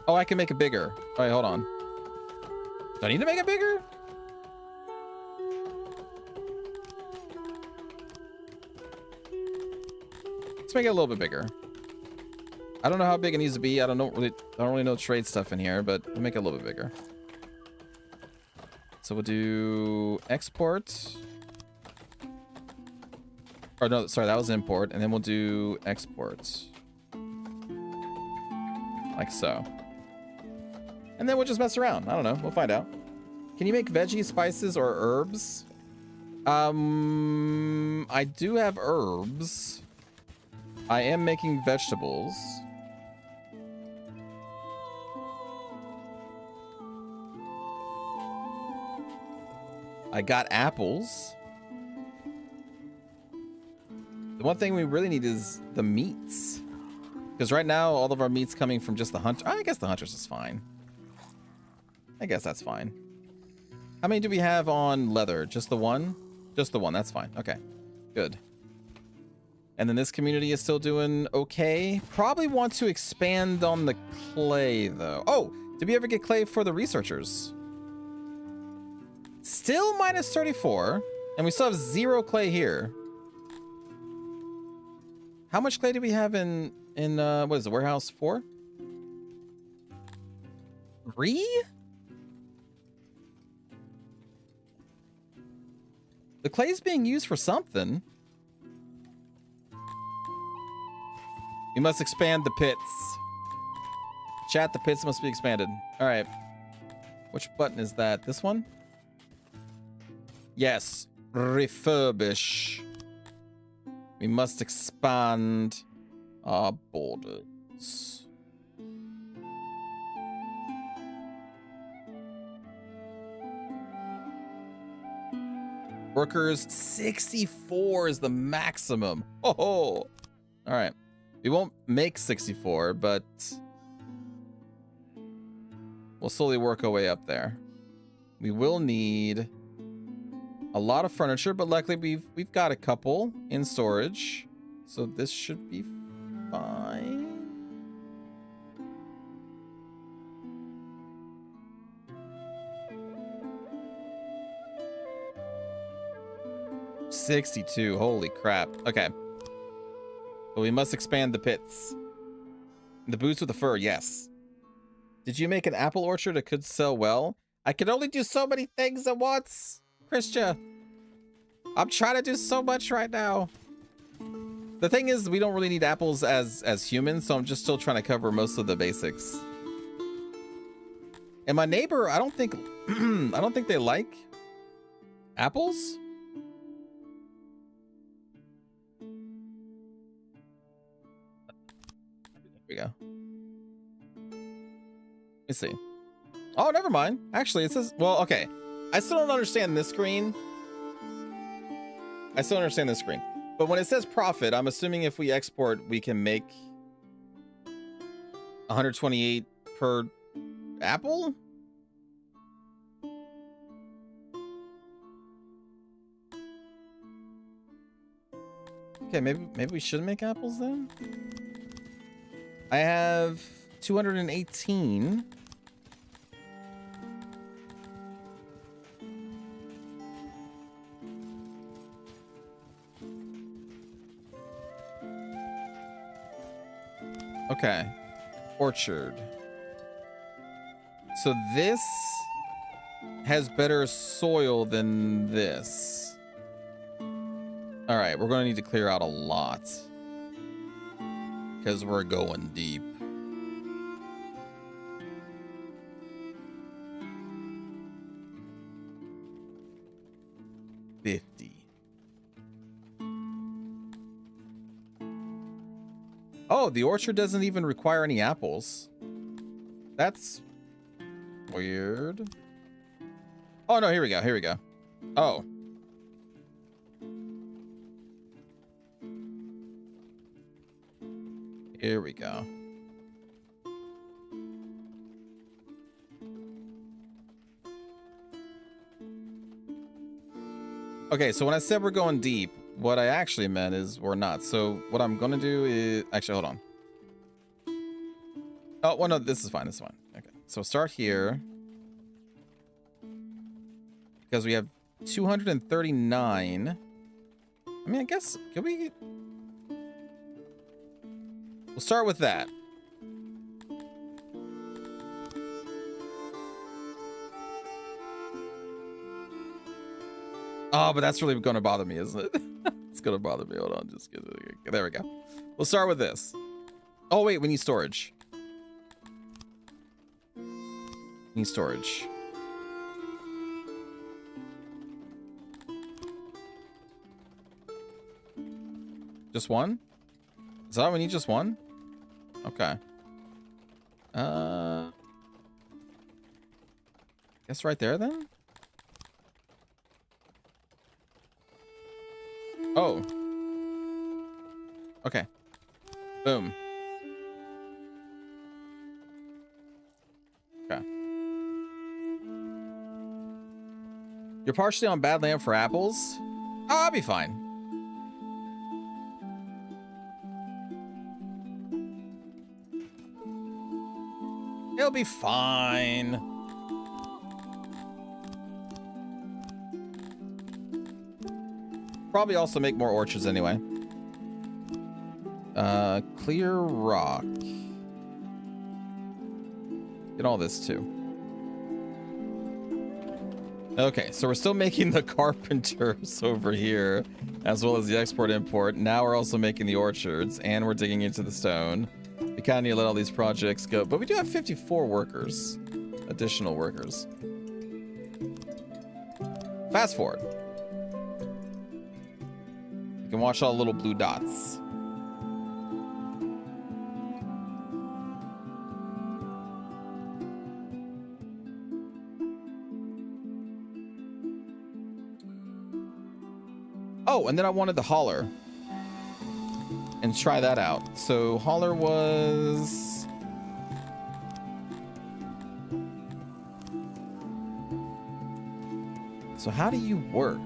Oh, I can make it bigger. All right, hold on. Do I need to make it bigger? Let's make it a little bit bigger. I don't know how big it needs to be. I don't really know trade stuff in here, but we'll make it a little bit bigger. So we'll do export. Or no, sorry, that was import. And then we'll do export. Like so. And then we'll just mess around. I don't know. We'll find out. Can you make veggies, spices, or herbs? I do have herbs. I am making vegetables. I got apples. The one thing we really need is the meats. Because right now, all of our meat's coming from just the hunter. I guess the hunters is fine. I guess that's fine. How many do we have on leather? Just the one? Just the one. That's fine. Okay. Good. And then this community is still doing okay. Probably want to expand on the clay, though. Oh, did we ever get clay for the researchers? Still minus 34. And we still have 0 clay here. How much clay do we have in what is it, warehouse 4? 3? The clay is being used for something. We must expand the pits. Chat, the pits must be expanded. All right. Which button is that? This one? Yes. Refurbish. We must expand our borders. Workers, 64 is the maximum. Oh, all right. We won't make 64, but we'll slowly work our way up there. We will need a lot of furniture, but luckily we've got a couple in storage, so this should be fine. $62. Holy crap. Okay. But we must expand the pits. The boots with the fur, yes. Did you make an apple orchard that could sell well? I can only do so many things at once, Christian. I'm trying to do so much right now. The thing is, we don't really need apples as humans, so I'm just still trying to cover most of the basics. And my neighbor, I don't think I don't think they like apples. There we go. Let's see. Oh, never mind. Actually, it says, well, okay. I still don't understand this screen. I still understand this screen. But when it says profit, I'm assuming if we export, we can make 128 per apple? Okay, maybe we should make apples then? I have 218. Okay. Orchard. So this has better soil than this. All right, we're going to need to clear out a lot because we're going deep. Oh, the orchard doesn't even require any apples. That's weird. Oh, no, here we go. Here we go. Oh. Here we go. Okay, so when I said we're going deep, what I actually meant is we're not. So what I'm going to do is... Actually, hold on. Oh, well, no, this is fine. This is fine. Okay, so start here. Because we have 239. I mean, I guess... Can we... We'll start with that. Oh, but that's really going to bother me, isn't it? It's going to bother me. Hold on. Just get it. There we go. We'll start with this. Oh, wait. We need storage. We need storage. Just one? Is that what we need? Just one? Okay. Guess right there then? Oh. Okay. Boom. Okay. You're partially on bad land for apples? Oh, I'll be fine. It'll be fine. Probably also make more orchards anyway. Clear rock. Get all this too. Okay, so we're still making the carpenters over here, as well as the export-import. Now we're also making the orchards, and we're digging into the stone. We kind of need to let all these projects go, but we do have 54 workers, additional workers. Fast forward. You can watch all the little blue dots. Oh, and then I wanted the hauler and try that out. So hauler was... So how do you work?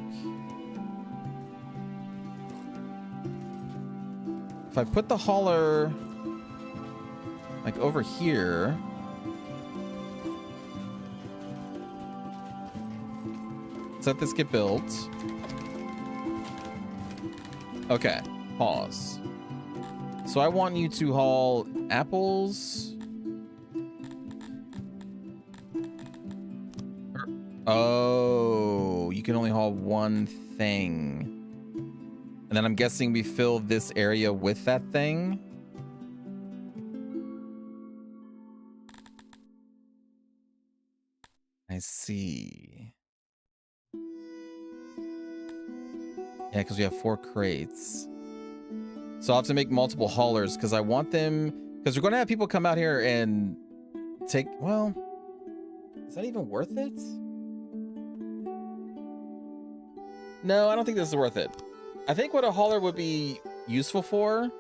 If I put the hauler like over here, let's let this get built. Okay, pause. So I want you to haul apples. Oh, you can only haul one thing. And then I'm guessing we fill this area with that thing. I see. Yeah, because we have 4 crates. So I'll have to make multiple haulers because I want them... Because we're going to have people come out here and take... Well, is that even worth it? No, I don't think this is worth it. I think what a hauler would be useful for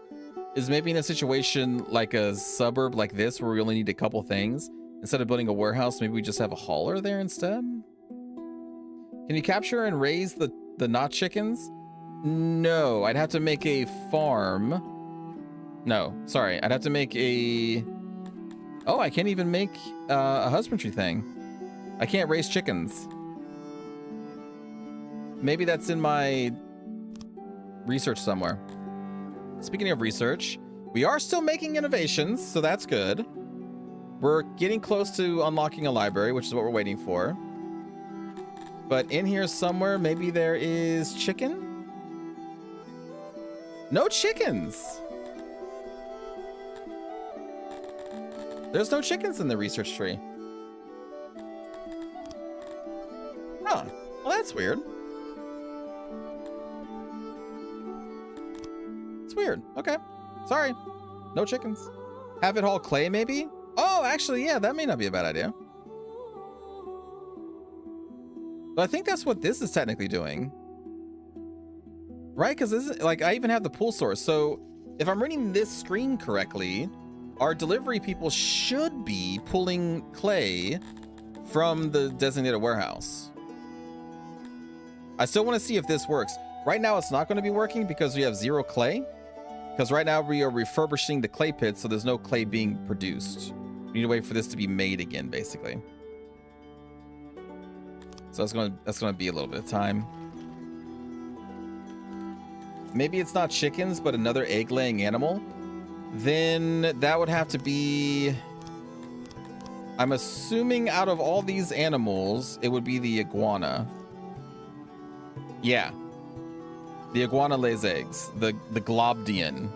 is maybe in a situation like a suburb like this where we only need a couple things. Instead of building a warehouse, maybe we just have a hauler there instead. Can you capture and raise the not chickens? No, I'd have to make a farm. No, sorry, I'd have to make a... Oh, I can't even make a husbandry thing. I can't raise chickens. Maybe that's in my research somewhere. Speaking of research, we are still making innovations, so that's good. We're getting close to unlocking a library, which is what we're waiting for. But in here somewhere, maybe there is chicken? No chickens! There's no chickens in the research tree. Oh, well that's weird. It's weird. Okay. Sorry. No chickens. Have it haul clay, maybe? Oh, actually, yeah, that may not be a bad idea. But I think that's what this is technically doing. Right? Because this is, like, I even have the pull source. So if I'm reading this screen correctly, our delivery people should be pulling clay from the designated warehouse. I still want to see if this works. Right now, it's not going to be working because we have 0 clay. Because right now we are refurbishing the clay pit, so there's no clay being produced. We need to wait for this to be made again, basically. So that's gonna be a little bit of time. Maybe it's not chickens, but another egg-laying animal. Then that would have to be... I'm assuming out of all these animals, it would be the iguana. Yeah. The iguana lays eggs. The globdian.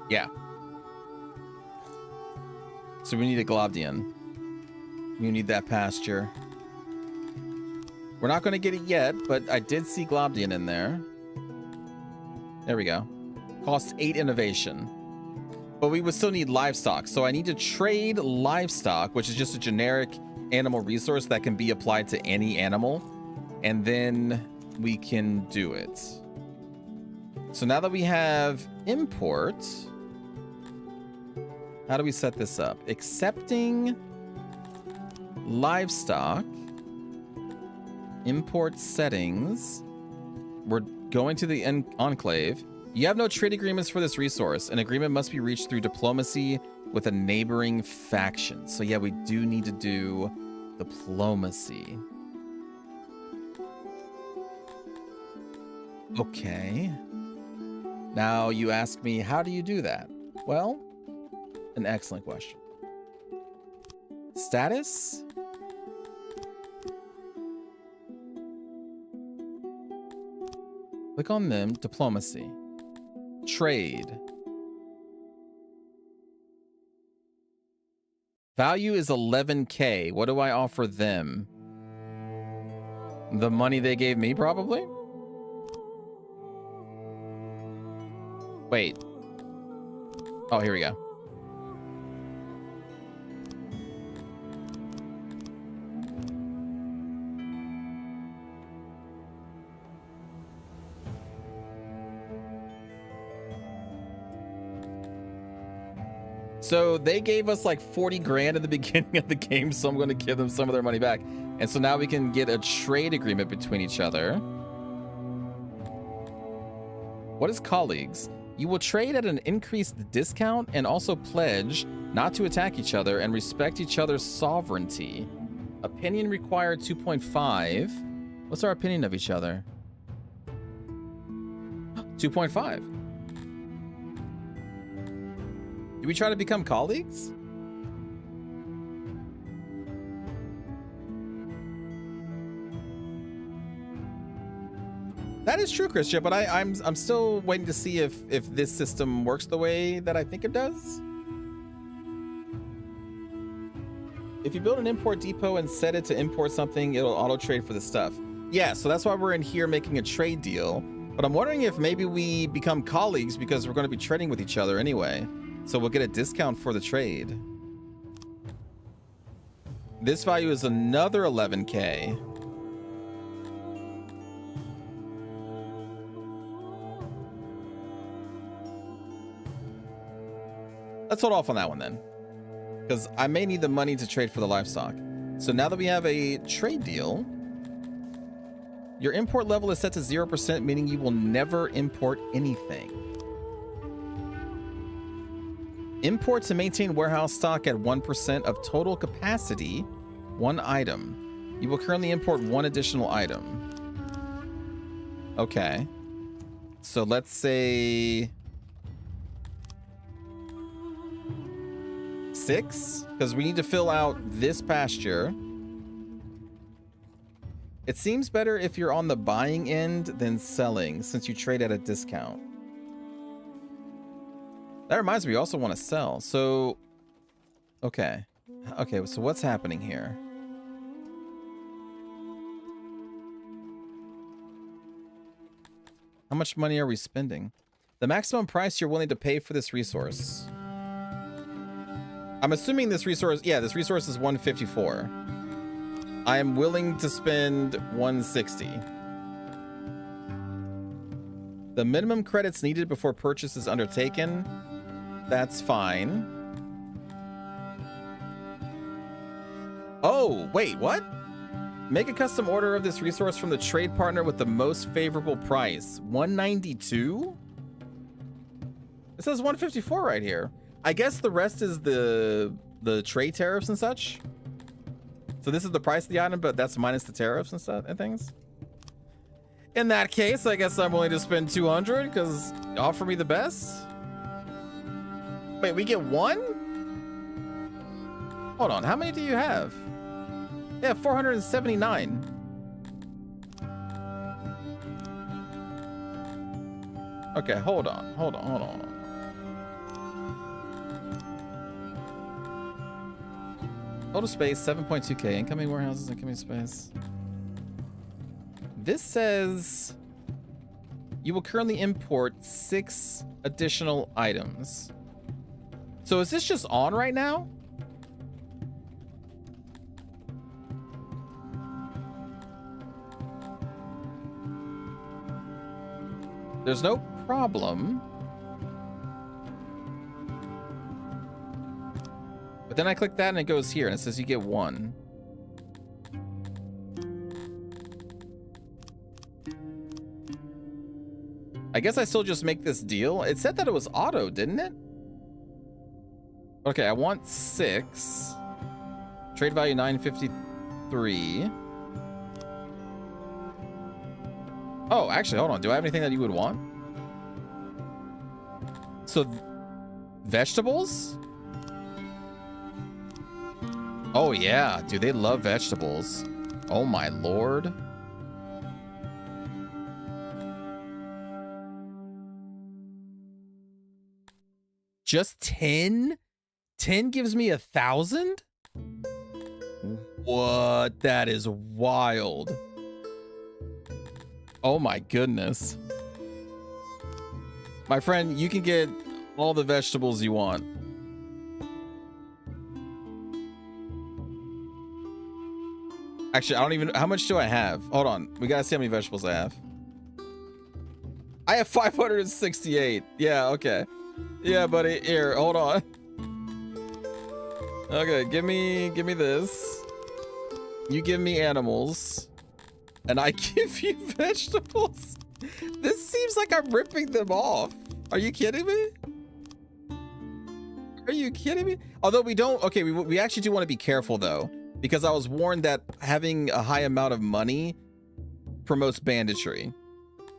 Yeah. So we need a globdian. We need that pasture. We're not going to get it yet, but I did see globdian in there. There we go. Cost 8 innovation. But we would still need livestock. So I need to trade livestock, which is just a generic animal resource that can be applied to any animal. And then we can do it. So now that we have import, how do we set this up? Accepting livestock, import settings. We're going to the enclave. You have no trade agreements for this resource. An agreement must be reached through diplomacy with a neighboring faction. So yeah, we do need to do diplomacy. Okay. Now you ask me, how do you do that? Well, an excellent question. Status? Click on them, diplomacy. Trade. Value is 11K. What do I offer them? The money they gave me, probably? Wait. Oh, here we go. So they gave us like 40 grand at the beginning of the game, so I'm going to give them some of their money back. And so now we can get a trade agreement between each other. What is colleagues? You will trade at an increased discount and also pledge not to attack each other and respect each other's sovereignty. Opinion required 2.5. What's our opinion of each other? 2.5. Do we try to become colleagues? That is true, Christian, but I'm still waiting to see if this system works the way that I think it does. If you build an import depot and set it to import something, it'll auto trade for the stuff. Yeah, so that's why we're in here making a trade deal. But I'm wondering if maybe we become colleagues because we're going to be trading with each other anyway. So we'll get a discount for the trade. This value is another 11K. Let's hold off on that one then, because I may need the money to trade for the livestock. So now that we have a trade deal, your import level is set to 0%, meaning you will never import anything. Import to maintain warehouse stock at 1% of total capacity, 1 item. You will currently import 1 additional item. Okay. So let's say 6, because we need to fill out this pasture. It seems better if you're on the buying end than selling, since you trade at a discount. That reminds me, we also want to sell. So, okay. Okay, so what's happening here? How much money are we spending? The maximum price you're willing to pay for this resource. I'm assuming this resource, yeah, this resource is 154. I am willing to spend 160. The minimum credits needed before purchase is undertaken. That's fine. Oh, wait, what? Make a custom order of this resource from the trade partner with the most favorable price. 192? It says 154 right here. I guess the rest is the trade tariffs and such. So this is the price of the item, but that's minus the tariffs and stuff and things. In that case, I guess I'm willing to spend 200 because offer me the best. Wait, we get 1? Hold on, how many do you have? Yeah, 479. Okay, hold on. Total space, 7.2K. Incoming warehouses, incoming space. This says you will currently import 6 additional items. So is this just on right now? There's no problem. But then I click that and it goes here and it says you get 1. I guess I still just make this deal. It said that it was auto, didn't it? Okay, I want 6. Trade value 953. Oh, actually, hold on. Do I have anything that you would want? So, vegetables? Oh, yeah. Dude, they love vegetables. Oh, my lord. Just 10? 10 gives me 1,000? What? That is wild. Oh my goodness. My friend, you can get all the vegetables you want. Actually, I don't even... How much do I have? Hold on. We gotta see how many vegetables I have. I have 568. Yeah, okay. Yeah, buddy. Here, hold on. Okay, give me this. You give me animals. And I give you vegetables. This seems like I'm ripping them off. Are you kidding me? Are you kidding me? Although we don't... Okay, we actually do want to be careful, though. Because I was warned that having a high amount of money promotes banditry.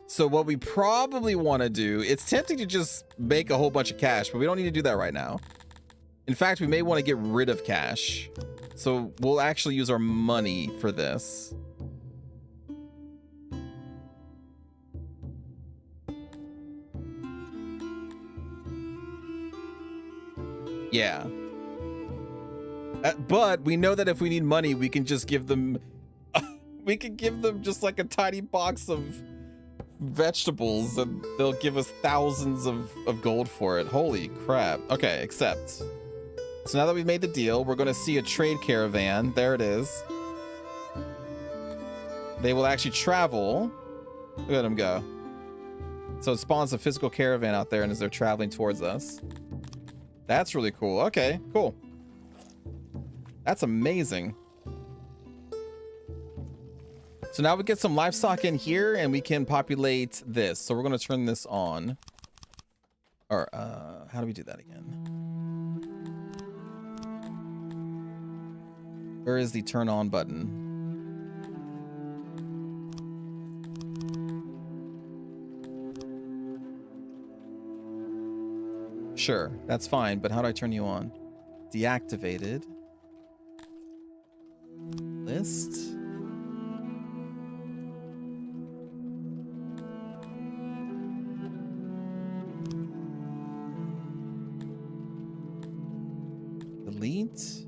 So what we probably want to do... It's tempting to just make a whole bunch of cash, but we don't need to do that right now. In fact, we may want to get rid of cash. So we'll actually use our money for this. Yeah. But we know that if we need money, we can just give them... we can give them just like a tiny box of vegetables and they'll give us thousands of gold for it. Holy crap. Okay, accept. So now that we've made the deal, we're going to see a trade caravan. There it is. They will actually travel. Look at them go. So it spawns a physical caravan out there and as they're traveling towards us. That's really cool. Okay, cool. That's amazing. So now we get some livestock in here and we can populate this. So we're going to turn this on. Or, how do we do that again? Where is the turn on button? Sure, that's fine, but how do I turn you on? Deactivated. List. Delete.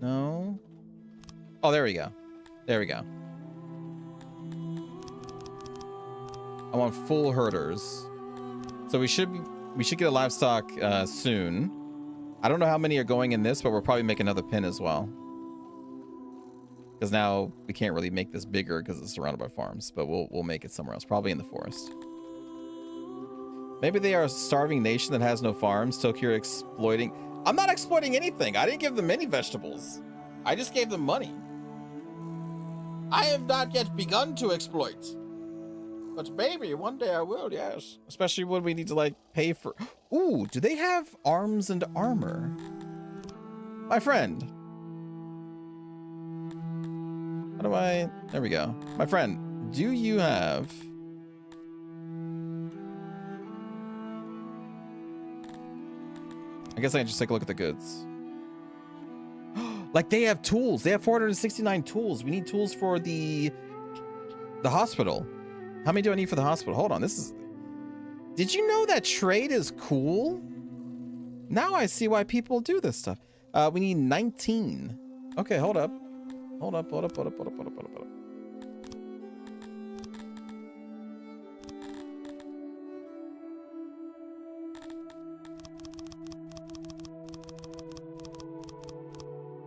No. Oh, there we go. There we go. I want full herders. So we should get a livestock soon. I don't know how many are going in this, but we'll probably make another pin as well. Because now we can't really make this bigger because it's surrounded by farms, but we'll make it somewhere else, probably in the forest. Maybe they are a starving nation that has no farms. Tokyo exploiting. I'm not exploiting anything. I didn't give them any vegetables. I just gave them money. I have not yet begun to exploit. But maybe one day I will, yes. Especially when we need to like pay for... Ooh, do they have arms and armor? My friend. How do I... There we go. My friend, do you have... I guess I can just take a look at the goods. Like they have tools. They have 469 tools. We need tools for the hospital. How many do I need for the hospital? Hold on. This is... Did you know that trade is cool? Now I see why people do this stuff. We need 19. Okay, hold up. Hold up.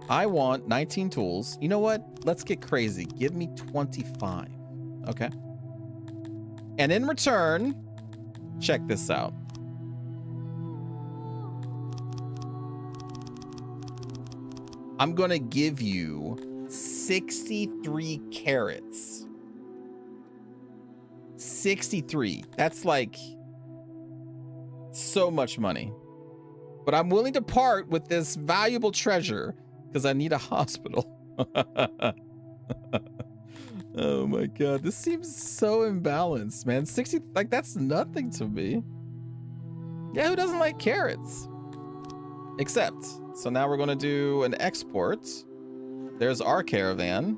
I want 19 tools. You know what? Let's get crazy. Give me 25. Okay. And in return, check this out. I'm going to give you 63 carrots. 63. That's like so much money. But I'm willing to part with this valuable treasure because I need a hospital. Oh my god, this seems so imbalanced, man. 60, like that's nothing to me. Yeah, who doesn't like carrots? Except, so now we're gonna do an export. There's our caravan.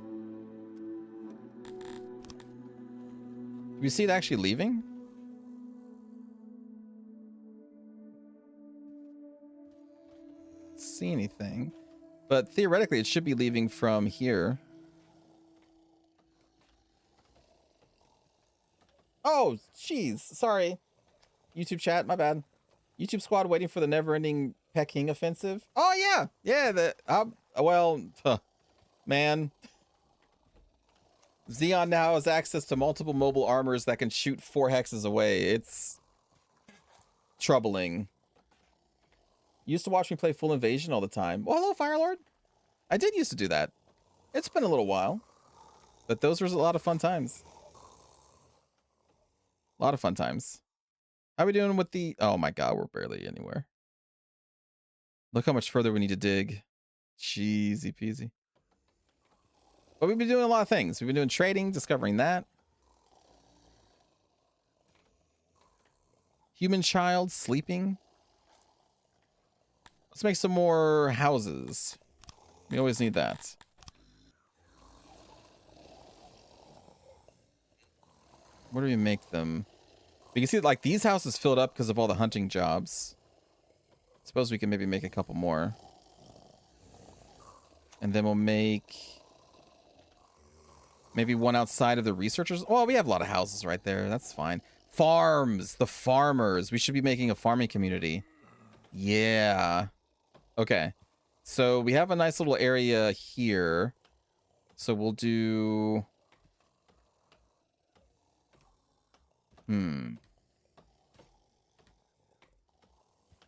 Do you see it actually leaving? See anything? But theoretically, it should be leaving from here. Oh, jeez. Sorry. YouTube chat, my bad. YouTube squad waiting for the never-ending Peking offensive. Oh, yeah. Yeah, well, man. Xeon now has access to multiple mobile armors that can shoot 4 hexes away. It's troubling. Used to watch me play Full Invasion all the time. Well, hello, Firelord. I did used to do that. It's been a little while. But those were a lot of fun times. A lot of fun times. How are we doing with the... Oh my god, we're barely anywhere. Look how much further we need to dig. Cheesy peasy. But we've been doing a lot of things. We've been doing trading, discovering that. Human child sleeping. Let's make some more houses. We always need that. Where do we make them? We can see like these houses filled up because of all the hunting jobs. Suppose we can maybe make a couple more. And then we'll make maybe one outside of the researchers. Oh, we have a lot of houses right there. That's fine. Farms, the farmers. We should be making a farming community. Yeah. Okay. So we have a nice little area here. So we'll do...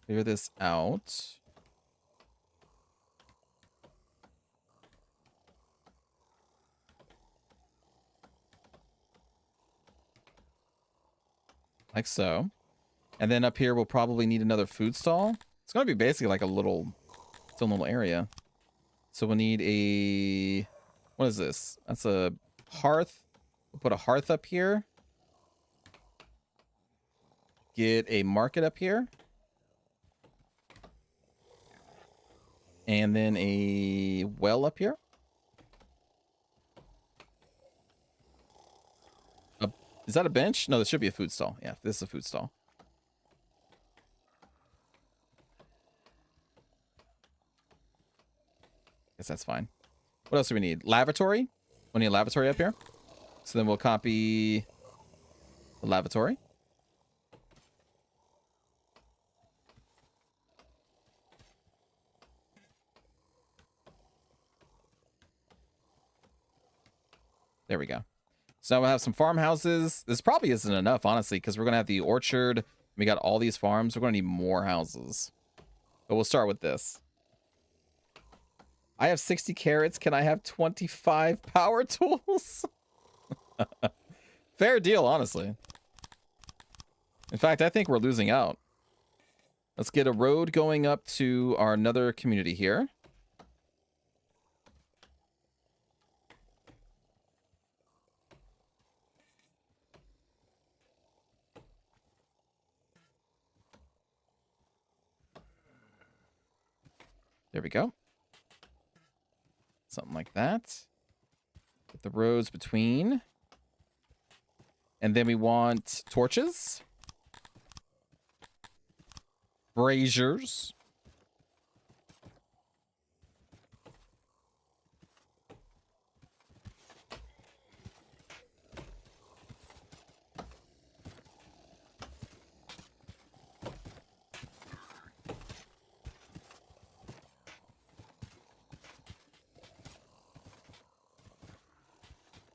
Clear this out. Like so. And then up here, we'll probably need another food stall. It's going to be basically like a little, its own little area. So we'll need a, what is this? That's a hearth. We'll put a hearth up here. Get a market up here. And then a well up here. Is that a bench? No, this should be a food stall. Yeah, this is a food stall. Guess that's fine. What else do we need? Lavatory. We need a lavatory up here. So then we'll copy the lavatory. There we go. So now we'll have some farmhouses. This probably isn't enough, honestly, because we're going to have the orchard. We got all these farms. We're going to need more houses. But we'll start with this. I have 60 carrots. Can I have 25 power tools? Fair deal, honestly. In fact, I think we're losing out. Let's get a road going up to our another community here. There we go. Something like that. Get the roads between. And then we want torches. Braziers.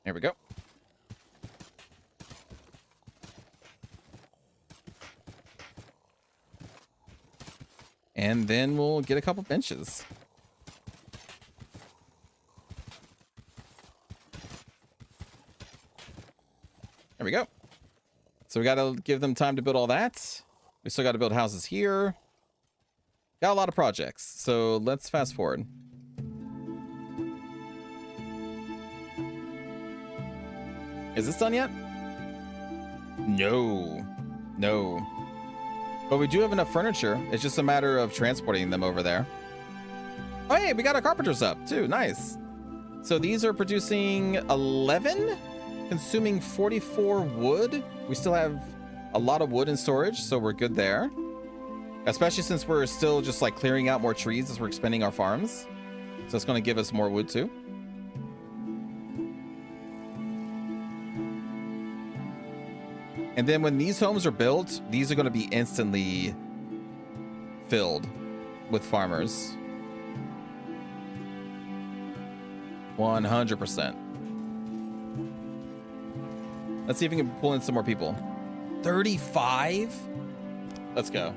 There we go. And then we'll get a couple benches. There we go. So we got to give them time to build all that. We still got to build houses here. Got a lot of projects. So let's fast forward. Is this done yet? No. No. But we do have enough furniture. It's just a matter of transporting them over there. Oh, hey, we got our carpenters up too. Nice. So these are producing 11, consuming 44 wood. We still have a lot of wood in storage, so we're good there. Especially since we're still just like clearing out more trees as we're expanding our farms. So it's going to give us more wood too. And then when these homes are built, these are going to be instantly filled with farmers. 100%. Let's see if we can pull in some more people. 35? Let's go.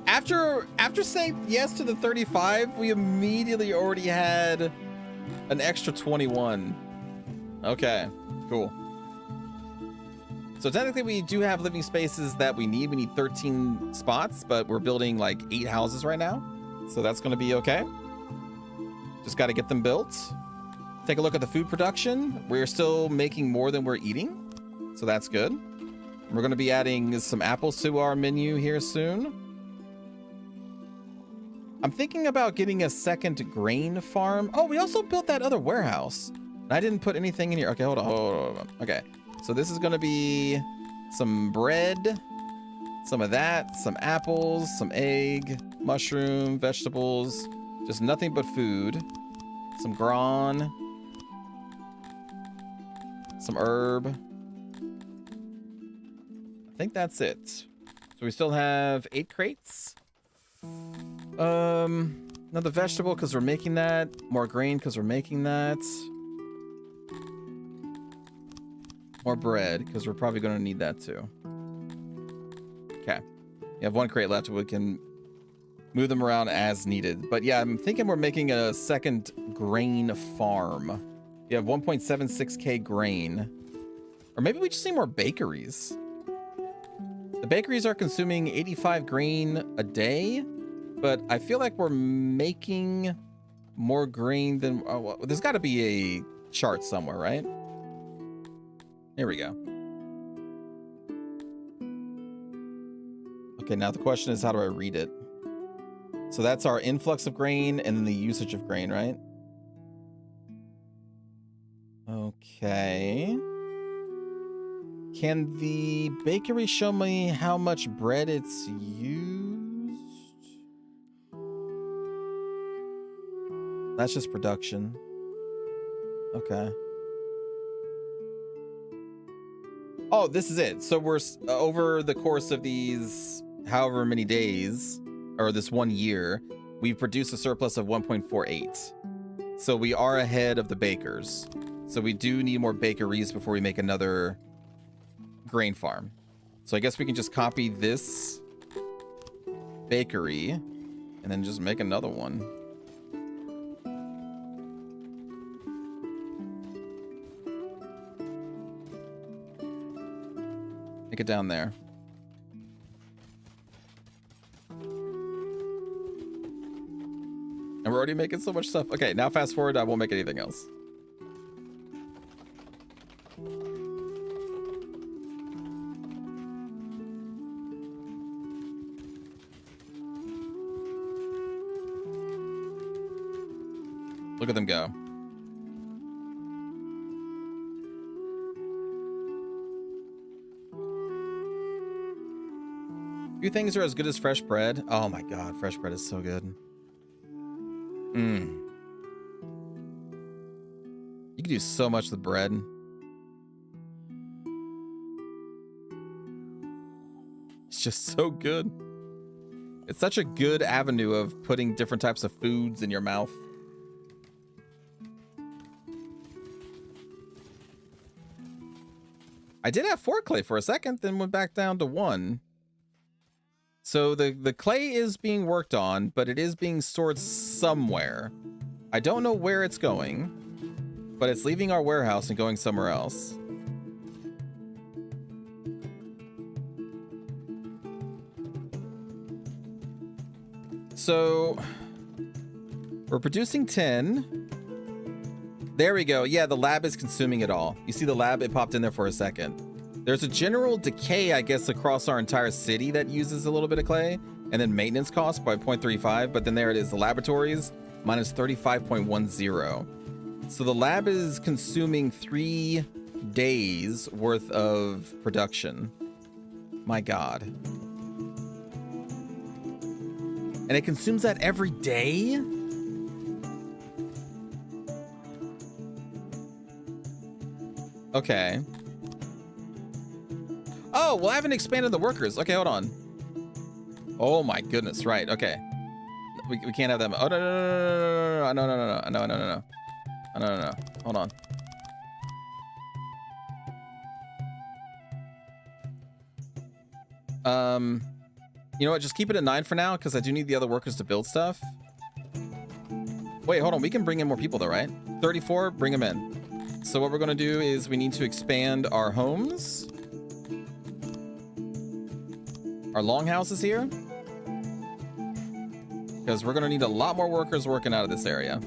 After saying yes to the 35, we immediately already had an extra 21. Okay, cool. So technically we do have living spaces that we need. We need 13 spots, but we're building like 8 houses right now. So that's going to be okay. Just got to get them built. Take a look at the food production. We're still making more than we're eating. So that's good. We're going to be adding some apples to our menu here soon. I'm thinking about getting a second grain farm. Oh, we also built that other warehouse. I didn't put anything in here. Okay, hold on. Okay. So this is going to be some bread, Some of that, some apples, some egg, mushroom, vegetables, just nothing but food. Some gran, some herb. I think that's it. So we still have 8 crates. Another vegetable because we're making that. More grain because we're making that. More bread because we're probably going to need that too. Okay. You have 1 crate left. We can move them around as needed. But yeah, I'm thinking we're making a second grain farm. You have 1.76k grain. Or maybe we just need more bakeries. The bakeries are consuming 85 grain a day, but I feel like we're making more grain than... Oh, well, there's got to be a chart somewhere, right? Here we go. Okay, now the question is, how do I read it? So that's our influx of grain and then the usage of grain, right? Okay. Can the bakery show me how much bread it's used? That's just production. Okay. Oh, this is it. So we're over the course of these however many days, or this 1 year, we've produced a surplus of 1.48. So we are ahead of the bakers. So we do need more bakeries before we make another grain farm. So I guess we can just copy this bakery and then just make another one. Make it down there. And we're already making so much stuff. Okay, now fast forward, I won't make anything else. Look at them go. Few things are as good as fresh bread. Oh my god, fresh bread is so good. You can do so much with bread. It's just so good. It's such a good avenue of putting different types of foods in your mouth. I did have 4 clay for a second, then went back down to 1. So the clay is being worked on, but it is being stored somewhere. I don't know where it's going, but it's leaving our warehouse and going somewhere else. So we're producing 10. There we go. Yeah, the lab is consuming it all. You see the lab? It popped in there for a second. There's a general decay, I guess, across our entire city that uses a little bit of clay, and then maintenance costs by 0.35, but then there it is, the laboratories, minus 35.10. So the lab is consuming 3 days worth of production. My god. And it consumes that every day? Okay. Oh, well, I haven't expanded the workers. Okay, hold on. Oh my goodness, right, okay. We can't have them. Oh, no. Hold on. You know what, just keep it at 9 for now, because I do need the other workers to build stuff. Wait, hold on, we can bring in more people though, right? 34, bring them in. So what we're gonna do is we need to expand our homes. Our longhouses here. Because we're gonna need a lot more workers working out of this area.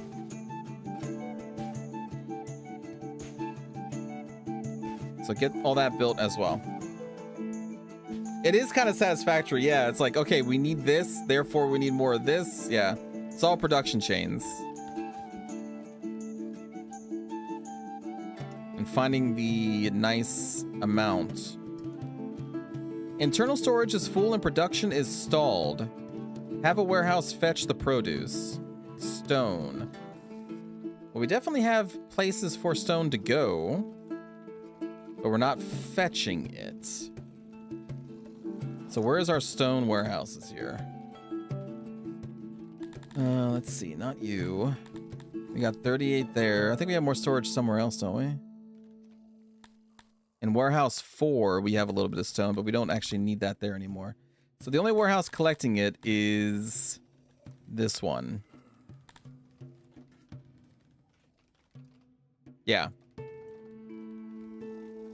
So get all that built as well. It is kind of satisfactory, yeah. It's like, okay, we need this, therefore we need more of this. Yeah, it's all production chains. And finding the nice amount. Internal storage is full and production is stalled. Have a warehouse fetch the produce. Stone. Well, we definitely have places for stone to go, but we're not fetching it. So where's our stone warehouses here? Let's see, not you. We got 38 there. I think we have more storage somewhere else, don't we? In warehouse 4, we have a little bit of stone, but we don't actually need that there anymore. So the only warehouse collecting it is this one. Yeah.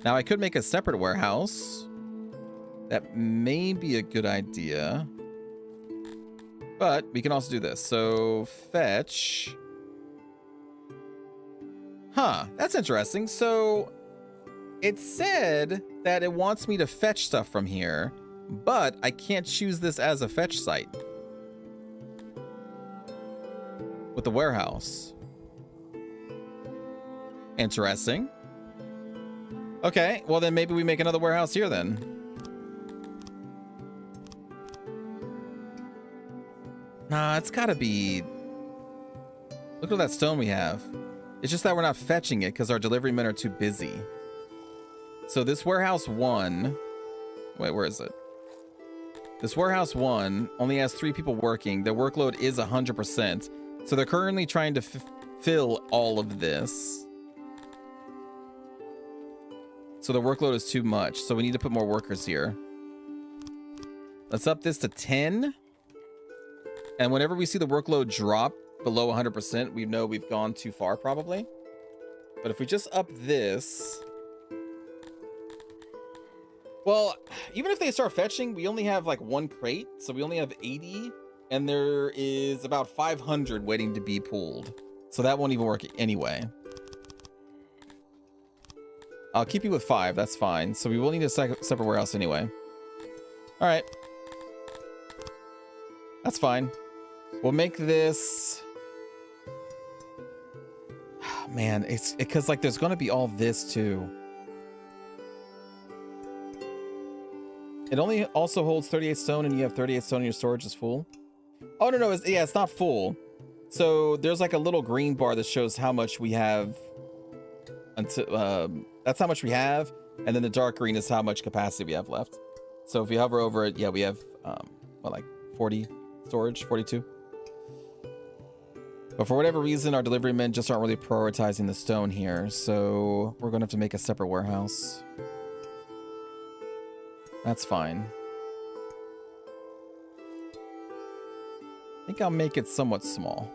Now I could make a separate warehouse. That may be a good idea. But we can also do this. So fetch. Huh, that's interesting. So it said that it wants me to fetch stuff from here, but I can't choose this as a fetch site with the warehouse. Interesting. Okay, well then maybe we make another warehouse here then. Nah, it's gotta be... Look at that stone we have. It's just that we're not fetching it because our delivery men are too busy. So this warehouse 1... Wait, where is it? This warehouse 1 only has 3 people working. Their workload is 100%. So they're currently trying to fill all of this. So the workload is too much. So we need to put more workers here. Let's up this to 10. And whenever we see the workload drop below 100%, we know we've gone too far probably. But if we just up this... Well, even if they start fetching, we only have like 1 crate. So we only have 80. And there is about 500 waiting to be pulled. So that won't even work anyway. I'll keep you with 5. That's fine. So we will need a separate warehouse anyway. All right. That's fine. We'll make this... Man, it's because like there's going to be all this too. It only also holds 38 stone and you have 38 stone and your storage is full. Oh, no, it's not full. So there's like a little green bar that shows how much we have until, that's how much we have. And then the dark green is how much capacity we have left. So if we hover over it, yeah, we have, what, like 40 storage, 42. But for whatever reason, our delivery men just aren't really prioritizing the stone here. So we're going to have to make a separate warehouse. That's fine. I think I'll make it somewhat small.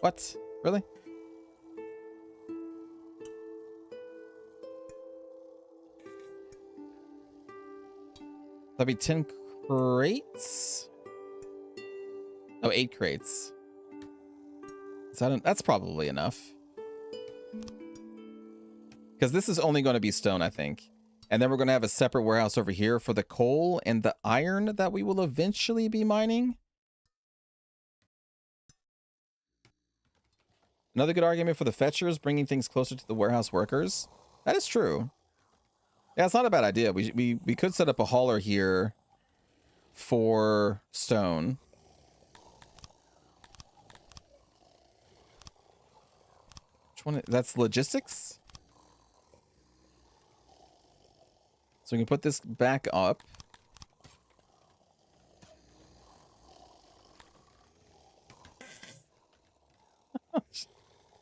What? Really? That'd be 10 crates? Oh, 8 crates. Is that that's probably enough. Because this is only going to be stone, I think. And then we're going to have a separate warehouse over here for the coal and the iron that we will eventually be mining. Another good argument for the fetchers, bringing things closer to the warehouse workers. That is true. Yeah, it's not a bad idea. We could set up a hauler here for stone. Which one? That's logistics? So we can put this back up.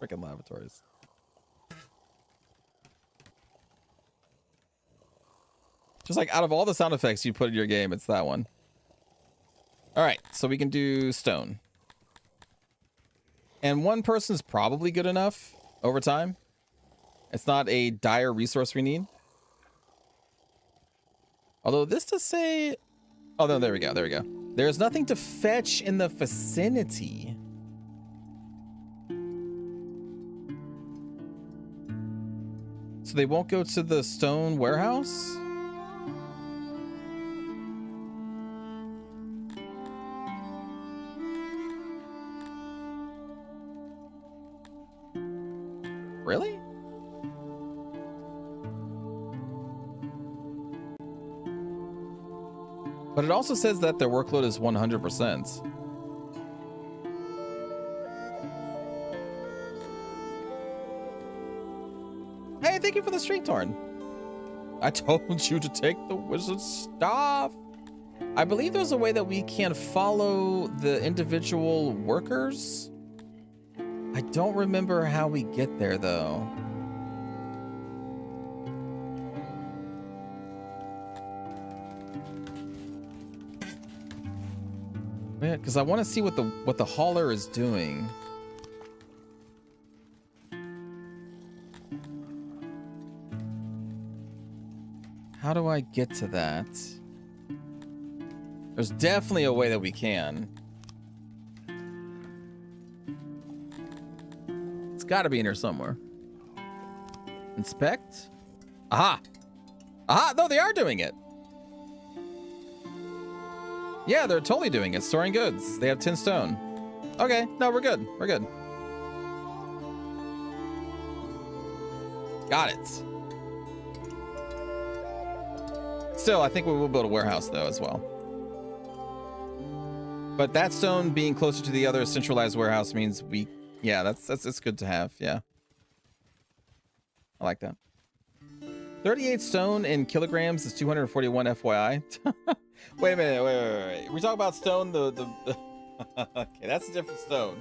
Freaking lavatories. Just like out of all the sound effects you put in your game, it's that one. All right, so we can do stone. And 1 person's probably good enough over time. It's not a dire resource we need. Although this does say... Oh, no, there we go, there we go. There's nothing to fetch in the vicinity. So they won't go to the stone warehouse? Really? But it also says that their workload is 100%. Hey, thank you for the streak, Torn. I told you to take the wizard staff. I believe there's a way that we can follow the individual workers. I don't remember how we get there, though. Yeah, because I want to see what the hauler is doing. How do I get to that? There's definitely a way that we can. It's got to be in here somewhere. Inspect. Aha! Aha! No, they are doing it. Yeah, they're totally doing it. Storing goods. They have 10 stone. Okay, no, we're good. We're good. Got it. Still, I think we will build a warehouse, though, as well. But that stone being closer to the other centralized warehouse means we... Yeah, that's good to have. Yeah. I like that. 38 stone in kilograms is 241 FYI. Wait a minute. Wait. We talk about stone, the okay, that's a different stone.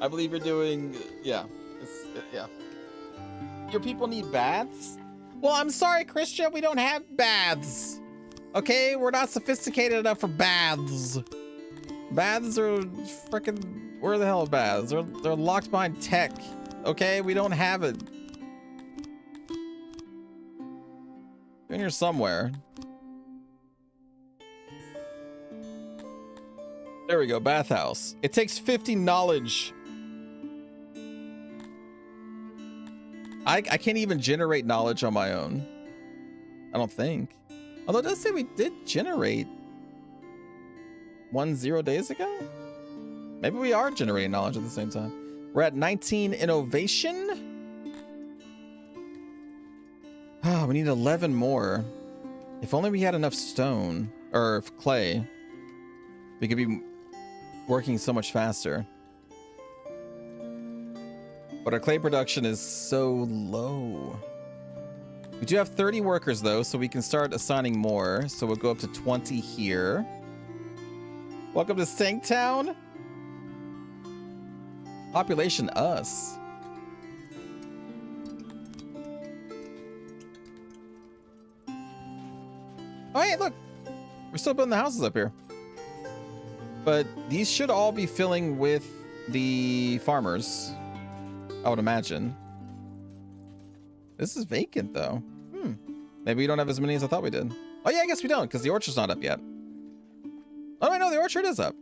I believe you're doing... Yeah. Yeah. Your people need baths? Well, I'm sorry, Christian. We don't have baths. Okay? We're not sophisticated enough for baths. Baths are freaking... Where the hell are baths? They're locked behind tech. Okay? We don't have it. They're in here somewhere. There we go. Bathhouse. It takes 50 knowledge. I can't even generate knowledge on my own. I don't think. Although it does say we did generate 0 days ago. Maybe we are generating knowledge at the same time. We're at 19 innovation. Ah, we need 11 more. If only we had enough stone or clay, we could be working so much faster. But our clay production is so low. We do have 30 workers, though, so we can start assigning more. So we'll go up to 20 here. Welcome to Stanktown. Population us. Oh, hey, look. We're still building the houses up here. But these should all be filling with the farmers, I would imagine. This is vacant, though. Maybe we don't have as many as I thought we did. Oh, yeah, I guess we don't, because the orchard's not up yet. Oh, I know, the orchard is up.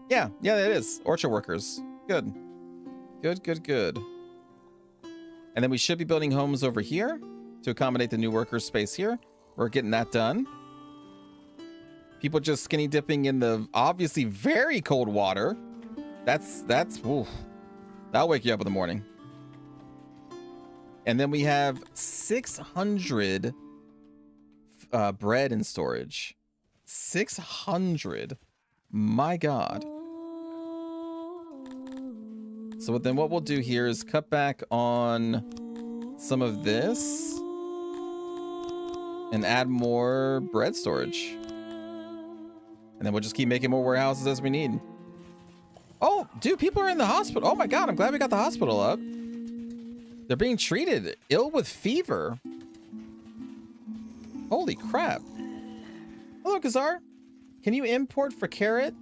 Yeah, it is. Orchard workers. Good. Good. And then we should be building homes over here to accommodate the new workers' space here. We're getting that done. People just skinny dipping in the obviously very cold water. That's oof. That'll wake you up in the morning. And then we have 600 bread in storage. 600. My God. So then what we'll do here is cut back on some of this and add more bread storage. And then we'll just keep making more warehouses as we need. Oh, dude, people are in the hospital. Oh my God, I'm glad we got the hospital up. They're being treated, ill with fever. Holy crap. Hello, Kazar. Can you import for carrot?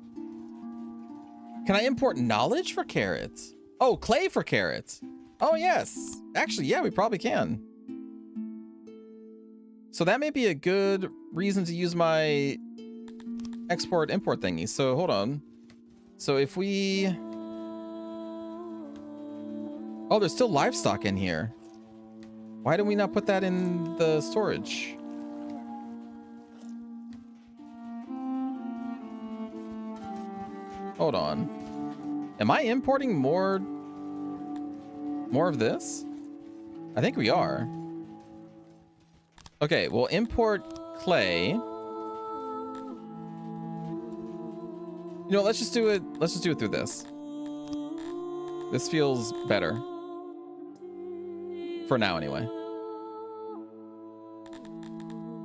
Can I import knowledge for carrots? Oh, clay for carrots. Oh, yes. Actually, yeah, we probably can. So that may be a good reason to use my export-import thingy. So hold on. So if we Oh, there's still livestock in here. Why did we not put that in the storage? Hold on. Am I importing more of this? I think we are. Okay, we'll import clay. You know, let's just do it. Let's just do it through this. This feels better. For now, anyway.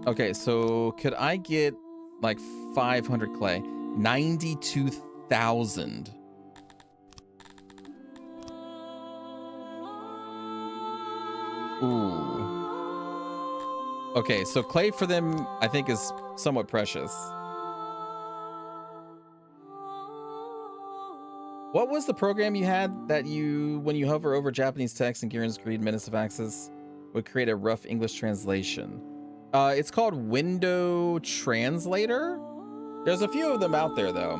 Okay, so could I get like 500 clay? 92,000. Ooh. Okay, so clay for them, I think, is somewhat precious. What was the program you had that you, when you hover over Japanese text and Gihren's Greed, Menace of Axis, would create a rough English translation? It's called Window Translator. There's a few of them out there, though.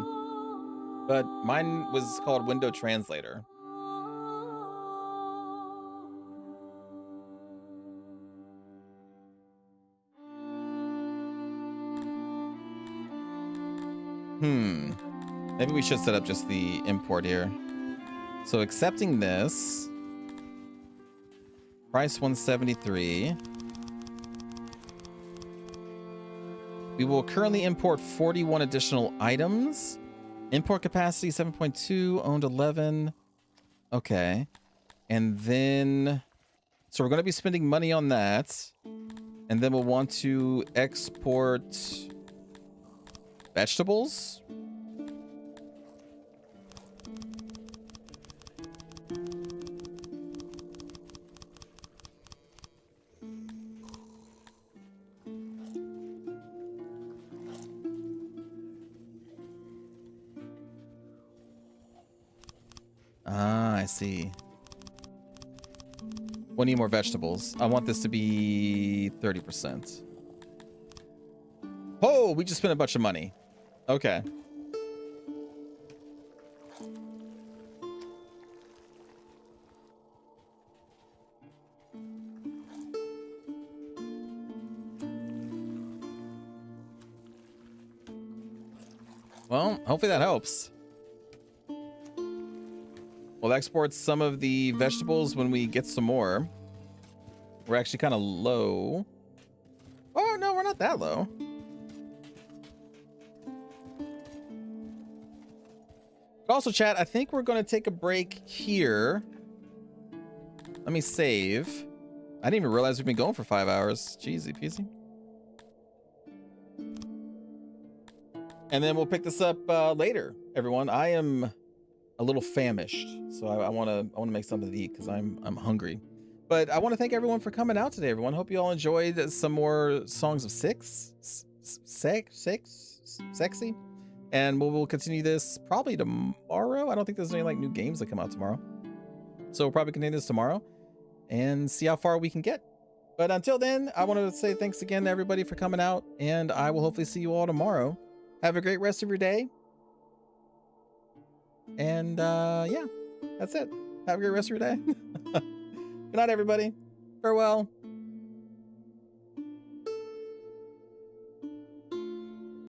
But mine was called Window Translator. Maybe we should set up just the import here. So accepting this. Price 173. We will currently import 41 additional items. Import capacity 7.2, owned 11. Okay. And then, so we're going to be spending money on that. And then we'll want to export vegetables. Ah, I see. We'll need more vegetables. I want this to be 30%. Oh, we just spent a bunch of money. Okay. Well, hopefully that helps. We'll export some of the vegetables when we get some more. We're actually kind of low. Oh, no, we're not that low. Also, chat, I think we're going to take a break here. Let me save. I didn't even realize we've been going for 5 hours. Jeezy peasy. And then we'll pick this up later, everyone. I am a little famished, so I want to make something to eat because I'm hungry. But I want to thank everyone for coming out today, everyone. Hope you all enjoyed some more Songs of Syx. Sexy. And we'll continue this probably tomorrow. I don't think there's any like new games that come out tomorrow. So we'll probably continue this tomorrow and see how far we can get. But until then, I want to say thanks again to everybody for coming out, and I will hopefully see you all tomorrow. Have a great rest of your day. And yeah, that's it. Have a great rest of your day. Good night, everybody. Farewell.